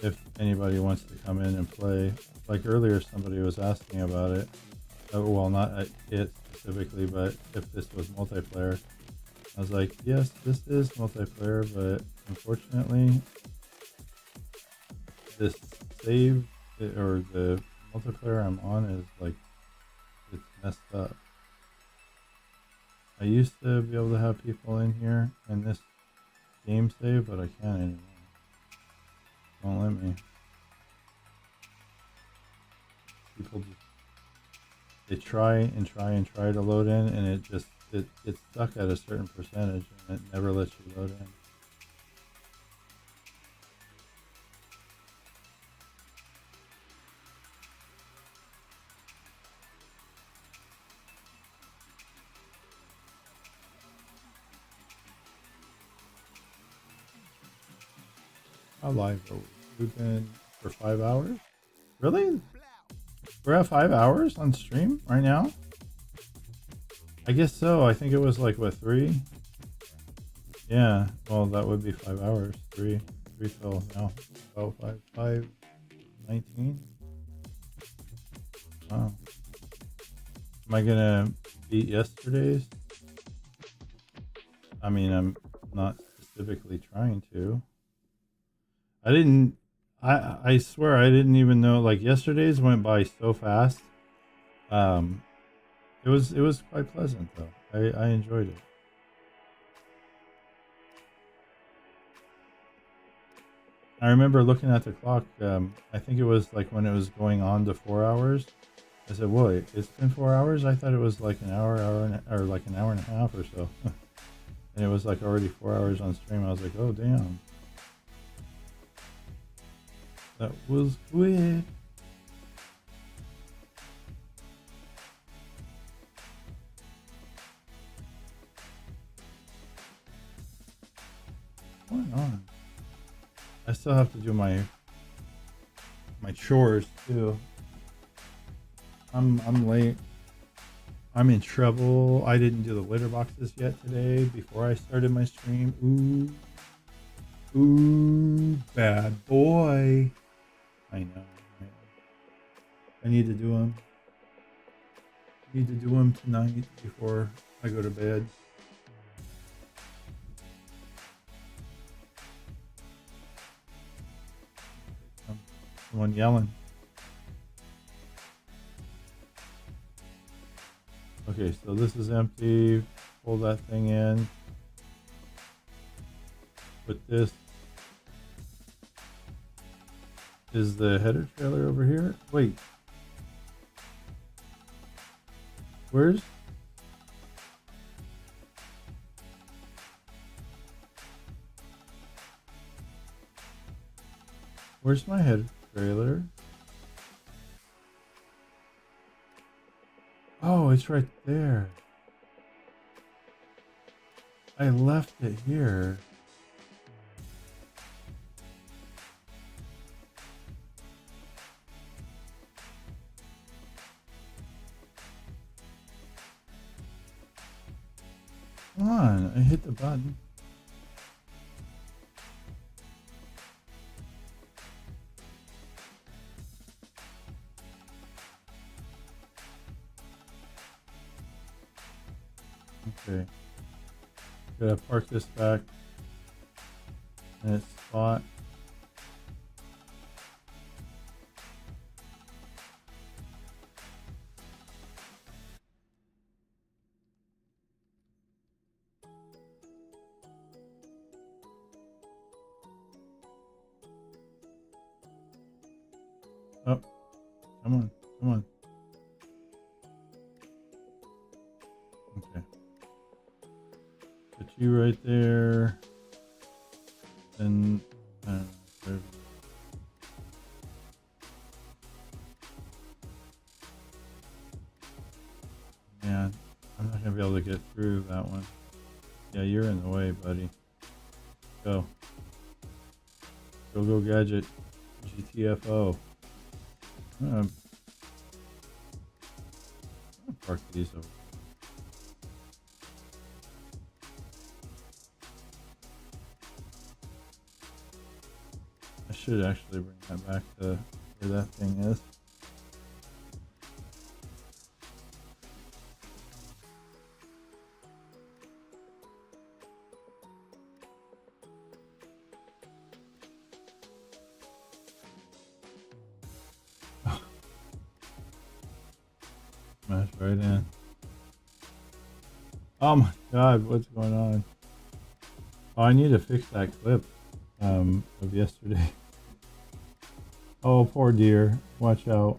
if anybody wants to come in and play, like earlier somebody was asking about it. Well, not it specifically, but if this was multiplayer. I was like, yes, this is multiplayer, but unfortunately, this save or the multiplayer I'm on is like, it's messed up. I used to be able to have people in here and this game save, but I can't anymore. Won't let me. People just, they try and try and try to load in, and it's stuck at a certain percentage and it never lets you load in. How live are we? We've been for 5 hours? Really? We're at 5 hours on stream right now? I guess so. I think it was like, what, 3? Yeah, well, that would be 5 hours. 3 till now. Oh, 19? Wow. Am I gonna beat yesterday's? I mean, I'm not specifically trying to. I swear I didn't even know, like, yesterday's went by so fast. It was quite pleasant though. I enjoyed it. I remember looking at the clock, I think it was like when it was going on to 4 hours. I said, wait, it's been 4 hours? I thought it was like an hour or like an hour and a half or so. And it was like already 4 hours on stream. I was like, oh damn. That was quick. What's going on? I still have to do my chores too. I'm late. I'm in trouble. I didn't do the litter boxes yet today before I started my stream. Ooh, bad boy. I know. I need to do them. Need to do them tonight before I go to bed. Someone yelling. Okay, so this is empty. Pull that thing in. Put this. Is the header trailer over here? Wait. Where's my header trailer? Oh, it's right there. I left it here. Come on, I hit the button. Okay. Gotta park this back in its spot. Oh, come on, come on. Okay. Put you right there. And there. Man, I'm not gonna be able to get through that one. Yeah, you're in the way, buddy. Go. Go gadget. GTFO. I'm gonna park these over. I should actually bring that back to where that thing is. Smash right in. Oh my god, what's going on? Oh, I need to fix that clip of yesterday. Oh, poor dear. Watch out.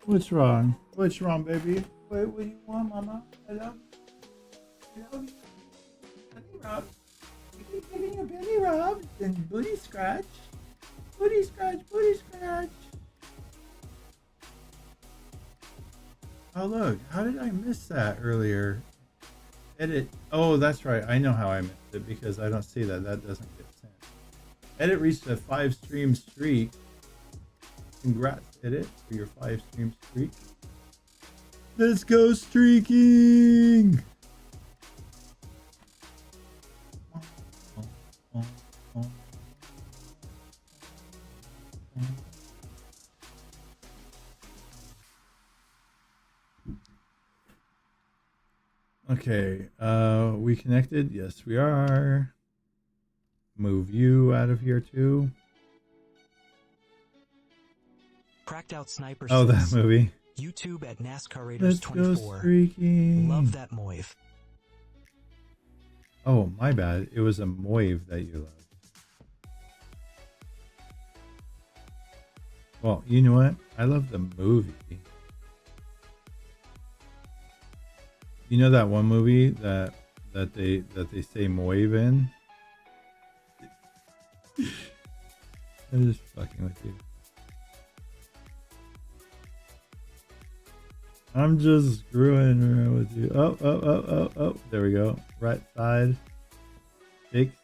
What's wrong? What's wrong, baby? What do you want, mama? I love you. I love you. Belly rub. You keep getting your belly rub and booty scratch. Booty scratch, booty scratch. Oh look, how did I miss that earlier? Edit. Oh, that's right. I know how I missed it because I don't see that. That doesn't get sent. Edit reached a 5-stream streak. Congrats, Edit, for your 5-stream streak. Let's go streaking! Okay, we connected? Yes, we are. Move you out of here too. Cracked Out Sniper Oh, that says, movie. YouTube at NASCAR Raiders Let's go 24. streaking. Love that moive. Oh, my bad. It was a moive that you loved. Well, you know what? I love the movie. You know that one movie that they say moive in? I'm just fucking with you. I'm just screwing around with you. Oh. There we go. Right side. Fix.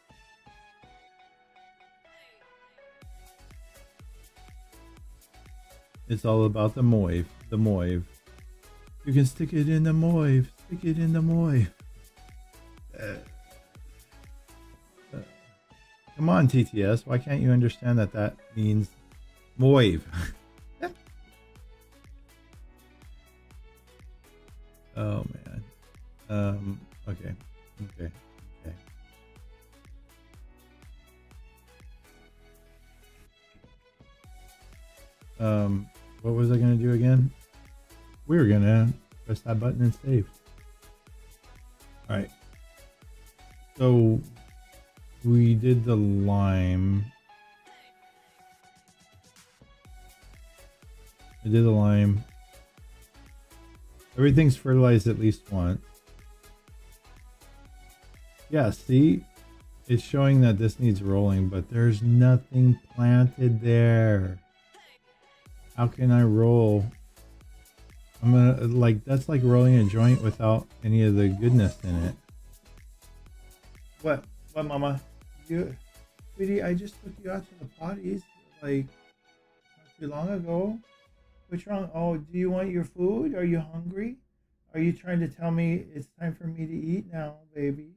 It's all about the moive. The moive. You can stick it in the moive. Stick it in the moive. Come on, TTS. Why can't you understand that that means moive? Oh man. Okay. What was I gonna do again? We were gonna press that button and save. Alright. So we did the lime. I did the lime. Everything's fertilized at least once. Yeah, see? it's showing that this needs rolling, but there's nothing planted there. How can I roll? I'm gonna, like, that's like rolling a joint without any of the goodness in it. What, mama? You, sweetie, I just took you out to the potties, like, not too long ago. What's wrong? Oh, do you want your food? Are you hungry? Are you trying to tell me it's time for me to eat now, baby?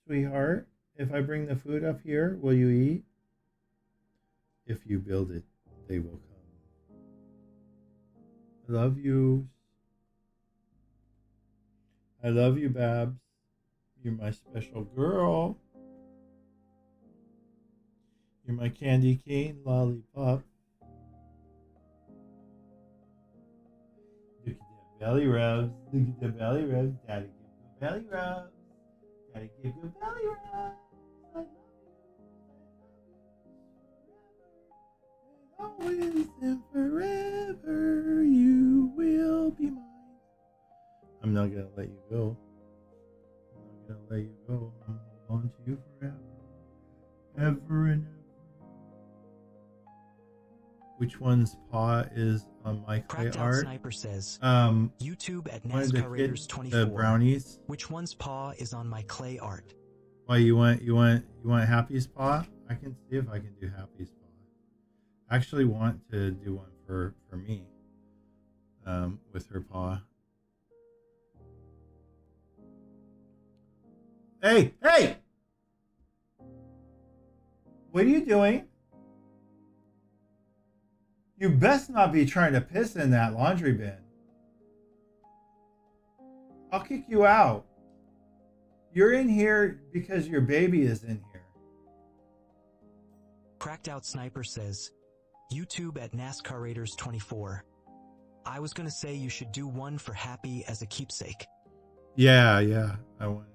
Sweetheart, if I bring the food up here, will you eat? If you build it, they will come. I love you. I love you, Babs. You're my special girl. You're my candy cane lollipop. Look at that belly rubs. Look at the belly rubs. Daddy give good belly rubs. Daddy give good belly rubs. I love you. Always and forever you will be mine. I'm not gonna let you go. I'm not gonna let you go. I'm on to you forever. Ever and ever. Which one's paw is on my clay Cracked Out art? Sniper says, YouTube at One of the NASCAR kids, Raiders 24. the brownies. Which one's paw is on my clay art? Why you want Happy's paw? I can see if I can do Happy's paw. I actually want to do one for me. With her paw. Hey! What are you doing? You best not be trying to piss in that laundry bin. I'll kick you out. You're in here because your baby is in here. Cracked Out Sniper says, YouTube at NASCAR Raiders 24. I was gonna say you should do one for Happy as a keepsake. Yeah, I want to.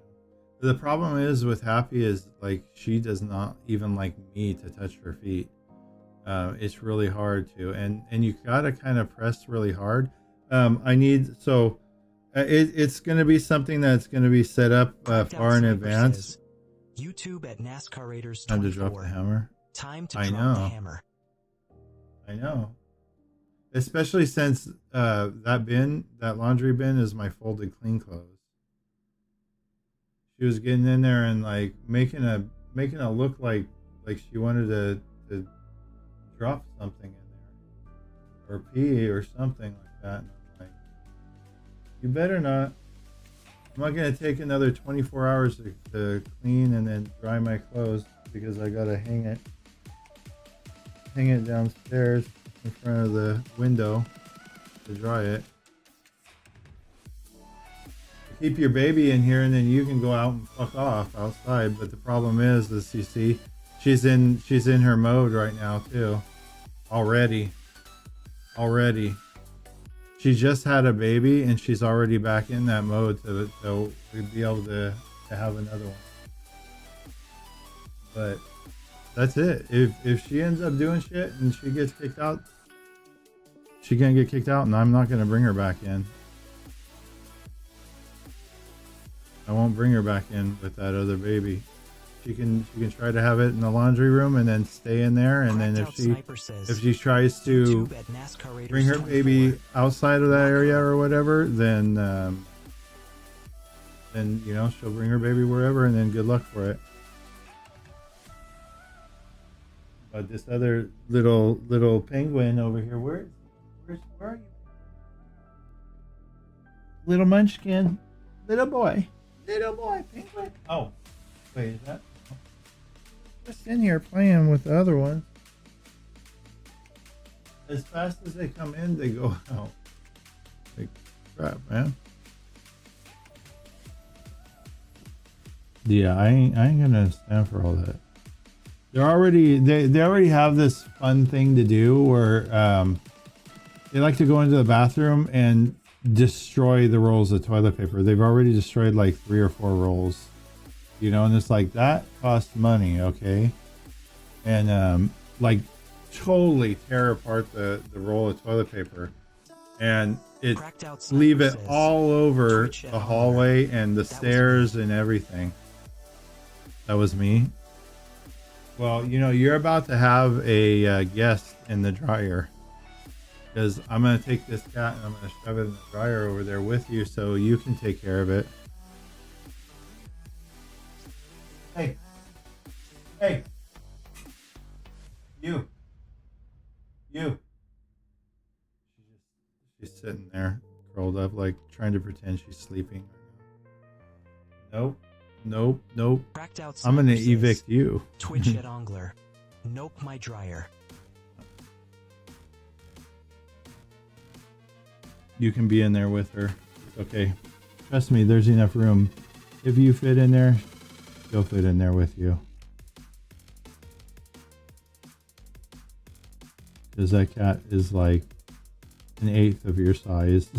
The problem is with Happy is, like, she does not even like me to touch her feet. It's really hard to, and you gotta kind of press really hard. It's gonna be something that's gonna be set up far in advance. Says, YouTube at NASCAR Raiders 24. Time to drop the hammer. Time to drop the hammer. I know. Especially since that laundry bin is my folded clean clothes. She was getting in there and like making it look like she wanted to drop something in there or pee or something like that. And I'm like, you better not. I'm not gonna take another 24 hours to clean and then dry my clothes because I gotta hang it downstairs in front of the window to dry it. Keep your baby in here and then you can go out and fuck off outside. But the problem is you see, she's in her mode right now too. Already. She just had a baby and she's already back in that mode to be able to have another one. But that's it. If she ends up doing shit and she gets kicked out, she's gonna get kicked out and I'm not gonna bring her back in. I won't bring her back in with that other baby. She can try to have it in the laundry room and then stay in there, and then if she tries to bring her baby outside of that area or whatever, then you know, she'll bring her baby wherever, and then good luck for it. But this other little penguin over here, where are you? Little munchkin, little boy, penguin. Oh, wait, is that? Just in here playing with the other ones. As fast as they come in, they go out. Like crap, man. Yeah, I ain't gonna stand for all that. They already have this fun thing to do where they like to go into the bathroom and destroy the rolls of toilet paper. They've already destroyed like 3 or 4 rolls. You know, and it's like, that costs money, okay? And like totally tear apart the roll of toilet paper and leave it all over the hallway and the stairs and everything. That was me. Well, you know, you're about to have a guest in the dryer. Because I'm going to take this cat and I'm going to shove it in the dryer over there with you so you can take care of it. Hey. Hey. You. She's sitting there, curled up, like trying to pretend she's sleeping. Nope. Cracked out I'm going to sniper says, evict you. Twitch at Ongler. Nope my dryer. You can be in there with her. Okay. Trust me, there's enough room. If you fit in there, she'll fit in there with you. Because that cat is like an eighth of your size.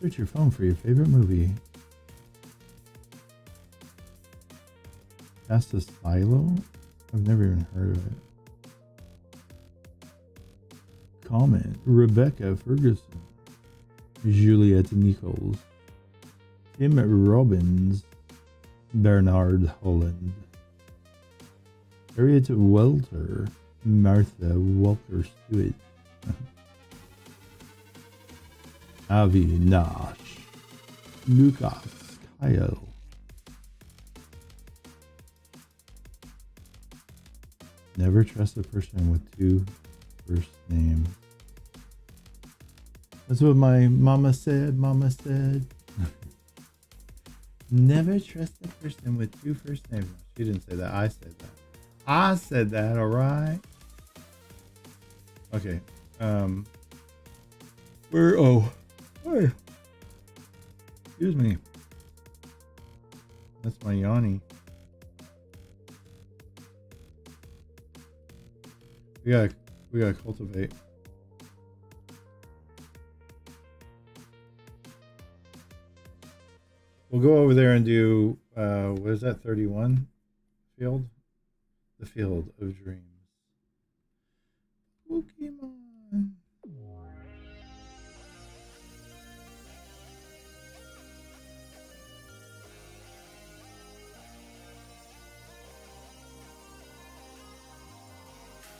Search your phone for your favorite movie. Cast a Silo? I've never even heard of it. Comment. Rebecca Ferguson. Juliette Nichols. Tim Robbins. Bernard Holland. Harriet Welter. Martha Walker Stewart. Avi Nash. Lucas Kyle. Never trust a person with two first names. That's what my mama said. Never trust a person with two first names. No, she didn't say that. I said that. I said that, alright? Okay. Hey. Excuse me. That's my Yanni. We gotta cultivate. We'll go over there and do what is that, 31 field? The Field of Dreams. Pokemon.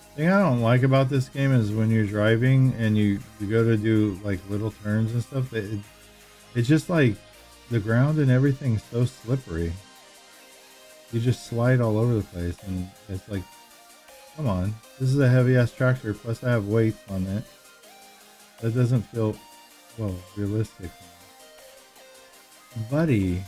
The thing I don't like about this game is when you're driving and you go to do like little turns and stuff, it's just like the ground and everything's so slippery. You just slide all over the place and it's like, come on, this is a heavy ass tractor, plus I have weights on it. That doesn't feel, well, realistic. Buddy.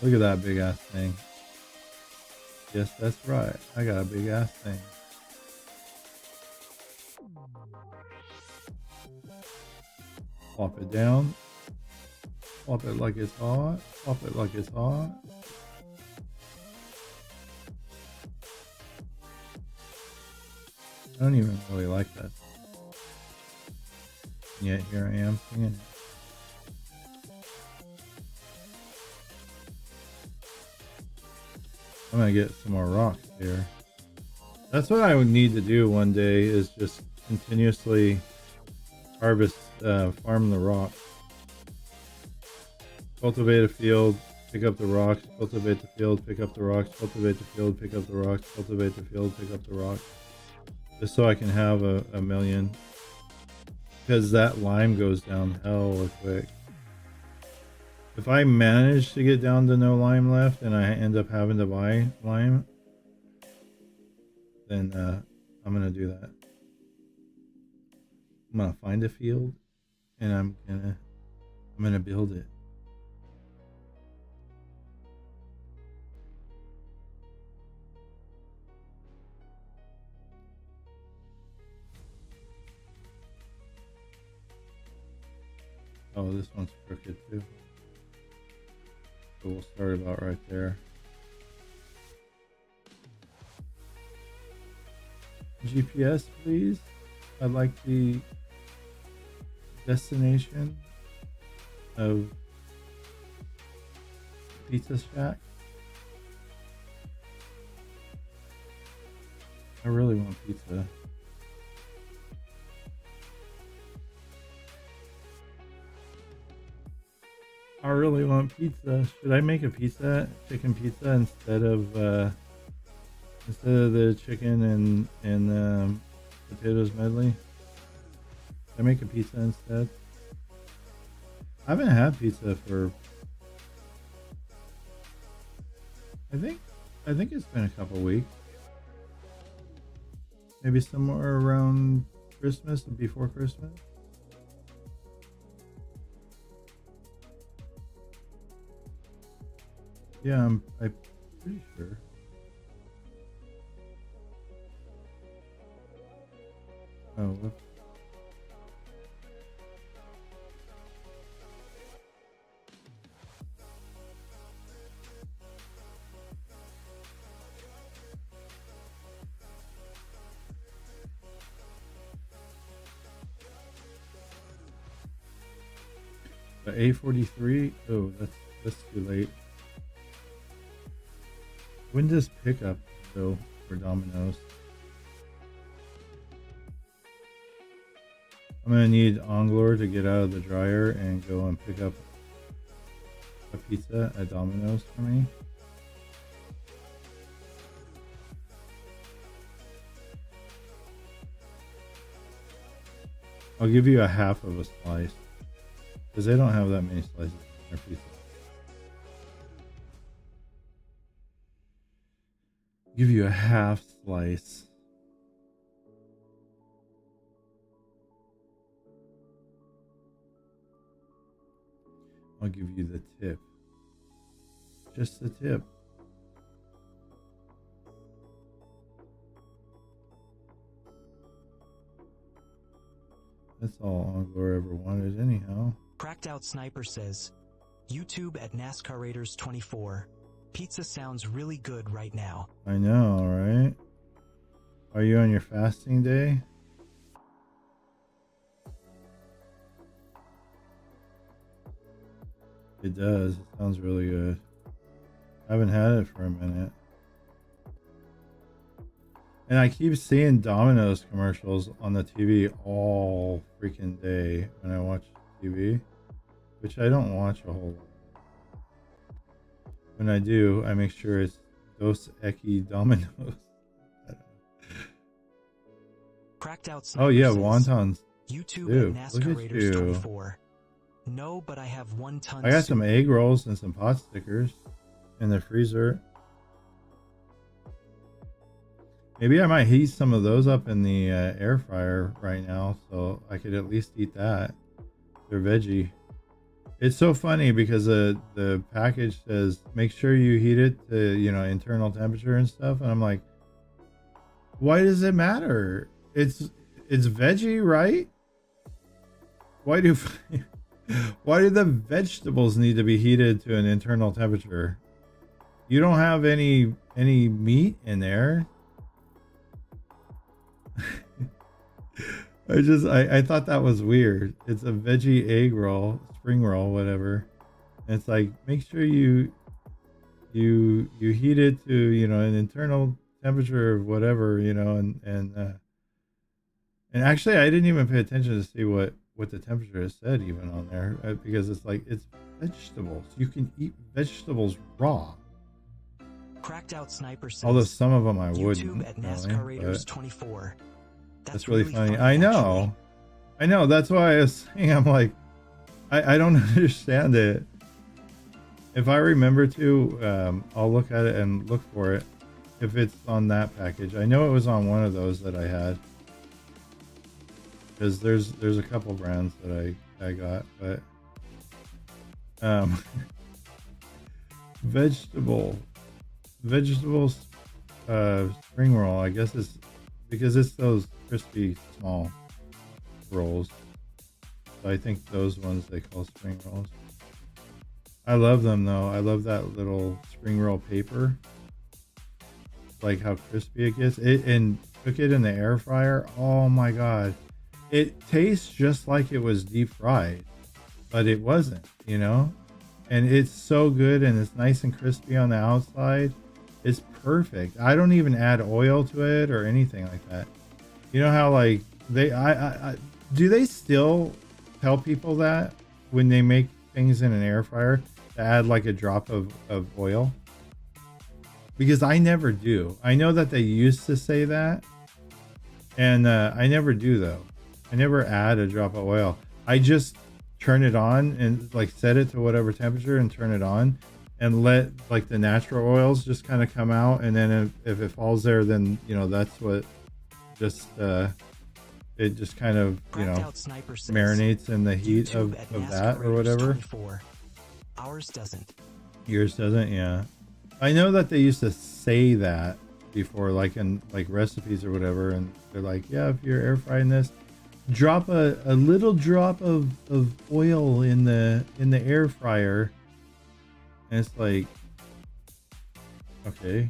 Look at that big ass thing. Yes, that's right. I got a big ass thing. Plop it down. Plop it like it's hot. Plop it like it's hot. I don't even really like that. And yet here I am singing it. I'm gonna get some more rocks here. That's what I would need to do one day, is just continuously harvest, farm the rocks. Cultivate a field, pick up the rocks, cultivate the field, pick up the rocks, cultivate the field, pick up the rocks, cultivate the field, pick up the rocks. Just so I can have a million. Because that lime goes down hella quick. If I manage to get down to no lime left and I end up having to buy lime, then I'm gonna do that. I'm gonna find a field and I'm gonna build it. Oh, this one's crooked too. So we'll start about right there. GPS, please. I'd like the destination of Pizza Shack. I really want pizza. I really want pizza. Should I make a pizza, chicken pizza, instead of the chicken and potatoes medley? Should I make a pizza instead? I haven't had pizza for I think it's been a couple weeks. Maybe somewhere around Christmas and before Christmas. Yeah, I'm pretty sure. Oh, whoops. The A43. Oh, that's too late. When does pickup go for Domino's? I'm gonna need Onglor to get out of the dryer and go and pick up a pizza at Domino's for me. I'll give you a half of a slice because they don't have that many slices in their pizza. Give you a half slice. I'll give you the tip. Just the tip. That's all Onglor ever wanted anyhow. Cracked Out Sniper says, YouTube at NASCAR Raiders 24. Pizza sounds really good right now. I know, right? Are you on your fasting day? It does. It sounds really good. I haven't had it for a minute. And I keep seeing Domino's commercials on the TV all freaking day when I watch TV, which I don't watch a whole lot. When I do, I make sure it's Dos Equis Domino's. Cracked Out Sniper Oh yeah, says, wontons. YouTube Dude, at look NASCAR at Raiders you. 24. No, but I have 1 ton. I got some egg rolls and some pot stickers in the freezer. Maybe I might heat some of those up in the air fryer right now, so I could at least eat that. They're veggie. It's so funny because the package says make sure you heat it to, you know, internal temperature and stuff, and I'm like, why does it matter? It's veggie, right? Why do the vegetables need to be heated to an internal temperature? You don't have any meat in there. I thought that was weird. It's a veggie egg roll, spring roll, whatever. And it's like, make sure you heat it to, you know, an internal temperature of whatever, you know, and actually I didn't even pay attention to see what the temperature is said even on there, because it's like, it's vegetables. You can eat vegetables raw. Cracked Out Sniper says, Although some of them I YouTube wouldn't. at NASCAR Raiders 24. That's really funny. actually. I know. That's why I was saying, I'm like, I don't understand it. If I remember to, I'll look at it and look for it if it's on that package. I know it was on one of those that I had, because there's a couple brands that I got, but vegetables spring roll, I guess it's because it's those crispy small rolls. So I think those ones they call spring rolls. I love them though. I love that little spring roll paper. like how crispy it gets. It and cook it in the air fryer. Oh my god, it tastes just like it was deep fried, but it wasn't, you know. And it's so good, and it's nice and crispy on the outside. It's perfect. I don't even add oil to it or anything like that. You know how like I do they still tell people that when they make things in an air fryer to add like a drop of oil? Because I never do. I know that they used to say that, and I never do though. I never add a drop of oil. I just turn it on and like set it to whatever temperature and turn it on and let like the natural oils just kind of come out, and then if it falls there, then you know that's what just it just kind of, you know, marinates in the heat of that or whatever. Ours doesn't. Yours doesn't, yeah. I know that they used to say that before, like in like recipes or whatever, and they're like, yeah, if you're air frying this, drop a little drop of oil in the air fryer. And it's like, okay,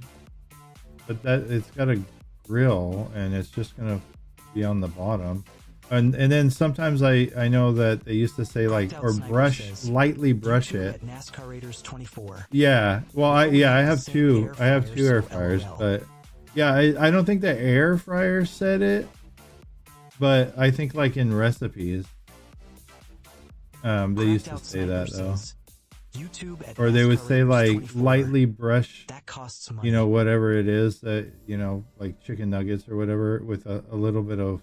but that it's got a grill and it's just gonna be on the bottom. And then sometimes I know that they used to say like, or lightly brush it. Yeah, well I have two air fryers, but yeah, I don't think the air fryer said it, but I think like in recipes they used to say that though. Or they would say like lightly brush, you know, whatever it is that, you know, like chicken nuggets or whatever with a little bit of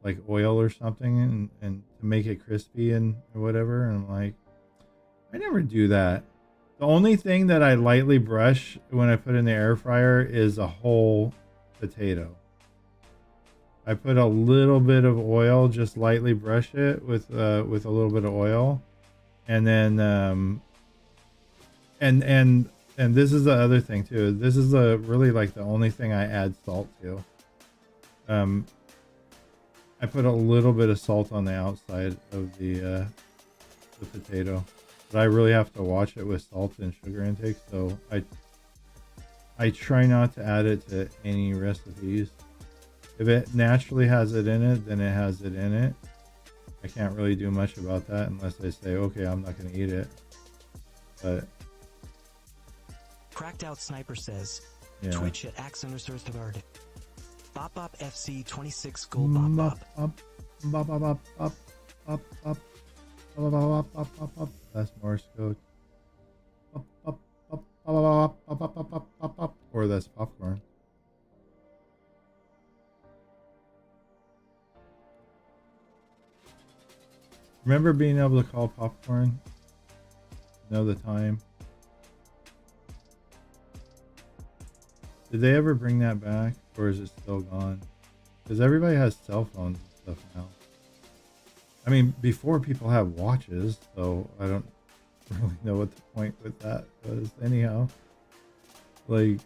like oil or something and to make it crispy and whatever. And I'm like, I never do that. The only thing that I lightly brush when I put in the air fryer is a whole potato. I put a little bit of oil, just lightly brush it with a little bit of oil, and then and this is the other thing too. This is really like the only thing I add salt to. I put a little bit of salt on the outside of the potato, but I really have to watch it with salt and sugar intake. So I try not to add it to any recipes. If it naturally has it in it, then it has it in it. I can't really do much about that unless I say, okay, I'm not going to eat it. But Cracked Out Sniper says, yeah. Twitch at @Axonersurthvard. Bop Bop FC 26 Gold Bop Bop. That's Morse code. Or that's popcorn. Remember being able to call popcorn? Know the time? Did they ever bring that back, or is it still gone? Because everybody has cell phones and stuff now. I mean, before people had watches, so I don't really know what the point with that was. Anyhow, like,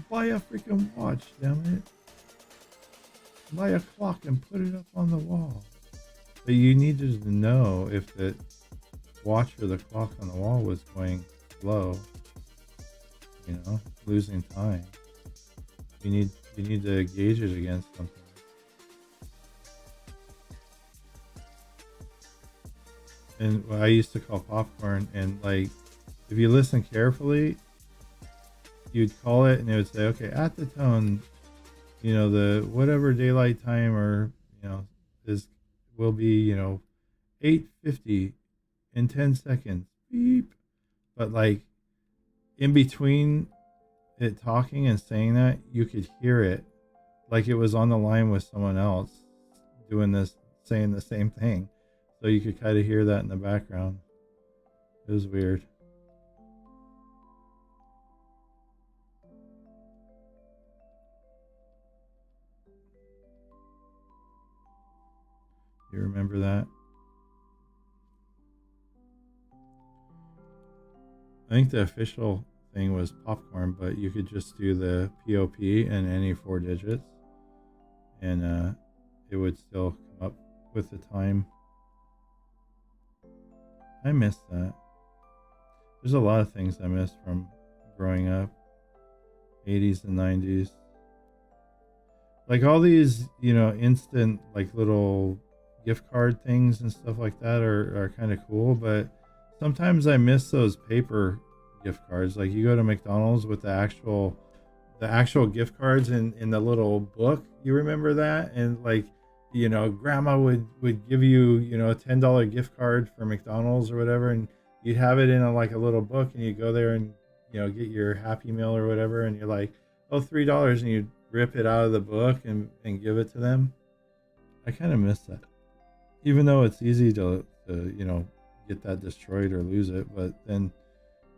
buy a freaking watch, damn it. Buy a clock and put it up on the wall. But you needed to know if the watch or the clock on the wall was going slow, you know, losing time. You need to gauge it against something. And I used to call popcorn, and like, if you listen carefully, you'd call it and it would say, okay, at the tone, you know, the whatever daylight time or, you know, will be, you know, 8:50 in 10 seconds. Beep. But like in between it talking and saying that, you could hear it like it was on the line with someone else doing this, saying the same thing. So you could kind of hear that in the background. It was weird. You remember that? I think the official thing was popcorn, but you could just do the POP and any 4 digits, and it would still come up with the time. I missed that. There's a lot of things I missed from growing up. 80s and 90s. Like all these, you know, instant like little gift card things and stuff like that are kind of cool, but sometimes I miss those paper gift cards. Like you go to McDonald's with the actual gift cards in the little book. You remember that? And like, you know, grandma would give you, you know, a $10 gift card for McDonald's or whatever, and you'd have it in like a little book, and you go there and, you know, get your Happy Meal or whatever, and you're like, oh, $3, and you rip it out of the book and give it to them. I kind of miss that, even though it's easy to you know, get that destroyed or lose it. But then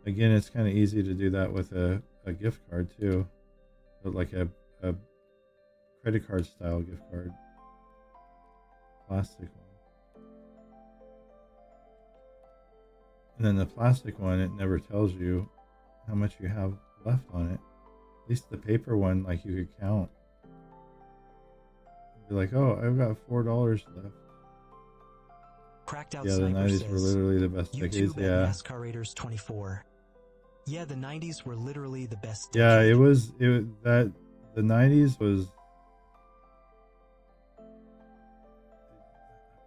again, it's kind of easy to do that with a gift card too, but like a credit card style gift card, plastic one. And then the plastic one, it never tells you how much you have left on it. At least the paper one, like you could count. Be like, oh, I've got $4 left. Cracked Out Yeah, the Sniper 90s were says, literally the best decades. YouTube at Yeah. NASCAR Raiders 24. Yeah, the 90s were literally the best Yeah, decade. it was that the 90s was.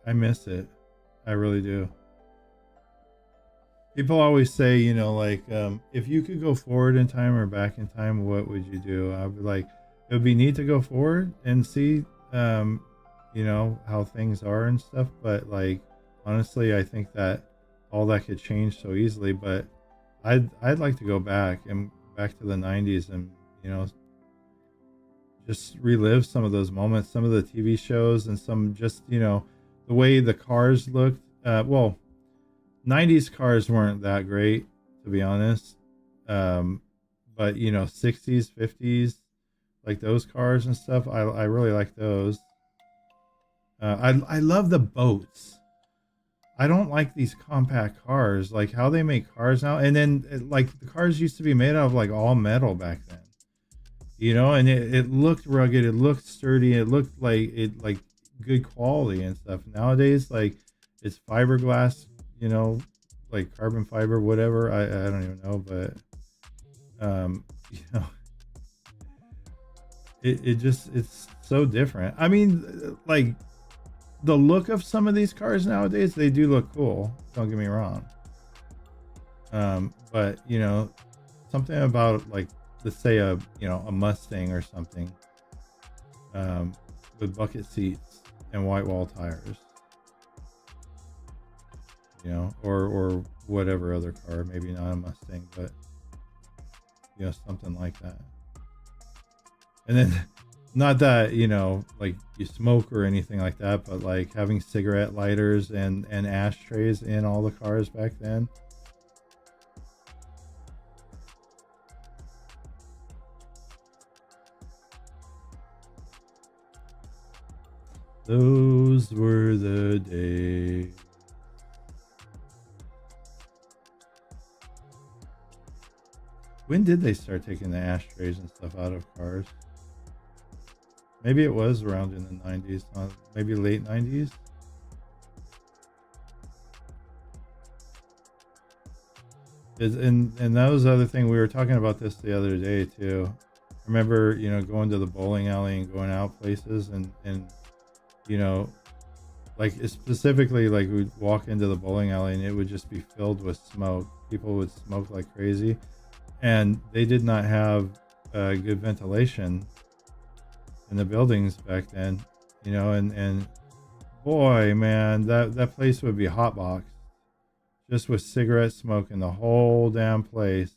I miss it. I really do. People always say, you know, like, if you could go forward in time or back in time, what would you do? I'd be like, it would be neat to go forward and see, you know, how things are and stuff. But like, honestly, I think that all that could change so easily. But I'd like to go back to the 90s and, you know, just relive some of those moments, some of the TV shows, and some just, you know, the way the cars looked. Well, 90s cars weren't that great, to be honest. But you know, 60s, 50s, like those cars and stuff, I really like those. I love the boats. I don't like these compact cars, like how they make cars now. And then like the cars used to be made out of like all metal back then, you know, and it looked rugged, it looked sturdy, it looked like good quality and stuff. Nowadays, like it's fiberglass, you know, like carbon fiber, whatever. I don't even know, but you know, it's so different. I mean, like the look of some of these cars nowadays, they do look cool, don't get me wrong. But you know, something about like, let's say a Mustang or something, with bucket seats and white wall tires, you know, or whatever other car, maybe not a Mustang, but you know, something like that. And then not that, you know, like you smoke or anything like that, but like having cigarette lighters and ashtrays in all the cars back then. Those were the days. When did they start taking the ashtrays and stuff out of cars? Maybe it was around in the 90s, maybe late 90s. And that was the other thing, we were talking about this the other day too. Remember, you know, going to the bowling alley and going out places and you know, like specifically, like we'd walk into the bowling alley and it would just be filled with smoke. People would smoke like crazy, and they did not have good ventilation in the buildings back then, you know, and boy, man, that place would be hotboxed just with cigarette smoke in the whole damn place.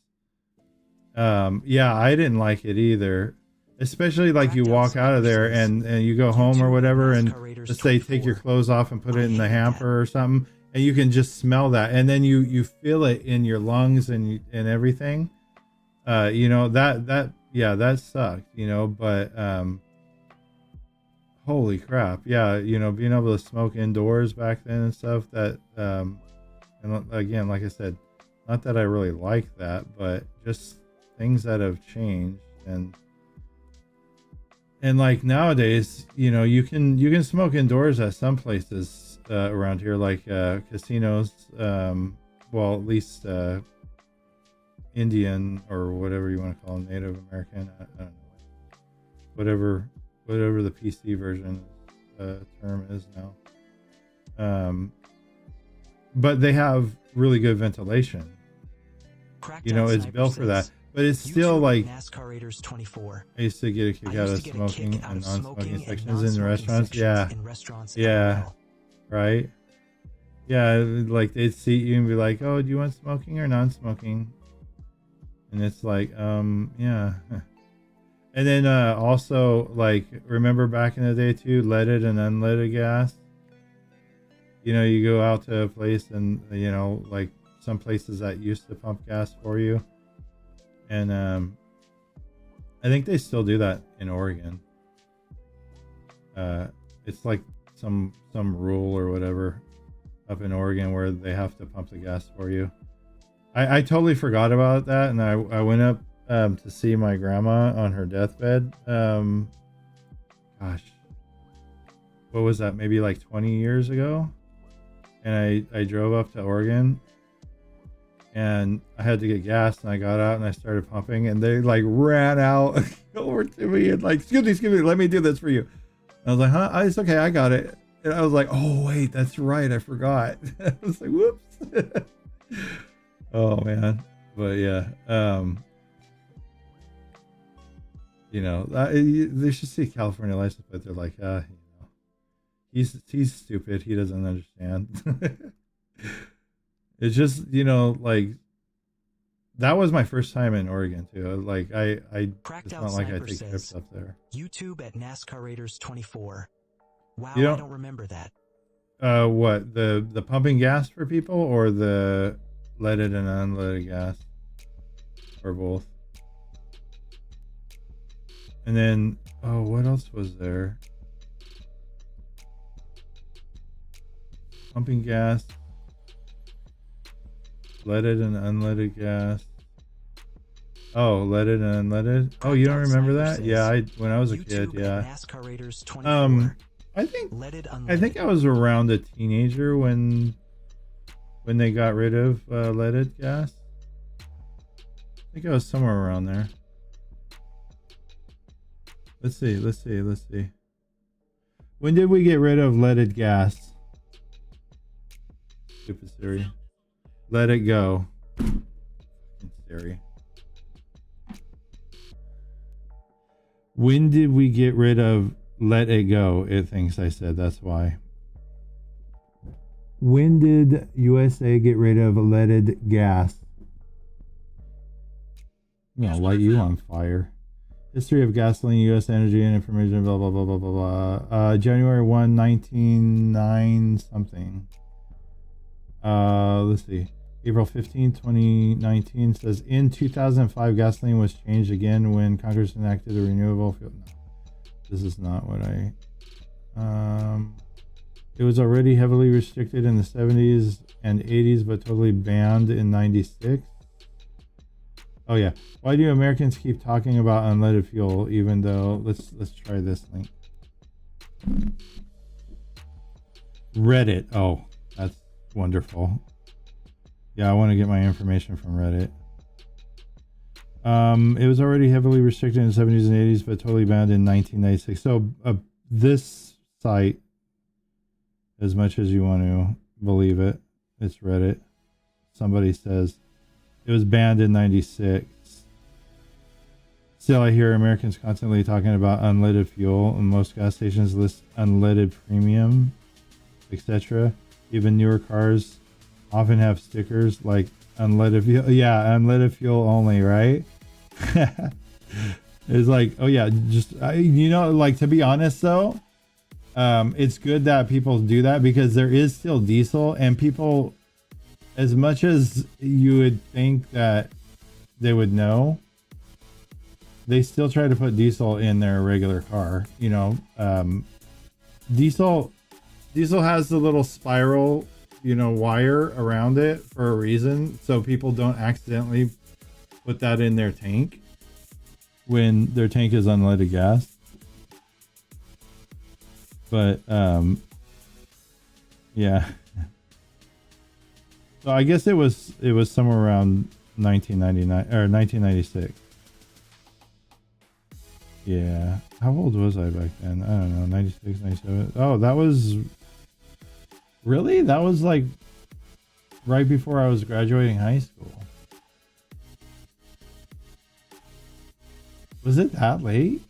Yeah, I didn't like it either. Especially like you walk out of there and you go home or whatever, and let's say take your clothes off and put it in the hamper or something, and you can just smell that, and then you feel it in your lungs and everything. You know, that sucked, you know, but holy crap, yeah, you know, being able to smoke indoors back then and stuff, that and again, like I said, not that I really like that, but just things that have changed. And like nowadays, you know, you can smoke indoors at some places around here, like casinos. Well, at least Indian or whatever you want to call them, Native American, I don't know, whatever the PC version term is now. But they have really good ventilation. You know, it's built for that. But it's still like NASCAR Raiders 24. I used to get a kick out of smoking and non-smoking sections in restaurants. Yeah. Yeah. Right. Yeah, like they'd seat you and be like, "Oh, do you want smoking or non-smoking?" And it's like, yeah. And then also, like, remember back in the day too, leaded and unleaded gas. You know, you go out to a place and, you know, like some places that used to pump gas for you. And I think they still do that in Oregon. It's like some rule or whatever up in Oregon where they have to pump the gas for you. I totally forgot about that, and I went up to see my grandma on her deathbed. Gosh, what was that? Maybe like 20 years ago. And I drove up to Oregon, and I had to get gas, and I got out and I started pumping, and they like ran out over to me and like, excuse me, let me do this for you. And I was like, huh? It's okay, I got it. And I was like, oh wait, that's right, I forgot. I was like, whoops. Oh man. But yeah, you know, they should see California license plate. They're like, you know, he's stupid, he doesn't understand. It's just, you know, like, that was my first time in Oregon too. Like it's not like I take trips up there. YouTube at NASCAR Raiders 24. Wow, I don't remember that. What, the pumping gas for people, or the leaded and unleaded gas, or both? And then, oh, what else was there? Pumping gas, leaded and unleaded gas. Oh, leaded and unleaded. Oh, you don't remember that? Yeah, when I was a kid, yeah. NASCAR Raiders 24. I think I was around a teenager when they got rid of leaded gas. I think I was somewhere around there. Let's see. When did we get rid of leaded gas? Stupid Siri. Let it go. Siri. When did we get rid of let it go? It thinks I said, that's why. When did USA get rid of leaded gas? I'm gonna light you on fire. History of gasoline, U.S. Energy and Information, blah, blah, blah, blah, blah, blah. January 1, 1909 something. Let's see. April 15, 2019 says, in 2005, gasoline was changed again when Congress enacted the renewable fuel. No, this is not what I... it was already heavily restricted in the 70s and 80s, but totally banned in 96. Oh yeah. Why do Americans keep talking about unleaded fuel even though... Let's try this link. Reddit. Oh, that's wonderful. Yeah, I want to get my information from Reddit. It was already heavily restricted in the 70s and 80s, but totally banned in 1996. So this site, as much as you want to believe it, it's Reddit. Somebody says it was banned in 96. Still, I hear Americans constantly talking about unleaded fuel, and most gas stations list unleaded premium, etc. Even newer cars often have stickers like unleaded fuel. Yeah, unleaded fuel only, right? It's like, oh yeah, just you know, like, to be honest though, it's good that people do that because there is still diesel, and people, as much as you would think that they would know, they still try to put diesel in their regular car. You know, diesel has the little spiral, you know, wire around it for a reason, so people don't accidentally put that in their tank when their tank is unleaded gas. But yeah. So I guess it was somewhere around 1999 or 1996. Yeah. How old was I back then? I don't know. 96, 97. Oh, that was really? That was like right before I was graduating high school. Was it that late?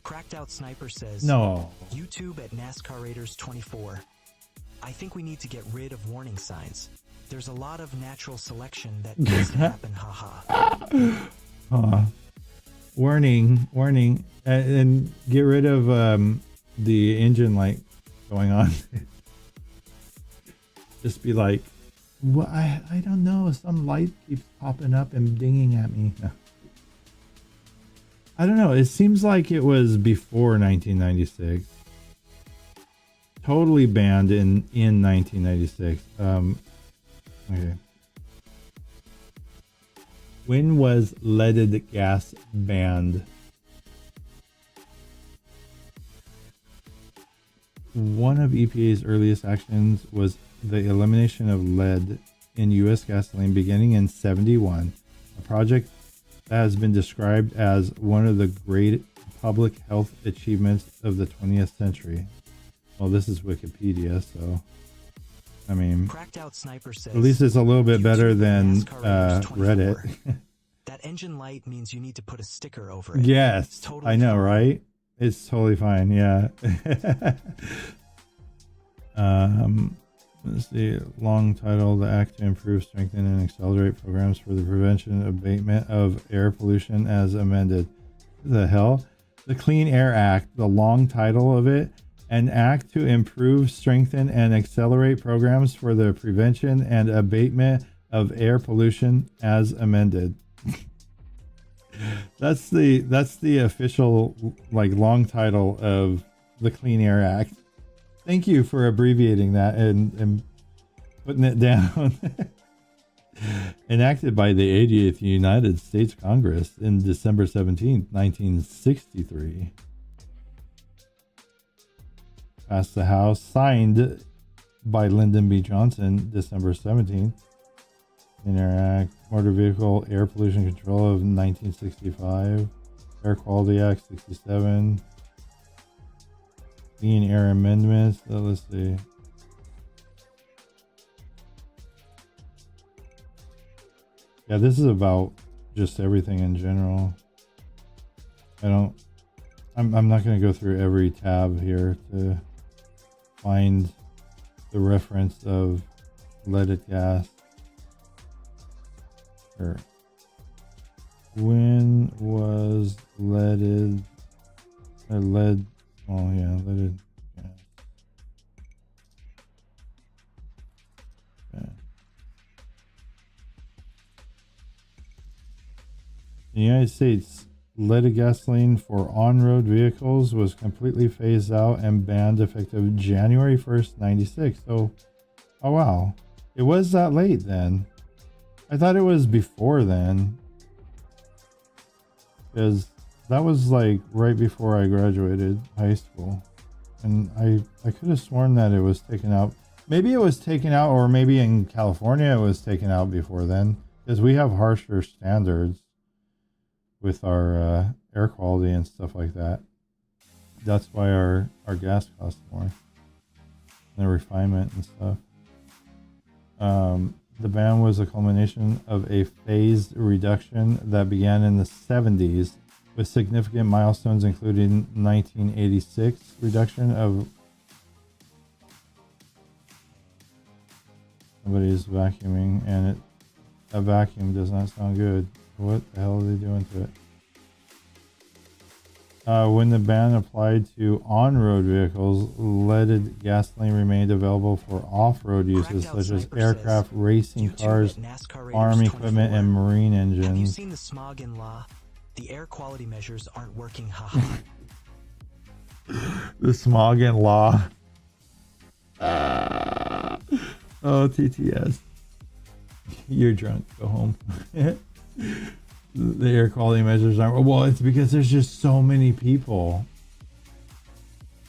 Cracked Out Sniper says, No. YouTube at NASCAR Raiders 24. I think we need to get rid of warning signs. There's a lot of natural selection that needs to happen, haha. Warning, warning, and get rid of the engine light going on. Just be like, well, I don't know, some light keeps popping up and dinging at me. No. I don't know, it seems like it was before 1996. Totally banned in 1996. Okay. When was leaded gas banned? One of EPA's earliest actions was the elimination of lead in U.S. gasoline beginning in '71, a project that has been described as one of the great public health achievements of the 20th century. Well, this is Wikipedia, so I mean, Cracked Out Sniper says, at least it's a little bit better than NASCAR Raiders 24. Reddit. That engine light means you need to put a sticker over it. Yes, Totally I know, fine. right? It's totally fine. Yeah. Let's see. Long title: The Act to Improve, Strengthen, and Accelerate Programs for the Prevention and Abatement of Air Pollution, as amended. The hell? The Clean Air Act. The long title of it: An act to improve, strengthen, and accelerate programs for the prevention and abatement of air pollution, as amended. That's the official like long title of the Clean Air Act. Thank you for abbreviating that and putting it down. Enacted by the 88th United States Congress in December 17th, 1963. Passed the House, signed by Lyndon B. Johnson, December 17th. Clean Air Act, Motor Vehicle Air Pollution Control of 1965, Air Quality Act 67, Clean Air Amendments. Let's see. Yeah, this is about just everything in general. I'm not going to go through every tab here to find the reference of leaded gas. Sure. When was leaded or lead? Oh yeah, leaded gas. Okay. In the United States, leaded gasoline for on-road vehicles was completely phased out and banned effective January 1st, 96. So, oh wow, it was that late then. I thought it was before then, because that was like right before I graduated high school, and I could have sworn that it was taken out. Maybe it was taken out, or maybe in California it was taken out before then, because we have harsher standards with our air quality and stuff like that. That's why our gas costs more, and the refinement and stuff. The ban was a culmination of a phased reduction that began in the 70s, with significant milestones including 1986 reduction of somebody's vacuuming, and a vacuum does not sound good. What the hell are they doing to it? When the ban applied to on-road vehicles, leaded gasoline remained available for off-road uses such as aircraft, racing cars, farm equipment, and marine engines. Have you seen the smog in law? The air quality measures aren't working, haha. The smog and law. Oh, TTS. You're drunk. Go home. The air quality measures aren't. Well, it's because there's just so many people.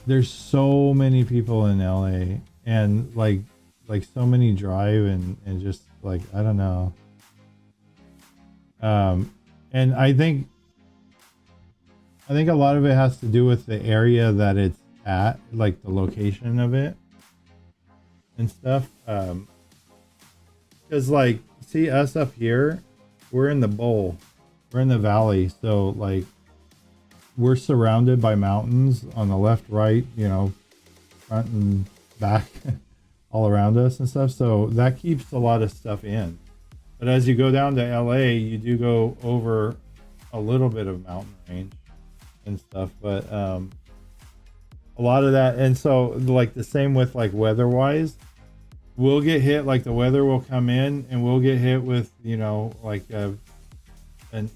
There's so many people in LA, and like so many drive and just like, I don't know. And I think a lot of it has to do with the area that it's at, like the location of it and stuff. Because like, see us up here, we're in the bowl, we're in the valley, so like we're surrounded by mountains on the left, right, you know, front and back, all around us and stuff. So that keeps a lot of stuff in. But as you go down to LA, you do go over a little bit of mountain range and stuff. But a lot of that, and so like the same with like weather wise, we'll get hit, like the weather will come in and we'll get hit with, you know, like an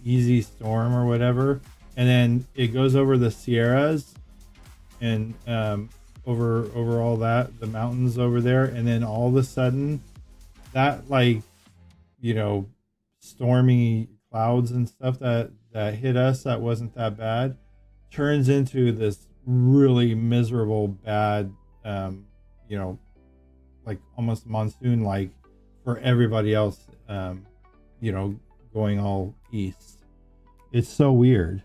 easy storm or whatever. And then it goes over the Sierras and over all that, the mountains over there. And then all of a sudden that, like, you know, stormy clouds and stuff that hit us, that wasn't that bad, turns into this really miserable, bad, you know, like almost monsoon like for everybody else, you know, going all east. It's so weird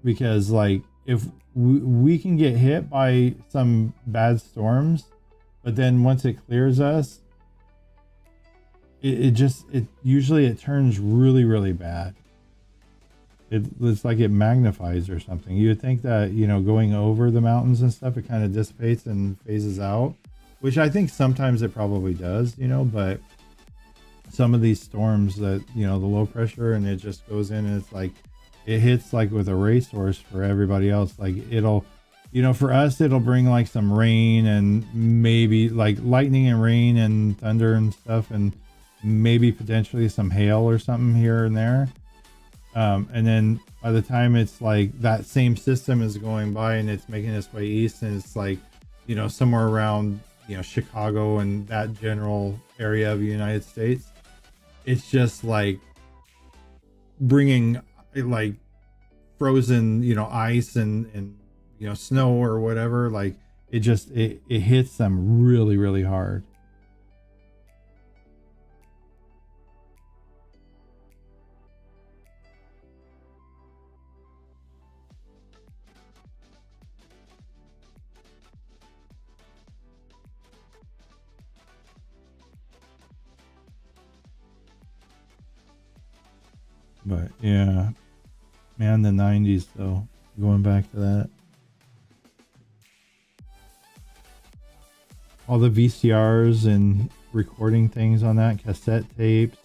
because like if we can get hit by some bad storms, but then once it clears us, it usually turns really, really bad. It's like it magnifies or something. You would think that, you know, going over the mountains and stuff, it kind of dissipates and phases out, which I think sometimes it probably does, you know, but some of these storms that, you know, the low pressure and it just goes in and it's like, it hits like with a racehorse for everybody else. Like it'll, you know, for us, it'll bring like some rain and maybe like lightning and rain and thunder and stuff, and maybe potentially some hail or something here and there. And then by the time it's like that same system is going by and it's making its way east and it's like, you know, somewhere around, you know, Chicago and that general area of the United States, it's just like bringing like frozen, you know, ice and you know, snow or whatever. Like it hits them really, really hard. But yeah, man, the 90s though, going back to that. All the VCRs and recording things on that, cassette tapes.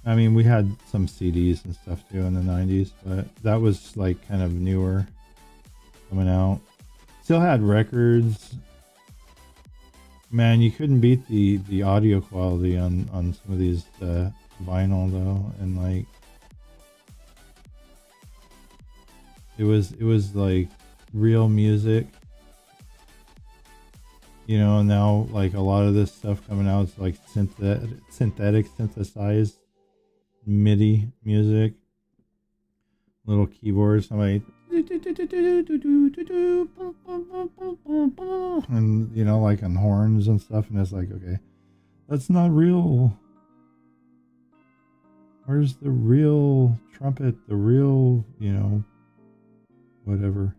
I mean, we had some CDs and stuff too in the 90s, but that was like kind of newer coming out. Still had records. Man, you couldn't beat the audio quality on some of these vinyl though, and like it was like real music, you know. Now like a lot of this stuff coming out is like synthetic synthesized MIDI music, little keyboards, somebody and, you know, like on horns and stuff, and it's like, okay, that's not real. Where's the real trumpet, the real, you know, whatever.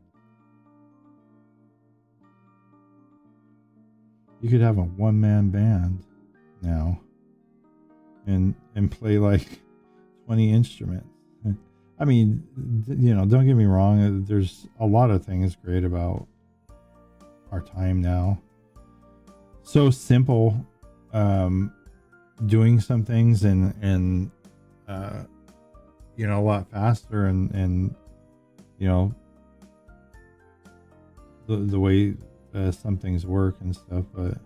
You could have a one-man band now and play like 20 instruments. I mean, you know, don't get me wrong, there's a lot of things great about our time now. So simple, doing some things and you know, a lot faster and you know, the way some things work and stuff. But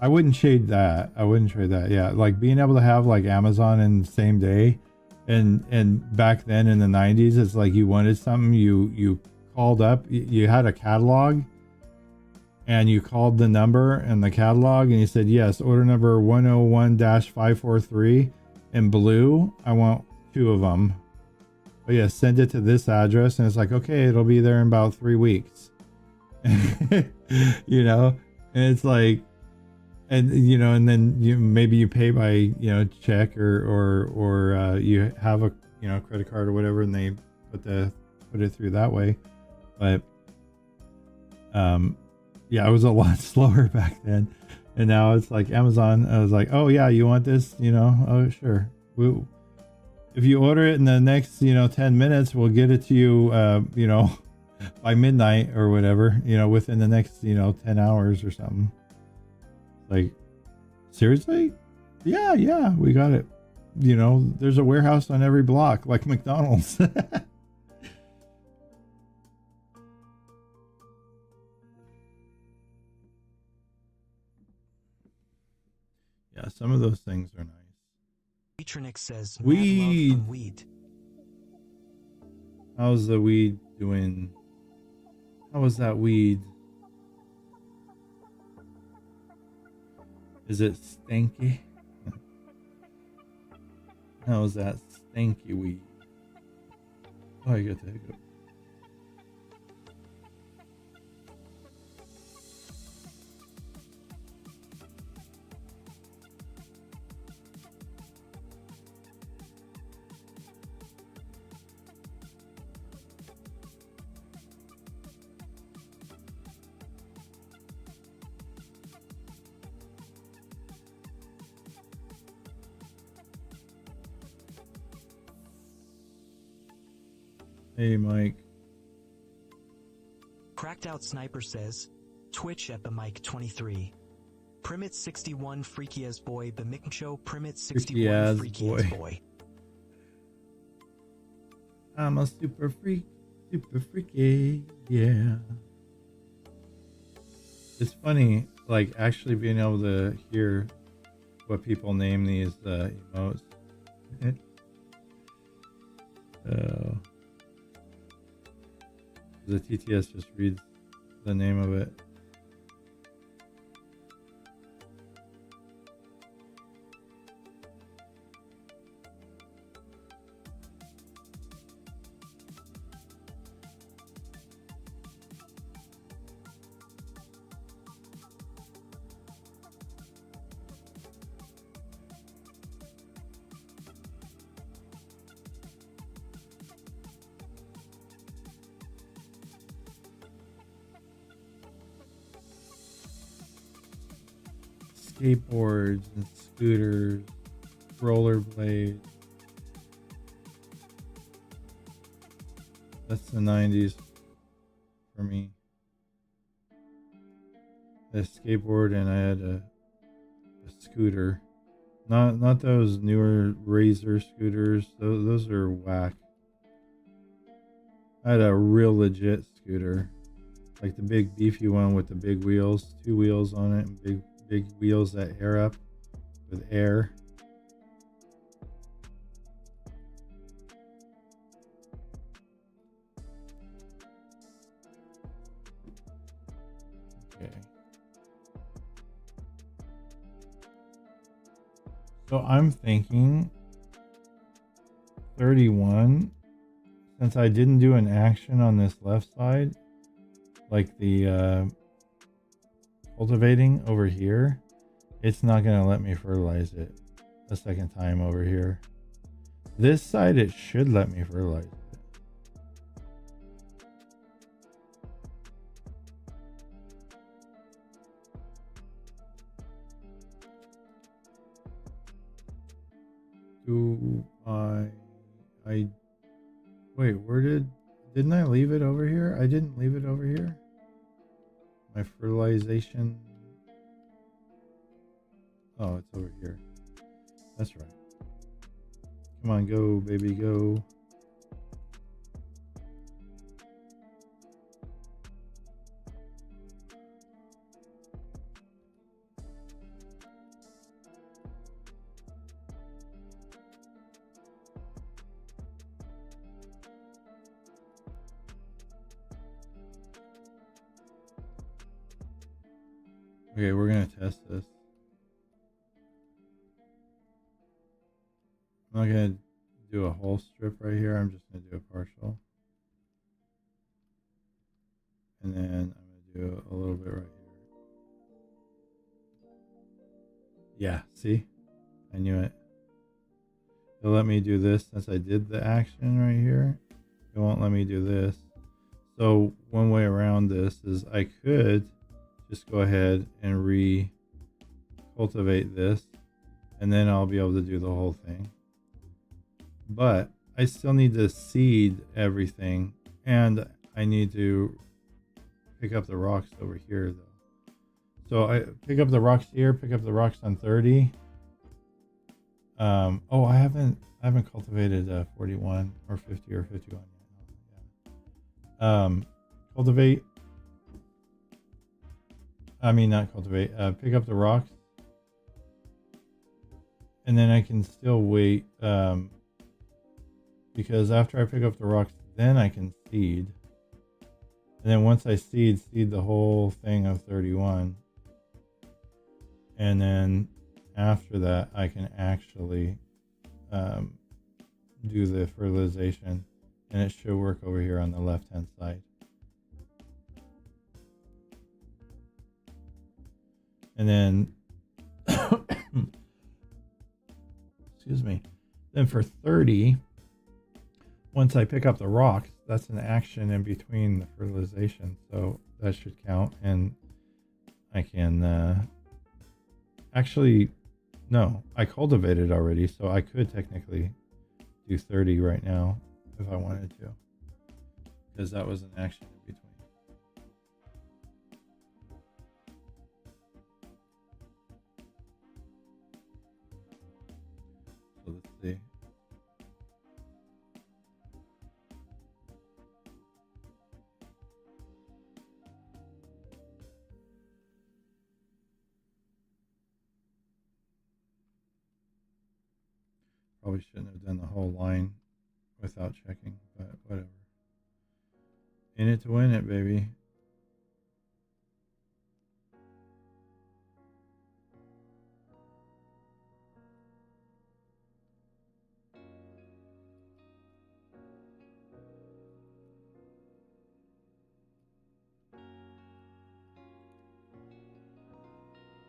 I wouldn't trade that. Yeah, like being able to have like Amazon in the same day, and back then in the 90s, it's like you wanted something, you called up, you had a catalog and you called the number in the catalog and you said, yes, order number 101-543 in blue, I want 2 of them. But yeah, send it to this address, and it's like, okay, it'll be there in about 3 weeks. You know, and it's like, And and then maybe you pay by check or you have a credit card or whatever, and they put it through that way. But yeah, I was a lot slower back then, and now it's like Amazon. I was like, oh yeah, you want this? Oh sure. If you order it in the next 10 minutes, we'll get it to you by midnight or whatever, within the next 10 hours or something. Like, seriously? Yeah, we got it. There's a warehouse on every block, like McDonald's. Yeah, some of those things are nice. Patronic says, "Mad love Weed. from weed." How's the weed doing? How was that weed? Is it stanky? How is that stanky weed? Oh, I got the hiccup. Hey, Mike. Cracked Out Sniper says, Twitch at the mic 23. Primit 61 freaky as boy, Bemikcho Primit 61 freaky as boy. I'm a super freaky, yeah. It's funny, like actually being able to hear what people name these emotes. The TTS just reads the name of it. Skateboards and scooters, rollerblades. That's the 90s for me. A skateboard, and I had a scooter. Not those newer Razor scooters. Those are whack. I had a real legit scooter, like the big beefy one with the big wheels, 2 wheels on it, and big wheels that air up with air. Okay. So I'm thinking 31, since I didn't do an action on this left side, like the cultivating over here, it's not going to let me fertilize it a second time over here. This side, it should let me fertilize it. Do I wait, didn't I leave it over here? I didn't leave it over here. My fertilization. Oh, it's over here. That's right. Come on, go, baby, go. Okay, we're gonna test this. I'm not gonna do a whole strip right here. I'm just gonna do a partial, and then I'm gonna do a little bit right here. Yeah, see? I knew it. It'll let me do this since I did the action right here. It won't let me do this. So one way around this is I could just go ahead and re-cultivate this, and then I'll be able to do the whole thing. But I still need to seed everything, and I need to pick up the rocks over here though. So I pick up the rocks here, pick up the rocks on 30. Oh, I haven't cultivated 41 or 50 or 51 yet. Cultivate. I mean, not cultivate. Pick up the rocks, and then I can still wait. Because after I pick up the rocks, then I can seed. And then once I seed the whole thing of 31. And then after that, I can actually do the fertilization, and it should work over here on the left-hand side. And then, excuse me, then for 30, once I pick up the rocks, that's an action in between the fertilization, so that should count, and I can actually, no, I cultivated already, so I could technically do 30 right now if I wanted to, because that was an action in between. So let's see. Probably shouldn't have done the whole line without checking, but whatever. In it to win it, baby.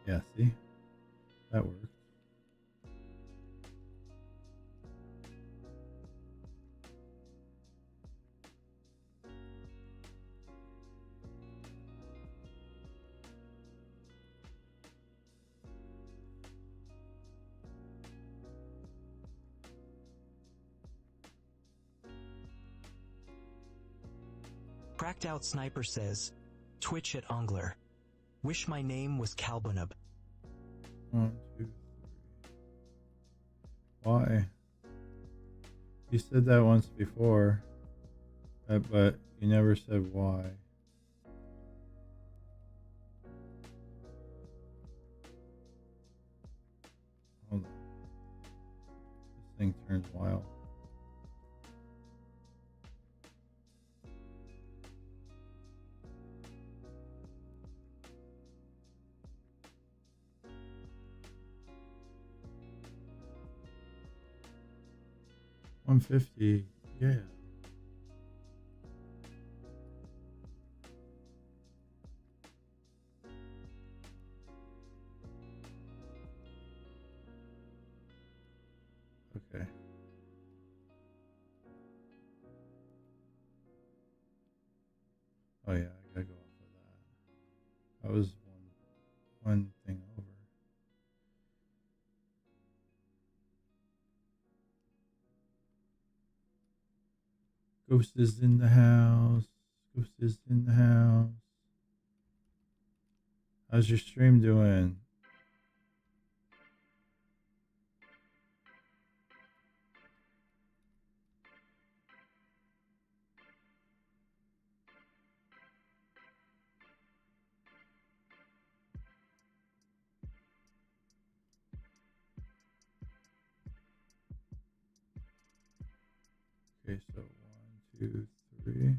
Yeah, see? That worked. Cracked Out Sniper says, Twitch at Ongler. Wish my name was Kalbunab. 1, 2, 3. Why? You said that once before, but you never said why. Hold on. This thing turns wild. $150, yeah. Okay. Oh yeah, I gotta go off of that. That was one thing over. Ghost is in the house. Ghost is in the house. How's your stream doing? Okay, so 1, 2, 3.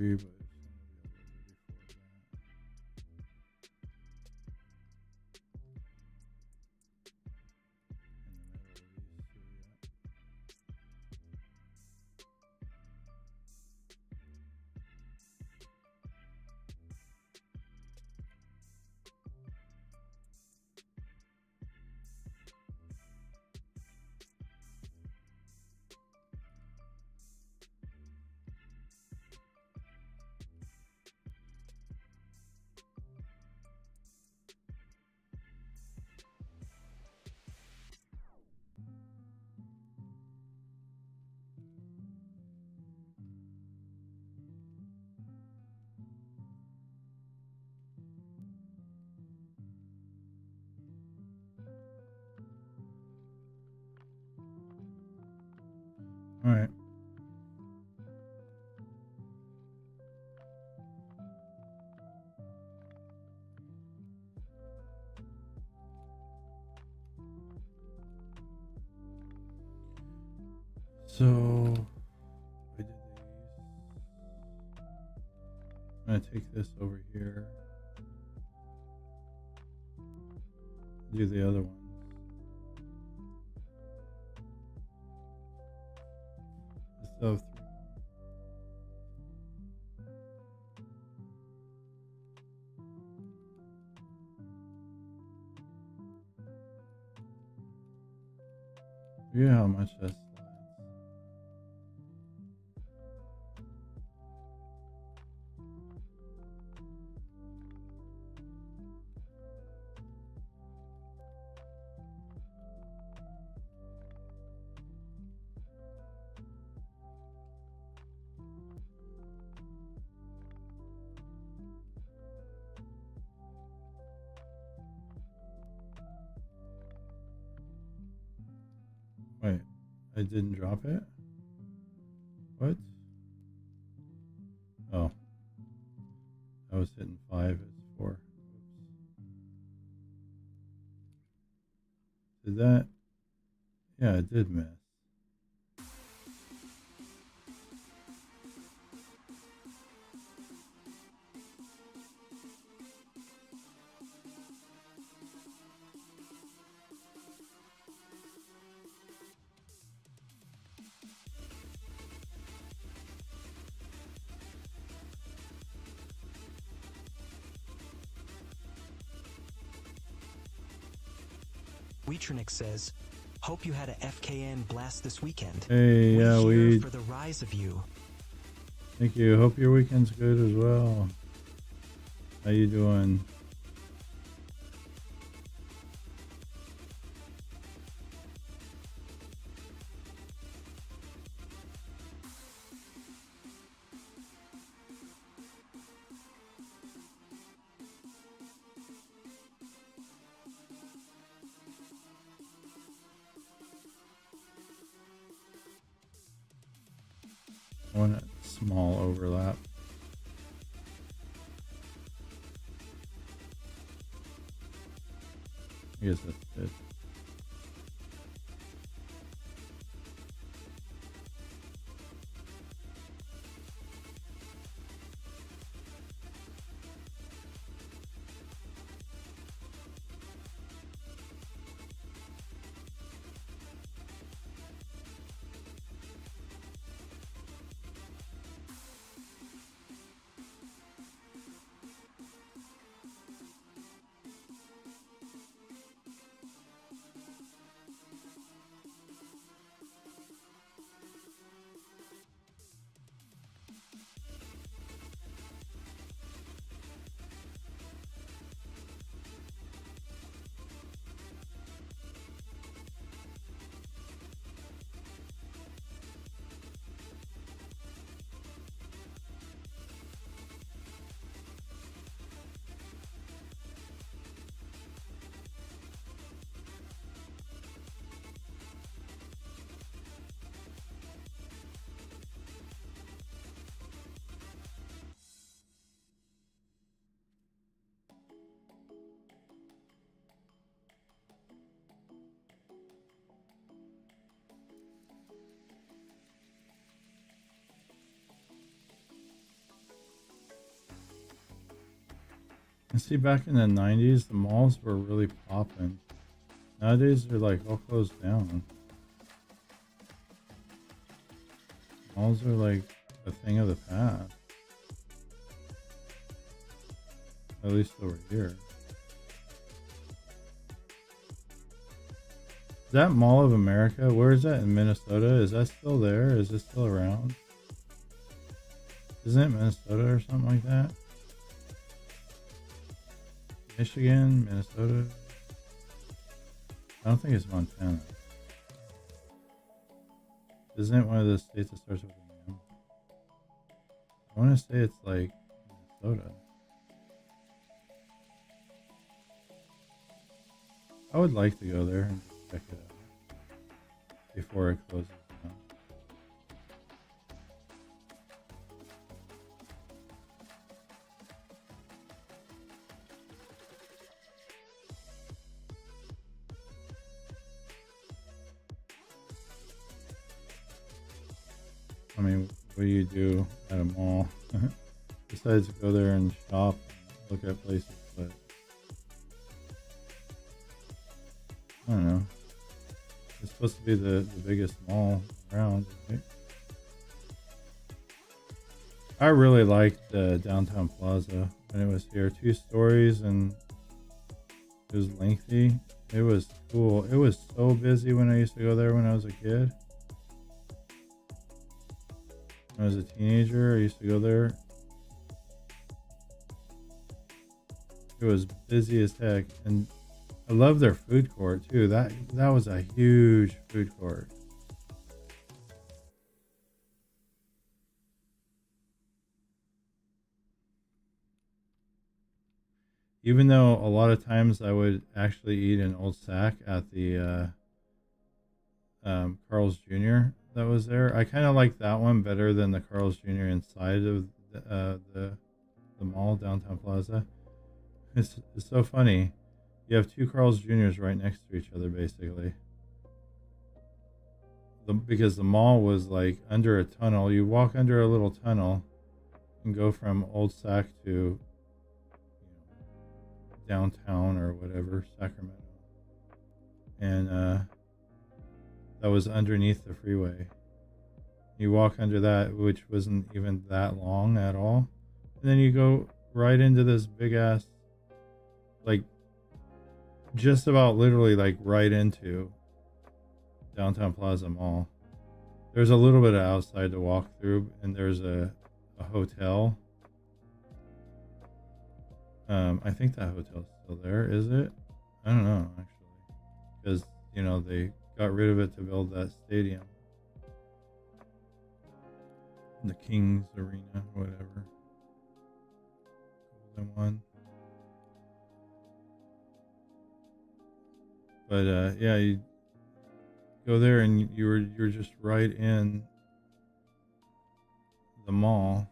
3, but it's gonna be a little bit before that. All right. So I did these. I'm gonna take this over here. Do the other ones. So 3 more. Yeah, how much that slides. Wait, I didn't drop it? What? Oh. I was hitting 5, it's 4. Oops. Did that? Yeah, it did miss. Weetronic says, hope you had a FKN blast this weekend. Hey, yeah, We're here we. for the rise of you. Thank you. Hope your weekend's good as well. How you doing? One small overlap. I guess that's it. And see, back in the 90s, the malls were really popping. Nowadays, they're like all closed down. Malls are like a thing of the past. At least over here. Is that Mall of America? Where is that in Minnesota? Is that still there? Is it still around? Isn't it Minnesota or something like that? Michigan, Minnesota? I don't think it's Montana. Isn't it one of the states that starts with an M? I want to say it's like Minnesota. I would like to go there and check it out before it closes down. I mean, what do you do at a mall besides go there and shop and look at places? But I don't know. It's supposed to be the biggest mall around, right? I really liked Downtown Plaza when it was here. 2 stories and it was lengthy. It was cool. It was so busy when I used to go there when I was a kid. When I was a teenager, I used to go there. It was busy as heck, and I love their food court too. That was a huge food court. Even though a lot of times I would actually eat an old sack at the Carl's Jr. that was there. I kind of like that one better than the Carl's Jr. inside of the mall, Downtown Plaza. It's so funny. You have 2 Carl's Jr.'s right next to each other, basically. Because the mall was like under a tunnel. You walk under a little tunnel and go from Old Sac to downtown or whatever, Sacramento. And that was underneath the freeway. You walk under that, which wasn't even that long at all. And then you go right into this big ass, like, just about literally like right into Downtown Plaza Mall. There's a little bit of outside to walk through, and there's a hotel. I think that hotel's still there, is it? I don't know, actually, because they got rid of it to build that stadium, the Kings Arena, whatever. Golden one. But yeah, you go there and you're just right in the mall,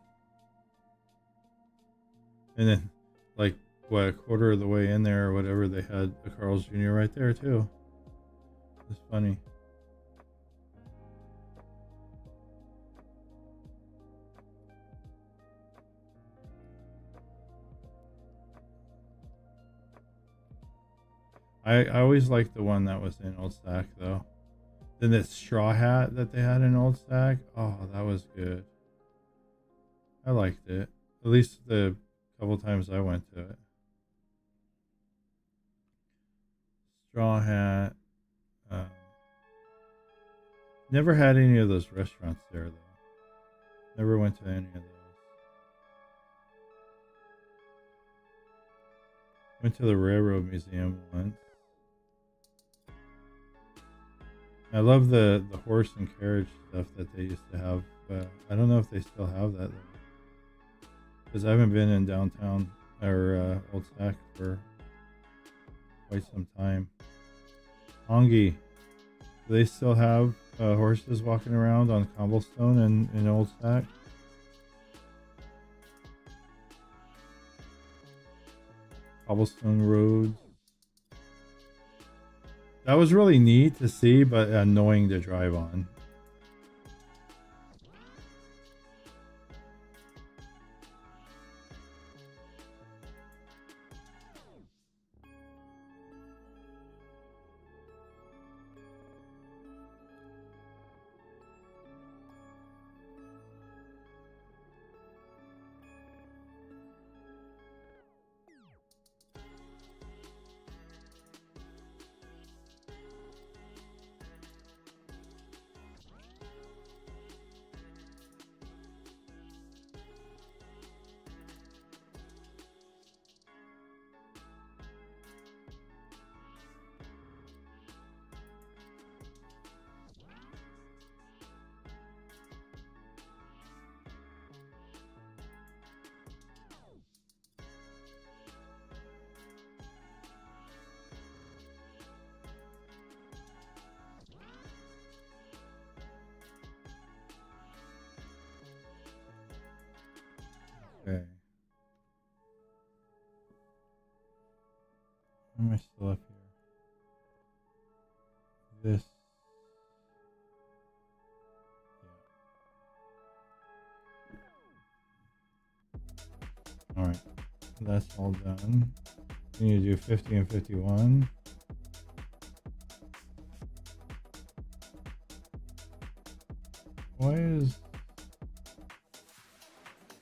and then like a quarter of the way in there or whatever, they had a Carl's Jr. right there too. It's funny. I always liked the one that was in Old Sac though. Then that straw hat that they had in Old Sac, oh, that was good. I liked it. At least the couple times I went to it. Straw hat. Never had any of those restaurants there though. Never went to any of those. Went to the Railroad Museum once. I love the horse and carriage stuff that they used to have. I don't know if they still have that though, because I haven't been in downtown or Old Sac for quite some time. Hongi, do they still have horses walking around on cobblestone in Old Sac? Cobblestone roads. That was really neat to see, but annoying to drive on. Okay. Why am I still up here? This. Yeah. Alright. That's all done. We need to do 50 and 51. Why is...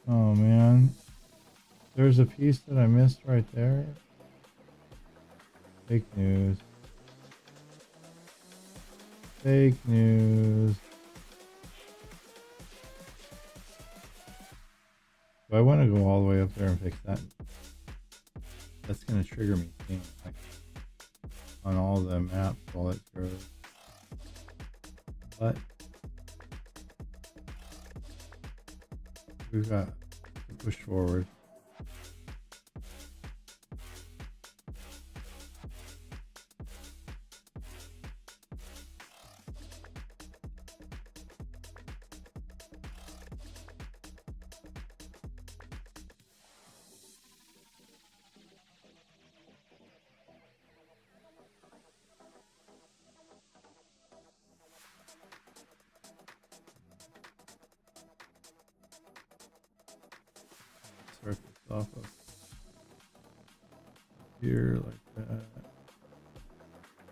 Oh man. There's a piece that I missed right there. Fake news. Fake news. Do I want to go all the way up there and fix that? That's going to trigger me seeing like on all the maps while it grows. But we've got to push forward. Start this off of here like that.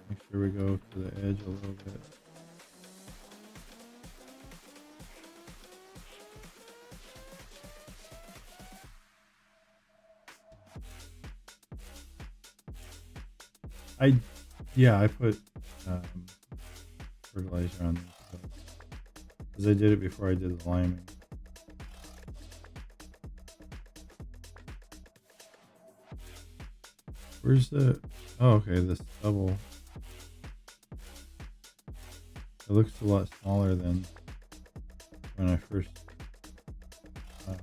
Make sure we go to the edge a little bit. I put fertilizer on this because I did it before I did the liming. Where's the... Oh, okay, this double. It looks a lot smaller than when I first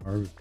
harvested.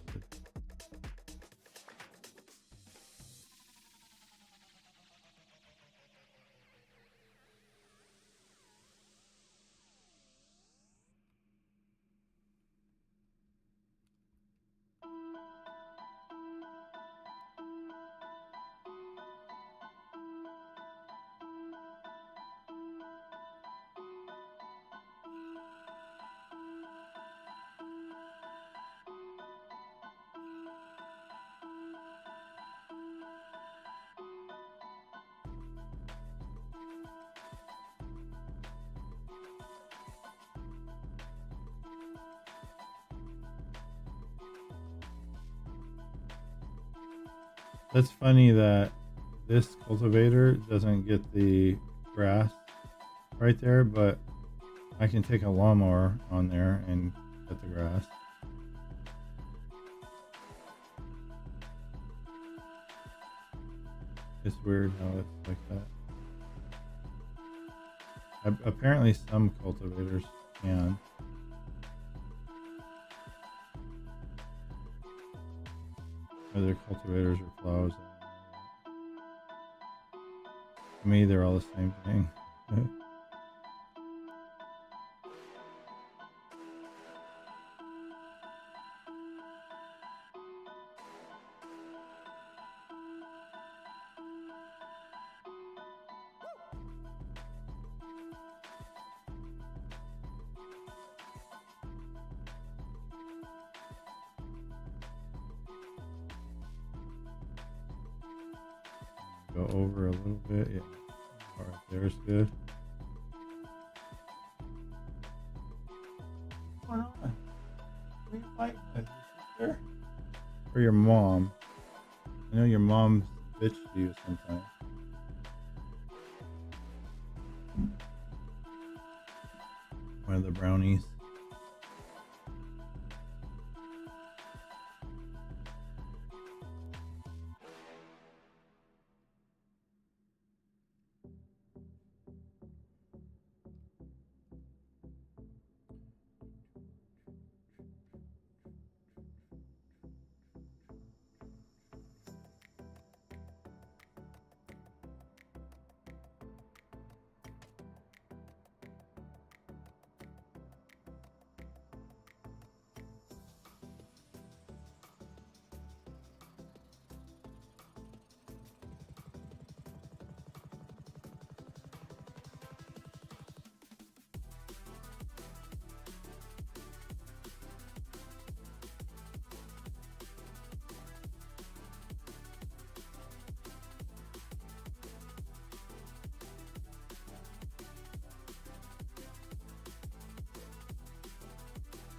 That's funny that this cultivator doesn't get the grass right there, but I can take a lawnmower on there and cut the grass. It's weird how it's like that. Apparently some cultivators can. Whether cultivators or plows. To me, they're all the same thing. Go over a little bit, yeah. All right, there's good. What's going on? Who are you fighting with? Your sister? Or your mom? I know your mom bitches you sometimes. One of the brownies.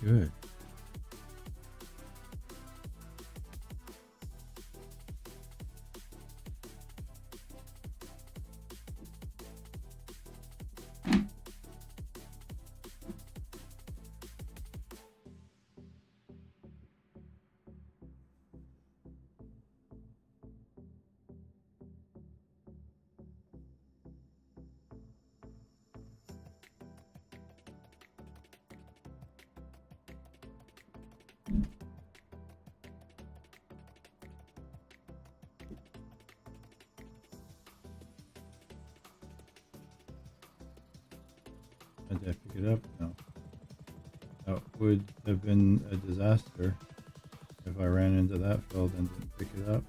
good. Did I pick it up? No. That would have been a disaster if I ran into that field and didn't pick it up.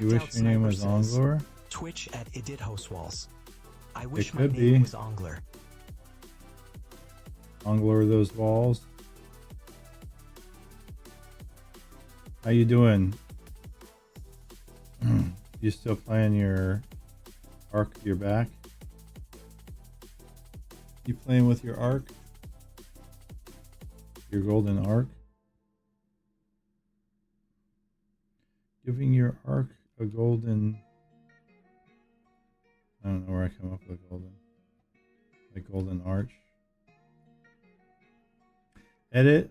You wish your name was Ongler? Twitch at @edithostwalls. I wish my could name be. was Ongler. Ongler those walls. How you doing? You still playing your arc, your back? You playing with your arc? Your golden arc? Giving your arc a golden... I don't know where I come up with golden. Like golden arch. Edit.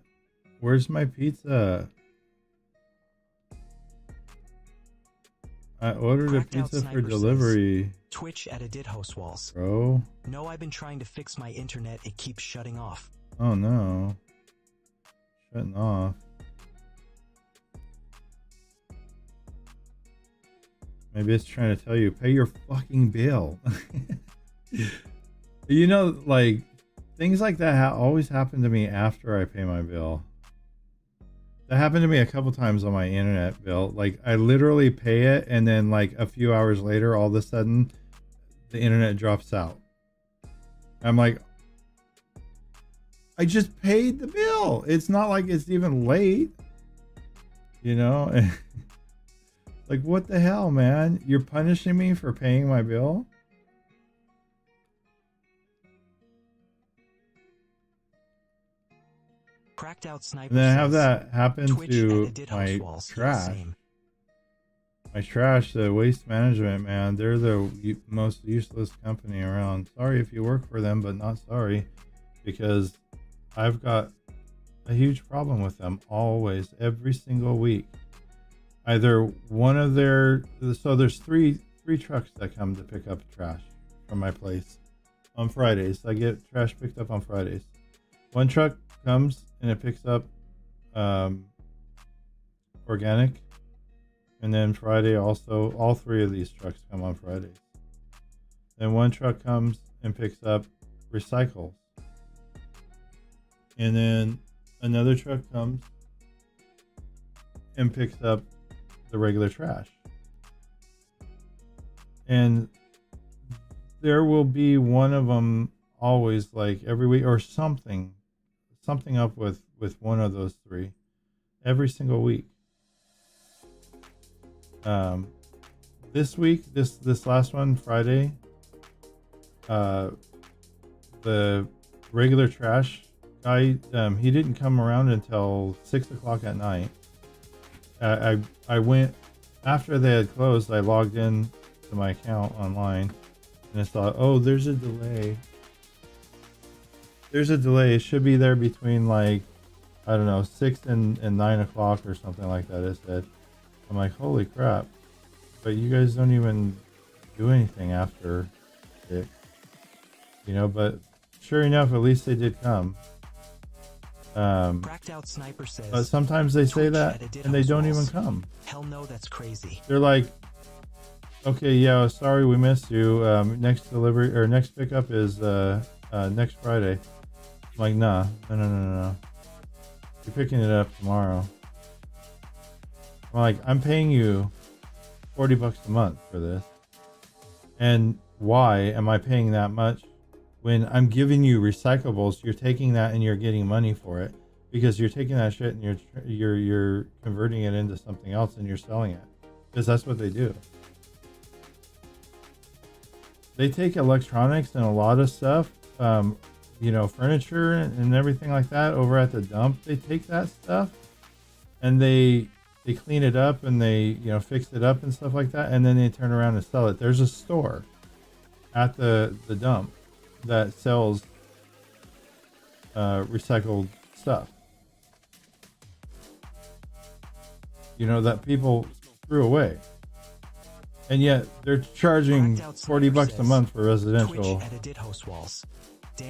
Where's my pizza? I ordered Cracked a out pizza for sniper delivery. Twitch at @edithostwalls. Bro. No, I've been trying to fix my internet. It keeps shutting off. Oh no. Shutting off. Maybe it's trying to tell you, pay your fucking bill. You know, like, things like that always happen to me after I pay my bill. That happened to me a couple times on my internet bill. Like, I literally pay it, and then like a few hours later, all of a sudden, the internet drops out. I'm like, I just paid the bill. It's not like it's even late. You know? Like, what the hell, man? You're punishing me for paying my bill? Cracked out sniper. And then I have says, that happen Twitch to at my @edithostwalls. Yeah, trash. same. My trash, the waste management, man, they're the most useless company around. Sorry if you work for them, but not sorry, because I've got a huge problem with them always, every single week. Either one of their, so there's three trucks that come to pick up trash from my place on Fridays. I get trash picked up on Fridays. One truck comes and it picks up organic. And then Friday also, all three of these trucks come on Fridays. Then one truck comes and picks up recycles. And then another truck comes and picks up the regular trash. And there will be one of them always, like every week or something up with one of those three every single week. This week, this last one, Friday, the regular trash guy, he didn't come around until 6 o'clock at night. I went after they had closed. I logged in to my account online, and I thought, oh, there's a delay. There's a delay. It should be there between, like, I don't know, 6 and 9 o'clock or something like that. It said. I'm like, holy crap. But you guys don't even do anything after it. You know, but sure enough, at least they did come. Cracked out sniper says, But sometimes they say Twitch that at and they don't @edithostwalls. even come. Hell no, that's crazy. They're like, okay, yeah, sorry we missed you. Next delivery or next pickup is next Friday. I'm like, no. You're picking it up tomorrow. I'm like, I'm paying you $40 a month for this. And why am I paying that much when I'm giving you recyclables? You're taking that and you're getting money for it because you're taking that shit and you're converting it into something else and you're selling it because that's what they do. they take electronics and a lot of stuff, you know, furniture and everything like that over at the dump. They take that stuff and they clean it up and they, you know, fix it up and stuff like that, and then they turn around and sell it. There's a store at the dump that sells recycled stuff, you know, that people threw away, and yet they're charging $40 a month for residential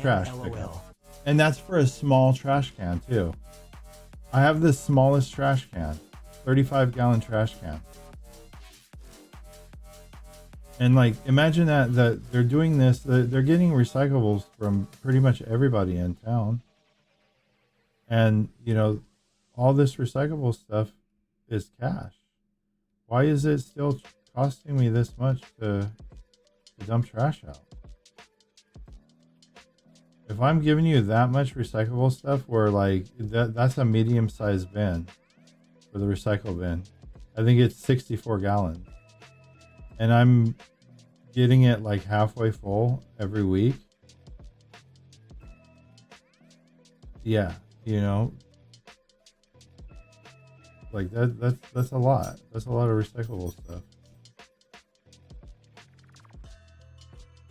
trash pickup. And that's for a small trash can too. I have the smallest trash can, 35-gallon trash can. And like, imagine that they're doing this, they're getting recyclables from pretty much everybody in town. And, you know, all this recyclable stuff is cash. Why is it still costing me this much to dump trash out? If I'm giving you that much recyclable stuff, where like that's a medium-sized bin for the recycle bin. I think it's 64 gallons. And I'm getting it like halfway full every week. Yeah, you know, like that's a lot. That's a lot of recyclable stuff.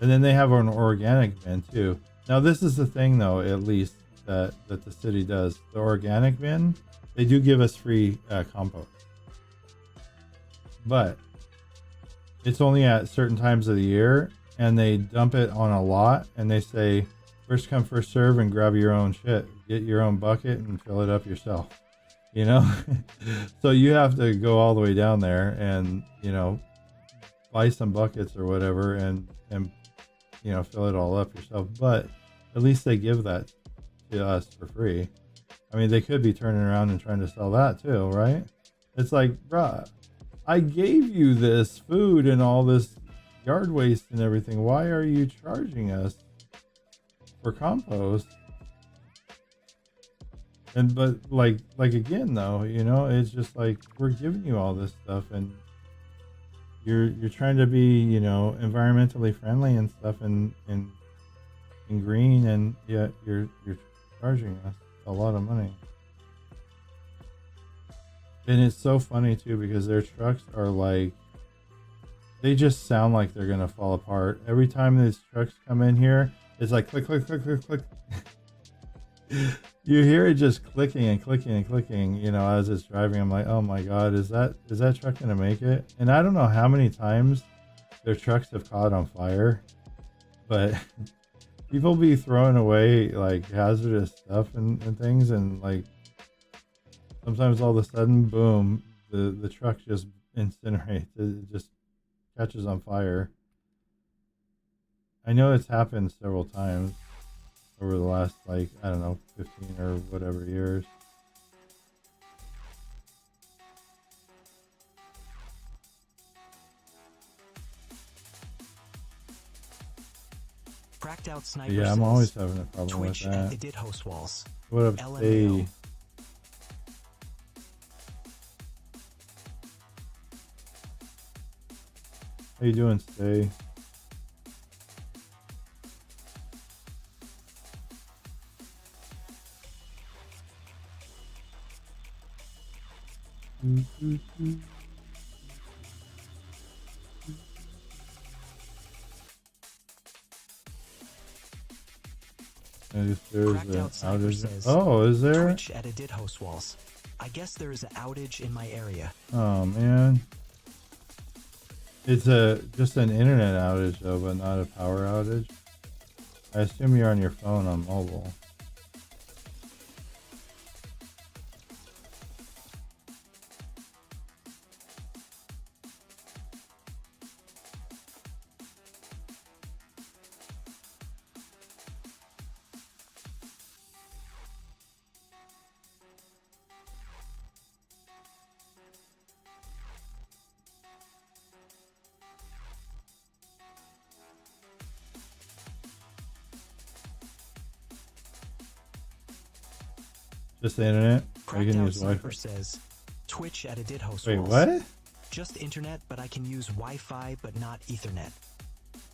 And then they have an organic bin too. Now this is the thing though, at least that the city does. The organic bin, they do give us free compost. But it's only at certain times of the year, and they dump it on a lot, and they say first come first serve and grab your own shit. Get your own bucket and fill it up yourself. You know? So you have to go all the way down there and, you know, buy some buckets or whatever and you know, fill it all up yourself. But at least they give that to us for free. I mean, they could be turning around and trying to sell that too, right? It's like, bruh, I gave you this food and all this yard waste and everything. Why are you charging us for compost? And but like again though, you know, it's just like, we're giving you all this stuff and you're trying to be, you know, environmentally friendly and stuff and green, and yet you're charging us a lot of money. And it's so funny too, because their trucks are like, they just sound like they're gonna fall apart. Every time these trucks come in here, it's like click, click, click, click, click. You hear it just clicking and clicking and clicking, you know, as it's driving. I'm like, oh my God, is that truck gonna make it? And I don't know how many times their trucks have caught on fire, but people be throwing away like hazardous stuff and things, and like sometimes all of a sudden, boom, the truck just incinerates. It just catches on fire. I know it's happened several times over the last, like, I don't know, 15 or whatever years. Cracked out sniper Yeah, I'm says, always having a problem Twitch with at that. Edit Host Walls. What up, LMAO. Stay? How you doing, Stay? I guess there's Cracked an out sniper outage. says, Oh, is there? Twitch at Edit Host Walls. I guess there is an outage in my area. Oh man, it's just an internet outage though, but not a power outage. I assume you're on your phone on mobile. Just the internet? Or you Cracked can out use Wi-Fi? sniper says, Twitch at Edit Host Wait, Walls. what? Just internet, but I can use Wi-Fi, but not Ethernet.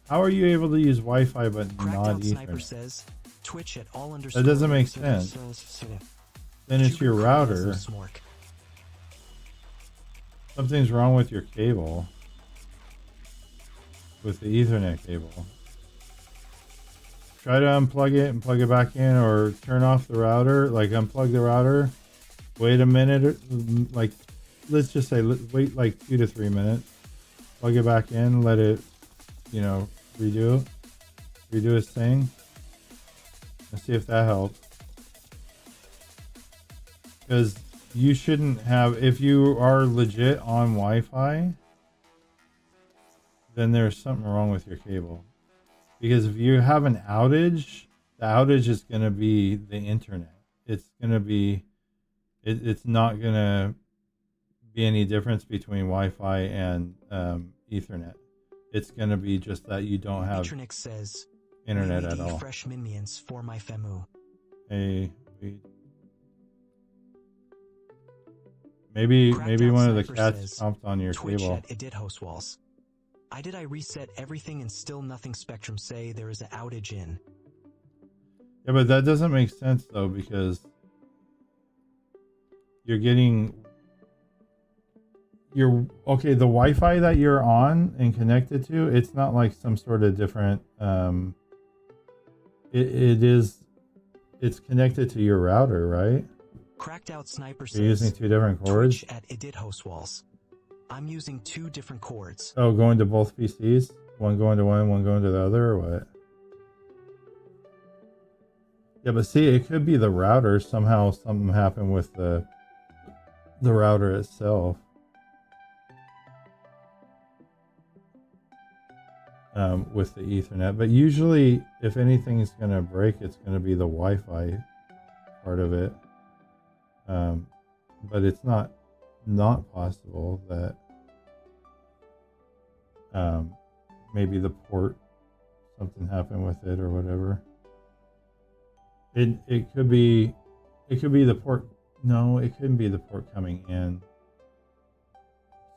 How are you able to use Wi-Fi but Cracked not Out Sniper Ethernet? says, Twitch at all _ That doesn't make sense. Then it's your router. Something's wrong with your cable. With the Ethernet cable. Try to unplug it and plug it back in, or turn off the router, like unplug the router. Wait a minute, like let's just say wait like 2 to 3 minutes. Plug it back in, let it, you know, redo its thing. Let's see if that helps. Because you shouldn't have, if you are legit on Wi-Fi, then there's something wrong with your cable. Because if you have an outage, the outage is going to be the internet. It's going to be, it's not going to be any difference between Wi-Fi and Ethernet. It's going to be just that you don't have Ethernet says, internet at all. Fresh minions for my femu. Hey, maybe one of the cats stomped on your Twitch cable. At edit host walls. I reset everything and still nothing. Spectrum say there is an outage in. Yeah, but that doesn't make sense though, because you're getting okay, the Wi-Fi that you're on and connected to, it's not like some sort of different it's connected to your router, right? Cracked Out Sniper says, you're using 2 different cords. Twitch at edit host walls. I'm using 2 different cords. Oh, going to both PCs? One going to one going to the other, or what? Yeah, but see, it could be the router. Somehow something happened with the router itself. With the Ethernet. But usually, if anything's going to break, it's going to be the Wi-Fi part of it. But it's not possible that maybe the port, something happened with it or whatever. It could be the port. No, it couldn't be the port coming in.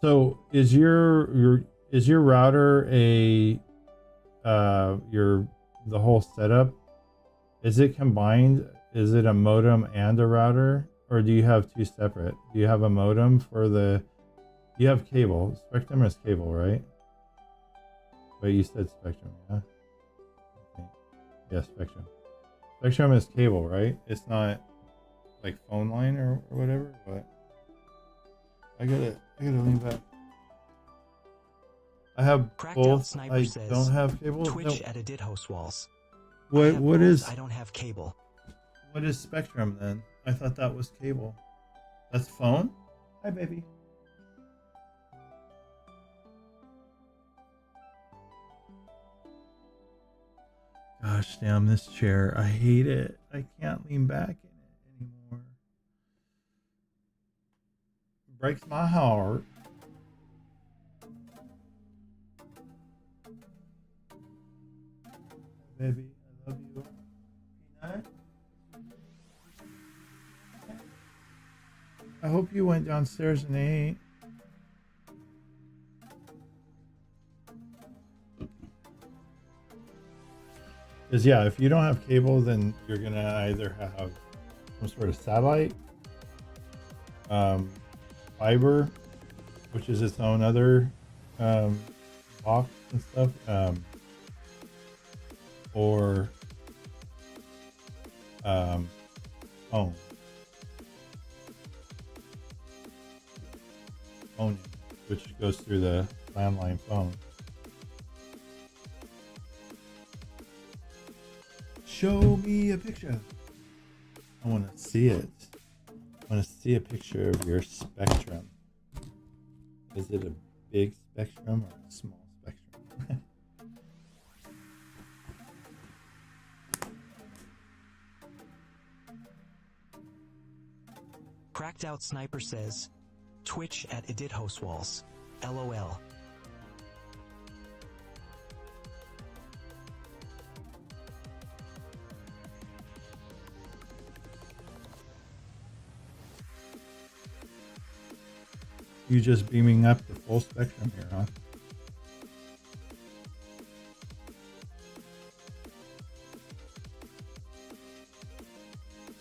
So is your router the whole setup, is it combined? Is it a modem and a router? Or do you have 2 separate? Do you have a modem for you have cable. Spectrum is cable, right? Wait, you said Spectrum, yeah? Okay. Yeah, Spectrum. Spectrum is cable, right? It's not like phone line or whatever, but I gotta lean back. I have Cracked both. Out Sniper I says, don't have cable. Twitch No. at edit host walls. What is? I don't have cable. What is Spectrum then? I thought that was cable. That's phone? Hi, baby. Gosh damn, this chair. I hate it. I can't lean back in it anymore. Breaks my heart. Baby, I love you. Peanut? I hope you went downstairs and ate. Because yeah, if you don't have cable, then you're gonna either have some sort of satellite, fiber, which is its own other box and stuff, or phone. Phone, which goes through the landline phone. Show me a picture. I want to see it. I want to see a picture of your Spectrum. Is it a big Spectrum or a small Spectrum? Cracked Out Sniper says, Twitch at edit host walls. LOL. You just beaming up the full spectrum here, huh?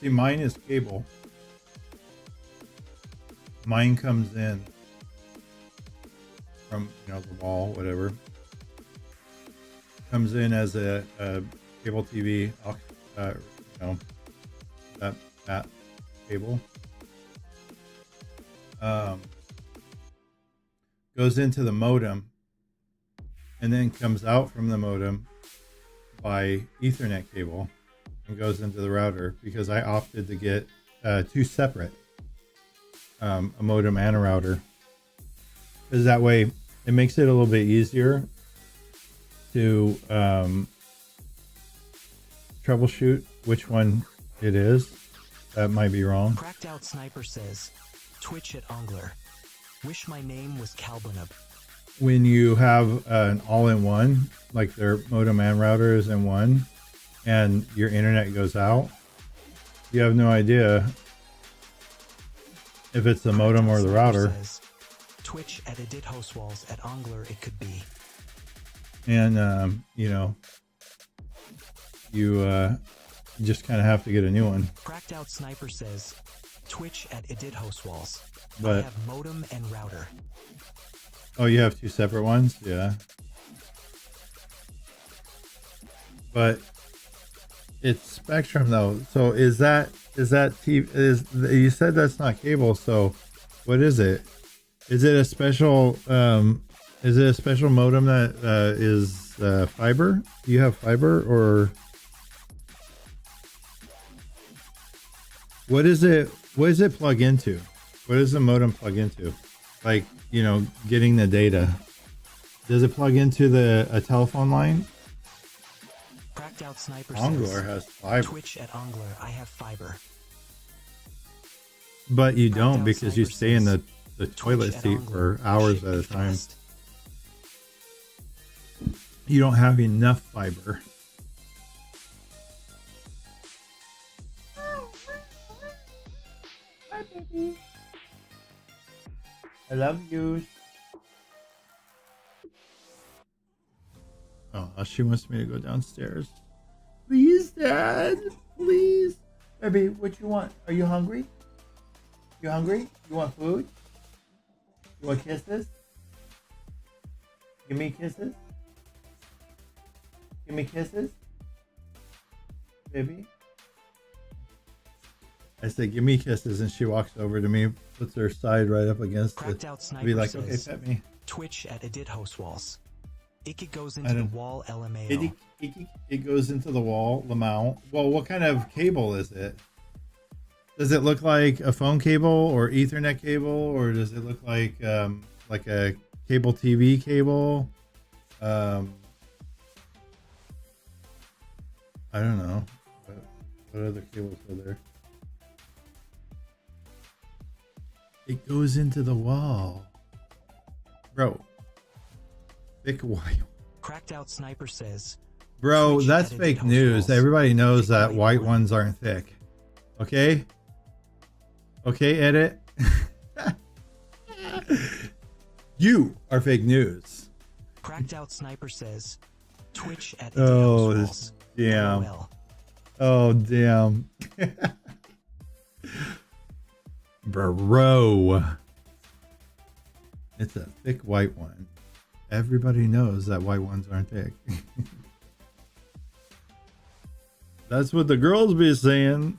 See, mine is cable. Mine comes in from, you know, the wall, whatever. Comes in as a cable TV, you know, that cable. Goes into the modem and then comes out from the modem by Ethernet cable and goes into the router, because I opted to get two separate, a modem and a router, because that way it makes it a little bit easier to troubleshoot which one it is. That might be wrong. Cracked Out Sniper says, Twitch at Ongler. Wish my name was Kalbunab. When you have an all-in-one, like their modem and router is in one, and your internet goes out, you have no idea if it's the modem or the router. Says, Twitch at Edit Host Walls at Ongler it could be. And you know, you just kind of have to get a new one. Cracked Out Sniper says, Twitch at Edit Host Walls. I But have modem and router. oh, you have two separate ones? Yeah. But it's Spectrum though. So is that TV, you said that's not cable, so what is it? Is it a special modem that is fiber? Do you have fiber, or what is it? What does it plug into? What does the modem plug into? Like, you know, getting the data. Does it plug into a telephone line? Cracked Out Sniper Ongler says, has fiber. Twitch at Ongler, I have fiber. But you Cracked don't, Out because you Sniper stay in says, the toilet Twitch at seat Ongler, for hours shit at a be time. fast. You don't have enough fiber. Hi, baby. I love you. Oh, she wants me to go downstairs. Please, Dad. Please. Baby, what you want? Are you hungry? You hungry? You want food? You want kisses? Give me kisses. Give me kisses. Baby. I say, give me kisses, and she walks over to me, puts her side right up against Cracked it. Out I'll Sniper be like, says, okay, pet me. Twitch at Edit Host Walls. It goes I into the don't- wall LMAO. It goes into the wall, the mount. Well, what kind of cable is it? Does it look like a phone cable or Ethernet cable, or does it look like a cable TV cable? I don't know. What other cables are there? It goes into the wall, bro. Thick wire. Cracked Out Sniper says, Bro, Twitch that's at fake Edit Host news. Walls. Everybody knows Thick that white white one. ones aren't thick. Okay? Okay, edit. You are fake news. Cracked Out Sniper says, Twitch at Edit Oh, Host Walls. damn. LOL. Oh, damn. Bro. It's a thick white one. Everybody knows that white ones aren't thick. That's what the girls be saying.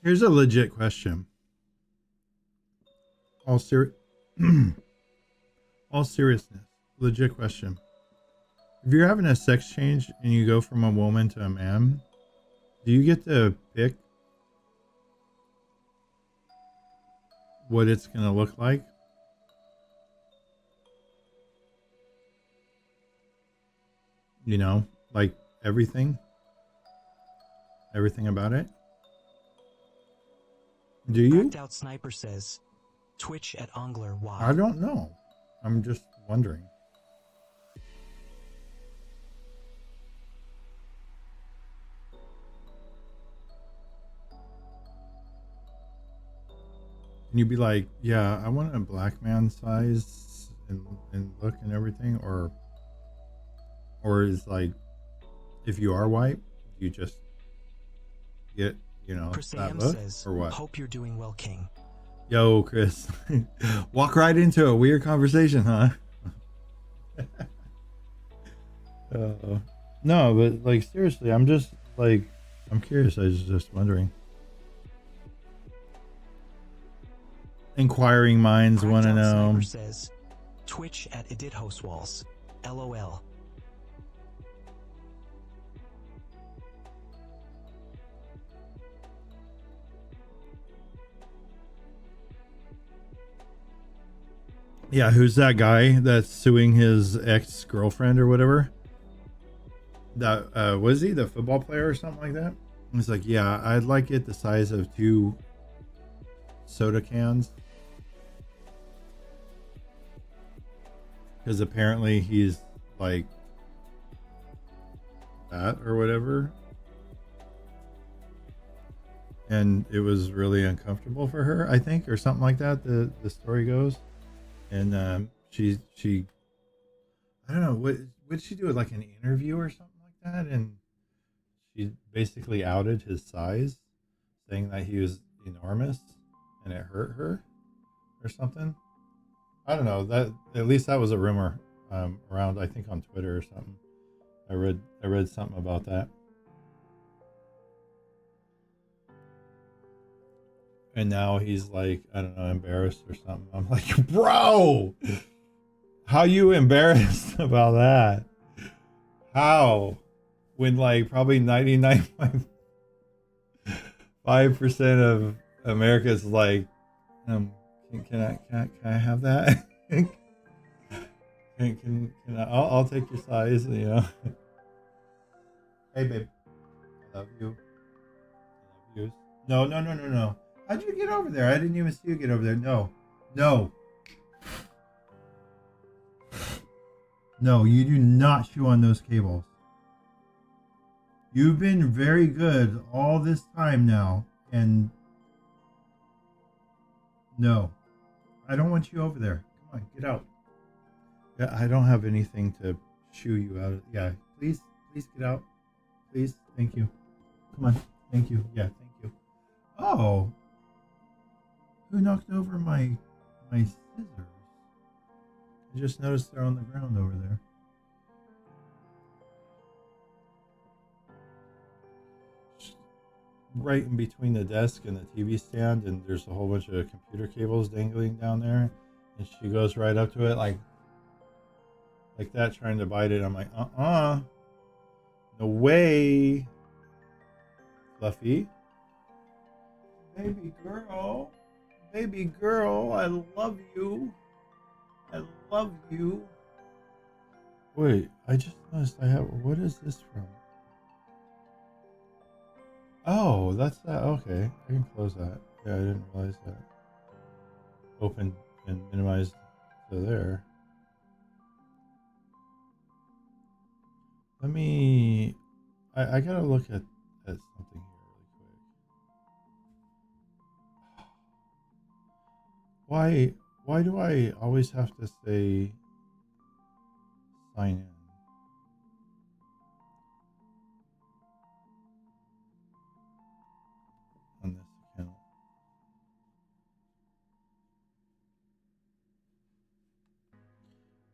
Here's a legit question. All seriousness, legit question. If you're having a sex change and you go from a woman to a man, do you get to pick what it's going to look like? You know, like everything? everything about it? Do you? Cracked Out Sniper says, Twitch at Ongler, why? I don't know. I'm just wondering. Can you be like, yeah, I want a black man size and look and everything, or is like, if you are white, you just get, you know, Chris that AM look, says, or what? hope you're doing well, King. Yo, Chris, walk right into a weird conversation, huh? No, but like seriously, I'm just like, I'm curious. I was just wondering. Inquiring minds Cracked want to Out know. Sniper says, Twitch at Edit Host Walls. LOL. Yeah, who's that guy that's suing his ex-girlfriend or whatever? That was he the football player or something like that? He's like, yeah, I'd like it the size of 2 soda cans. Because apparently he's like that or whatever. And it was really uncomfortable for her, I think, or something like that. The story goes. And she I don't know, what did she do, like an interview or something like that? And she basically outed his size, saying that he was enormous and it hurt her or something. I don't know, that at least that was a rumor around, I think on Twitter or something. I read something about that. And now he's like, I don't know, embarrassed or something. I'm like, bro, how you embarrassed about that? How? When like probably 99.5% of America is like, can I have that? can I'll take your size, you know. Hey babe, I love you. I love you. No. How'd you get over there? I didn't even see you get over there. No, you do not chew on those cables. You've been very good all this time now, and no, I don't want you over there. Come on, get out. Yeah, I don't have anything to shoo you out of. Yeah, please get out. Please, thank you. Come on, thank you. Yeah, thank you. Oh. Who knocked over my scissors? I just noticed they're on the ground over there. Right in between the desk and the TV stand, and there's a whole bunch of computer cables dangling down there, and she goes right up to it like that, trying to bite it. I'm like, no way, Fluffy. Baby girl, I love you. Wait, I just noticed I have, what is this from? Oh, that's that. Okay, I can close that. Yeah, I didn't realize that. Open and minimize to there. Let me, I gotta look at something here. Why do I always have to say sign in? On this account.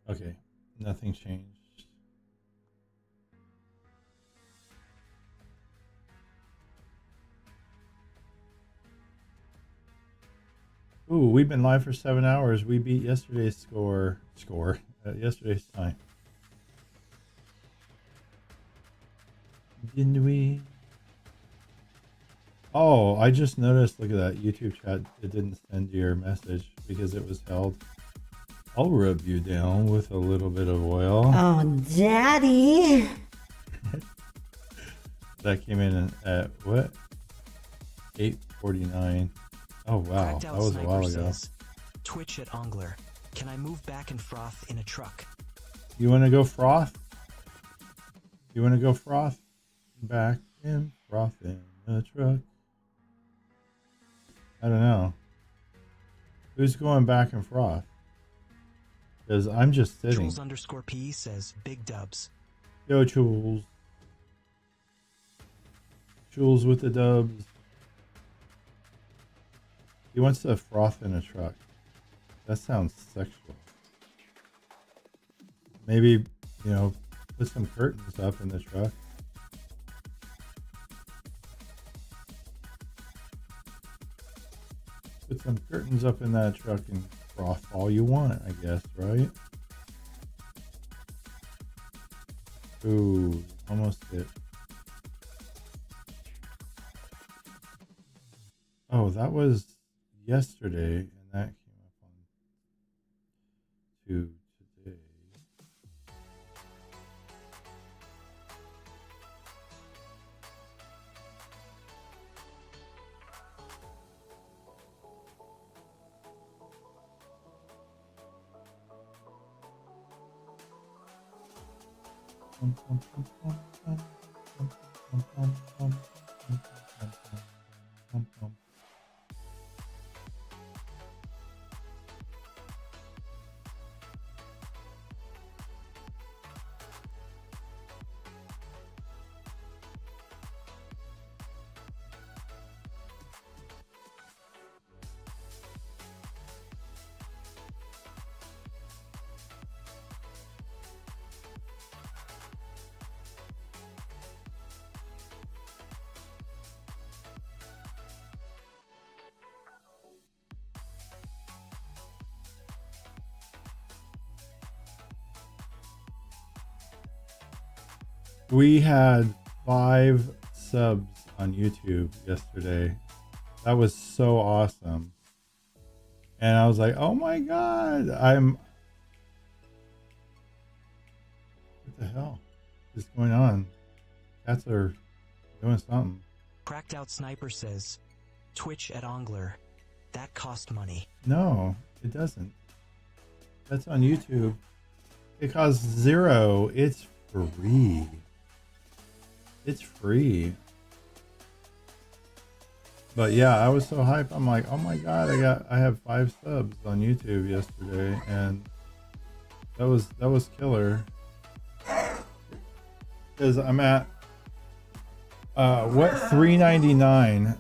Okay, nothing changed. Ooh, we've been live for 7 hours. We beat yesterday's score. Yesterday's time. Didn't we? Oh, I just noticed, look at that YouTube chat. It didn't send your message because it was held. I'll rub you down with a little bit of oil. Oh, Daddy. That came in at what? 8:49. Oh wow, Cracked that out was a Sniper while ago. says, Twitch at Ongler. Can I move back and froth in a truck? You want to go froth? You want to go froth? Back and froth in the truck. I don't know. Who's going back and froth? Because I'm just sitting. Jules_P says, big dubs. Yo, Jules. Jules with the dubs. He wants to froth in a truck. That sounds sexual. Maybe, you know, put some curtains up in the truck. Put some curtains up in that truck and froth all you want, I guess, right? Ooh, almost hit. Oh, that was yesterday, and that came up on to today. We had 5 subs on YouTube yesterday. That was so awesome. And I was like, oh my God, what the hell is going on? Cats are doing something. Cracked out Sniper says, Twitch at Ongler. That cost money. No, it doesn't. That's on YouTube. It costs 0. It's free. It's free. But yeah, I was so hyped. I'm like, oh my God, I have 5 subs on YouTube yesterday, and that was killer. Because I'm at what, 399.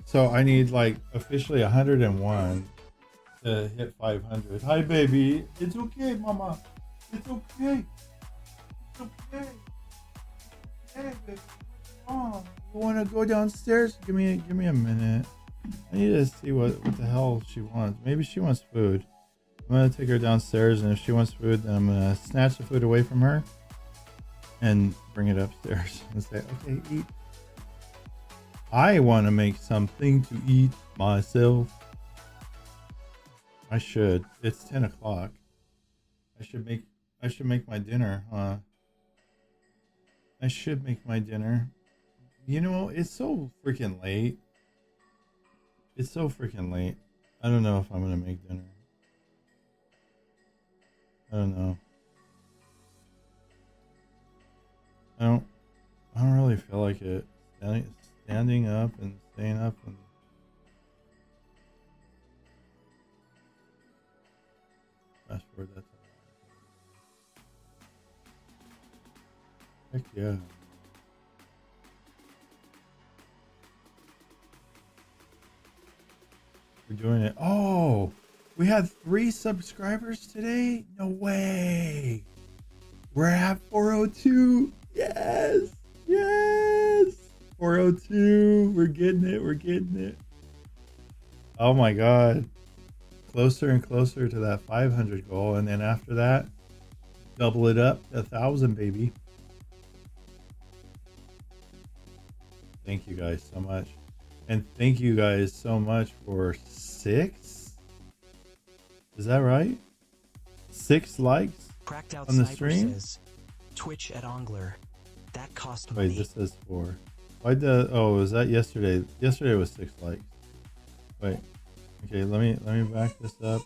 So I need like officially 101 to hit 500. Hi baby. It's okay, mama. It's okay. It's okay. Hey, baby. Oh, you want to go downstairs? Give me a minute. I need to see what the hell she wants. Maybe she wants food. I'm gonna take her downstairs, and if she wants food, then I'm gonna snatch the food away from her and bring it upstairs and say, okay, eat. I want to make something to eat myself. I should. It's 10 o'clock. I should make my dinner, huh? I should make my dinner. You know, it's so freaking late. It's so freaking late. I don't know if I'm gonna make dinner. I don't know. I don't really feel like it. Standing up and staying up and fast forward that. Heck yeah. We're doing it. Oh, we had 3 subscribers today? No way. We're at 402. Yes. Yes. 402. We're getting it. We're getting it. Oh my God. Closer and closer to that 500 goal. And then after that, double it up to 1,000, baby. Thank you guys so much. And thank you guys so much for 6. Is that right? 6 likes Cracked out on the Sniper stream? says, Twitch at Ongler. That cost Wait, money. this says 4. Why the? Oh, was that yesterday? Yesterday was 6 likes. Wait. Okay, let me back this up.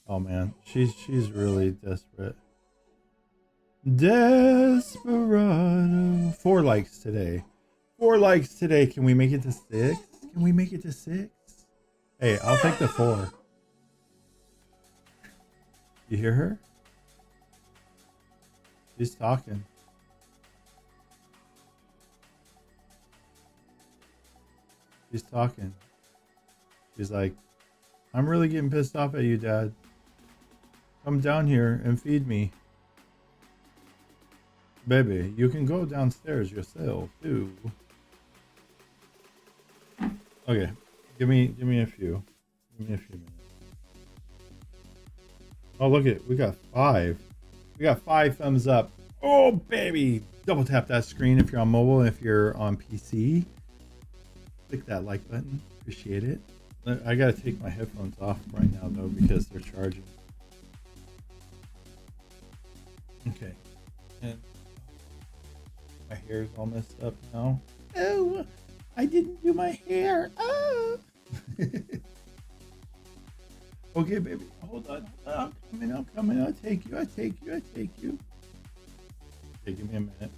Oh man, she's really desperate. Desperado. 4 likes today. 4 likes today. Can we make it to 6? Can we make it to 6? Hey, I'll take the 4. You hear her? She's talking. She's talking. She's like, I'm really getting pissed off at you, Dad. Come down here and feed me. Baby, you can go downstairs yourself, too. Okay, give me a few. Give me a few minutes. Oh, look at it. We got 5. We got 5 thumbs up. Oh, baby. Double tap that screen if you're on mobile. If you're on PC, click that like button. Appreciate it. I got to take my headphones off right now, though, because they're charging. Okay. And my hair's all messed up now. Oh, I didn't do my hair. Oh. Okay, baby. Hold on. I'm coming. I take you. Okay, give me a minute.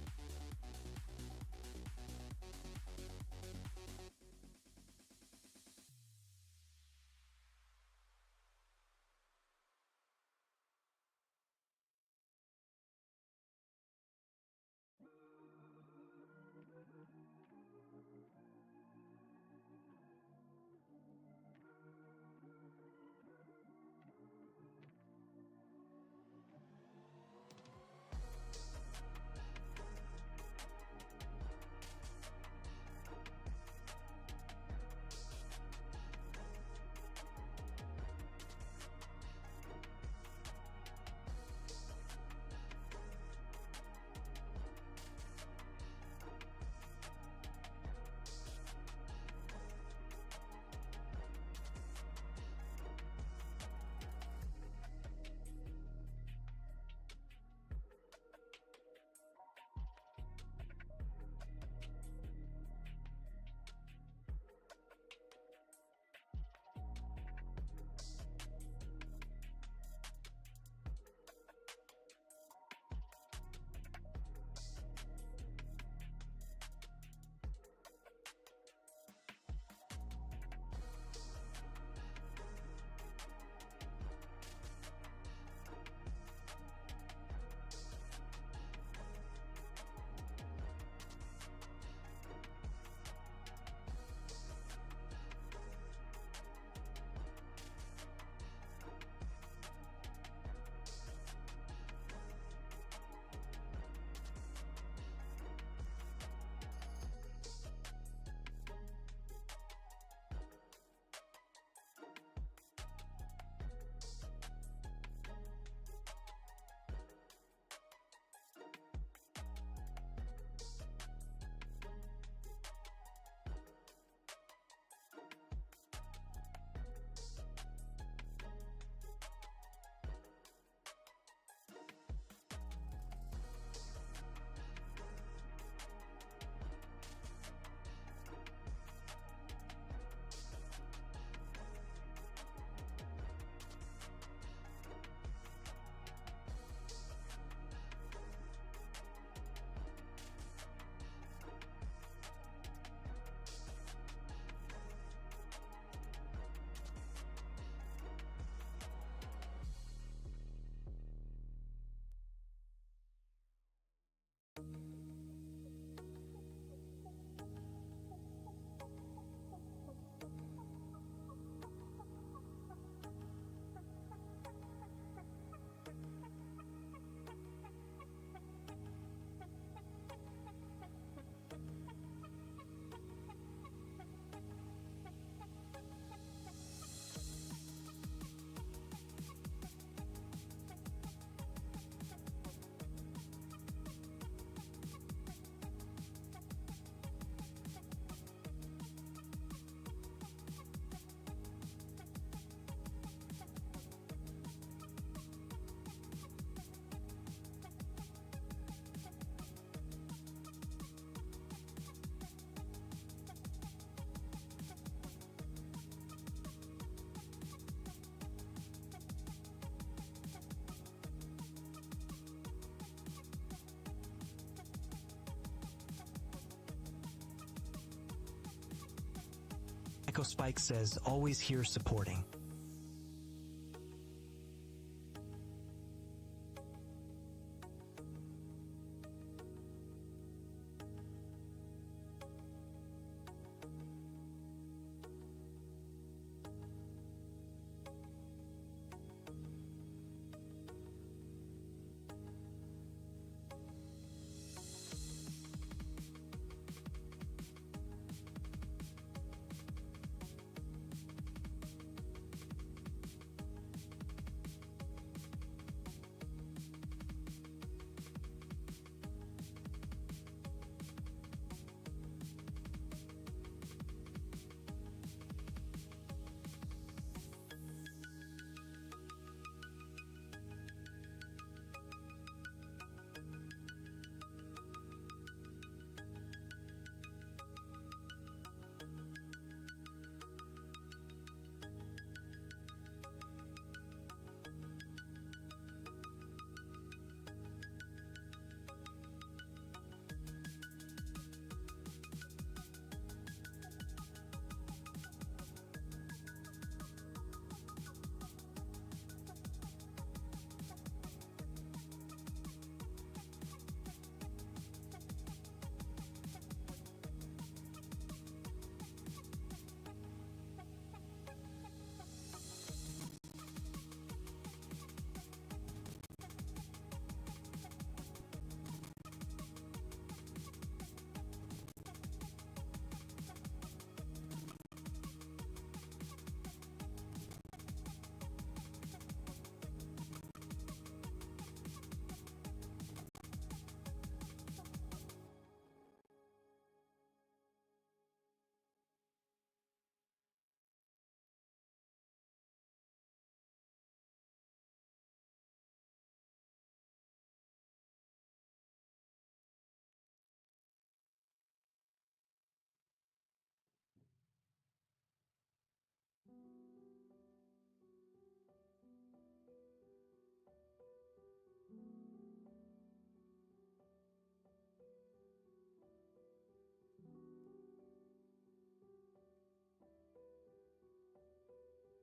Psycho Spike says, always here supporting.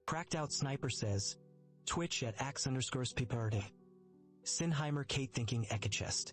Cracked Out Sniper says, Twitch at axe_spiperde. Sinheimer Kate thinking Ekachest.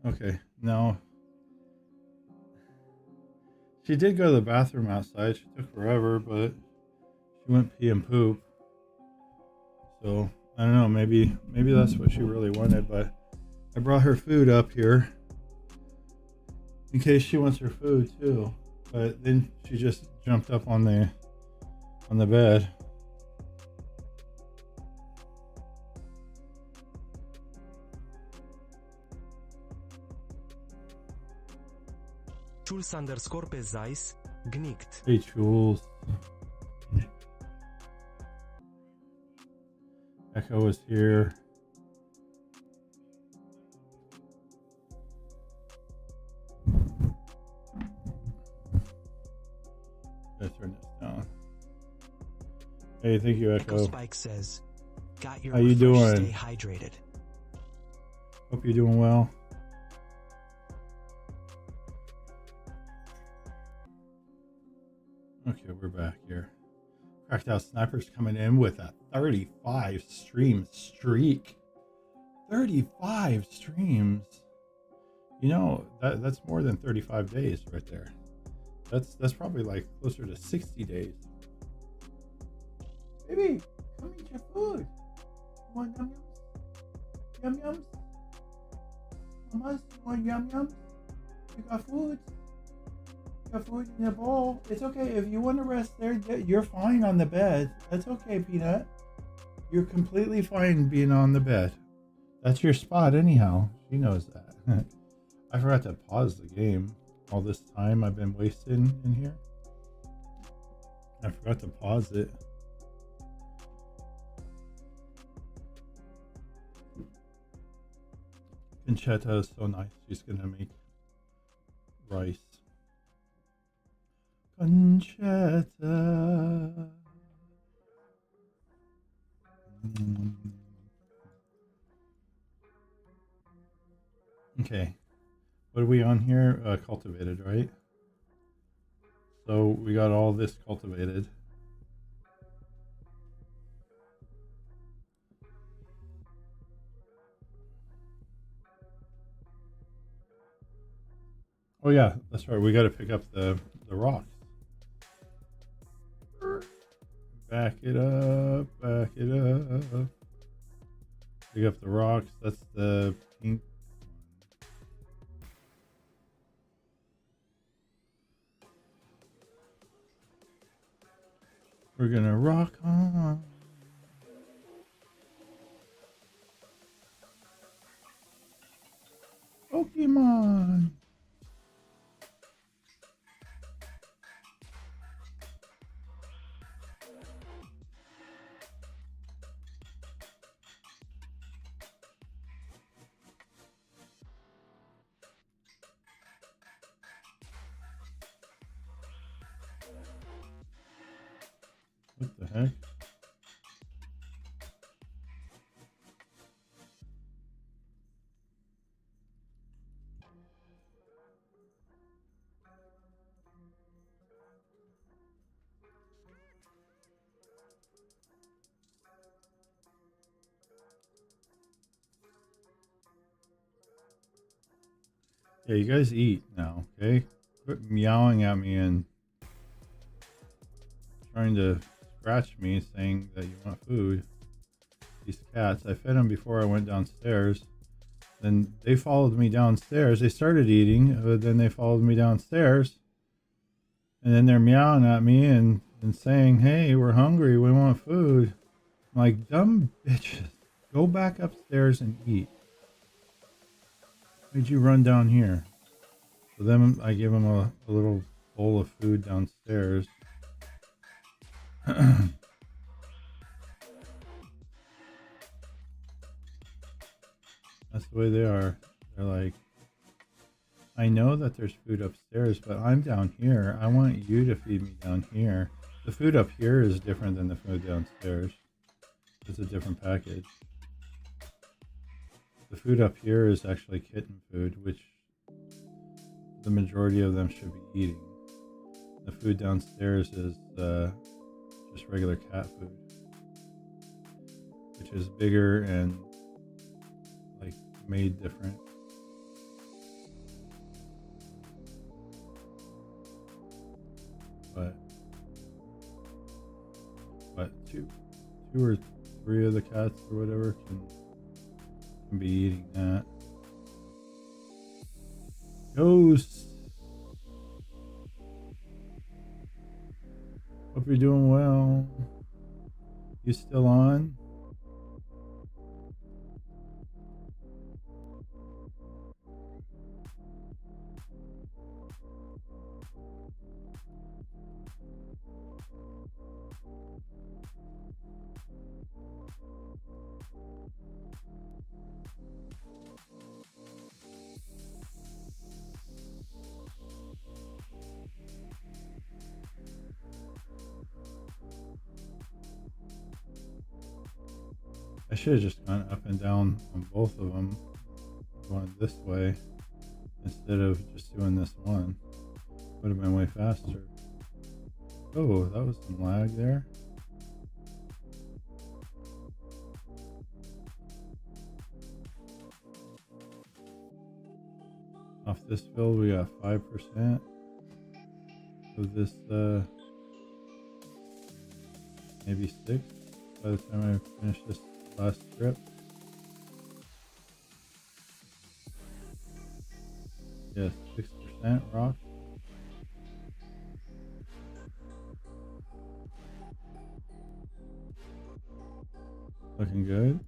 Okay, no. She did go to the bathroom outside. She took forever, but she went pee and poop. So I don't know. Maybe that's what she really wanted. But I brought her food up here in case she wants her food too. But then she just jumped up on the bed. Jules underscore pe Zeiss, Gnicht. Hey, Jules. Echo is here. Gotta turn this down. Hey, thank you, Echo Echo. Spike says, got your How you refresh, doing? Stay hydrated. Hope you're doing well. Okay, we're back here. Cracked Out Snipers coming in with a 35 stream streak. 35 streams. You know, that's more than 35 days right there. That's probably like closer to 60 days. Baby, come eat your food. You want yum yums? Yum yums? Mamas, you want yum yums? You got food? You got food in your bowl. It's okay. If you want to rest there, you're fine on the bed. That's okay, Peanut. You're completely fine being on the bed. That's your spot anyhow. She knows that. I forgot to pause the game. All this time I've been wasting in here. I forgot to pause it. Conchetta is so nice. She's gonna make rice. Conchetta. Okay. What are we on here? Cultivated, right? So we got all this cultivated. Oh yeah, that's right. We got to pick up the rocks. Back it up, back it up. Pick up the rocks. That's the pink. We're gonna rock on. Pokemon. What the heck? Yeah, you guys eat now, okay? Quit meowing at me and trying to scratch me saying that you want food. These cats, I fed them before I went downstairs. Then they followed me downstairs. They started eating, but then they followed me downstairs. And then they're meowing at me and saying, hey, we're hungry, we want food. I'm like, dumb bitches, go back upstairs and eat. Why'd you run down here? So then I give them a little bowl of food downstairs. That's the way they are. They're like, I know that there's food upstairs, but I'm down here. I want you to feed me down here. The food up here is different than the food downstairs. It's a different package. The food up here is actually kitten food, which the majority of them should be eating. The food downstairs is just regular cat food, which is bigger and like made different. but two or three of the cats or whatever can be eating that. Ghost. Hope you're doing well. You still on? I should have just gone up and down on both of them, going this way instead of just doing this one. Would have been way faster. Oh, that was some lag there. Off this field, we got 5% of this, maybe 6 by the time I finish this last strip. Yes, 6% rock. Looking good.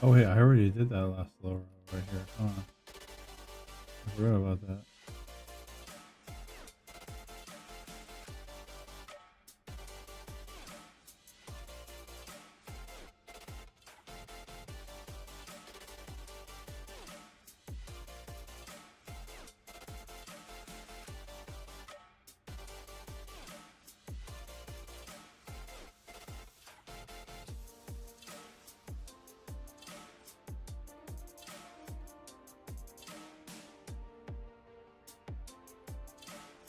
Oh wait, I already did that last lower right here. Huh. I forgot about that.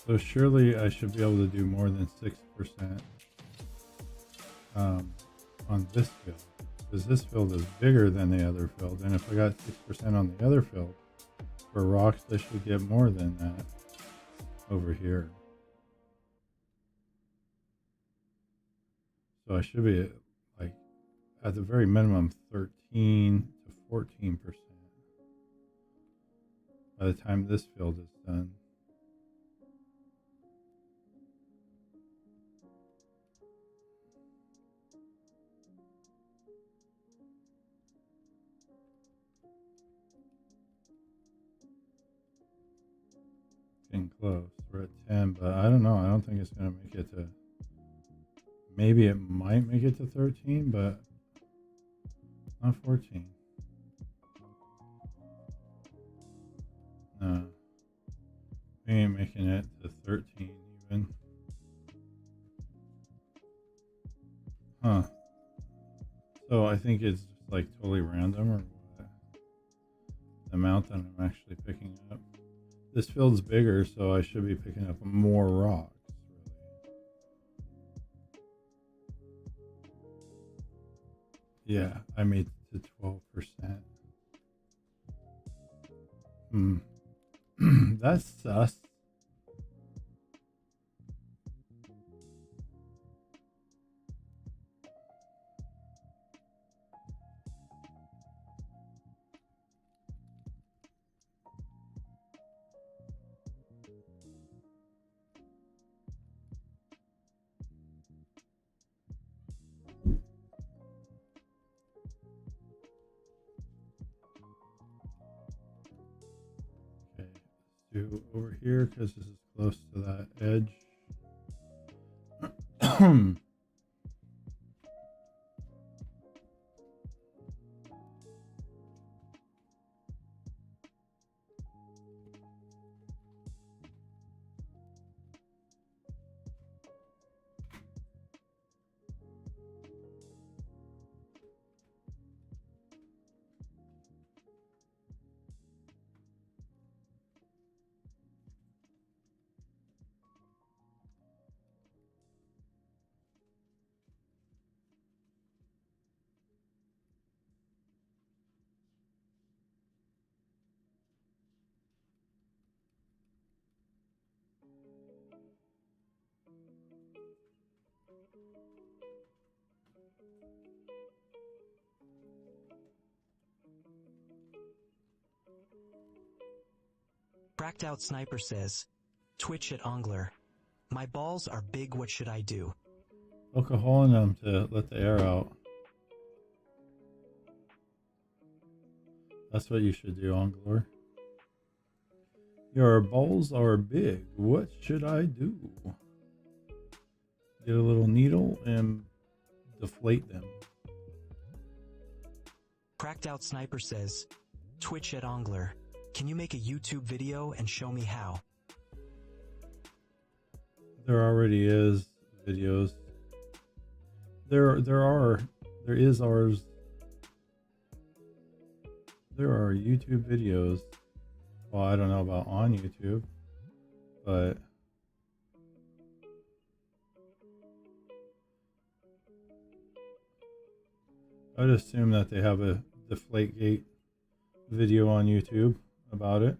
So surely I should be able to do more than 6% on this field, because this field is bigger than the other field, and if I got 6% on the other field for rocks, I should get more than that over here. So I should be at, like, at the very minimum 13 to 14% by the time this field is done. Getting close. We're at 10, but I don't know. I don't think it's going to make it to... Maybe it might make it to 13, but not 14. No. We ain't making it to 13 even. Huh. So I think it's just like totally random, or what? The amount that I'm actually picking up. This field's bigger, so I should be picking up more rocks. Really. Yeah, I made it to 12%. Hmm. That's sus. Okay, let's do over here because this is close to that edge. Cracked Out Sniper says, Twitch at Ongler. My balls are big, what should I do? Poke a hole in them to let the air out. That's what you should do, Ongler. Your balls are big. What should I do? Get a little needle and deflate them. Cracked Out Sniper says, Twitch at Ongler. Can you make a YouTube video and show me how? There already is videos. There is ours. There are YouTube videos. Well, I don't know about on YouTube, but I'd assume that they have a Deflategate video on YouTube about it.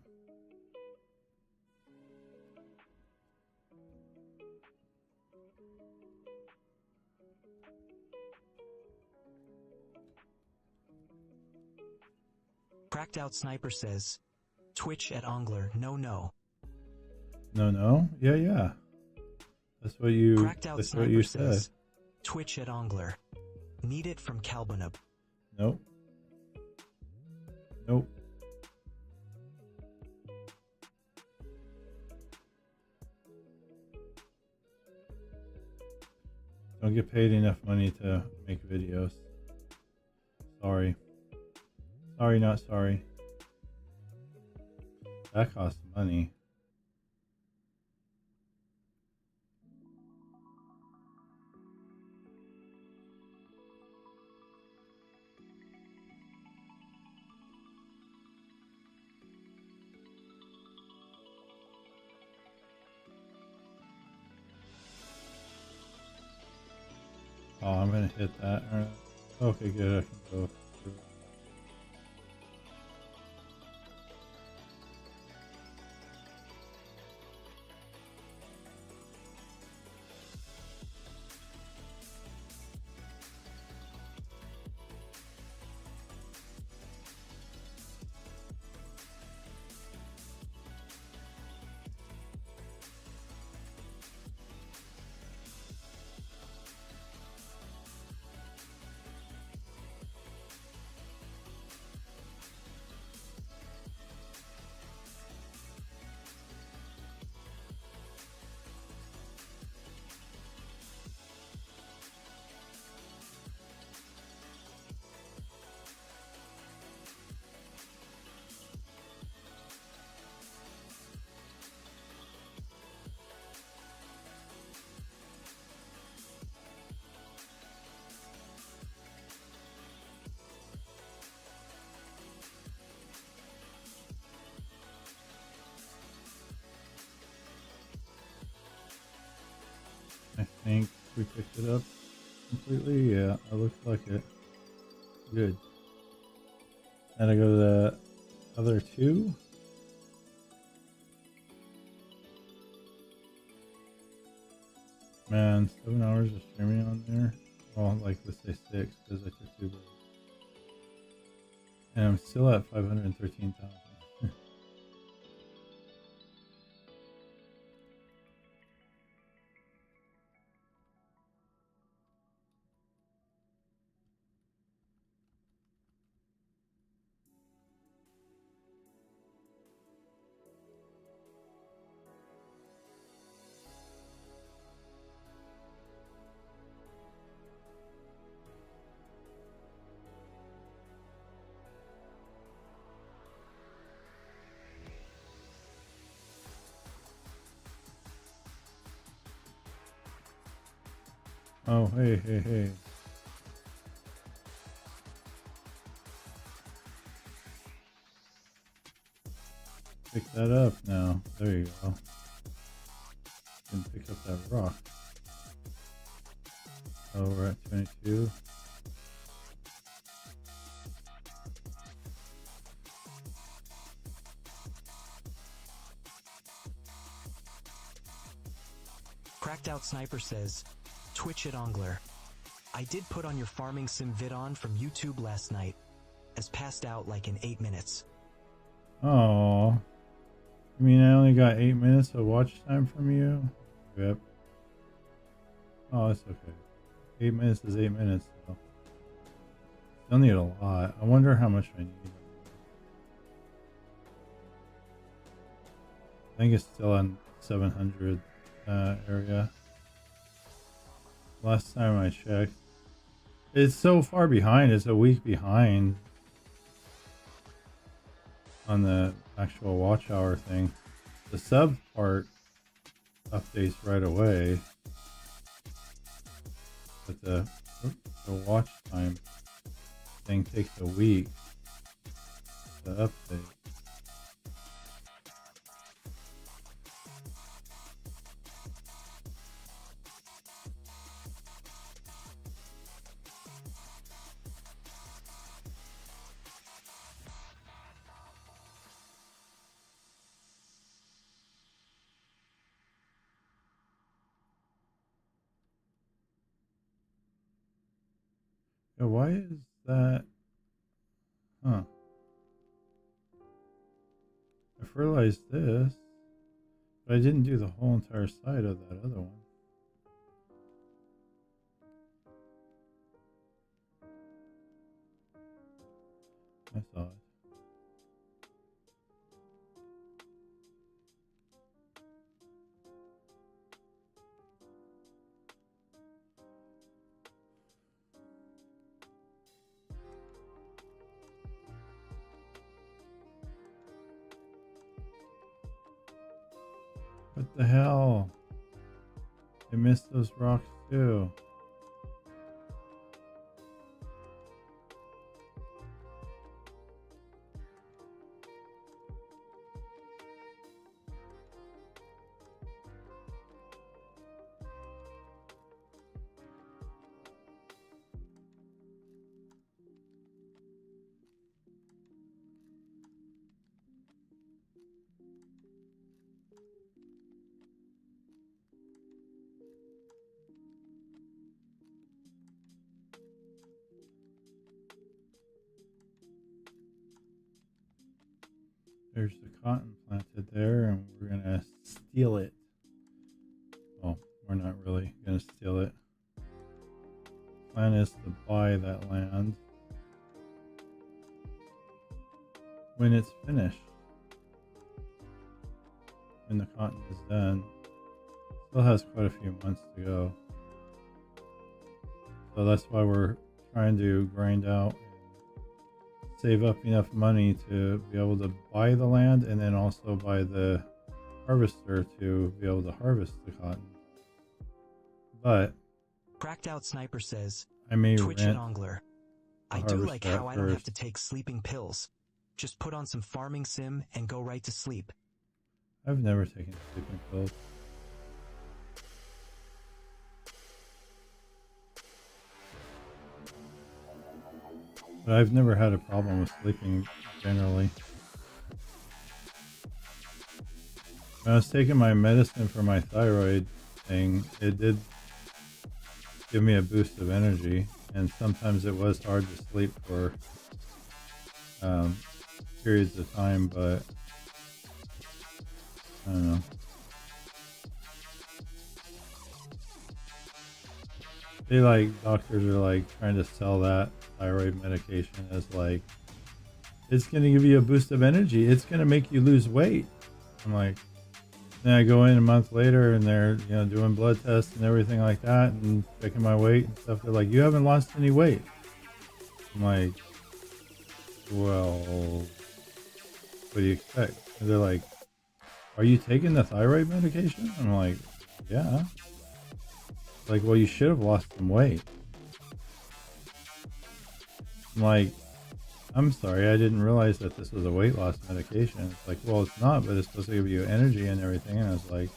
Cracked Out Sniper says, Twitch at Ongler. No. No. Yeah. That's what you. Cracked Out That's what Sniper you said. says, Twitch at Ongler. Need it from Kalbanub. Nope. Don't get paid enough money to make videos. Sorry, not sorry. That costs money. Oh, I'm gonna hit that. Okay, good. I can go through. I think we picked it up completely. Yeah, it looks like it. Good. Now to go to the other two. Man, 7 hours of streaming on there. Well, like let's say 6 because I took 2 breaks. And I'm still at 513,000. Oh, hey. Pick that up now. There you go. And pick up that rock. Oh, we're at 22. Cracked Out Sniper says, Twitch it Ongler. I did put on your farming sim vid on from YouTube last night, as passed out like in 8 minutes. Oh, I mean, I only got 8 minutes of watch time from you? Yep. Oh, it's okay. 8 minutes is 8 minutes, though. Still need a lot. I wonder how much I need. I think it's still on 700 area. Last time I checked. It's so far behind. It's a week behind on the actual watch hour thing. The sub part updates right away, but the watch time thing takes a week to update. Yeah, why is that? Huh. I fertilized this, but I didn't do the whole entire side of that other one. I saw it. What the hell? I missed those rocks too. There's the cotton planted there, and we're gonna steal it. Well, we're not really gonna steal it. Plan is to buy that land when it's finished. When the cotton is done. Still has quite a few months to go. So that's why we're trying to grind out and save up enough money to be able to buy the land and then also buy the harvester to be able to harvest the cotton. But Cracked Out Sniper says, I may Twitch it rent Ongler. a I do like harvester how at I don't have first. to take sleeping pills. Just put on some farming sim and go right to sleep. I've never taken sleeping pills. But I've never had a problem with sleeping generally. When I was taking my medicine for my thyroid thing, it did give me a boost of energy, and sometimes it was hard to sleep for periods of time, but I don't know. They like, doctors are like trying to sell that thyroid medication as like, it's going to give you a boost of energy. It's going to make you lose weight. I'm like, then I go in a month later and they're, doing blood tests and everything like that and checking my weight and stuff. They're like, you haven't lost any weight. I'm like, well, what do you expect? And they're like, are you taking the thyroid medication? I'm like, yeah. Like, well, you should have lost some weight. I'm like, I'm sorry, I didn't realize that this was a weight loss medication. It's like, well, it's not, but it's supposed to give you energy and everything. And I was like,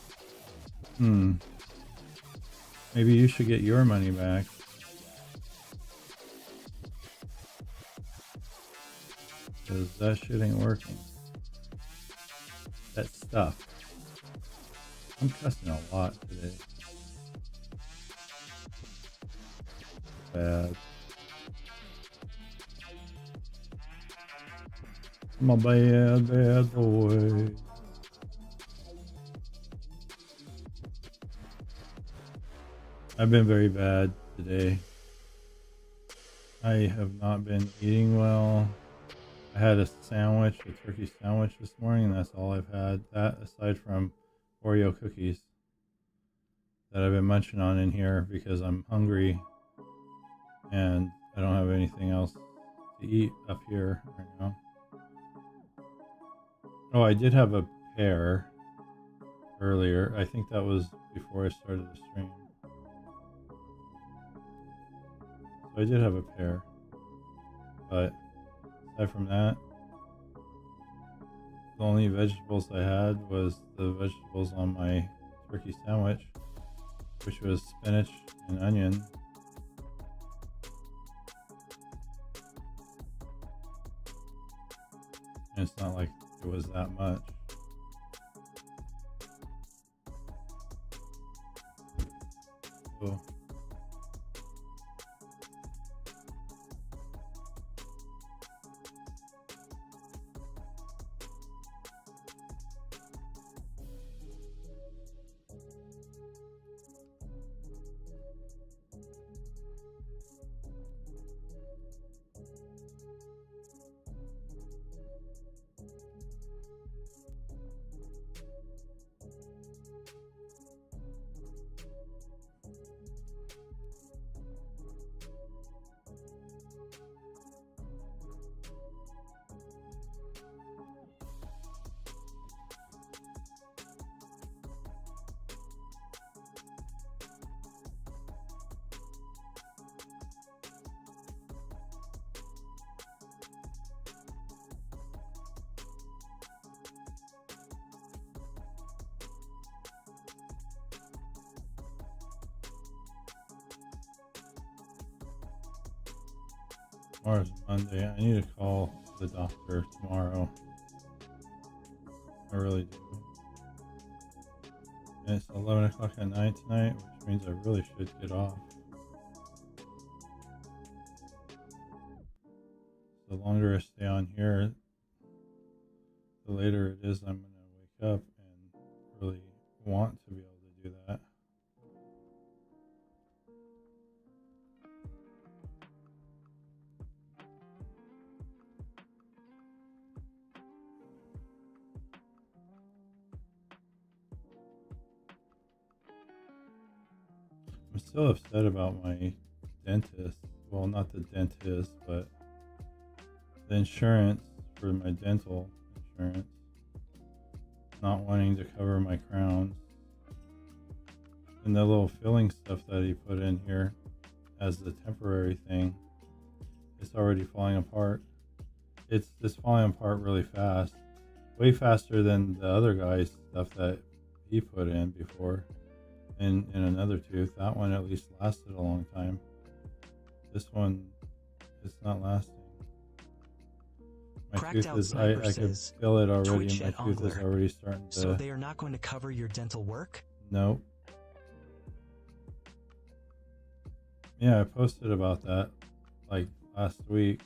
maybe you should get your money back. Because that shit ain't working. That stuff. I'm cussing a lot today. Bad. I'm a bad, bad boy. I've been very bad today. I have not been eating well. I had a sandwich, a turkey sandwich this morning, and that's all I've had. That aside from Oreo cookies that I've been munching on in here because I'm hungry and I don't have anything else to eat up here right now. Oh, I did have a pear earlier. I think that was before I started the stream. So I did have a pear. But aside from that, the only vegetables I had was the vegetables on my turkey sandwich, which was spinach and onion. And it's not like it was that much. So tomorrow's Monday. I need to call the doctor tomorrow. I really do. And it's 11 o'clock at night tonight, which means I really should get off. The longer I stay on here, the later it is I'm going to wake up and really want to be able to do that. I'm still upset about my dentist. Well, not the dentist, but the insurance for my dental insurance not wanting to cover my crowns. And the little filling stuff that he put in here as the temporary thing, it's already falling apart. It's just falling apart really fast. Way faster than the other guy's stuff that he put in before. In another tooth. That one at least lasted a long time. This one, it's not lasting. My Cracked tooth Out is, Sniper I can says, feel it already. "Twitch My at tooth is Ongler. already starting to... So they are not going to cover your dental work? Nope. Yeah, I posted about that like last week.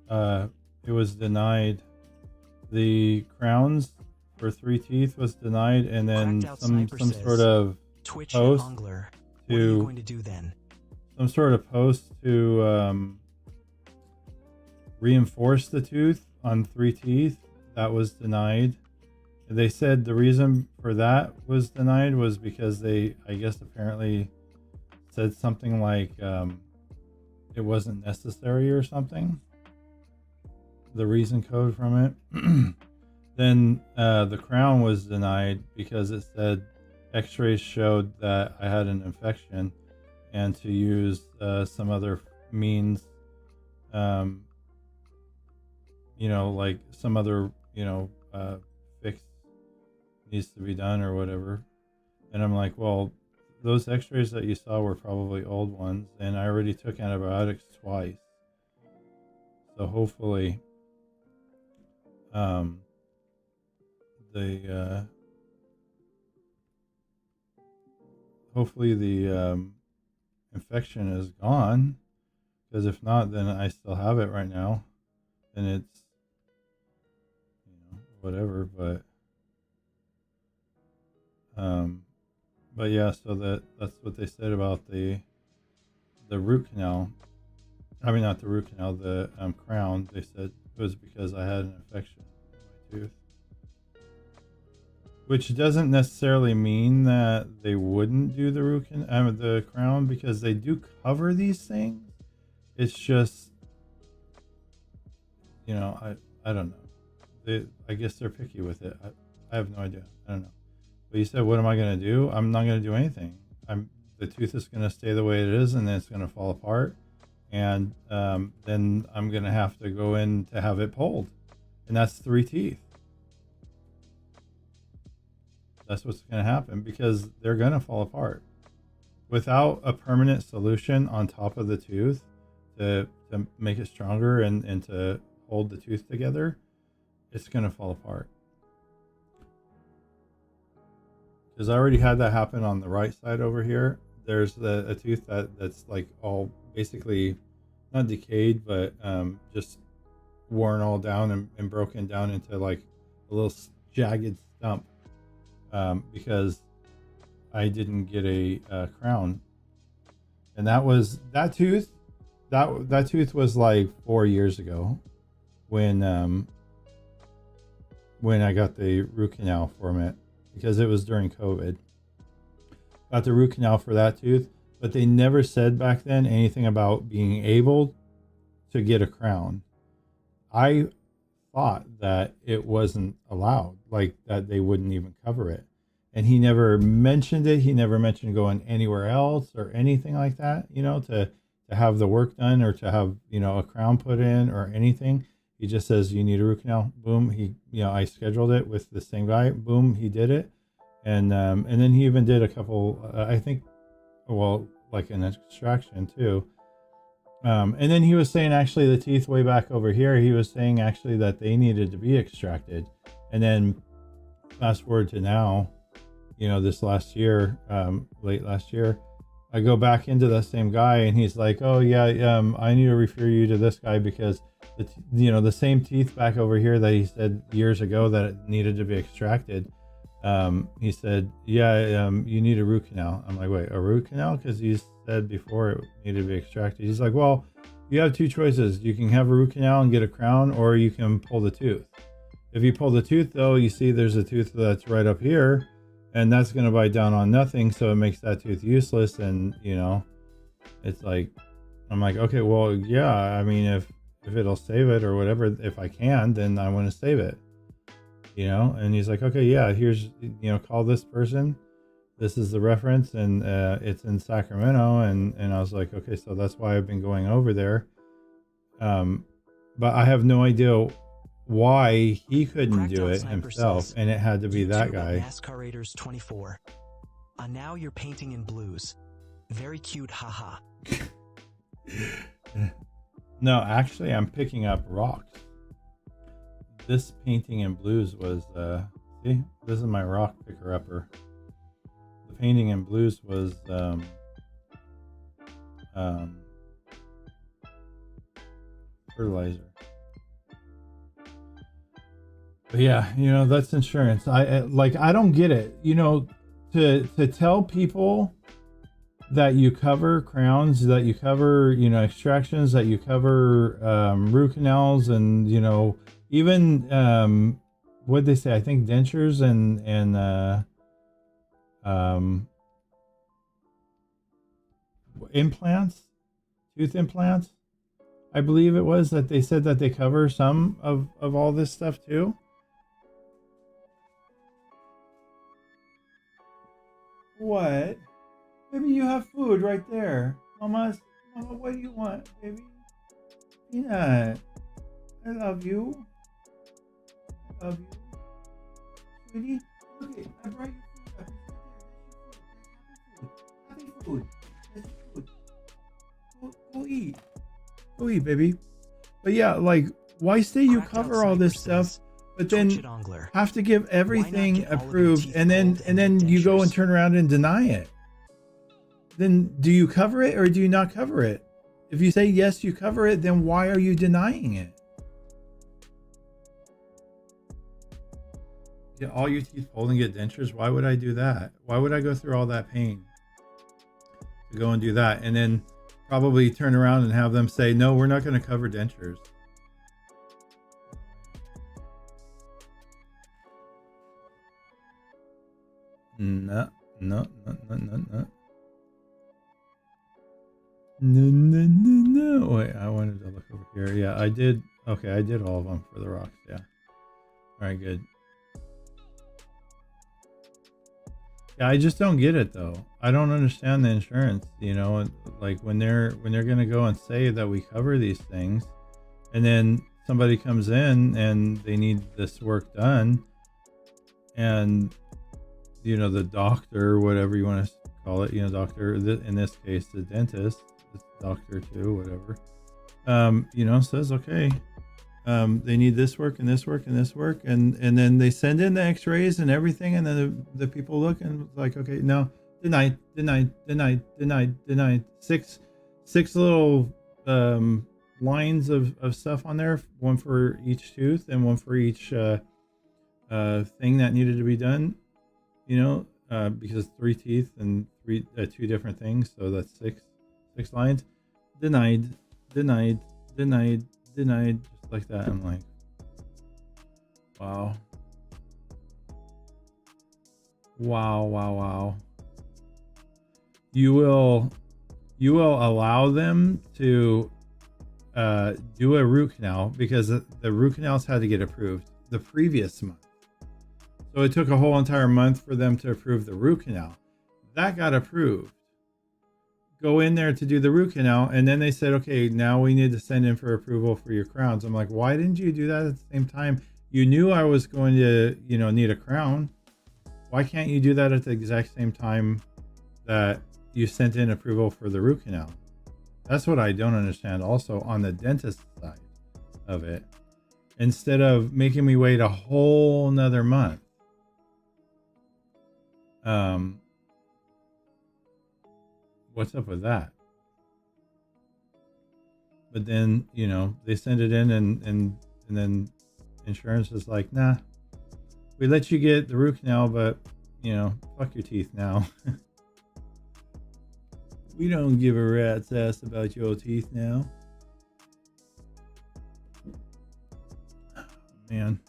It was denied. The crowns for 3 teeth was denied, and then Cracked Out some Sniper sort says, of Twitch post Angler. What are you to going to do then? some sort of post to reinforce the tooth on 3 teeth. That was denied. They said the reason for that was denied was because they, I guess, apparently said something like it wasn't necessary or something. The reason code from it. Then the crown was denied because it said x-rays showed that I had an infection, and to use some other means, like some other, fix needs to be done or whatever. And I'm like, well, those x-rays that you saw were probably old ones, and I already took antibiotics twice. So hopefully the infection is gone, because if not, then I still have it right now, and it's whatever. But yeah, so that's what they said about the root canal. I mean, not the root canal, the crown. They said it was because I had an infection in my tooth. Which doesn't necessarily mean that they wouldn't do the crown, because they do cover these things. It's just, I don't know. I guess they're picky with it. I have no idea. I don't know. But you said, what am I going to do? I'm not going to do anything. The tooth is going to stay the way it is, and then it's going to fall apart. And then I'm going to have to go in to have it pulled. And that's 3 teeth. That's what's going to happen, because they're going to fall apart. Without a permanent solution on top of the tooth to make it stronger and to hold the tooth together, it's going to fall apart. Because I already had that happen on the right side over here. There's a tooth that's like all basically not decayed, but just worn all down and broken down into like a little jagged stump. Because I didn't get a crown, and that tooth was like 4 years ago when I got the root canal from it, because it was during COVID. Got the root canal for that tooth, but they never said back then anything about being able to get a crown. I thought that it wasn't allowed, like that they wouldn't even cover it. And he never mentioned it. He never mentioned going anywhere else or anything like that, to have the work done or to have, a crown put in or anything. He just says, you need a root canal. Boom. I scheduled it with the same guy. Boom. He did it. And then he even did a couple, I think, like an extraction too. And then he was saying, actually, the teeth way back over here, he was saying actually that they needed to be extracted. And then fast forward to now, this last year, late last year, I go back into that same guy, and he's like, oh yeah, I need to refer you to this guy, because the same teeth back over here that he said years ago that it needed to be extracted. He said, yeah, you need a root canal. I'm like, wait, a root canal? Because you said before it needed to be extracted. He's like, well, you have 2 choices. You can have a root canal and get a crown, or you can pull the tooth. If you pull the tooth, though, you see there's a tooth that's right up here, and that's going to bite down on nothing, so it makes that tooth useless. And it's like, I'm like, okay, well, yeah, I mean, if it'll save it or whatever, if I can, then I want to save it, and he's like, okay, yeah, here's, call this person, this is the reference, and it's in Sacramento. And I was like, okay, so that's why I've been going over there. But I have no idea why he couldn't do it himself, and it had to be that guy. NASCAR Raiders 24. Now you're painting in blues. Very cute, haha. No, actually, I'm picking up rocks. This painting in blues was, see, this is my rock picker upper. The painting in blues was fertilizer. But yeah, you know, that's insurance. I don't get it. You know, to tell people that you cover crowns, that you cover, you know, extractions, that you cover root canals, and you know, even what'd they say? I think dentures and implants, tooth implants. I believe it was that they said that they cover some of all this stuff too. What? Maybe you have food right there. Mama, what do you want, baby? Peanut. I love you. I love you. Sweetie, look it. I brought you food. That's your food. That's food. Go eat. Go eat, baby. But yeah, like, why say you cover all this stuff, but then have to give everything approved, and then you go and turn around and deny it? Then do you cover it or do you not cover it? If you say yes, you cover it, then why are you denying it? Get all your teeth pulled and get dentures? Why would I do that? Why would I go through all that pain to go and do that, and then probably turn around and have them say, no, we're not going to cover dentures? No. No. Wait, I wanted to look over here. Yeah, I did. Okay, I did all of them for the rocks. Yeah. All right, good. Yeah, I just don't get it though. I don't understand the insurance. You know, like when they're gonna go and say that we cover these things, and then somebody comes in and they need this work done, and you know, the doctor, whatever you want to call it, you know, doctor, in this case, the dentist, doctor too, whatever, you know, says, okay, they need this work and this work and this work. And then they send in the x-rays and everything. And then the people look and like, okay, no, denied. Six little, lines of stuff on there, one for each tooth and one for each, thing that needed to be done. You know, because 3 teeth and 2 different things, so that's six lines. Denied, just like that. I'm like, wow. You will allow them to do a root canal because the root canals had to get approved the previous month. So it took a whole entire month for them to approve the root canal. That got approved. Go in there to do the root canal, and then they said, okay, now we need to send in for approval for your crowns. I'm like, why didn't you do that at the same time? You knew I was going to, you know, need a crown. Why can't you do that at the exact same time that you sent in approval for the root canal? That's what I don't understand also on the dentist side of it. Instead of making me wait a whole nother month. What's up with that? But then, you know, they send it in and then insurance is like, nah, we let you get the root canal, but you know, fuck your teeth now. We don't give a rat's ass about your teeth now. Man.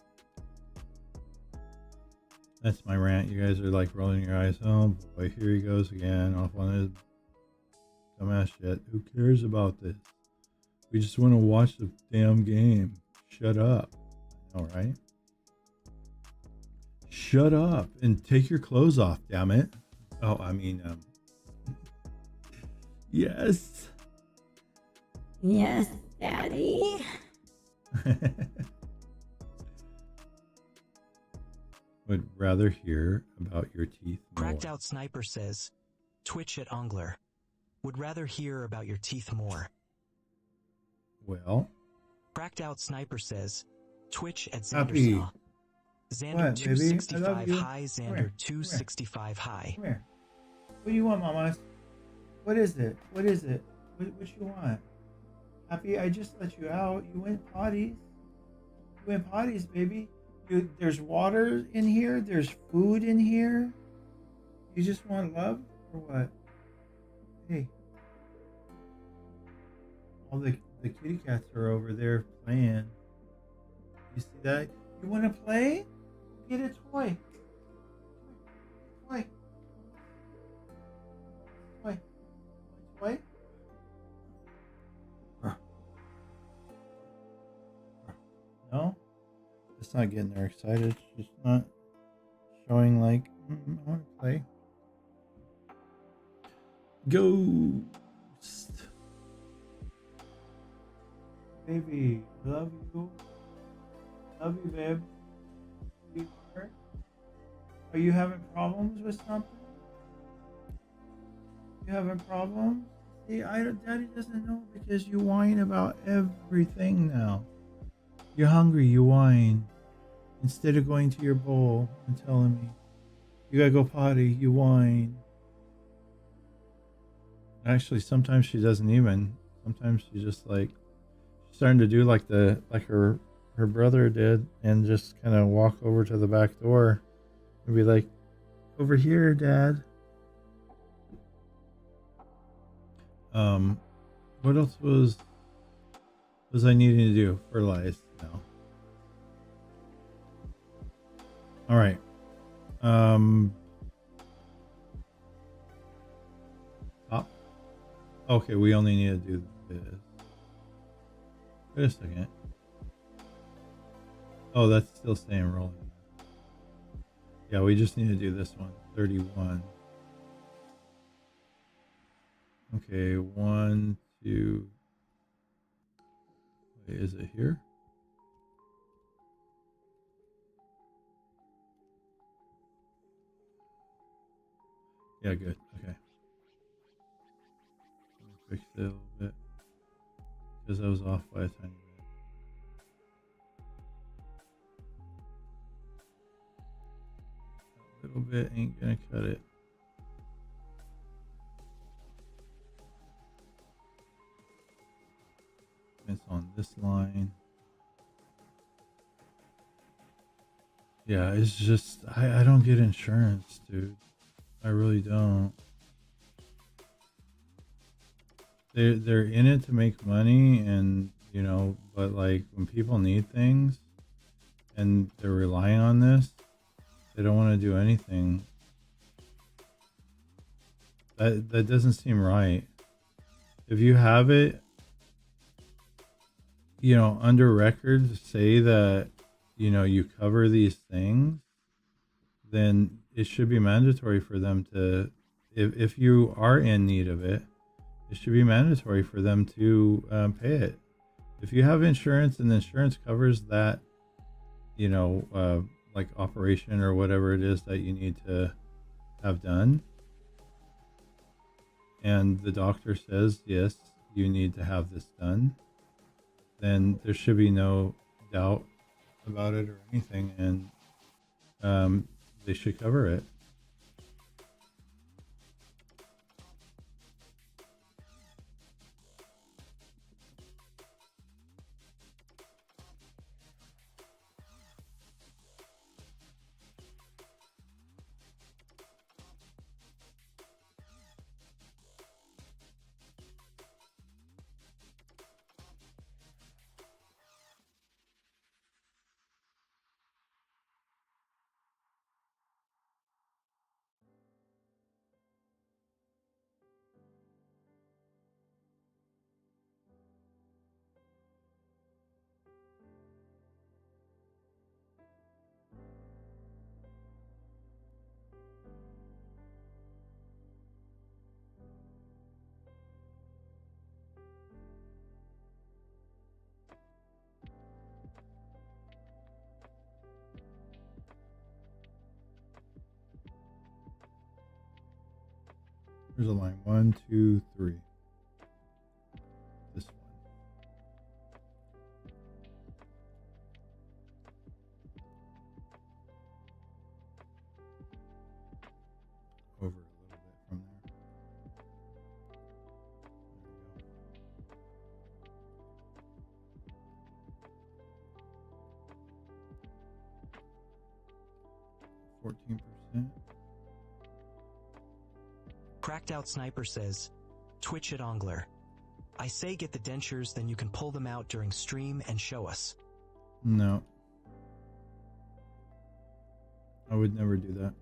That's my rant. You guys are like rolling your eyes. Oh boy, here he goes again off on his dumbass shit. Who cares about this? We just want to watch the damn game. Shut up. All right. Shut up and take your clothes off, damn it. Oh, I mean, yes. Yes, Daddy. Would rather hear about your teeth more. Cracked Out Sniper says, Twitch at Ongler. Would rather hear about your teeth more. Well. Cracked Out Sniper says, Twitch at Happy. Xandersaw. Xander What, 265 baby? high, Xander 265 high. Come here. What do you want, Mama? What is it? What is it? What you want? Happy, I just let you out. You went potties. You went potties, baby. There's water in here. There's food in here. You just want love or what? Hey. All the kitty cats are over there playing. You see that? You want to play? Get a toy. Toy. Toy. Toy. No? It's not getting her excited. She's not showing like, I want to play. Ghost. Baby, love you. Love you, babe. Sweetheart. Are you having problems with something? You having problems? See, Daddy doesn't know because you whine about everything now. You're hungry, you whine. Instead of going to your bowl and telling me, you gotta go potty, you whine. Actually, sometimes she doesn't even. Sometimes she just like, she's starting to do like her brother did and just kind of walk over to the back door and be like, over here, Dad. What else was I needing to do? Fertilize? No. All right. Okay, we only need to do this. Wait a second. Oh, that's still staying rolling. Yeah, we just need to do this one. 31. Okay, 1, 2. Wait, is it here? Yeah, good. Okay. Fix it a little bit because I was off by a tiny bit. A little bit ain't gonna cut it. It's on this line. Yeah, it's just I don't get insurance, dude. I really don't. They're in it to make money, and you know, but like when people need things and they're relying on this, they don't want to do anything. That doesn't seem right. If you have it, you know, under record say that, you know, you cover these things, then it should be mandatory for them to, if you are in need of it, it should be mandatory for them to pay it. If you have insurance and the insurance covers that, you know, like operation or whatever it is that you need to have done, and the doctor says, yes, you need to have this done, then there should be no doubt about it or anything, and they should cover it. Here's a line 1, 2, 3. This one. Over a little bit from there. There we go. 14%. Cracked Out Sniper says, Twitch at Ongler. I say get the dentures, then you can pull them out during stream and show us. No. I would never do that.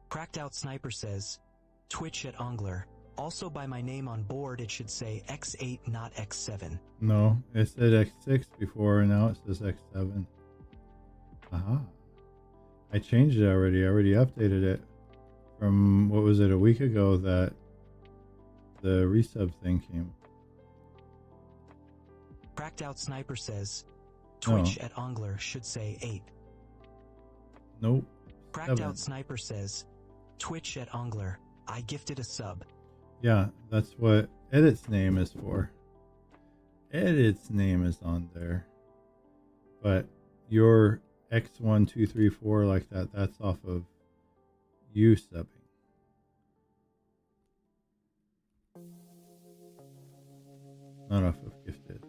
Cracked Out Sniper says, Twitch at Ongler. Also by my name on board it should say X8 not X7. No, it said X6 before and now it says X7. Aha. I changed it already. I already updated it from, what was it, a week ago that the resub thing came. Cracked Out Sniper says, Twitch at Ongler should say 8. Nope. Cracked 7. Out Sniper says, Twitch at Ongler. I gifted a sub. Yeah, that's what Edit's name is for. Edit's name is on there. But your X1234 like that, that's off of you subbing. Not off of gifted.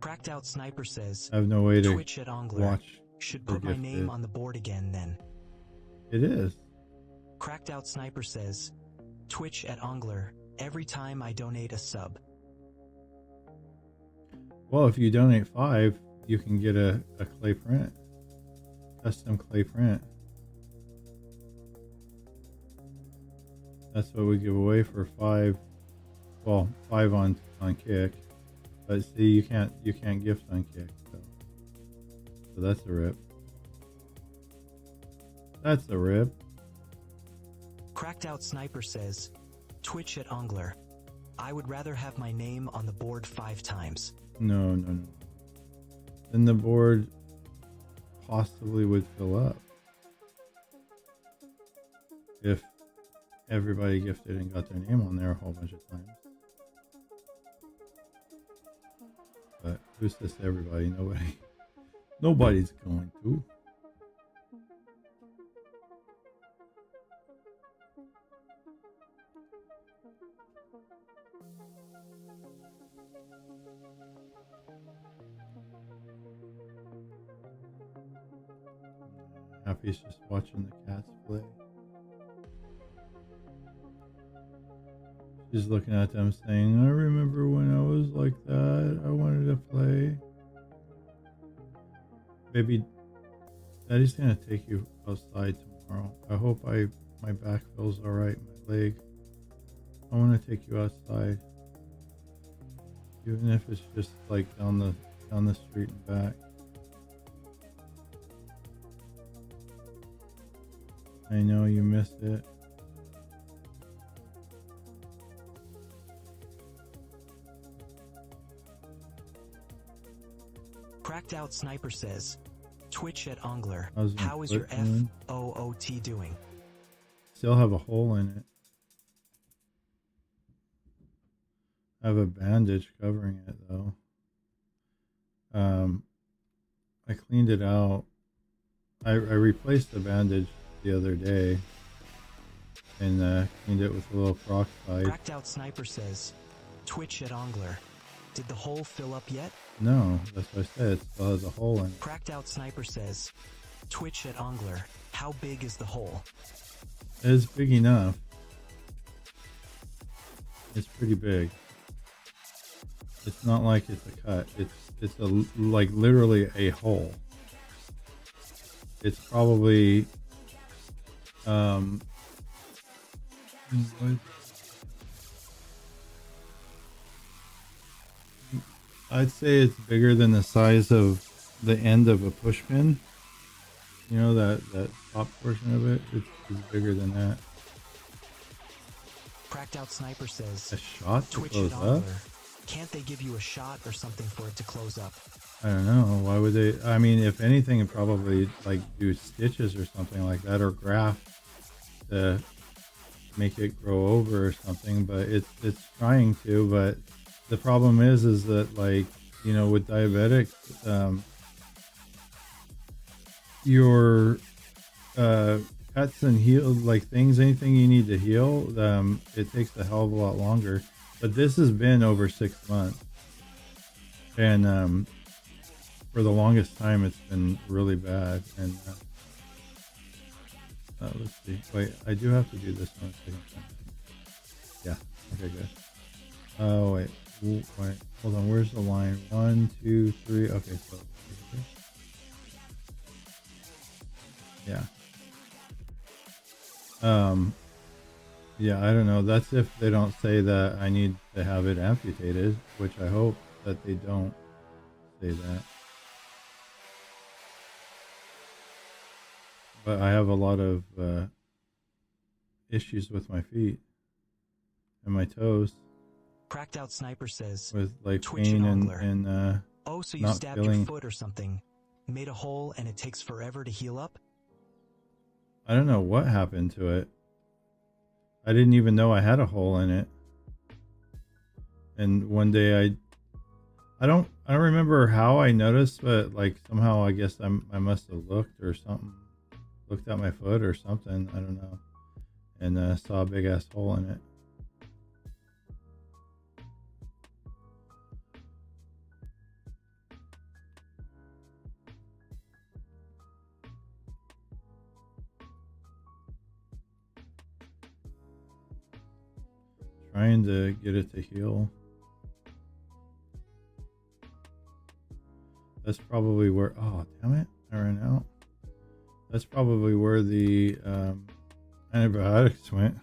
Cracked Out Sniper says, I have no way to Twitch at Ongler. watch. Should or put my gifted. name on the board again then. It is. Cracked Out Sniper says, Twitch at Ongler. Every time I donate a sub. Well, if you donate 5, you can get a clay print. Custom clay print. That's what we give away for 5. Well, 5 on Kick. But see, you can't gift on Kick. So that's a rip. That's a rip. Cracked Out Sniper says, Twitch at Ongler. I would rather have my name on the board 5 times. No. Then the board possibly would fill up. If everybody gifted and got their name on there a whole bunch of times. But who's this everybody? Nobody. Nobody's going to. Happy's just watching the cats play. She's looking at them saying, I remember when I was like that. I wanted to play. Baby, Daddy's gonna take you outside tomorrow. I hope my back feels alright, my leg. I wanna take you outside. Even if it's just like down the street and back. I know you missed it. Cracked Out Sniper says, Twitch at Ongler. How's my How is your foot doing? FOOT doing? Still have a hole in it. I have a bandage covering it though. I cleaned it out. I replaced the bandage the other day and cleaned it with a little peroxide. Cracked Out Sniper says, Twitch at Ongler. Did the hole fill up yet? No, that's what I said. It still has a hole in it. Cracked Out Sniper says, Twitch at Ongler. How big is the hole? It's big enough. It's pretty big. It's not like it's a cut. It's like literally a hole. It's probably I'd say it's bigger than the size of the end of a push pin. You know, that top portion of it, it's bigger than that. Cracked Out Sniper says, A shot to Twitch close at up? Ongler. Can't they give you a shot or something for it to close up? I don't know. Why would they? I mean, if anything, it'd probably like do stitches or something like that, or graft to make it grow over or something. But it's trying to. But the problem is that, like, you know, with diabetics, your cuts and heal, like things, anything you need to heal, it takes a hell of a lot longer. But this has been over 6 months, and for the longest time it's been really bad. And let's see, wait, I do have to do this one second time. Yeah, okay, good. Oh wait, wait, hold on, where's the line? 1, 2, 3. Okay, so yeah. Yeah, I don't know. That's if they don't say that I need to have it amputated, which I hope that they don't say that. But I have a lot of issues with my feet and my toes. Cracked Out Sniper says, With like Twitch pain and and oh, so you not stabbed feeling. your foot or something, made a hole, and it takes forever to heal up? I don't know what happened to it. I didn't even know I had a hole in it. And one day I don't remember how I noticed, but like somehow I guess I must have looked or something, looked at my foot or something, I don't know, and saw a big ass hole in it. Trying to get it to heal. That's probably where, oh damn it, I ran out. That's probably where the antibiotics went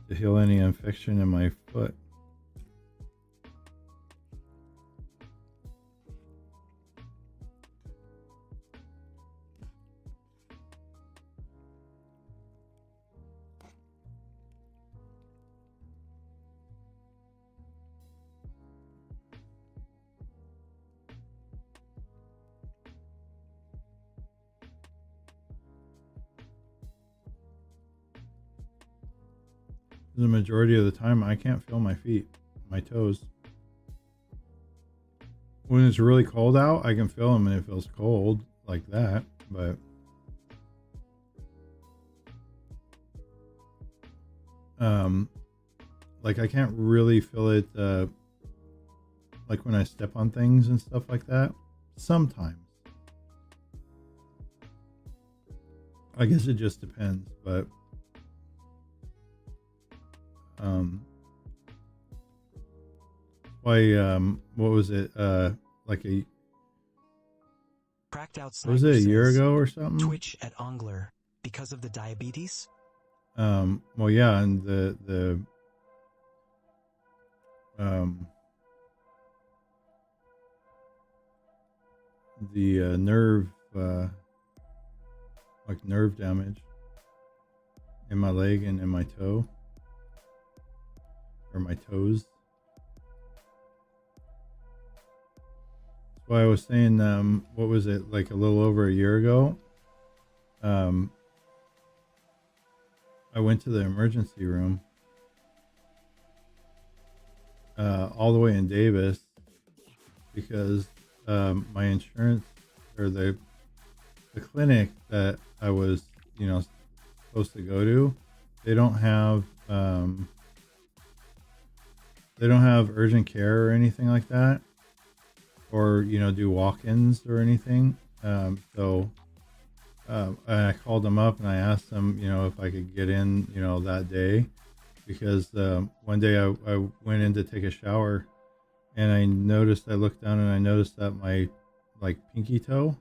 to heal any infection in my foot. The majority of the time I can't feel my feet, my toes. When it's really cold out, I can feel them and it feels cold like that, but like I can't really feel it like when I step on things and stuff like that. Sometimes. I guess it just depends, but what was it, like a, Cracked Out was Sniper it a year says, ago or something? Twitch at Ongler because of the diabetes? Well, yeah, and the nerve, like nerve damage in my leg and in my toe, or my toes. That's why I was saying, what was it, like a little over a year ago? I went to the emergency room, all the way in Davis, because my insurance, or the clinic that I was, supposed to go to, they don't have urgent care or anything like that, or do walk-ins or anything. So I called them up and I asked them, if I could get in, that day, because one day I went in to take a shower, and I looked down and I noticed that my pinky toe,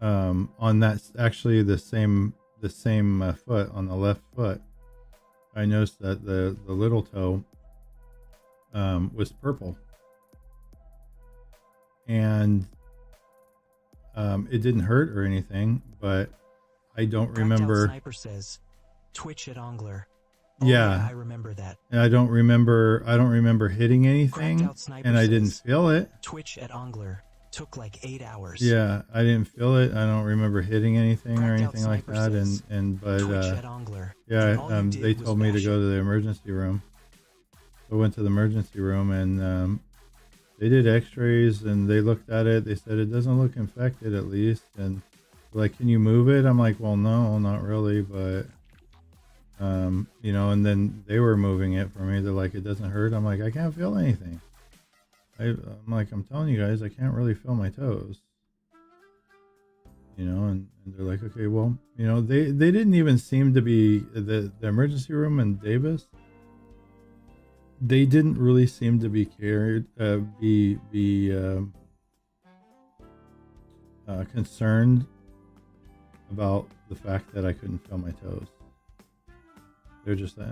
on that, actually the same foot, on the left foot, I noticed that the little toe was purple, and it didn't hurt or anything, but I don't remember. Sniper says, Twitch at Ongler. Oh, yeah, I remember that. And I don't remember hitting anything, and I didn't feel it. Twitch at Ongler took like 8 hours. Yeah, I didn't feel it. I don't remember hitting anything or anything like that. But yeah, they told me to go to the emergency room. So I went to the emergency room, and they did x-rays and they looked at it. They said it doesn't look infected at least. And like, can you move it? I'm like, well, no, not really. But, you know, and then they were moving it for me. They're like, it doesn't hurt. I'm like, I can't feel anything. I'm like, I'm telling you guys, I can't really feel my toes. You know, and they're like, okay, well, you know, they didn't even seem to be the emergency room in Davis. They didn't really seem to be concerned about the fact that I couldn't feel my toes. They're just like,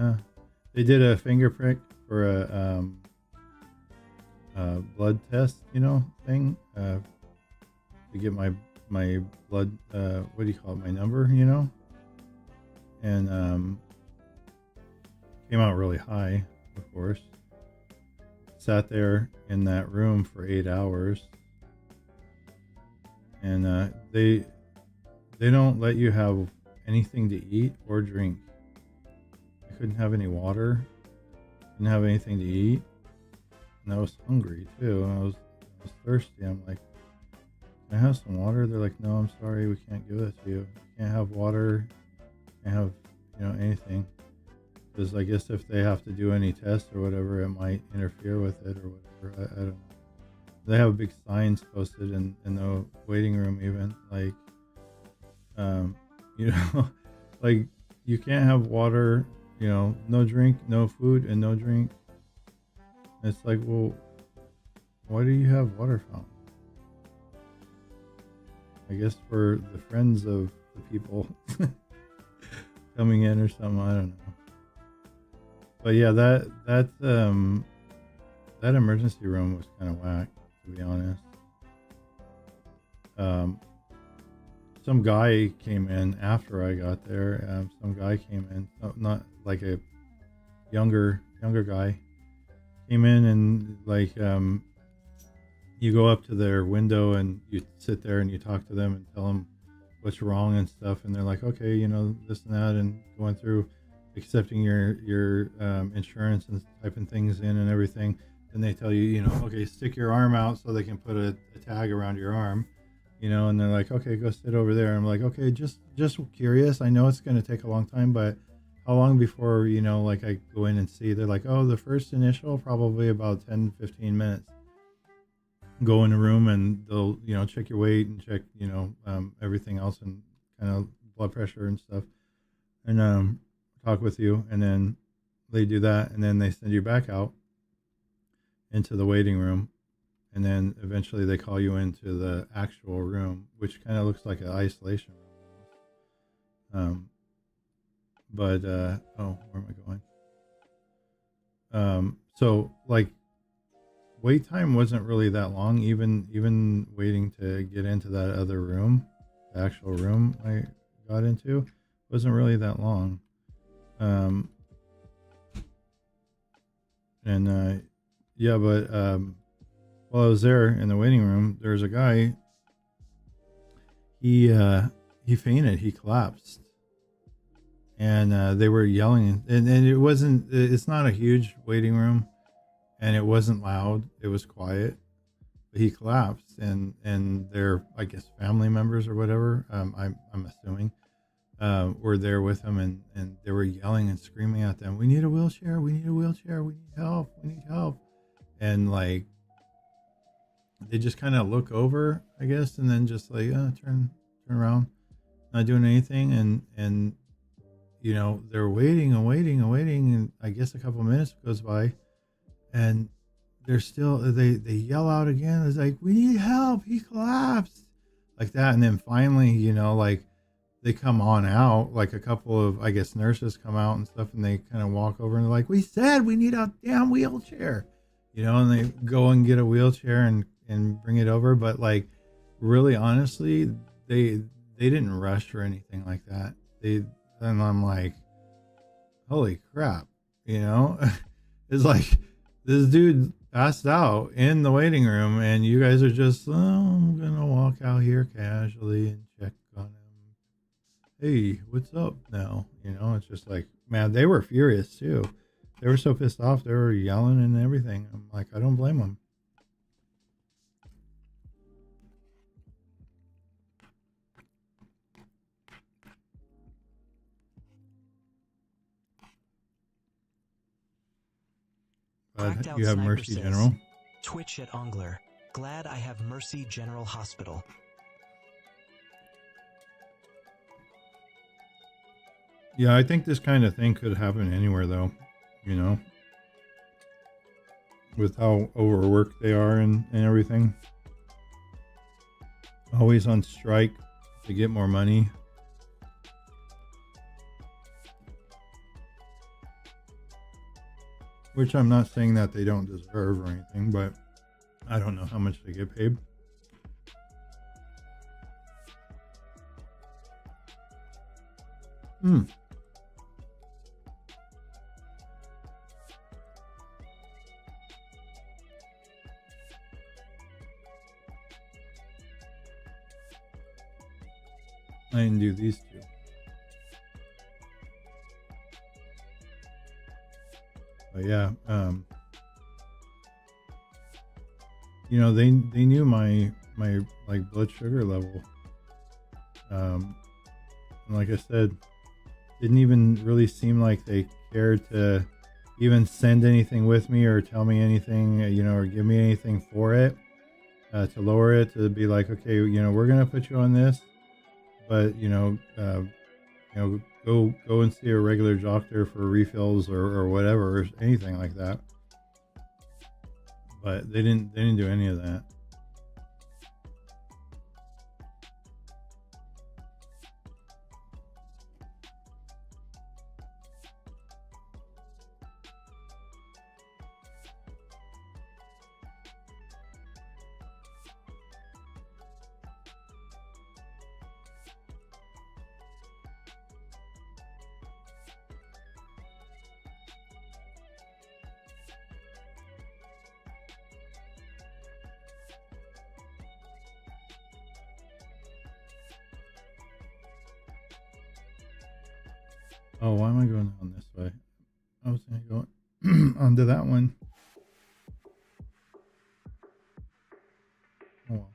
They did a finger prick for a blood test, you know, thing, to get my blood, what do you call it, my number, you know, and came out really high, of course. Sat there in that room for 8 hours, and they don't let you have anything to eat or drink. I couldn't have any water, didn't have anything to eat, and I was hungry too, and I was thirsty. I'm like, can I have some water? They're like, no, I'm sorry, we can't give it to you. Can't have water, can't have, you know, anything. Because I guess if they have to do any tests or whatever, it might interfere with it or whatever. I don't know. They have big signs posted in the waiting room, even like, you know, like you can't have water, you know, no drink, no food, and no drink. It's like, well, why do you have water fountains? I guess for the friends of the people coming in or something. I don't know. But yeah, that emergency room was kind of whack, to be honest. Some guy came in after I got there. Some guy came in, not like a younger guy, came in and like, you go up to their window and you sit there and you talk to them and tell them what's wrong and stuff, and they're like, okay, you know, this and that, and going through accepting your insurance and typing things in and everything. Then they tell you, you know, okay, stick your arm out so they can put a tag around your arm, you know, and they're like, okay, go sit over there. I'm like, okay, just curious. I know it's going to take a long time, but how long before, you know, like I go in and see? They're like, oh, the first initial, probably about 10-15 minutes. Go in the room and they'll, you know, check your weight and check, you know, everything else and kind of blood pressure and stuff, and talk with you, and then they do that, and then they send you back out into the waiting room, and then eventually they call you into the actual room, which kind of looks like an isolation room. But oh, where am I going? So like, wait time wasn't really that long, even waiting to get into that other room, the actual room I got into wasn't really that long. Yeah, but while I was there in the waiting room, there was a guy, he fainted, he collapsed, and they were yelling, and it's not a huge waiting room, and it wasn't loud, it was quiet, but he collapsed, and their, I guess, family members or whatever, I'm assuming, were there with him, and they were yelling and screaming at them, we need a wheelchair, we need a wheelchair, we need help, we need help. And like, they just kind of look over, I guess, and then just like, turn around, not doing anything. And you know, they're waiting and waiting and waiting, and I guess a couple of minutes goes by, and they're still, they yell out again. It's like, we need help, he collapsed, like that. And then finally, you know, like, they come on out, like a couple of, I guess, nurses come out and stuff, and they kind of walk over and they're like, we said we need a damn wheelchair, you know, and they go and get a wheelchair and bring it over. But like, really honestly, they didn't rush or anything like that. And I'm like, holy crap, you know. It's like, this dude passed out in the waiting room, and you guys are just, oh, I'm gonna walk out here casually and check on him. Hey, what's up now? You know, it's just like, man, they were furious too. They were so pissed off. They were yelling and everything. I'm like, I don't blame them. Cracked Glad Out you have Sniper Mercy says, General. Twitch at Ongler. Glad I have Mercy General Hospital. Yeah, I think this kind of thing could happen anywhere, though. You know, with how overworked they are and everything. Always on strike to get more money. Which I'm not saying that they don't deserve or anything, but I don't know how much they get paid. I didn't do these two. But yeah, you know, they knew my like blood sugar level. And like I said, didn't even really seem like they cared to even send anything with me or tell me anything, you know, or give me anything for it, to lower it, to be like, okay, you know, we're gonna put you on this, but you know, go and see a regular doctor for refills or whatever, or anything like that. But they didn't do any of that. Oh, why am I going down this way? I was going to go onto that one. Oh well.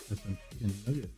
Got some chicken nuggets.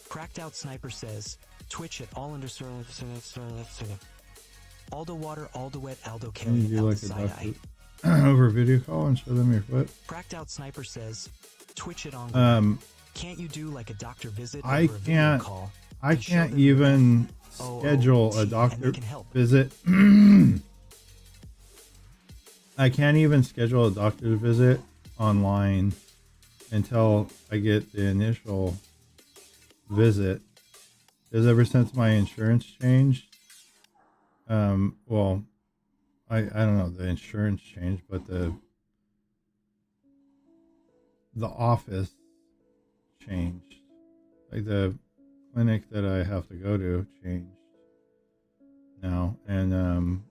Cracked Out Sniper says, Twitch at all under Aldo water, Aldo wet, Aldo Can you carry, do Aldo like a side doctor eye. over video call and show them your foot? Cracked Out Sniper says, Twitch it on. Can't you do like a doctor visit over a video call? I can't even schedule a doctor visit. I can't even schedule a doctor visit online until I get the initial visit. Because ever since my insurance changed, well, I don't know, the insurance changed, but the office changed. Like the clinic that I have to go to changed now, and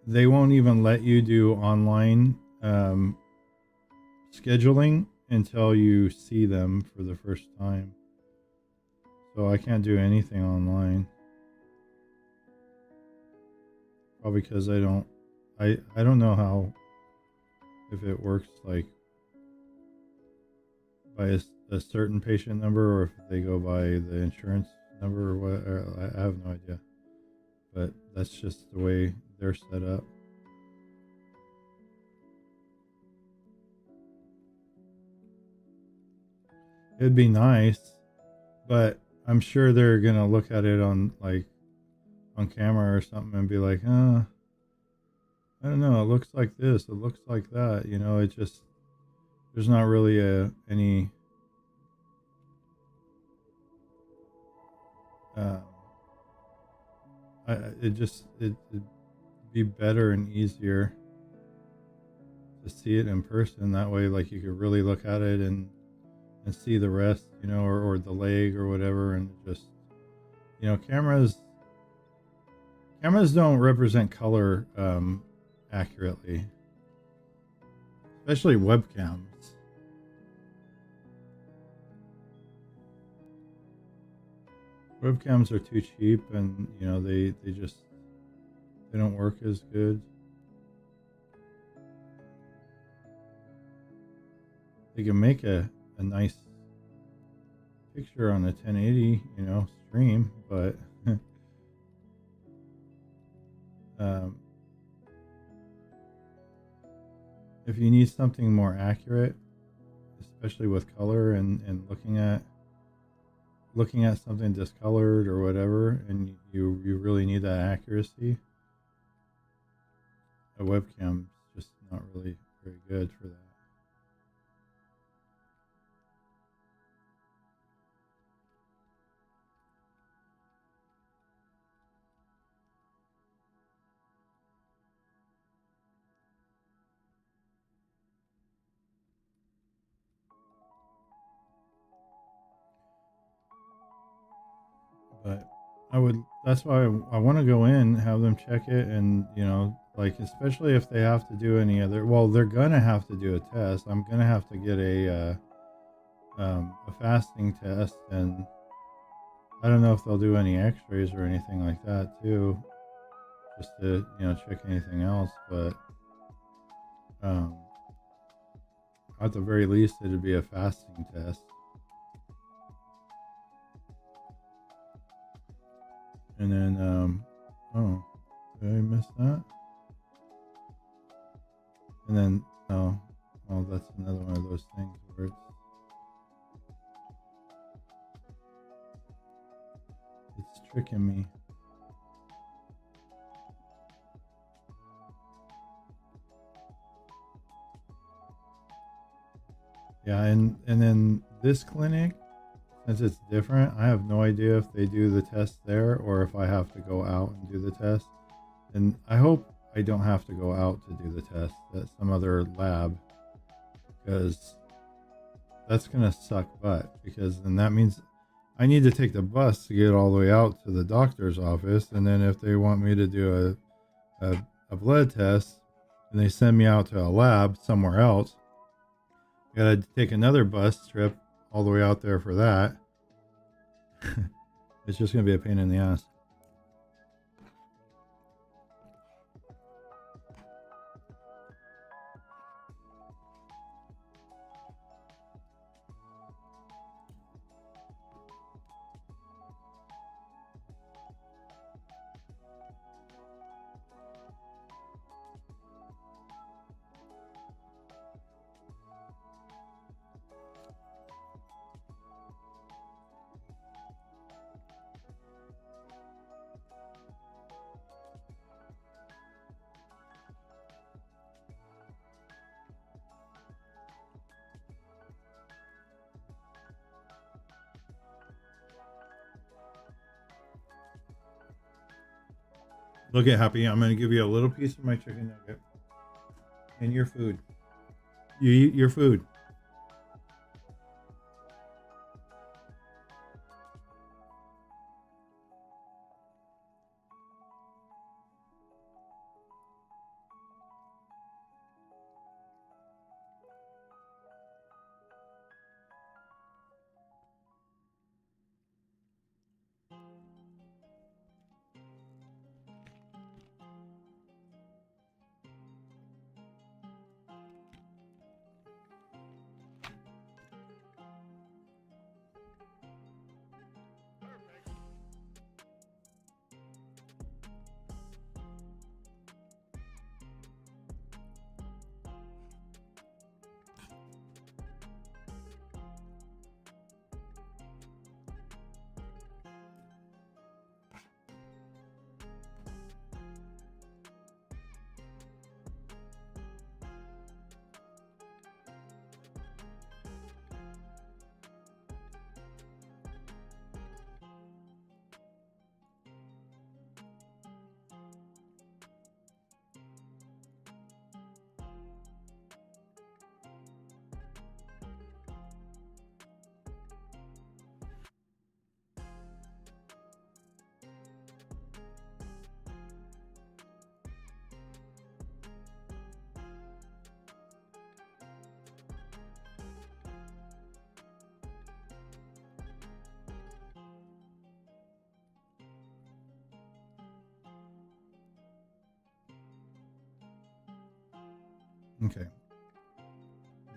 they won't even let you do online scheduling until you see them for the first time. So I can't do anything online. Probably because I don't know how, if it works like by a certain patient number or if they go by the insurance number or what, or I have no idea. But that's just the way they're set up. It'd be nice, but I'm sure they're gonna look at it on camera or something and be like, I don't know, it looks like this, it looks like that, you know, it just, there's not really any it'd be better and easier to see it in person. That way, like, you could really look at it and see the rest, you know, or the leg or whatever, and just, you know, cameras don't represent color accurately, especially webcams. Webcams are too cheap, and you know, they don't work as good. They can make a nice picture on a 1080, you know, stream, but if you need something more accurate, especially with color and looking at something discolored or whatever, and you really need that accuracy, a webcam's just not really very good for that. But that's why I want to go in, have them check it, and, you know, like, especially if they have to do any other, well, they're gonna have to do a test. I'm gonna have to get a fasting test, and I don't know if they'll do any x-rays or anything like that too, just to, you know, check anything else, but at the very least it'd be a fasting test. And then, oh, did I miss that? And then, oh, well, that's another one of those things where it's tricking me. Yeah, and then this clinic, since it's different, I have no idea if they do the test there or if I have to go out and do the test. And I hope I don't have to go out to do the test at some other lab, because that's gonna suck butt, because then that means I need to take the bus to get all the way out to the doctor's office, and then if they want me to do a blood test and they send me out to a lab somewhere else, I gotta take another bus trip all the way out there for that. It's just gonna be a pain in the ass. Look at Happy. I'm going to give you a little piece of my chicken nugget and your food. You eat your food. Okay.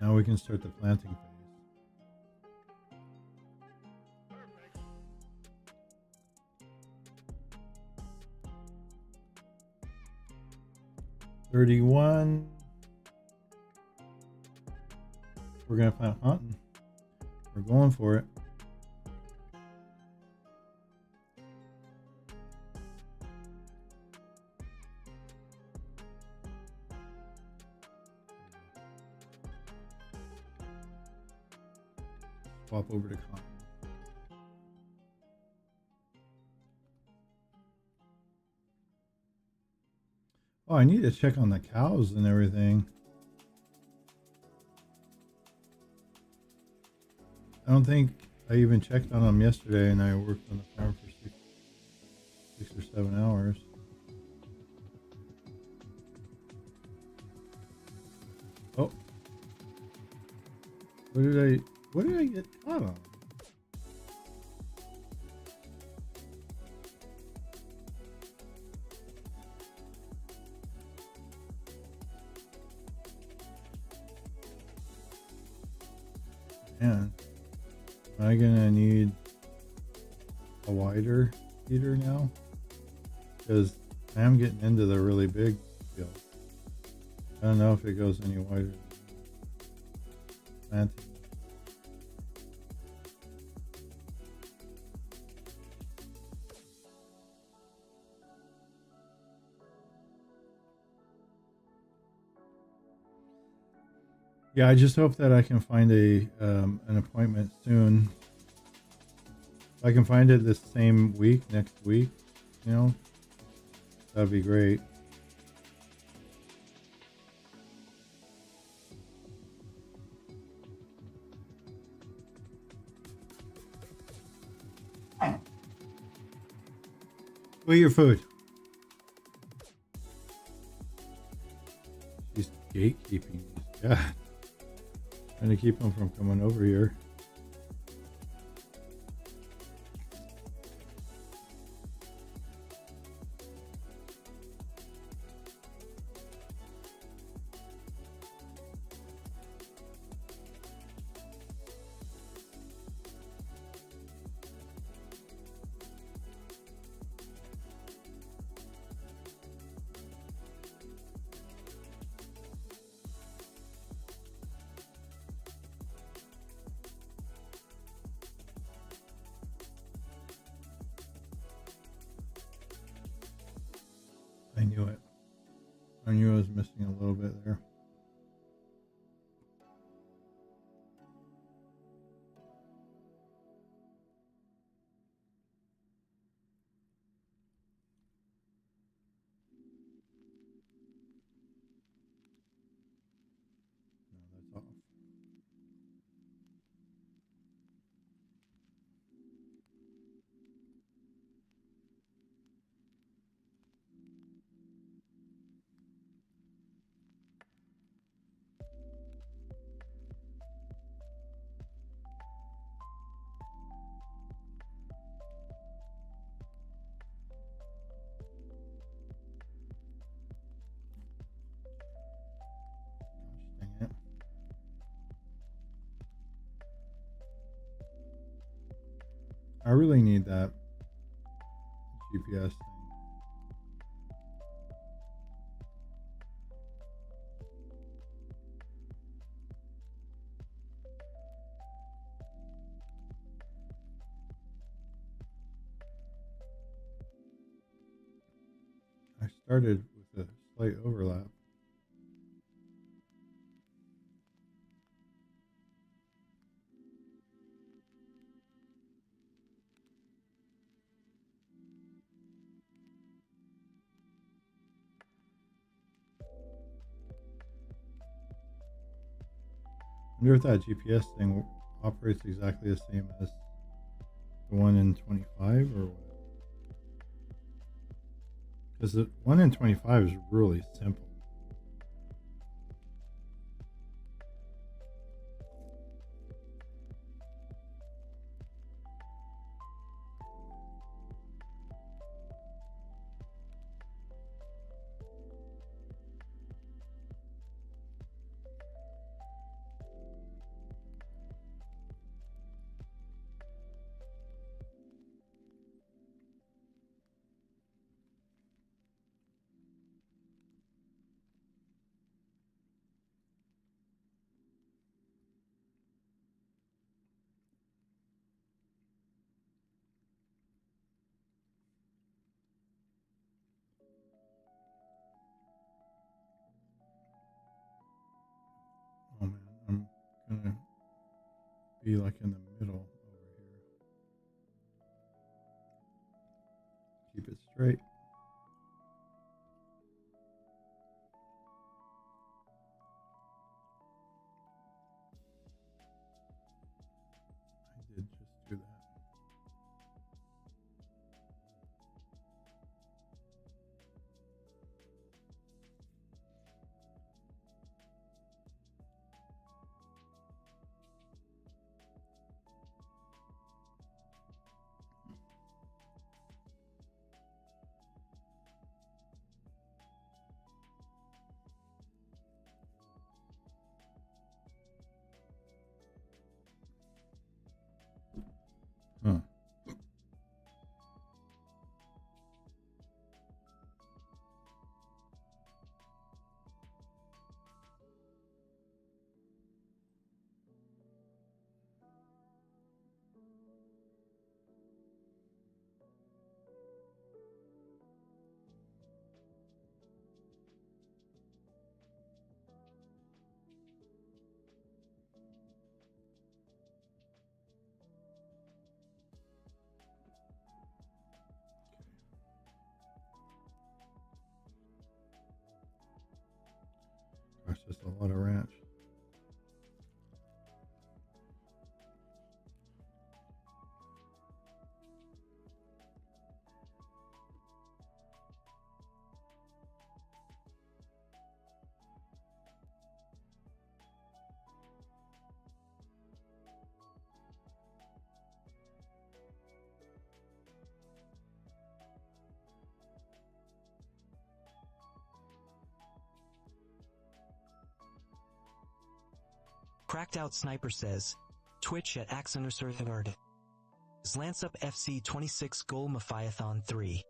Now we can start the planting phase. $31. We're gonna plant hunting. We're going for it. Swap over to cotton. Oh, I need to check on the cows and everything. I don't think I even checked on them yesterday, and I worked on the farm for six or 7 hours. Oh, what did I get caught on? Man, am I gonna need a wider heater now? Because I am getting into the really big field. I don't know if it goes any wider than planting. Yeah, I just hope that I can find an appointment soon. If I can find it this same week, next week, that'd be great. Go eat your food. She's gatekeeping these guys. Trying to keep them from coming over here. I knew it. I knew I was missing a little bit there. No, that's off. Gosh, dang it. I really need that GPS thing. I started with a slight overlap. I wonder if that GPS thing operates exactly the same as the one in 25 or what? Because the one in 25 is really simple. be like in the middle over here. Keep it straight. I did just do that. Huh. Gosh, that's a lot of ranch. Cracked Out Sniper says, Twitch at @Axonerservard. Lance up FC 26 goal Maphiathon 3.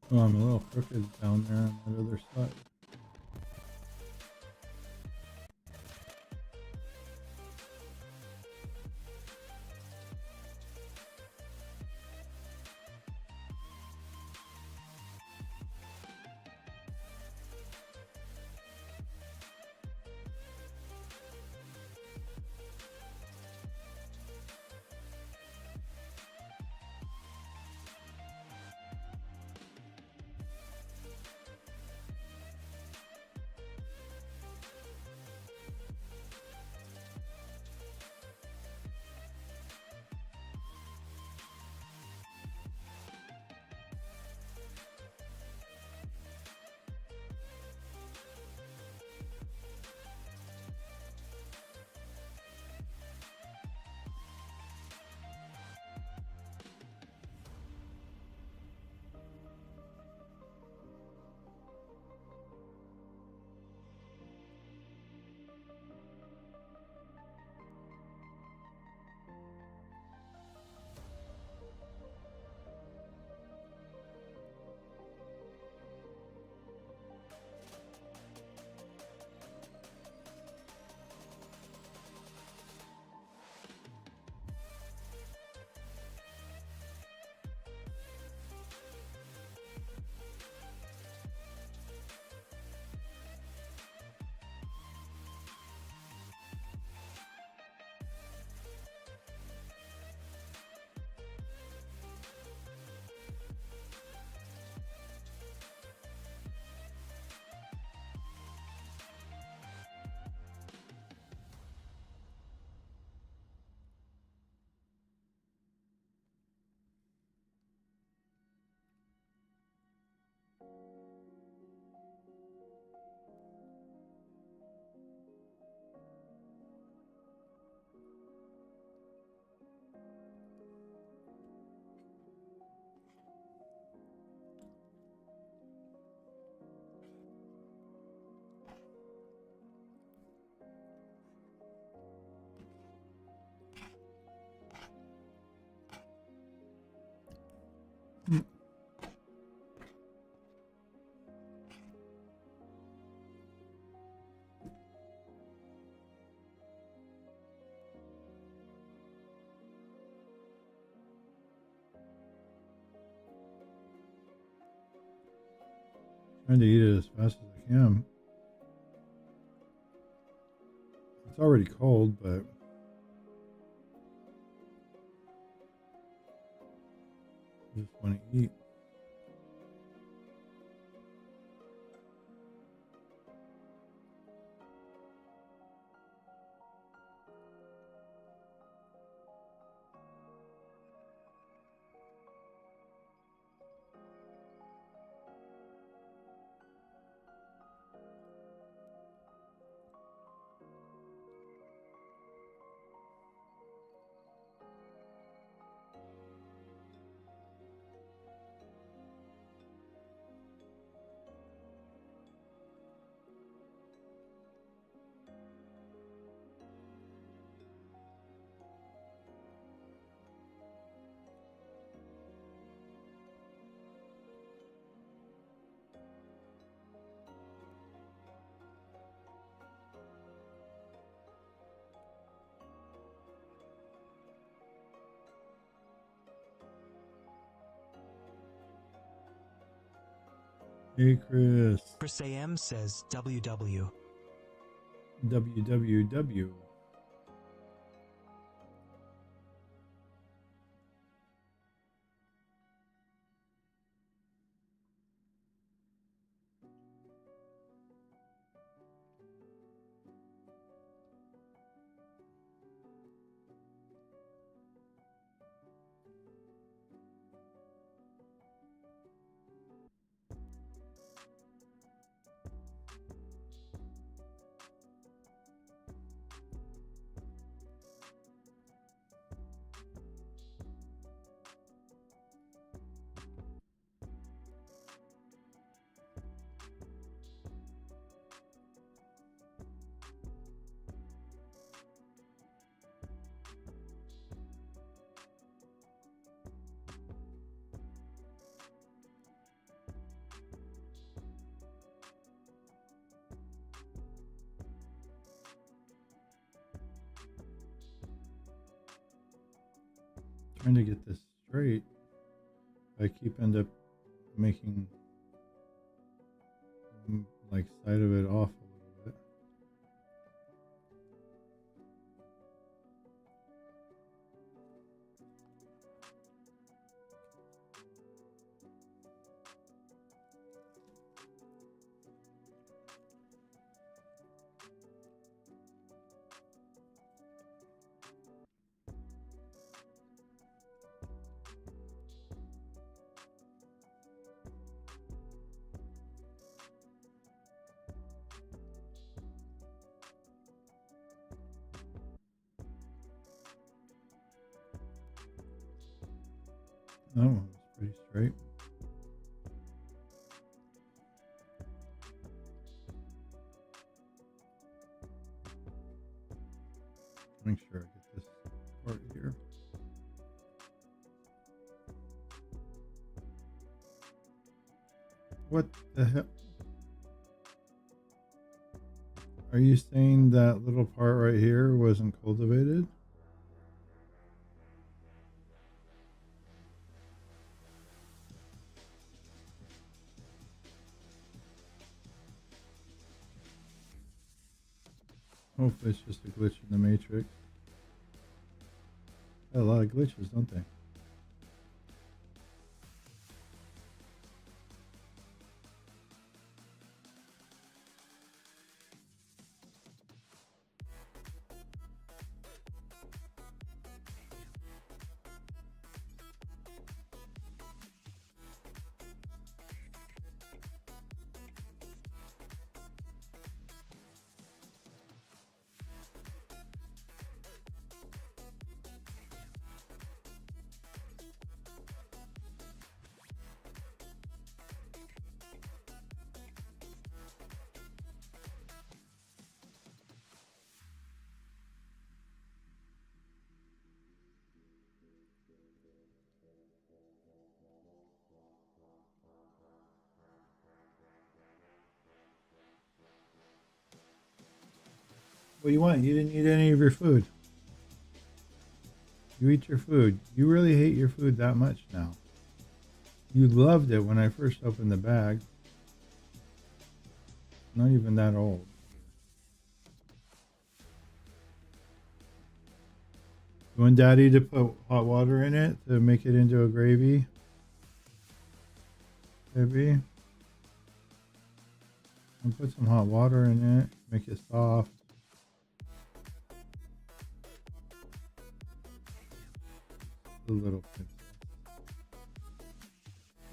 Oh, I'm a little crooked down there on that other side. Trying to eat it as fast as I can. It's already cold, but I just want to eat. Hey Chris. Chris AM says WW. WWW. Trying to get this straight. I keep end up making like side of it off a little bit. That one was pretty straight. Make sure I get this part here. What the hell? Are you saying that little part right here wasn't cultivated? Hopefully it's just a glitch in the matrix. Got a lot of glitches, don't they? What do you want? You didn't eat any of your food. You eat your food. You really hate your food that much now. You loved it when I first opened the bag. Not even that old. You want Daddy to put hot water in it to make it into a gravy? Maybe. And put some hot water in it, make it soft. A little bit.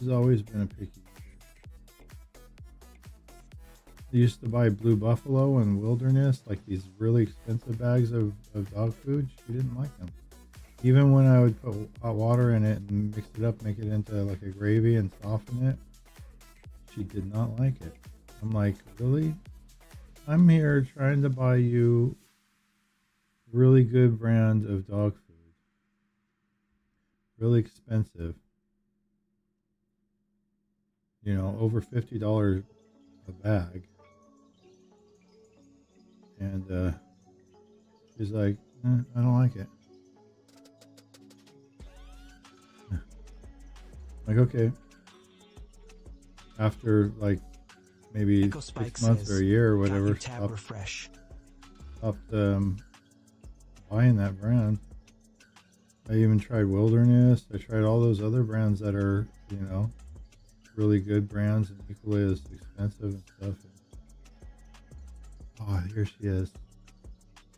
He's always been a picky eater. I used to buy Blue Buffalo and Wilderness, like these really expensive bags of dog food. She didn't like them. Even when I would put hot water in it and mix it up, make it into like a gravy and soften it, she did not like it. I'm like, really? I'm here trying to buy you really good brand of dog food. Really expensive. You know, over $50 a bag. And she's like, I don't like it. Like, okay. After like maybe Echo Spike 6 months or a year or "Got whatever, your tab refresh." stopped buying that brand. I even tried Wilderness. I tried all those other brands that are, you know, really good brands and equally as expensive and stuff. Oh, here she is.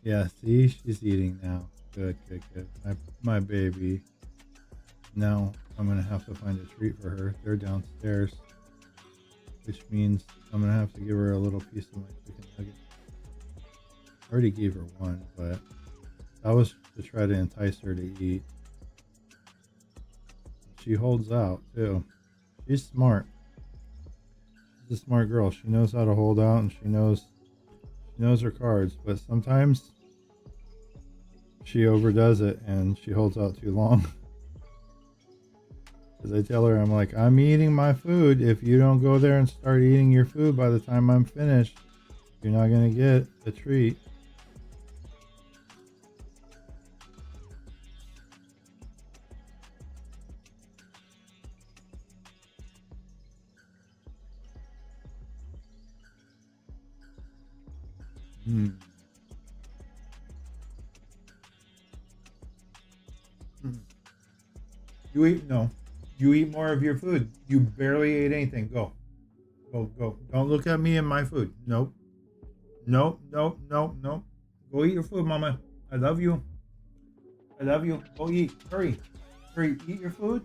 Yeah, see, she's eating now. Good, good, good. My baby. Now I'm gonna have to find a treat for her. They're downstairs, which means I'm gonna have to give her a little piece of my chicken nugget. I already gave her one, but that was to try to entice her to eat. She holds out too. She's smart. She's a smart girl. She knows how to hold out, and she knows her cards. But sometimes she overdoes it, and she holds out too long. Because I tell her, I'm like, I'm eating my food. If you don't go there and start eating your food by the time I'm finished, you're not gonna get a treat. You eat, no. You eat more of your food. You barely ate anything. Go. Go, go. Don't look at me and my food. Nope. Nope, nope, nope, nope. Go eat your food, Mama. I love you. I love you. Go eat. Hurry. Hurry. Eat your food.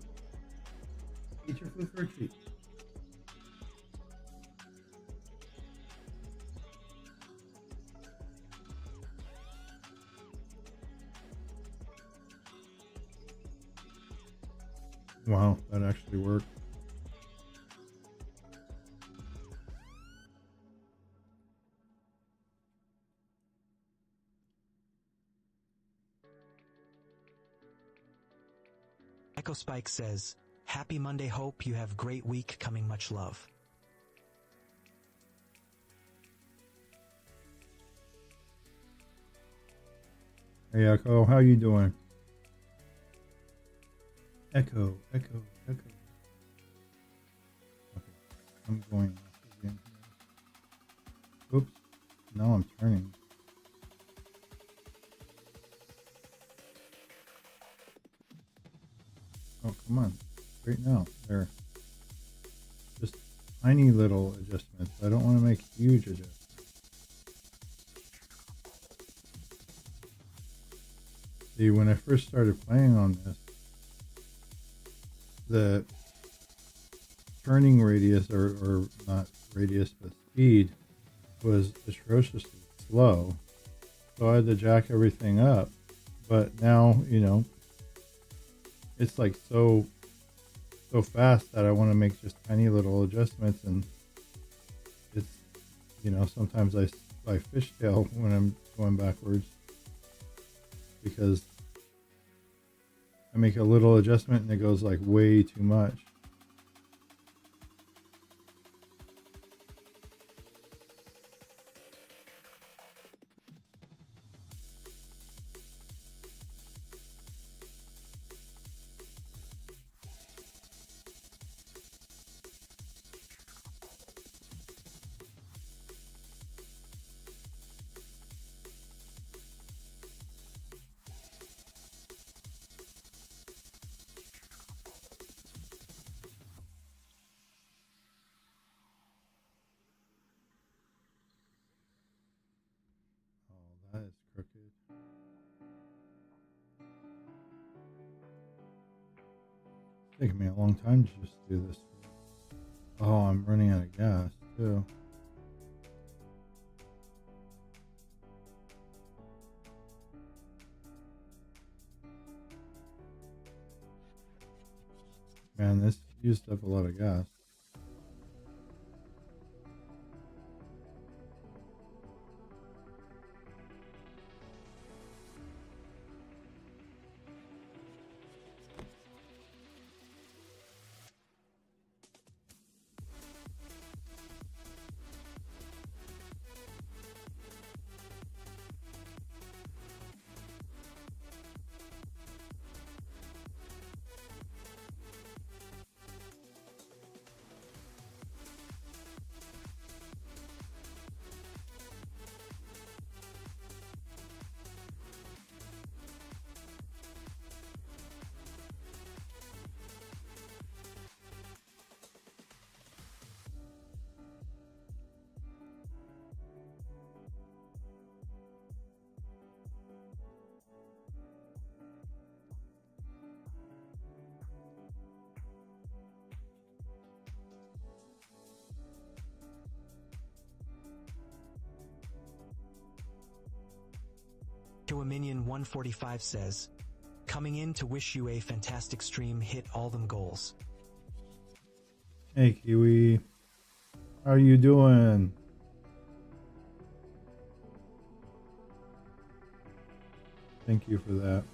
Eat your food for a treat. Wow, that actually worked. Echo Spike says, "Happy Monday. Hope you have great week. Coming. Much love." Hey, Echo, how you doing? Echo, Echo, Echo. Okay, I'm going off again here. Oops, now I'm turning. Oh, come on. Straighten out. There. Just tiny little adjustments. I don't want to make huge adjustments. See, when I first started playing on this, the turning radius, or not radius, but speed, was atrociously slow. So I had to jack everything up. But now, you know, it's like so fast that I want to make just tiny little adjustments, and it's, you know, sometimes I fishtail when I'm going backwards because I make a little adjustment and it goes like way too much. taking me a long time to just do this. Oh, I'm running out of gas too. Man, this used up a lot of gas. Minion 145 says, coming in to wish you a fantastic stream, hit all them goals. Hey Kiwi, how are you doing? Thank you for that.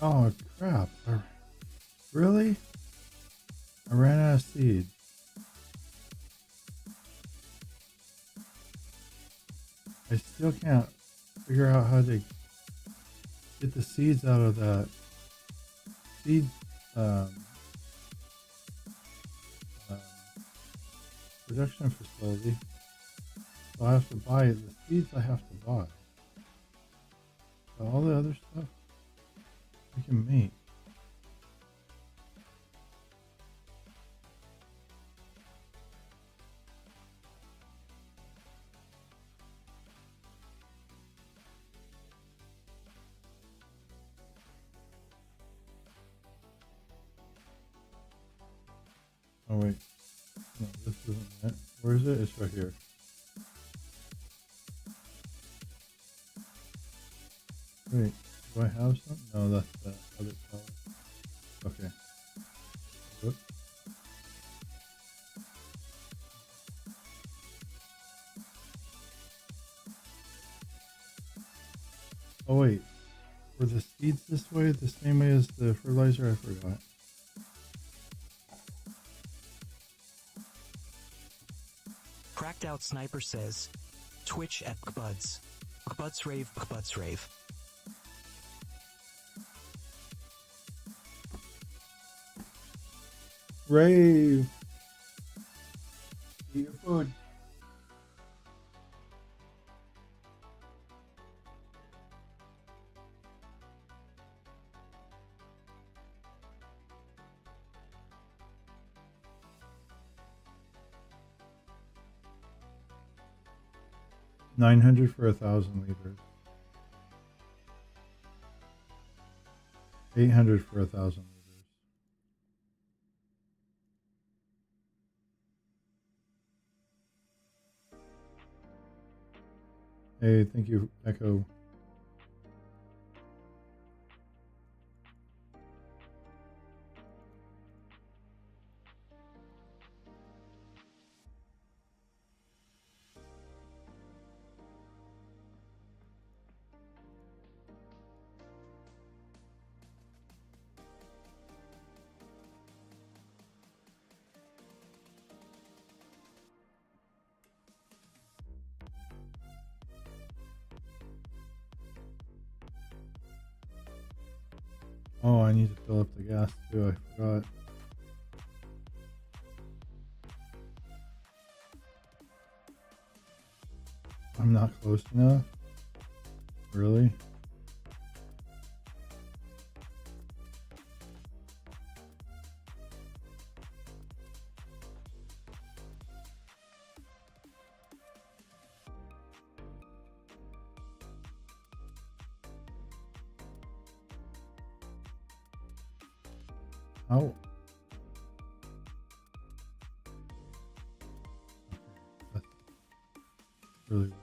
Oh crap. Really? I ran out of seeds. I still can't figure out how to get the seeds out of that seed production facility. So I have to buy the seeds. I have to buy. But all the other stuff we can make. Oh wait, no, this isn't it. Where is it? It's right here. Wait, do I have some? No, that's the other color. Okay. Whoop. Oh wait, were the seeds this way? The same way as the fertilizer? I forgot. Cracked Out Sniper says, Twitch at Buds. Buds rave, Buds rave. Rave! Eat your food. 900 for 1,000 liters. 800 for 1,000 liters. Hey, thank you, Echo. Oh, I need to fill up the gas too. I forgot. I'm not close enough. Really? Oh. That's really weird.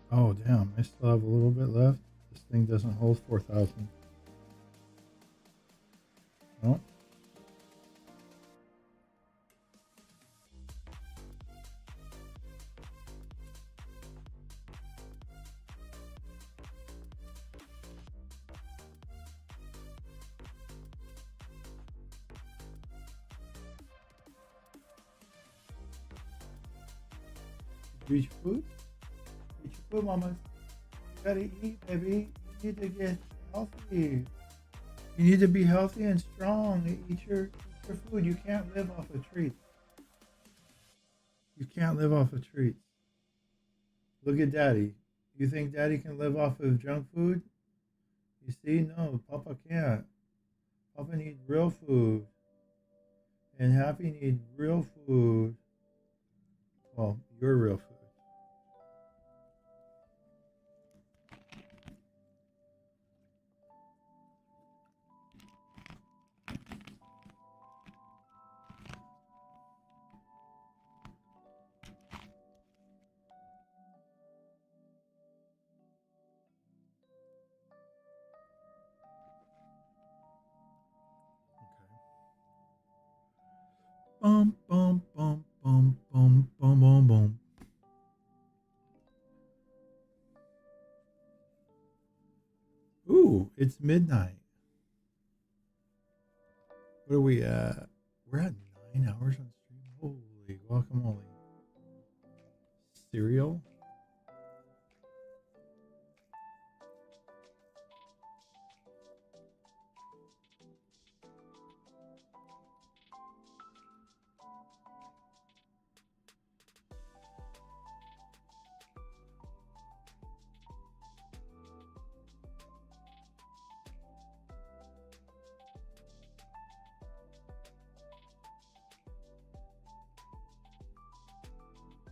Oh, damn. I still have a little bit left. This thing doesn't hold 4,000. No. Reach food? Reach food, mama. You gotta eat, baby. You need to get healthy. You need to be healthy and strong. Eat your food. You can't live off of treats. You can't live off of treats. Look at daddy. You think daddy can live off of junk food? You see, no, Papa can't. Papa needs real food. And Happy needs real food. Well, your real food. Bum, bum, bum, bum, bum, bum, bum, bum. Ooh, it's midnight. What are we at? We're at 9 hours on stream. Holy guacamole. Cereal?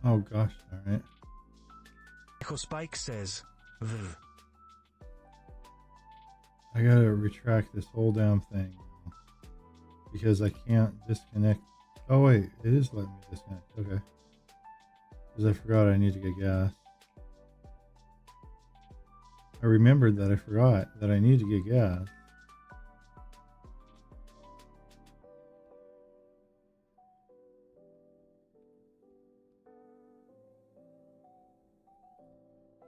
Oh gosh, alright. Echo Spike says, "V." I gotta retract this whole damn thing because I can't disconnect. Oh wait, it is letting me disconnect. Okay. Because I forgot I need to get gas. I remembered that I forgot that I need to get gas.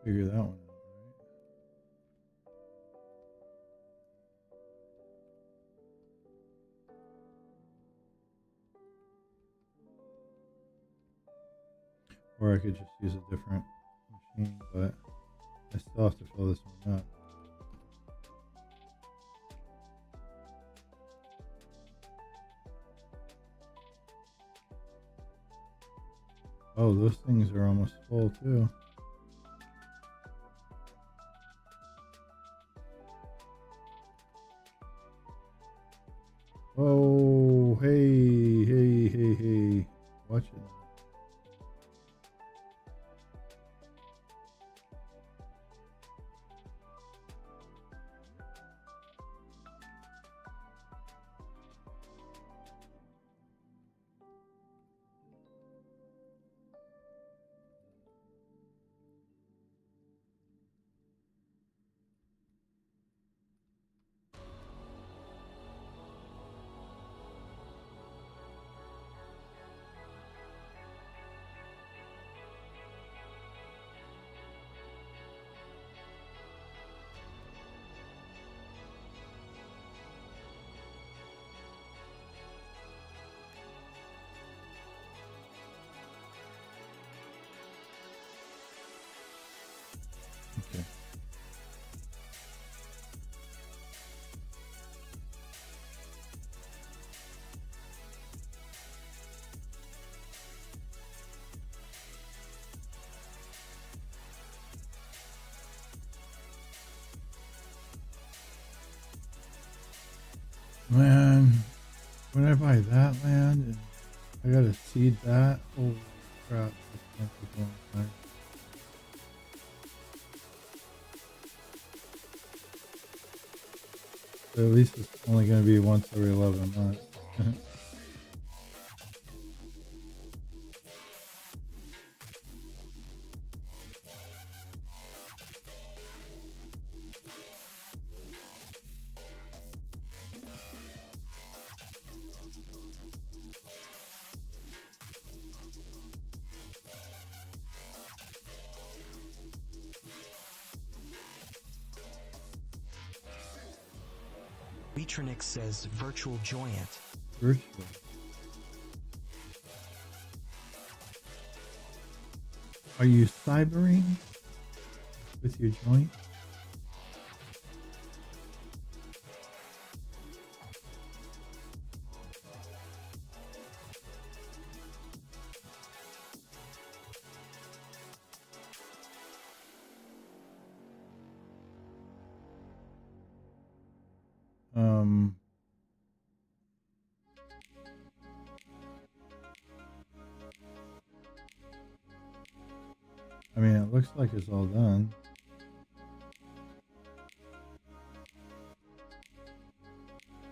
Figure that one out, right? Or I could just use a different machine, but I still have to fill this one up. Oh, those things are almost full too. Oh, hey, hey, hey, hey. Watch it Man, when I buy that land and I gotta seed that, holy crap, that's gonna take a long time. But at least it's only gonna be once every 11 months. Leetronix says virtual joyant. Virtual. Are you cybering with your joint? I mean, it looks like it's all done.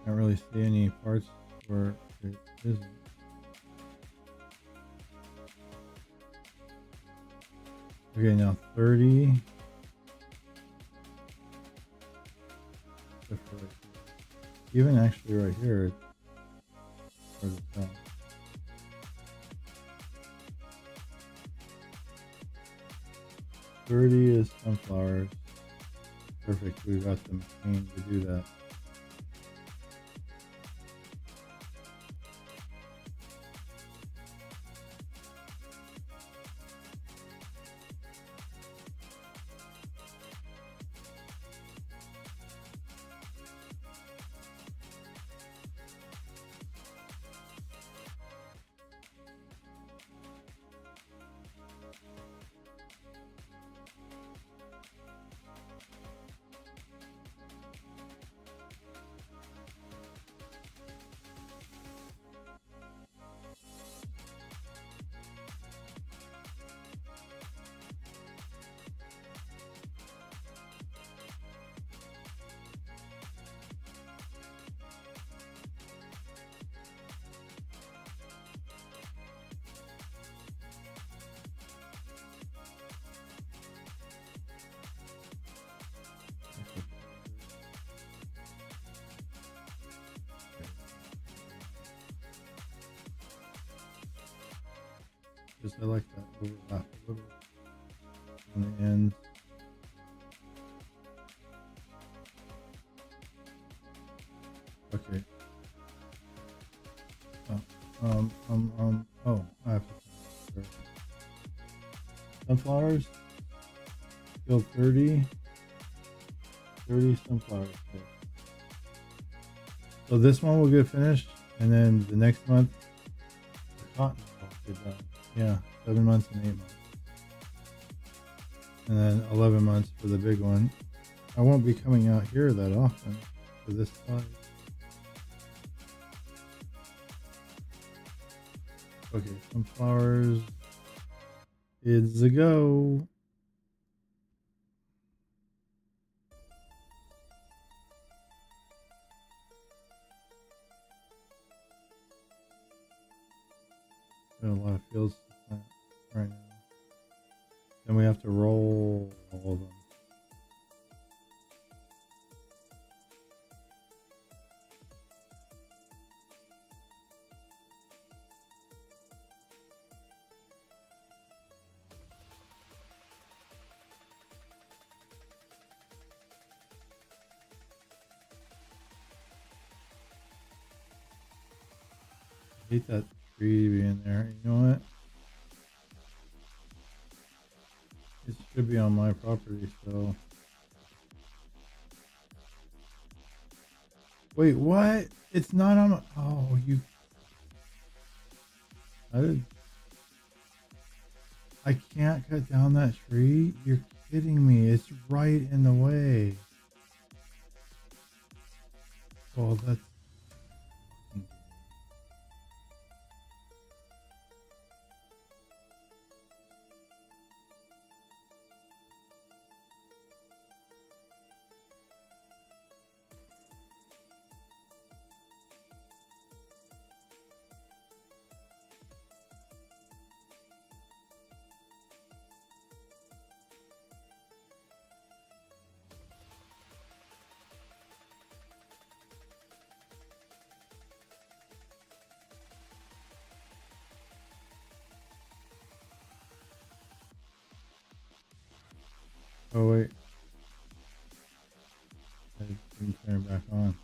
Can't really see any parts where it isn't. Okay, now 30. Even actually right here, it's where it's done. $30 is sunflowers. Perfect, we got the machine to do that. Because I like that overlap a little on the end. Okay. Oh, I have to. Sunflowers. Still 30 sunflowers. So this one will get finished, and then the next month, the cotton will get done. Yeah, 7 months and 8 months. And then 11 months for the big one. I won't be coming out here that often for this size. Okay, sunflowers. It's a go. Got a lot of fields to plant right now. Then we have to roll all of them. I hate that tree being there. You know what? It should be on my property, so. Wait, what? It's not on my. Oh, you. I can't cut down that tree? You're kidding me. It's right in the way. Well, that's Oh wait. I didn't turn it back on.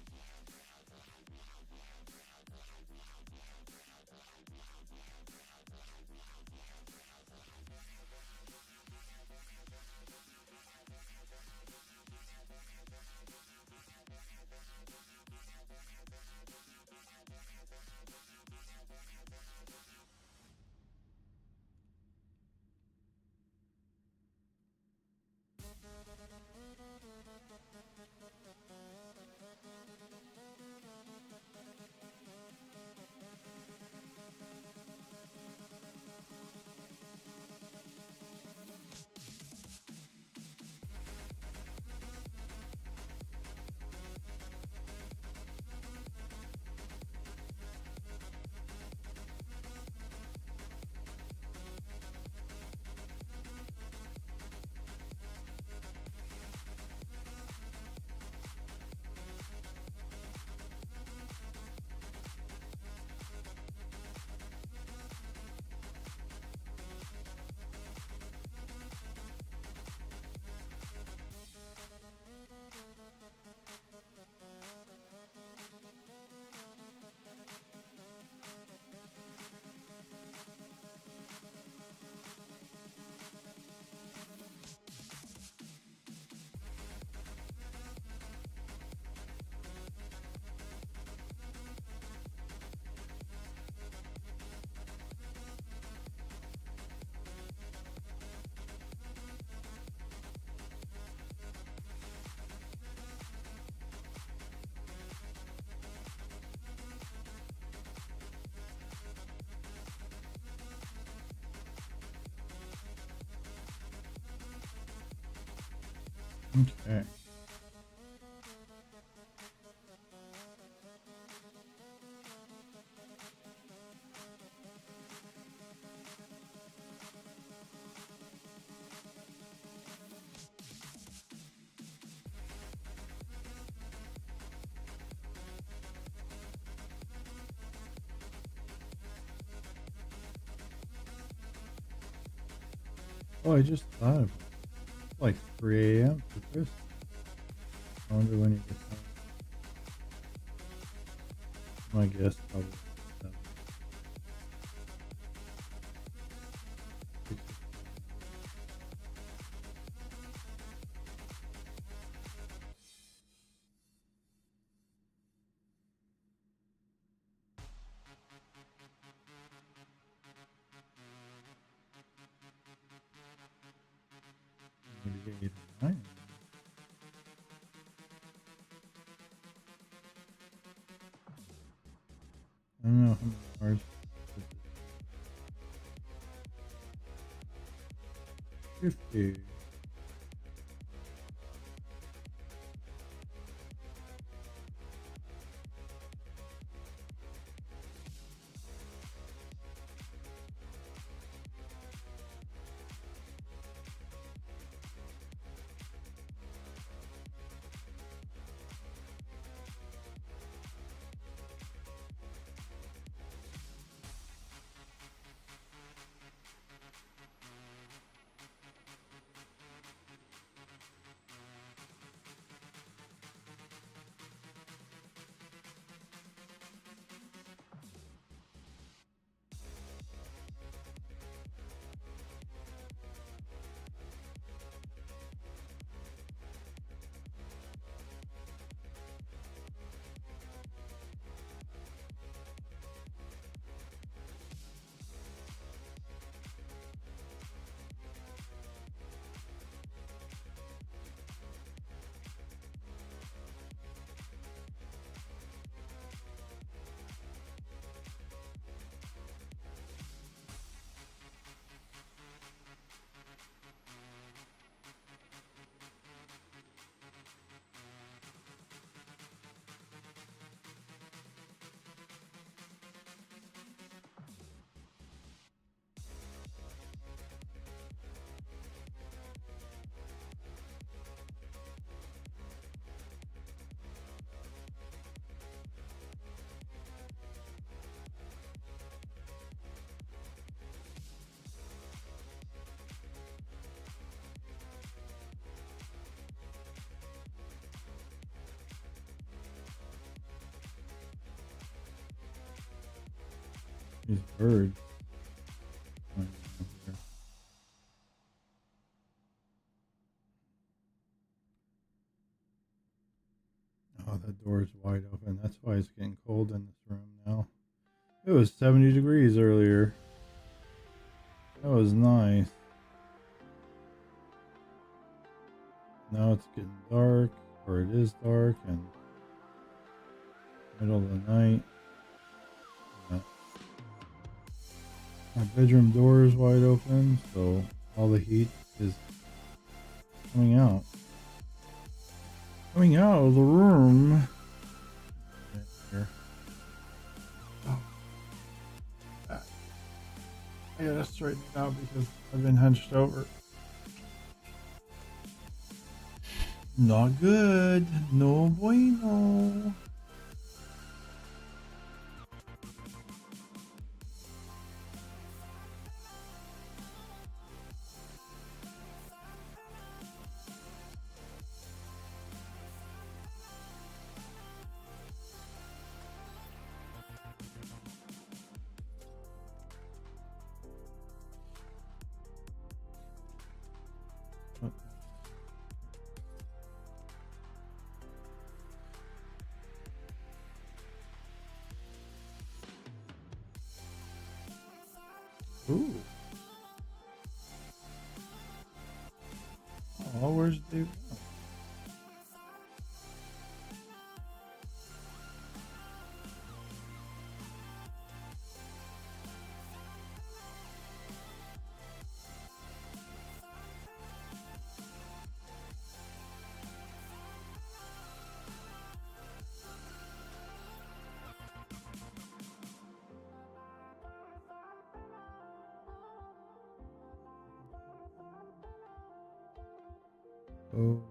Okay. Oh, I just thought of it. It's like 3 a.m. for Christmas. I wonder when you get home. My guess probably 7. Maybe 8 or 9. I don't know how many hours. 50. These birds. Oh, that door is wide open. That's why it's getting cold in this room now. It was 70 degrees earlier. That was nice. Now it's getting dark, or it is dark, and middle of the night. My bedroom door is wide open, so all the heat is coming out. Coming out of the room. Here. Oh. I gotta straighten it out because I've been hunched over. Not good. No bueno. Ooh. Oh, where's Dave? Oh.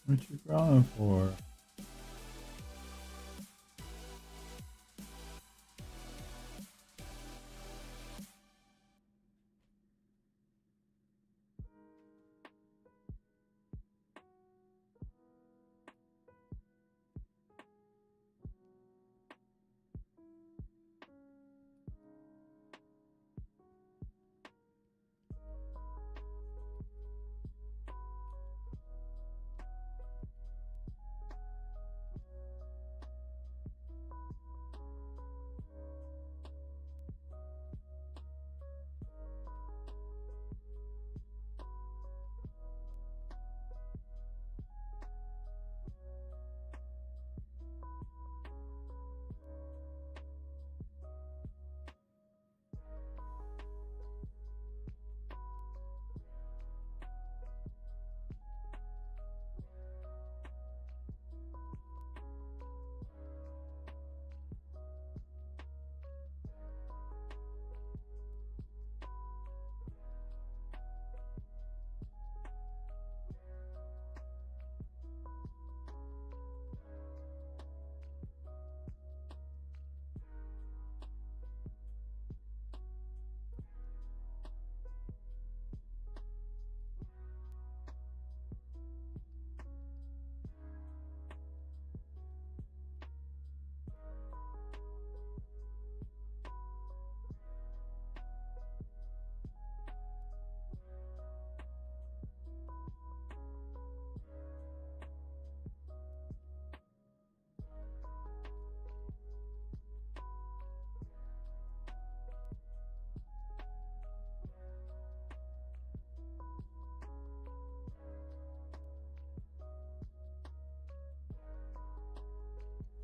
What you growling for?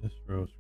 This row's crooked.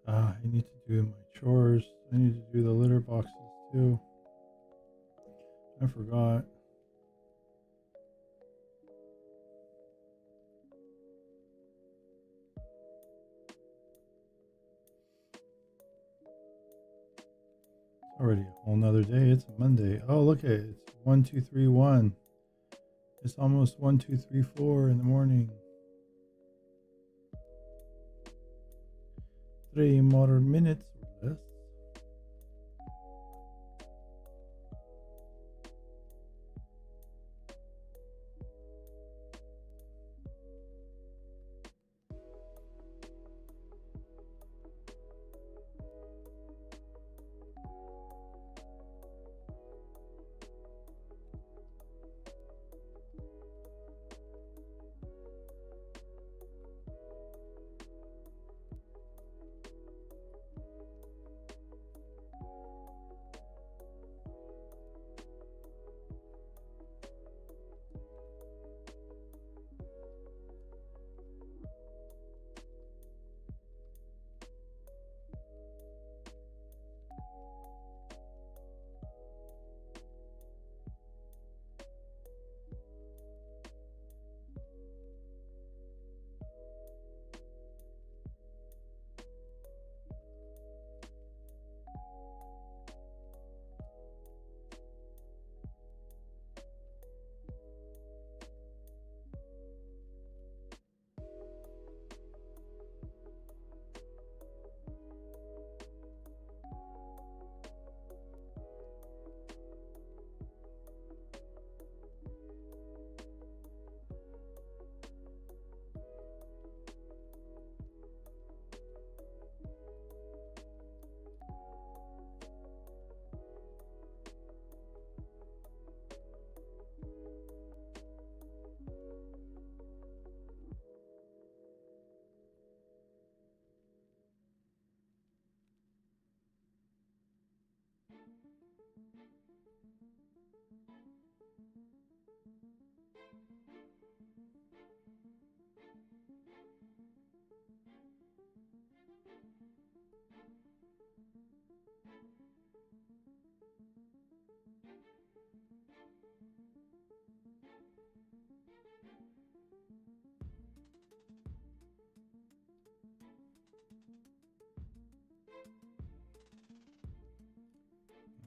I need to do my chores. I need to do the litter boxes too. I forgot. It's already a whole nother day. It's a Monday. Oh, look at it. It's 1, 2, 3, 1. It's almost 1, 2, 3, 4 in the morning. 3 more minutes or less.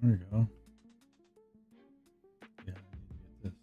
There we go. Yeah, I need to get this.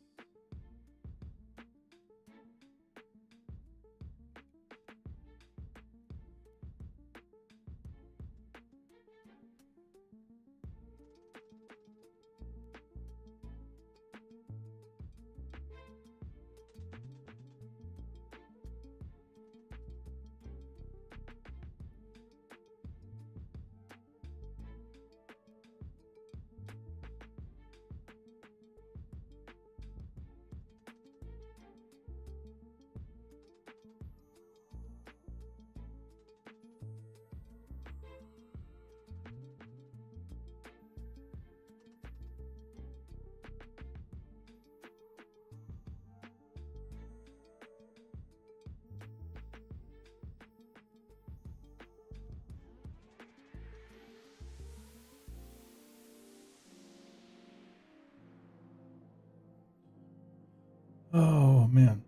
Oh man,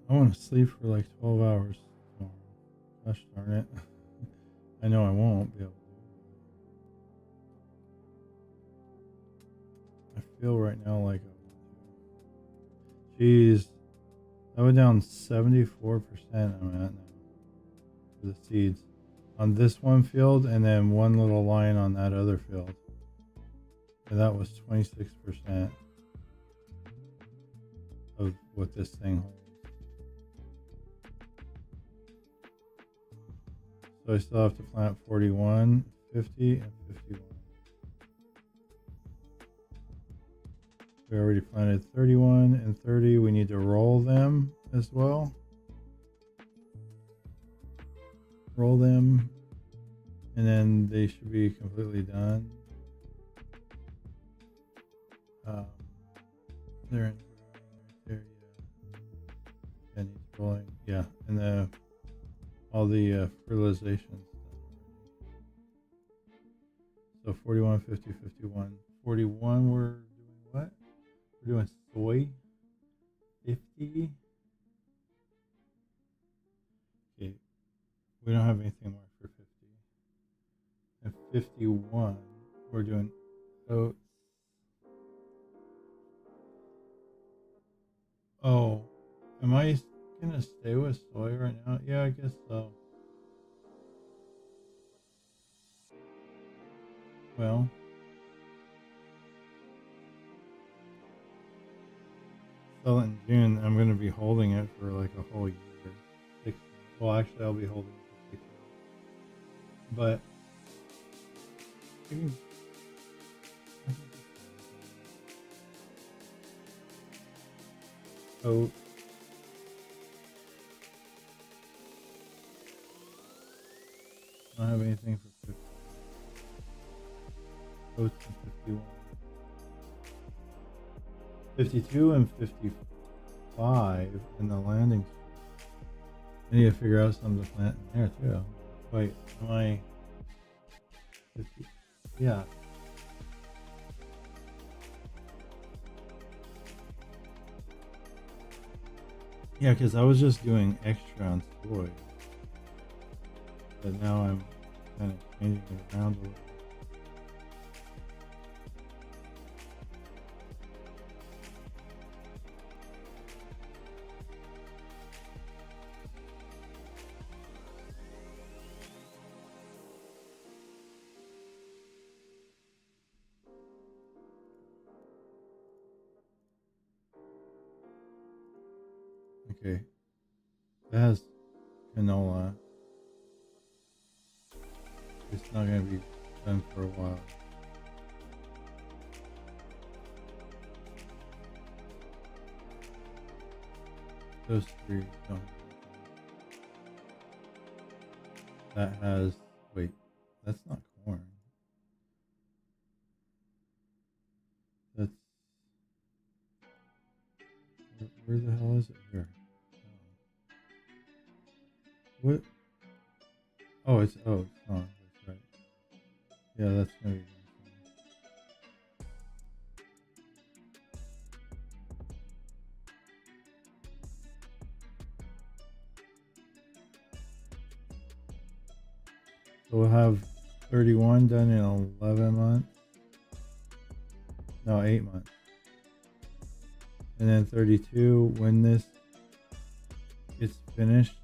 I want to sleep for like 12 hours tomorrow. Gosh darn it. I know I won't be able to. I feel right now like I want to. Jeez, I went down 74% I'm at now for the seeds on this one field, and then one little line on that other field. And that was 26% of what this thing holds. So I still have to plant 41, 50, and 51. We already planted 31 and 30. We need to roll them as well. Roll them, and then they should be completely done. They're in there, yeah. And he's rolling, yeah, and all the fertilization stuff. So 41, 50, 51. 41, we're doing what? We're doing soy. 50. Okay, we don't have anything marked for 50. And 51, we're doing oats. Oh, am I gonna stay with soy right now? Yeah, I guess so. Well, sell it in June. I'm gonna be holding it for like a whole year. 6 months. Well, actually, I'll be holding it for 6 months. But oat. I don't have anything for 50. Oats and 51. 52 and 55 in the landing strip. I need to figure out something to plant in there too. Wait, am I 50? Yeah. Yeah, because I was just doing extra on soy. But now I'm kind of changing it around a little. Okay, that has canola. It's not going to be done for a while. Those three don't. That has, wait, that's not corn. That's, where the hell is it here? What? Oh, it's oats. Oh, that's right. Yeah, that's gonna be good. So we'll have 31 done in 11 months. No, 8 months. And then 32, when this gets finished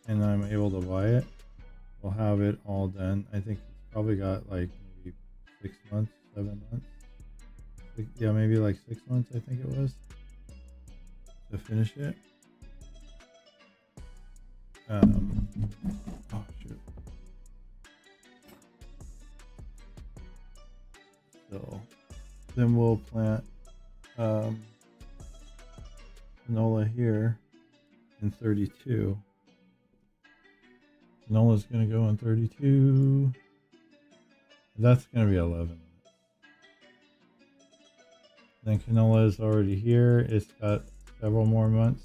and I'm able to buy it, we'll have it all done. I think it's probably got like maybe 6 months, 7 months. Yeah, maybe like 6 months, I think it was, to finish it. Oh shoot. So then we'll plant canola here in 32. Canola's gonna go in 32. That's gonna be 11. Then canola is already here. It's got several more months.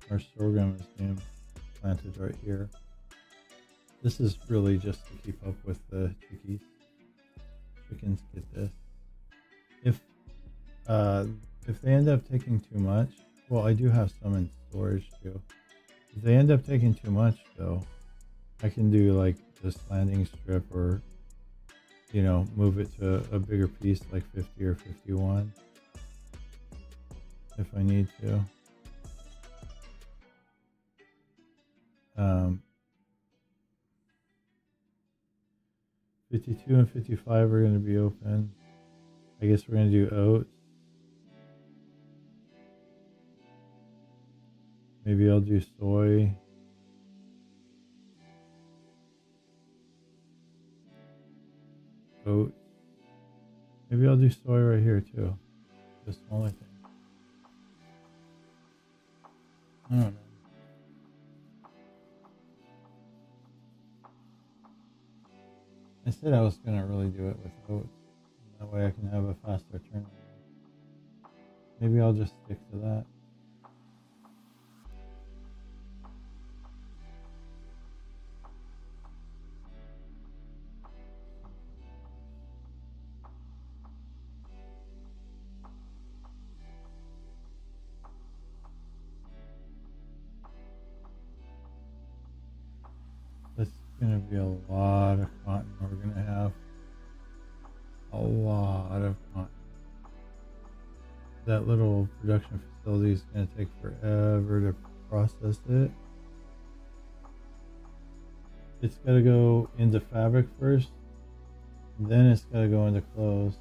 Our sorghum is being planted right here. This is really just to keep up with the chickies. Chickens get this. If they end up taking too much, well, I do have some in storage too. If they end up taking too much though, I can do like this landing strip, or you know, move it to a bigger piece like 50 or 51 if I need to. 52 and 55 are going to be open. I guess we're going to do oats. Maybe I'll do soy. Oats. Maybe I'll do soy right here too. The smaller thing. I don't know. I said I was going to really do it with oats. That way I can have a faster turnaround. Maybe I'll just stick to that. This is going to be a lot of cotton we're going to have. A lot of cotton. That little production facility is going to take forever to process it. It's got to go into fabric first, then it's got to go into clothes.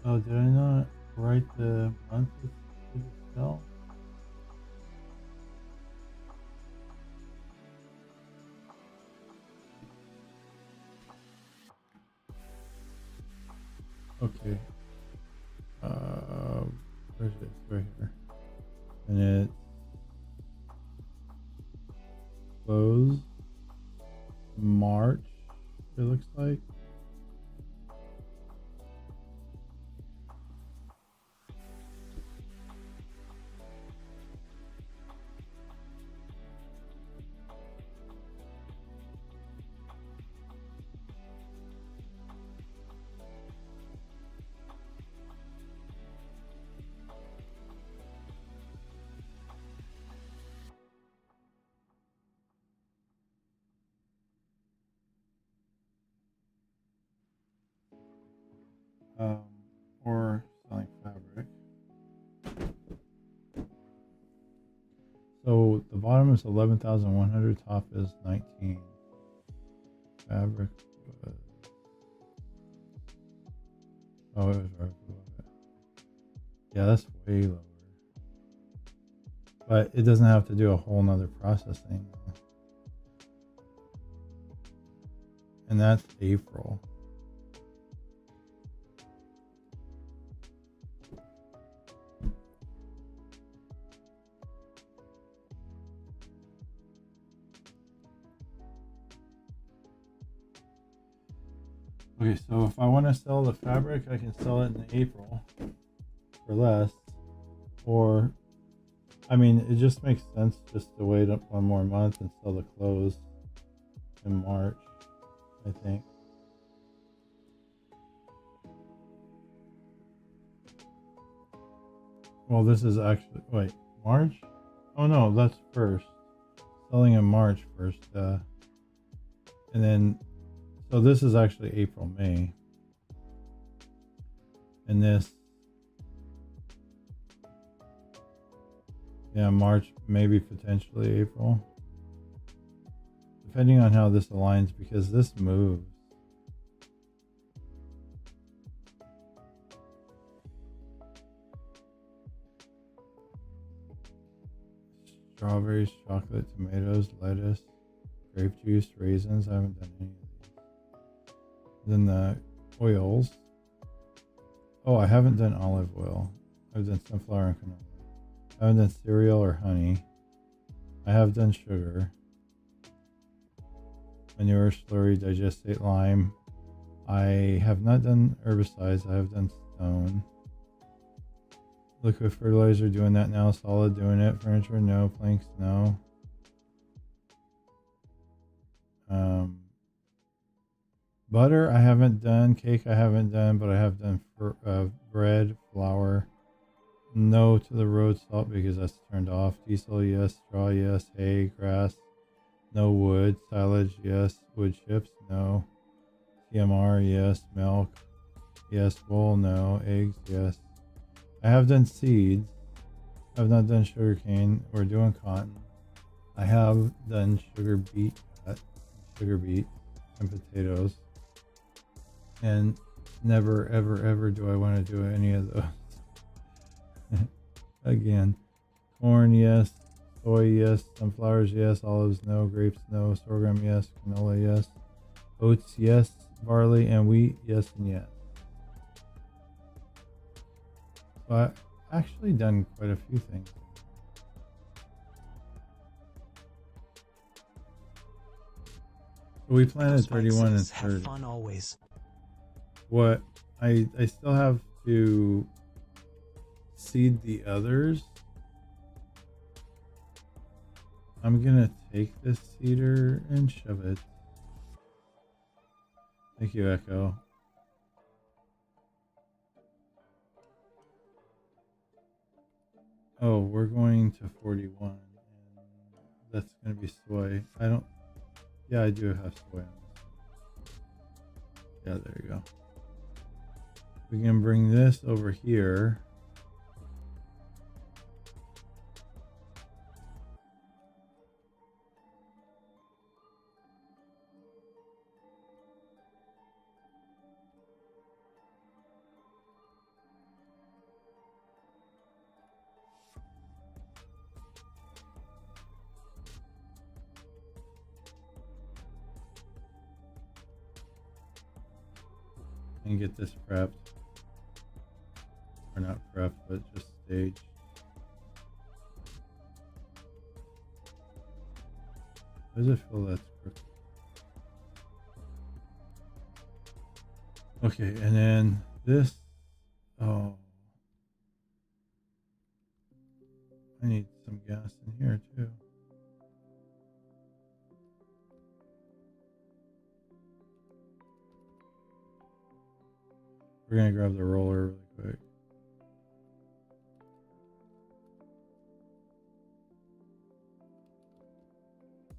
Oh, did I not write the month it sell? Okay. Where's it? It's right here. And it's close March, it looks like. Or selling fabric. So the bottom is 11,100, top is 19. Fabric was, oh, it was right below it. Yeah, that's way lower. But it doesn't have to do a whole nother processing. And that's April. Okay, so if I want to sell the fabric, I can sell it in April for less. Or, I mean, it just makes sense just to wait up one more month and sell the clothes in March, I think. Well, this is actually, wait, March? Oh no, that's first. Selling in March first. And then, so this is actually April, May. And this, yeah, March, maybe potentially April. Depending on how this aligns, because this moves. Strawberries, chocolate, tomatoes, lettuce, grape juice, raisins. I haven't done any of these. Then the oils. Oh, I haven't done olive oil. I've done sunflower and canola. I haven't done cereal or honey. I have done sugar. Manure, slurry, digestate, lime. I have not done herbicides. I have done stone. Liquid fertilizer, doing that now. Solid, doing it. Furniture, no. Planks, no. Butter, I haven't done. Cake, I haven't done, but I have done bread, flour. No to the road salt because that's turned off. Diesel, yes. Straw, yes. Hay, grass, no. Wood, silage, yes. Wood chips, no. TMR, yes. Milk, yes. Wool, no. Eggs, yes. I have done seeds. I have not done sugar cane. We're doing cotton. I have done sugar beet, and potatoes. And never, ever, ever do I want to do any of those. Again, corn, yes. Soy, yes. Sunflowers, yes. Olives, no. Grapes, no. Sorghum, yes. Canola, yes. Oats, yes. Barley and wheat, yes and yes. So I've actually done quite a few things. So we planted 31 and 30. Have fun always. What I still have to seed the others. I'm gonna take this seeder and shove it. Thank you, Echo. Oh, we're going to 41, and that's gonna be soy. Yeah, I do have soy on this. Yeah, there you go. We can bring this over here. And get this prepped. Or not prepped, but just staged. Why does it feel that's crooked? Okay, and then this. Oh. I need some gas in here too. We're gonna grab the roller really quick.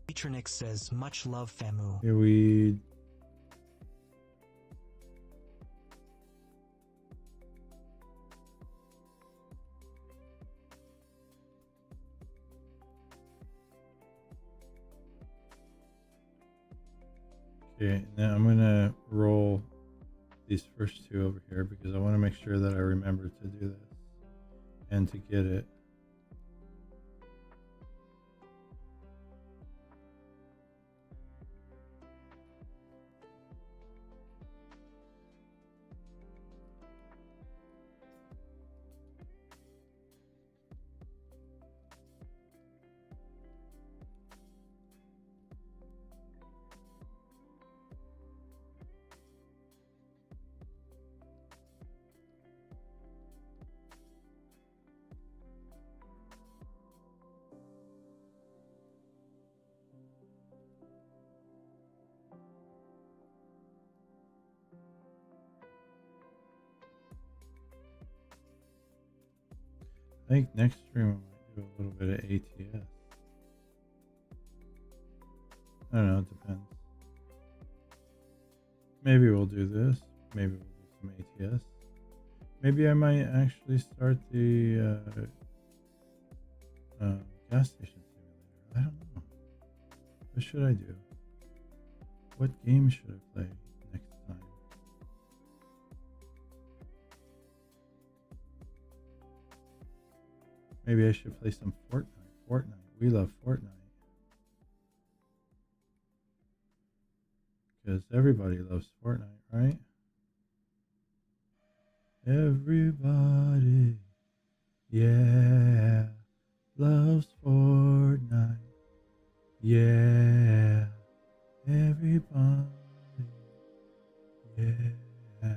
Patronix says, much love, Famu. Here we. Okay, now I'm gonna roll these first two over here because I want to make sure that I remember to do this and to get it. think next stream I might do a little bit of ATS. I don't know, it depends. Maybe we'll do this. Maybe we'll do some ATS. Maybe I might actually start the gas station simulator. I don't know. What should I do? What game should I play next time? Maybe I should play some Fortnite. We love Fortnite. Because everybody loves Fortnite, right? Everybody, yeah, loves Fortnite. Yeah, everybody, yeah,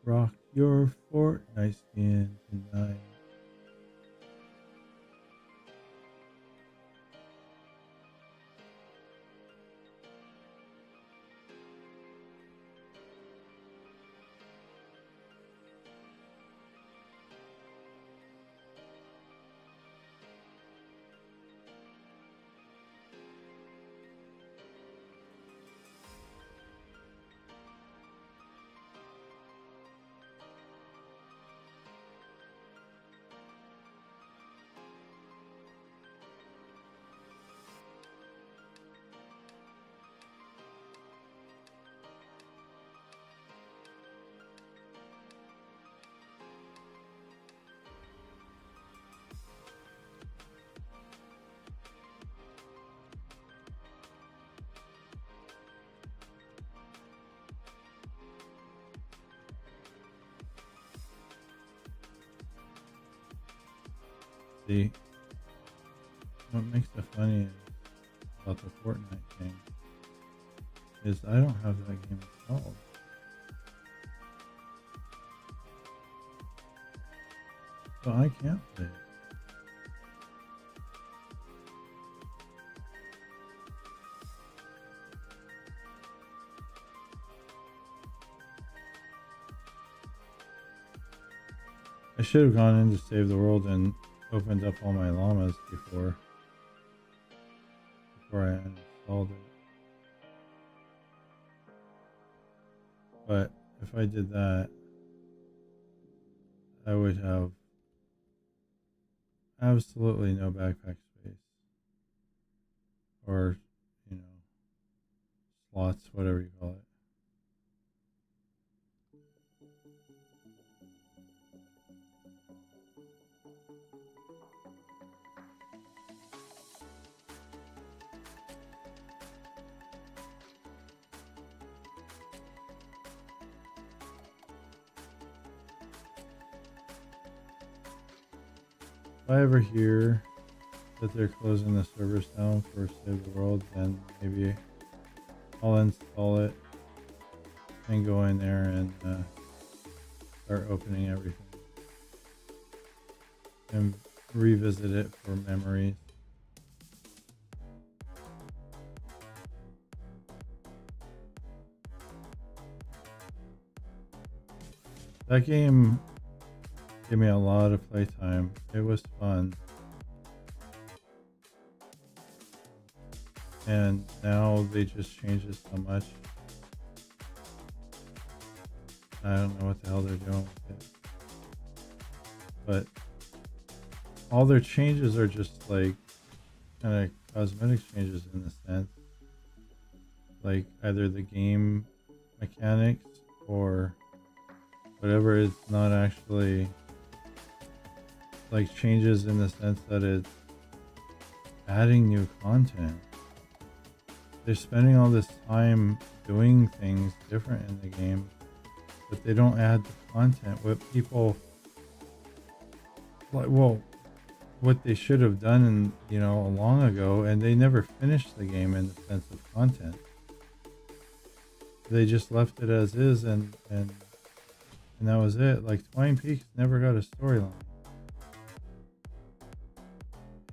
rock your Fortnite skin tonight. See, what makes it funny about the Fortnite thing is I don't have that game installed. So I can't play it. I should have gone in to save the world and opened up all my llamas before I installed it. But if I did that, I would have absolutely no backpack space. Or, you know, slots, whatever you call it. If I ever hear that they're closing the servers down for Save the World, then maybe I'll install it and go in there and start opening everything and revisit it for memories. That game gave me a lot of playtime. It was fun. And now they just changed it so much. I don't know what the hell they're doing with it. But all their changes are just like kind of cosmetic changes in a sense. Like either the game mechanics or whatever is not actually like changes in the sense that it's adding new content. They're spending all this time doing things different in the game, but they don't add the content. What people like, well, what they should have done long ago, and they never finished the game in the sense of content. They just left it as is, and that was it. Like Twine Peaks never got a storyline.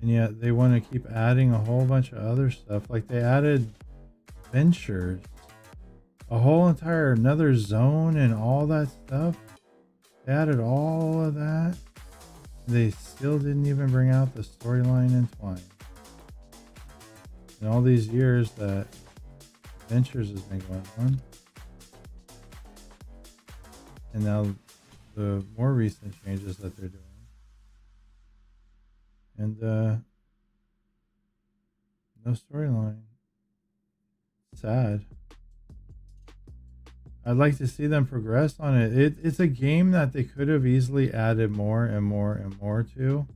And yet they want to keep adding a whole bunch of other stuff. Like they added ventures, a whole entire another zone and all that stuff. They added all of that. They still didn't even bring out the storyline in Twine. In all these years that Adventures has been going on. And now the more recent changes that they're doing. And no storyline. Sad. I'd like to see them progress on it. It's a game that they could have easily added more and more and more to.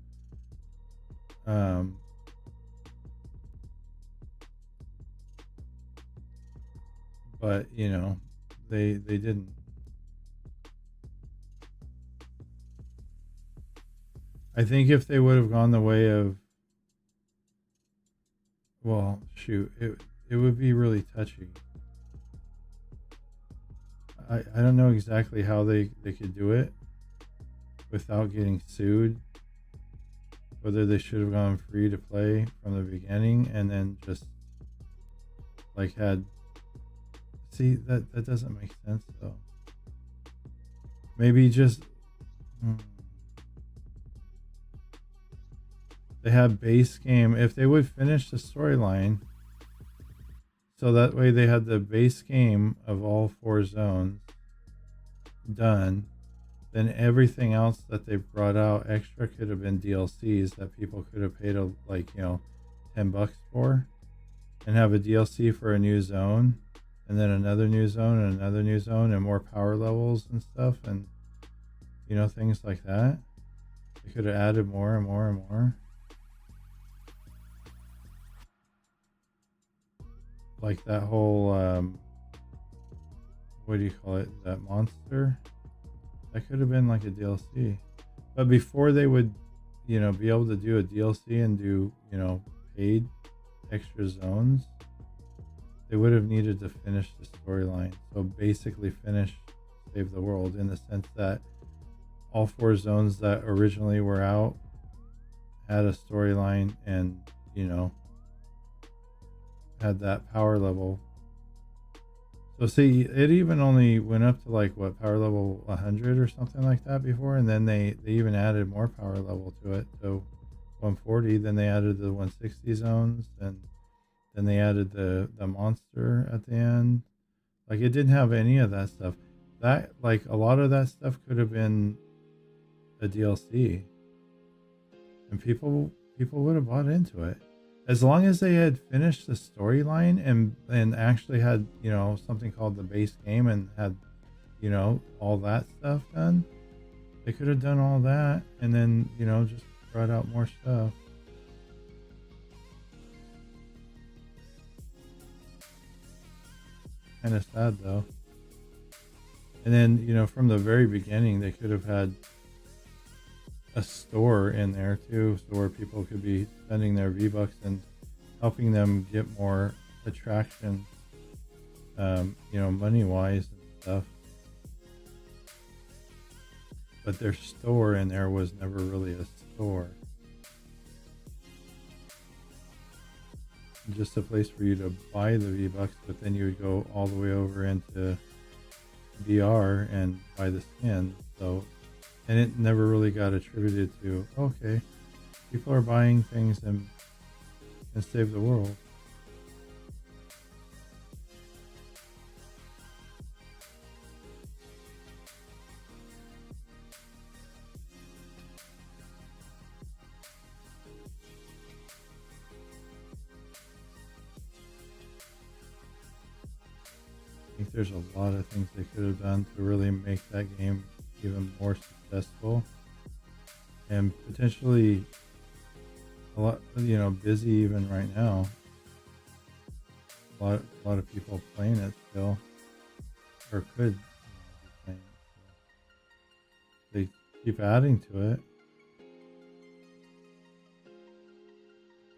But you know, they didn't. I think if they would have gone the way of, well, shoot, it would be really touchy. I don't know exactly how they could do it without getting sued. Whether they should have gone free to play from the beginning and then just like had, see, that doesn't make sense though. Maybe just they have base game. If they would finish the storyline, so that way they had the base game of all 4 zones done, then everything else that they brought out extra could have been DLCs that people could have paid like, you know, $10 for, and have a DLC for a new zone, and then another new zone and another new zone and more power levels and stuff, and you know, things like that. They could have added more and more and more. Like that whole what do you call it, that monster, that could have been like a DLC. But before they would, you know, be able to do a DLC and do, you know, paid extra zones, they would have needed to finish the storyline. So basically finish Save the World, in the sense that all 4 zones that originally were out had a storyline and, you know, had that power level. So see, it even only went up to like what, power level 100 or something like that before, and then they even added more power level to it, so 140. Then they added the 160 zones, and then they added the monster at the end. Like, it didn't have any of that stuff. That, like, a lot of that stuff could have been a DLC, and people would have bought into it. As long as they had finished the storyline and actually had, you know, something called the base game and had, you know, all that stuff done, they could have done all that and then, you know, just brought out more stuff. Kind of sad though. And then, you know, from the very beginning, they could have had a store in there too, so where people could be spending their V-Bucks and helping them get more attraction, you know, money-wise and stuff. But their store in there was never really a store. Just a place for you to buy the V-Bucks, but then you would go all the way over into VR and buy the skin. So, and it never really got attributed to, okay, people are buying things and save the world. I think there's a lot of things they could have done to really make that game even more successful, and potentially a lot, you know, busy even right now. A lot of people playing it still, or could, you know, be playing it. They keep adding to it.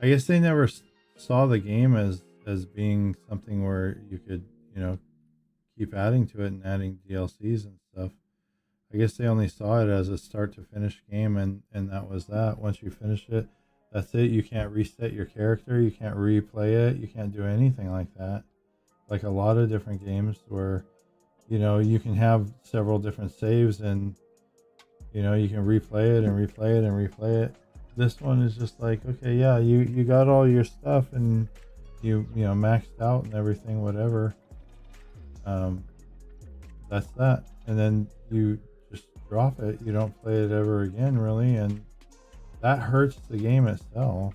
I guess they never saw the game as being something where you could, you know, keep adding to it and adding DLCs and stuff. I guess they only saw it as a start to finish game, and that was that. Once you finish it, that's it. You can't reset your character, you can't replay it, you can't do anything like that. Like a lot of different games where, you know, you can have several different saves, and, You know, you can replay it and replay it and replay it. This one is just like, okay, yeah, you got all your stuff and you know maxed out and everything, whatever. That's that, and then you just drop it. You don't play it ever again, really, and that hurts the game itself.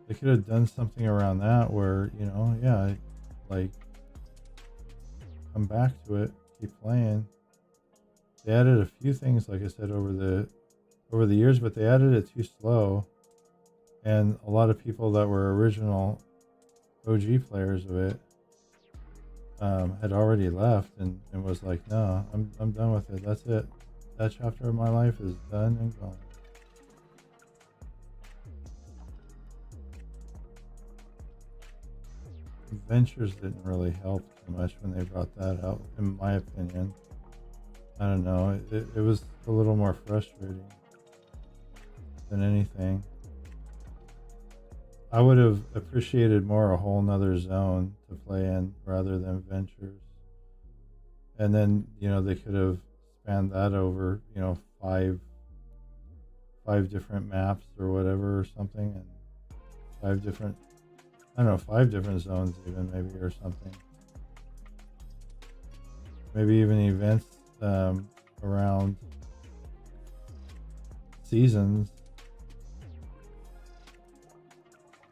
They could have done something around that where, you know, yeah, like come back to it, keep playing. They added a few things, like I said, over the years, but they added it too slow, and a lot of people that were original OG players of it had already left and was like, no, I'm done with it. That's it. That chapter of my life is done and gone. Adventures didn't really help too much when they brought that out, in my opinion. I don't know. It was a little more frustrating than anything. I would have appreciated more a whole nother zone to play in rather than Ventures. And then, you know, they could have spanned that over, you know, five different maps or whatever or something, and five different zones even, maybe, or something. Maybe even events around seasons.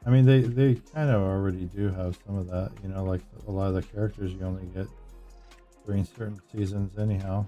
I mean, they kind of already do have some of that, you know, like a lot of the characters you only get during certain seasons anyhow.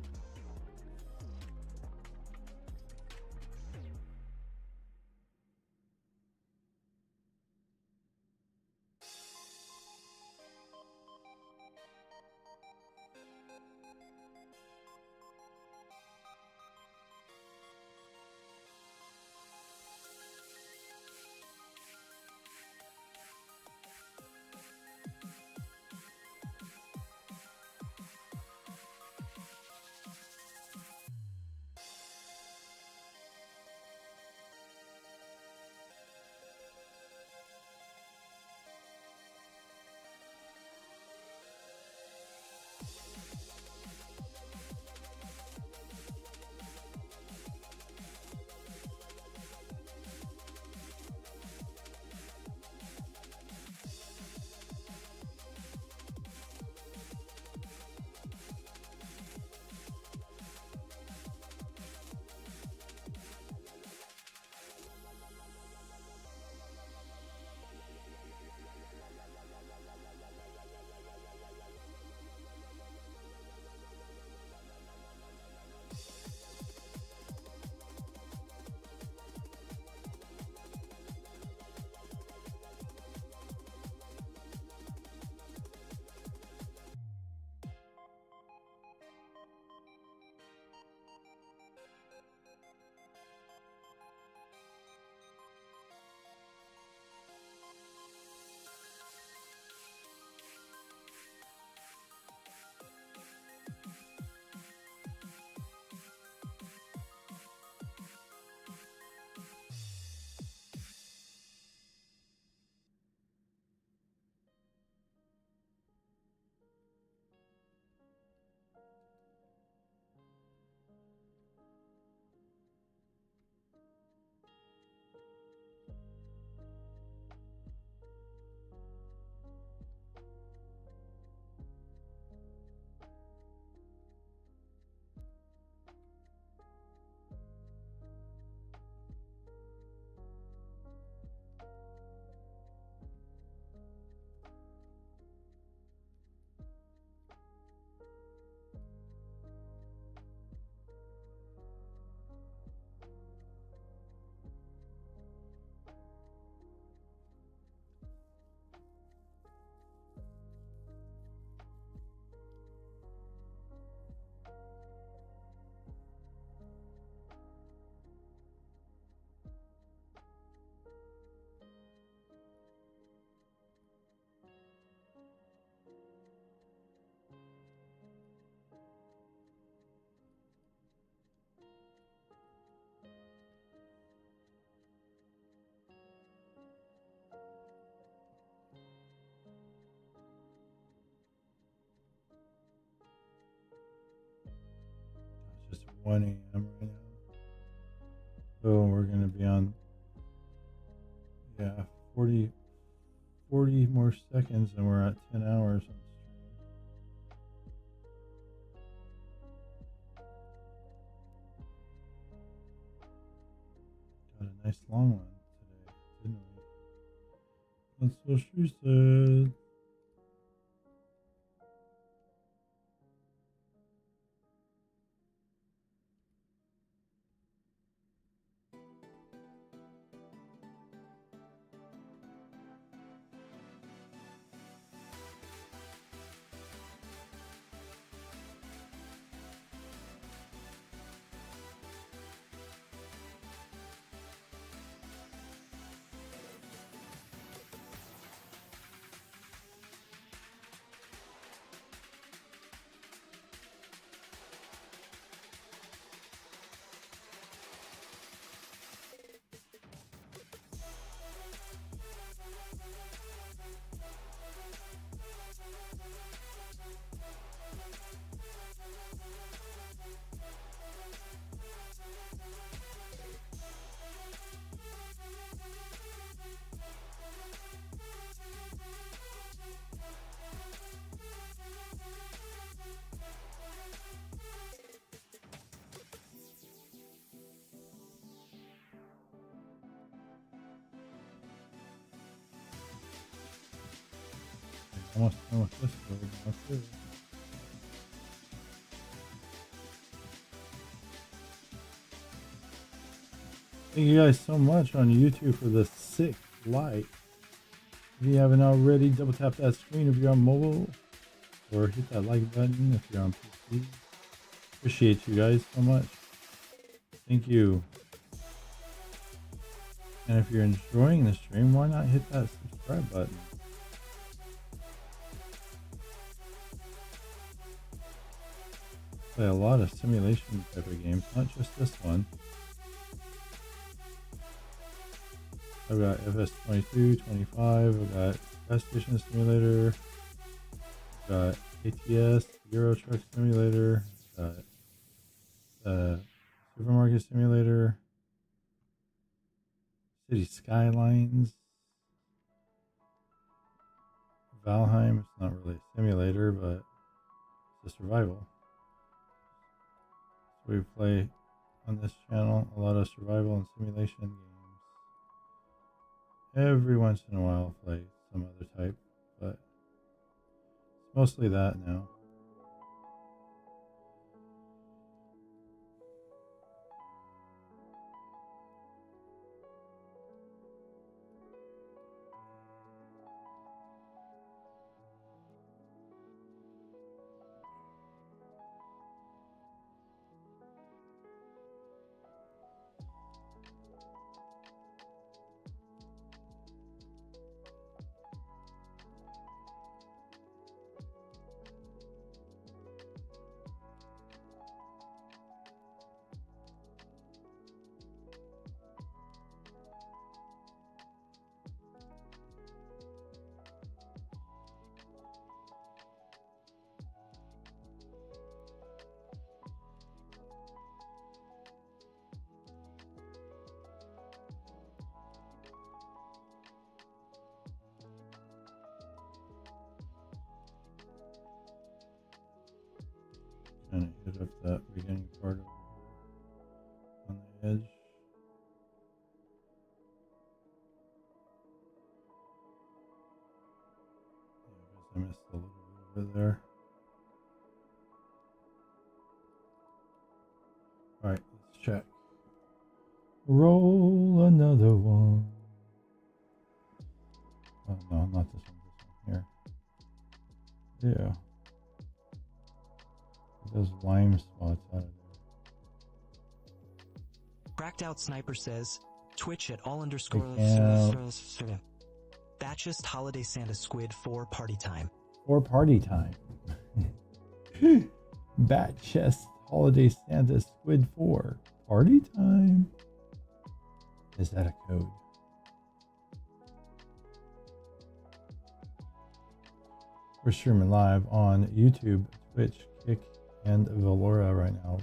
1 a.m. right now. So we're going to be on, yeah, 40 more seconds and we're at 10 hours on the stream. Got a nice long one today, didn't we? That's what she said. Almost done with this build now too. Thank you guys so much on YouTube for the 6th like. If you haven't already, double tap that screen if you're on mobile, or hit that like button if you're on PC. Appreciate you guys so much. Thank you. And if you're enjoying the stream, why not hit that subscribe button? Play a lot of simulation type of games, not just this one. I've got FS22, 25, I've got Gas Station Simulator, I've got ATS, Euro Truck Simulator, I've got Supermarket Simulator, City Skylines, Valheim. It's not really a simulator, but it's a survival. So we play on this channel a lot of survival and simulation games. Every once in a while I'll play some other type, but it's mostly that now. Trying to hit up that beginning part over here on the edge. Yeah, I guess I missed a little bit of it there. Alright, let's check. Roll another one. Oh no, not this one, here. Yeah. Those lime spots out of there. Cracked Out Sniper says, Twitch at all _. Batchest Holiday Santa Squid 4 party time. Or party time. Bat Chest Holiday Santa Squid 4. Party time. Is that a code? We're streaming live on YouTube, Twitch, Kick, and VELORA right now.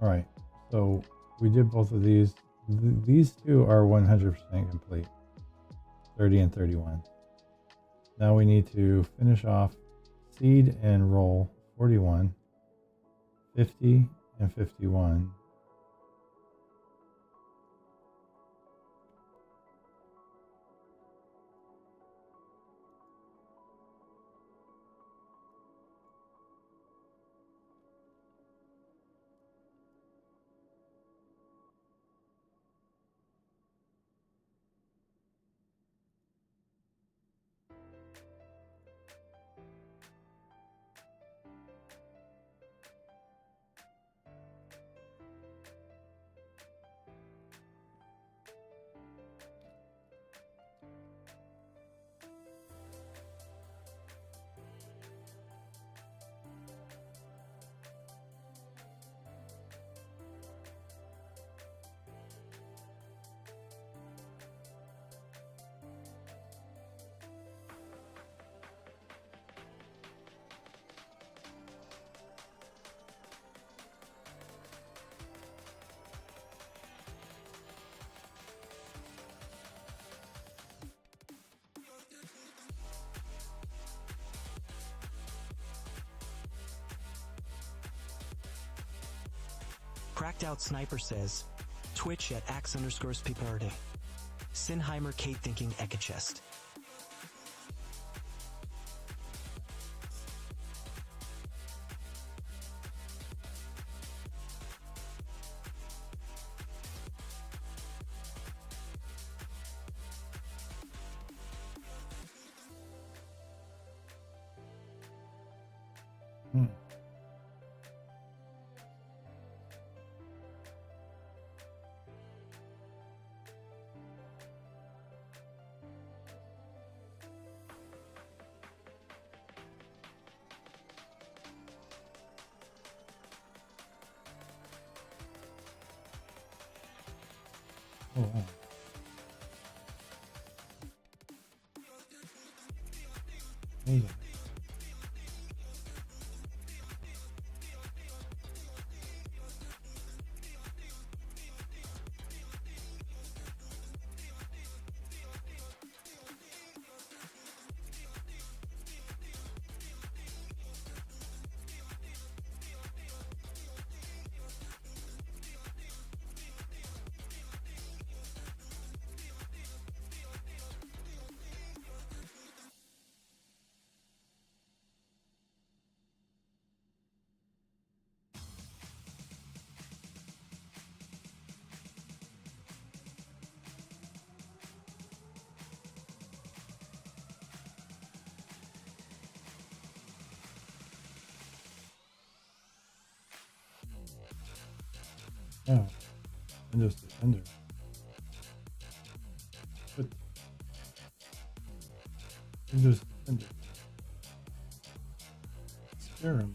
All right, so we did both of these. These two are 100% complete, 30 and 31. Now we need to finish off seed and roll 41, 50, and 51. Cracked Out Sniper says, Twitch at axe_spiparte. Sinheimer Kate thinking Ekachest. Oh, wow. Amazing. Oh, Windows Defender. But Windows Defender. Serum.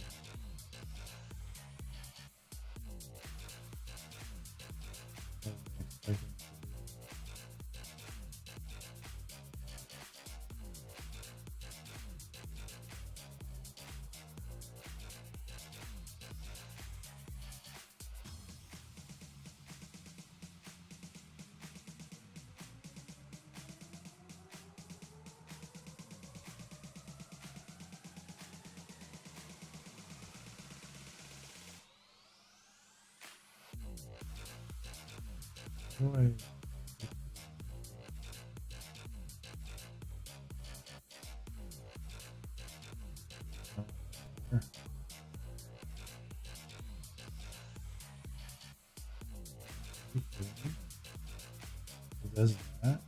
Boy. It does that.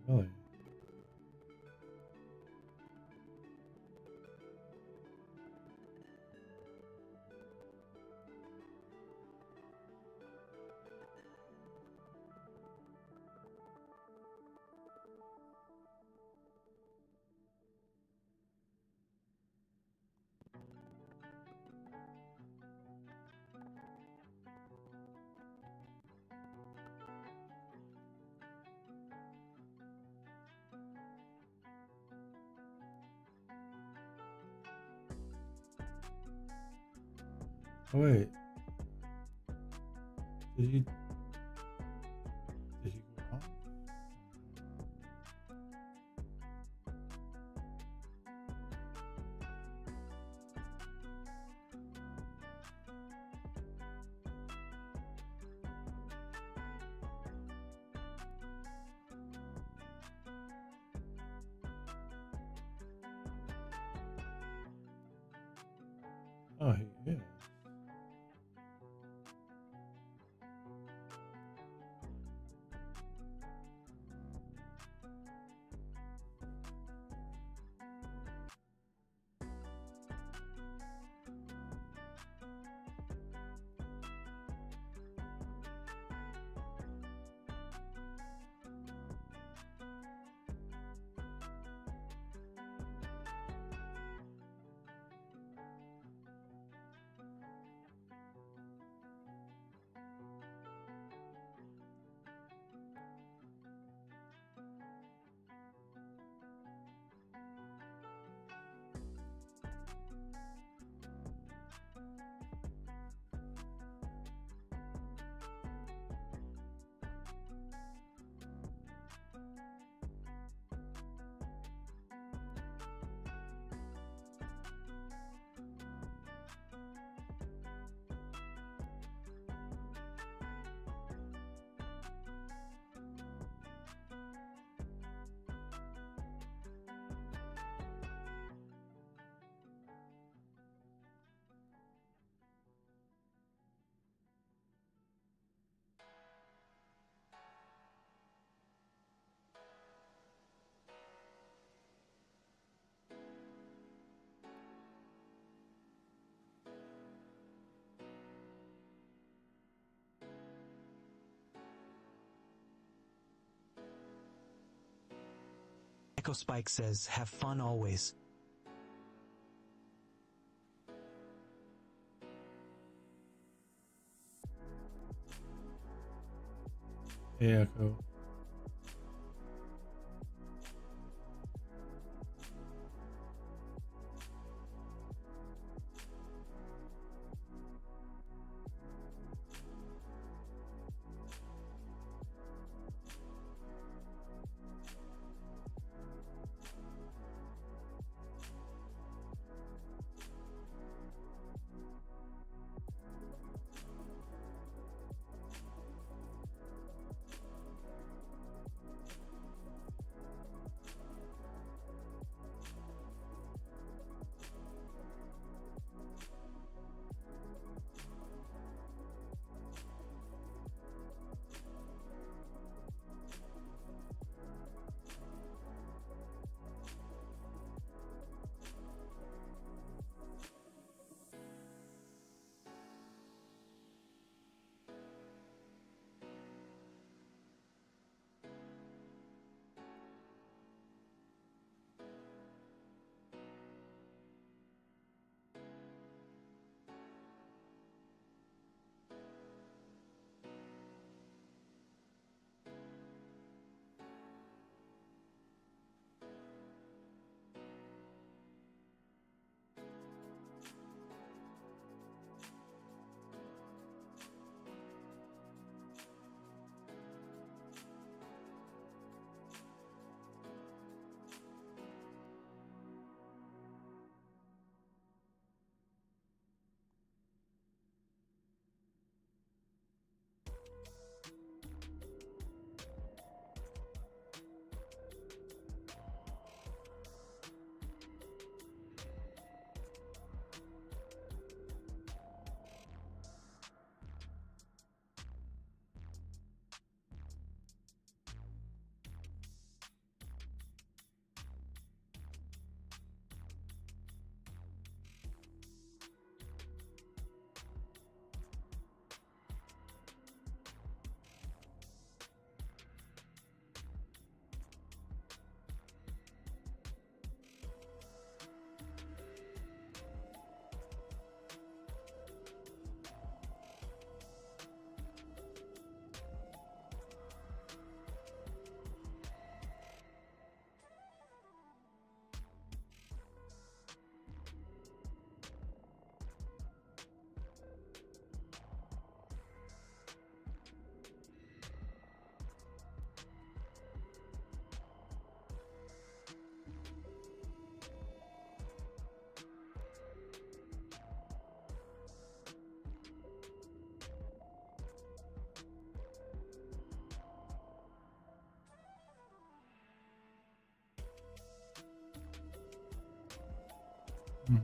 Really? Oh, wait. Did you go wrong? Oh, he is. Echo Spike says, have fun always. Hey, Echo. Hmm.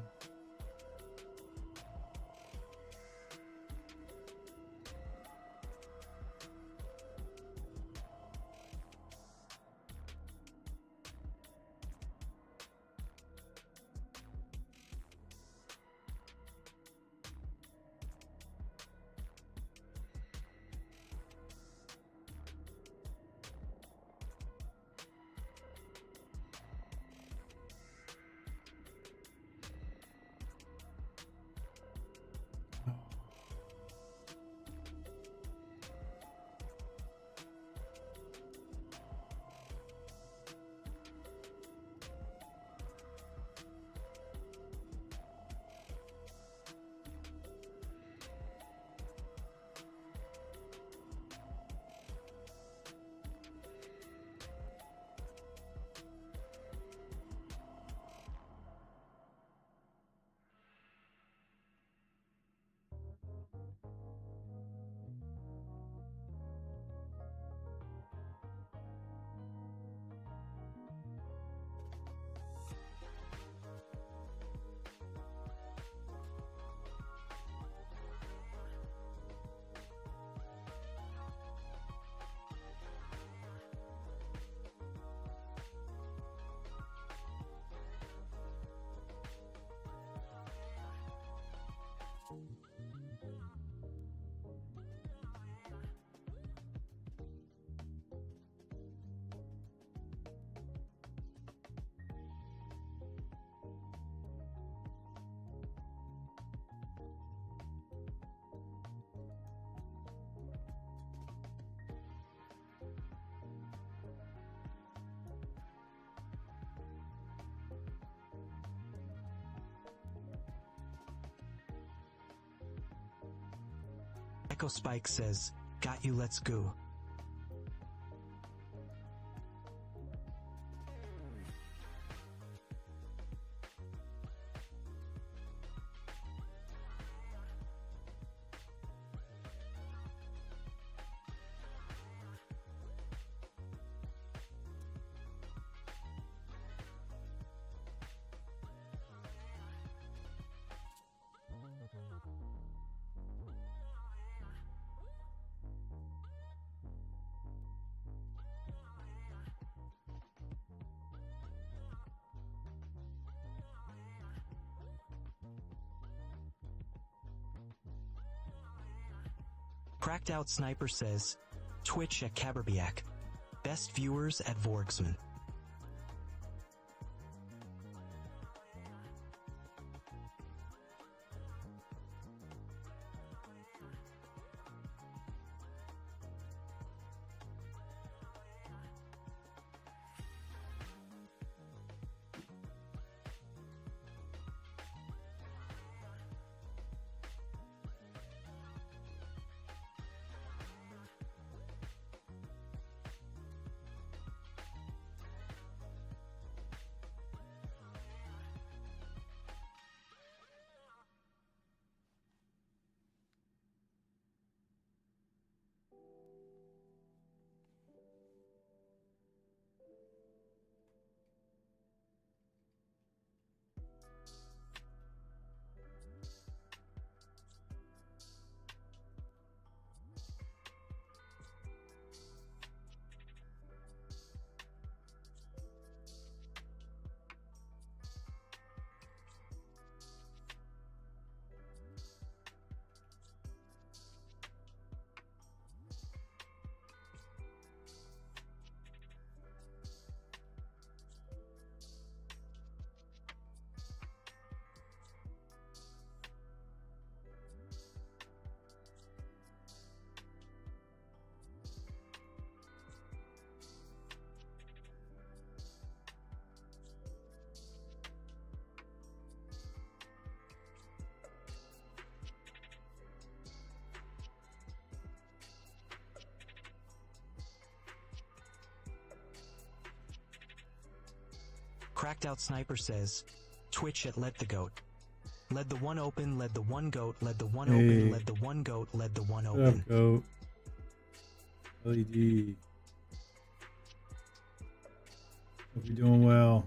Echo Spike says, got you, let's go. Cracked Out Sniper says, Twitch at Caberbiac. Best viewers at Vorgsman. Cracked Out Sniper says, Twitch at Let the Goat. Led the one open, led the one goat, led the one open, led the one goat, led the one What's open. up, goat? LED. Hope you're doing well.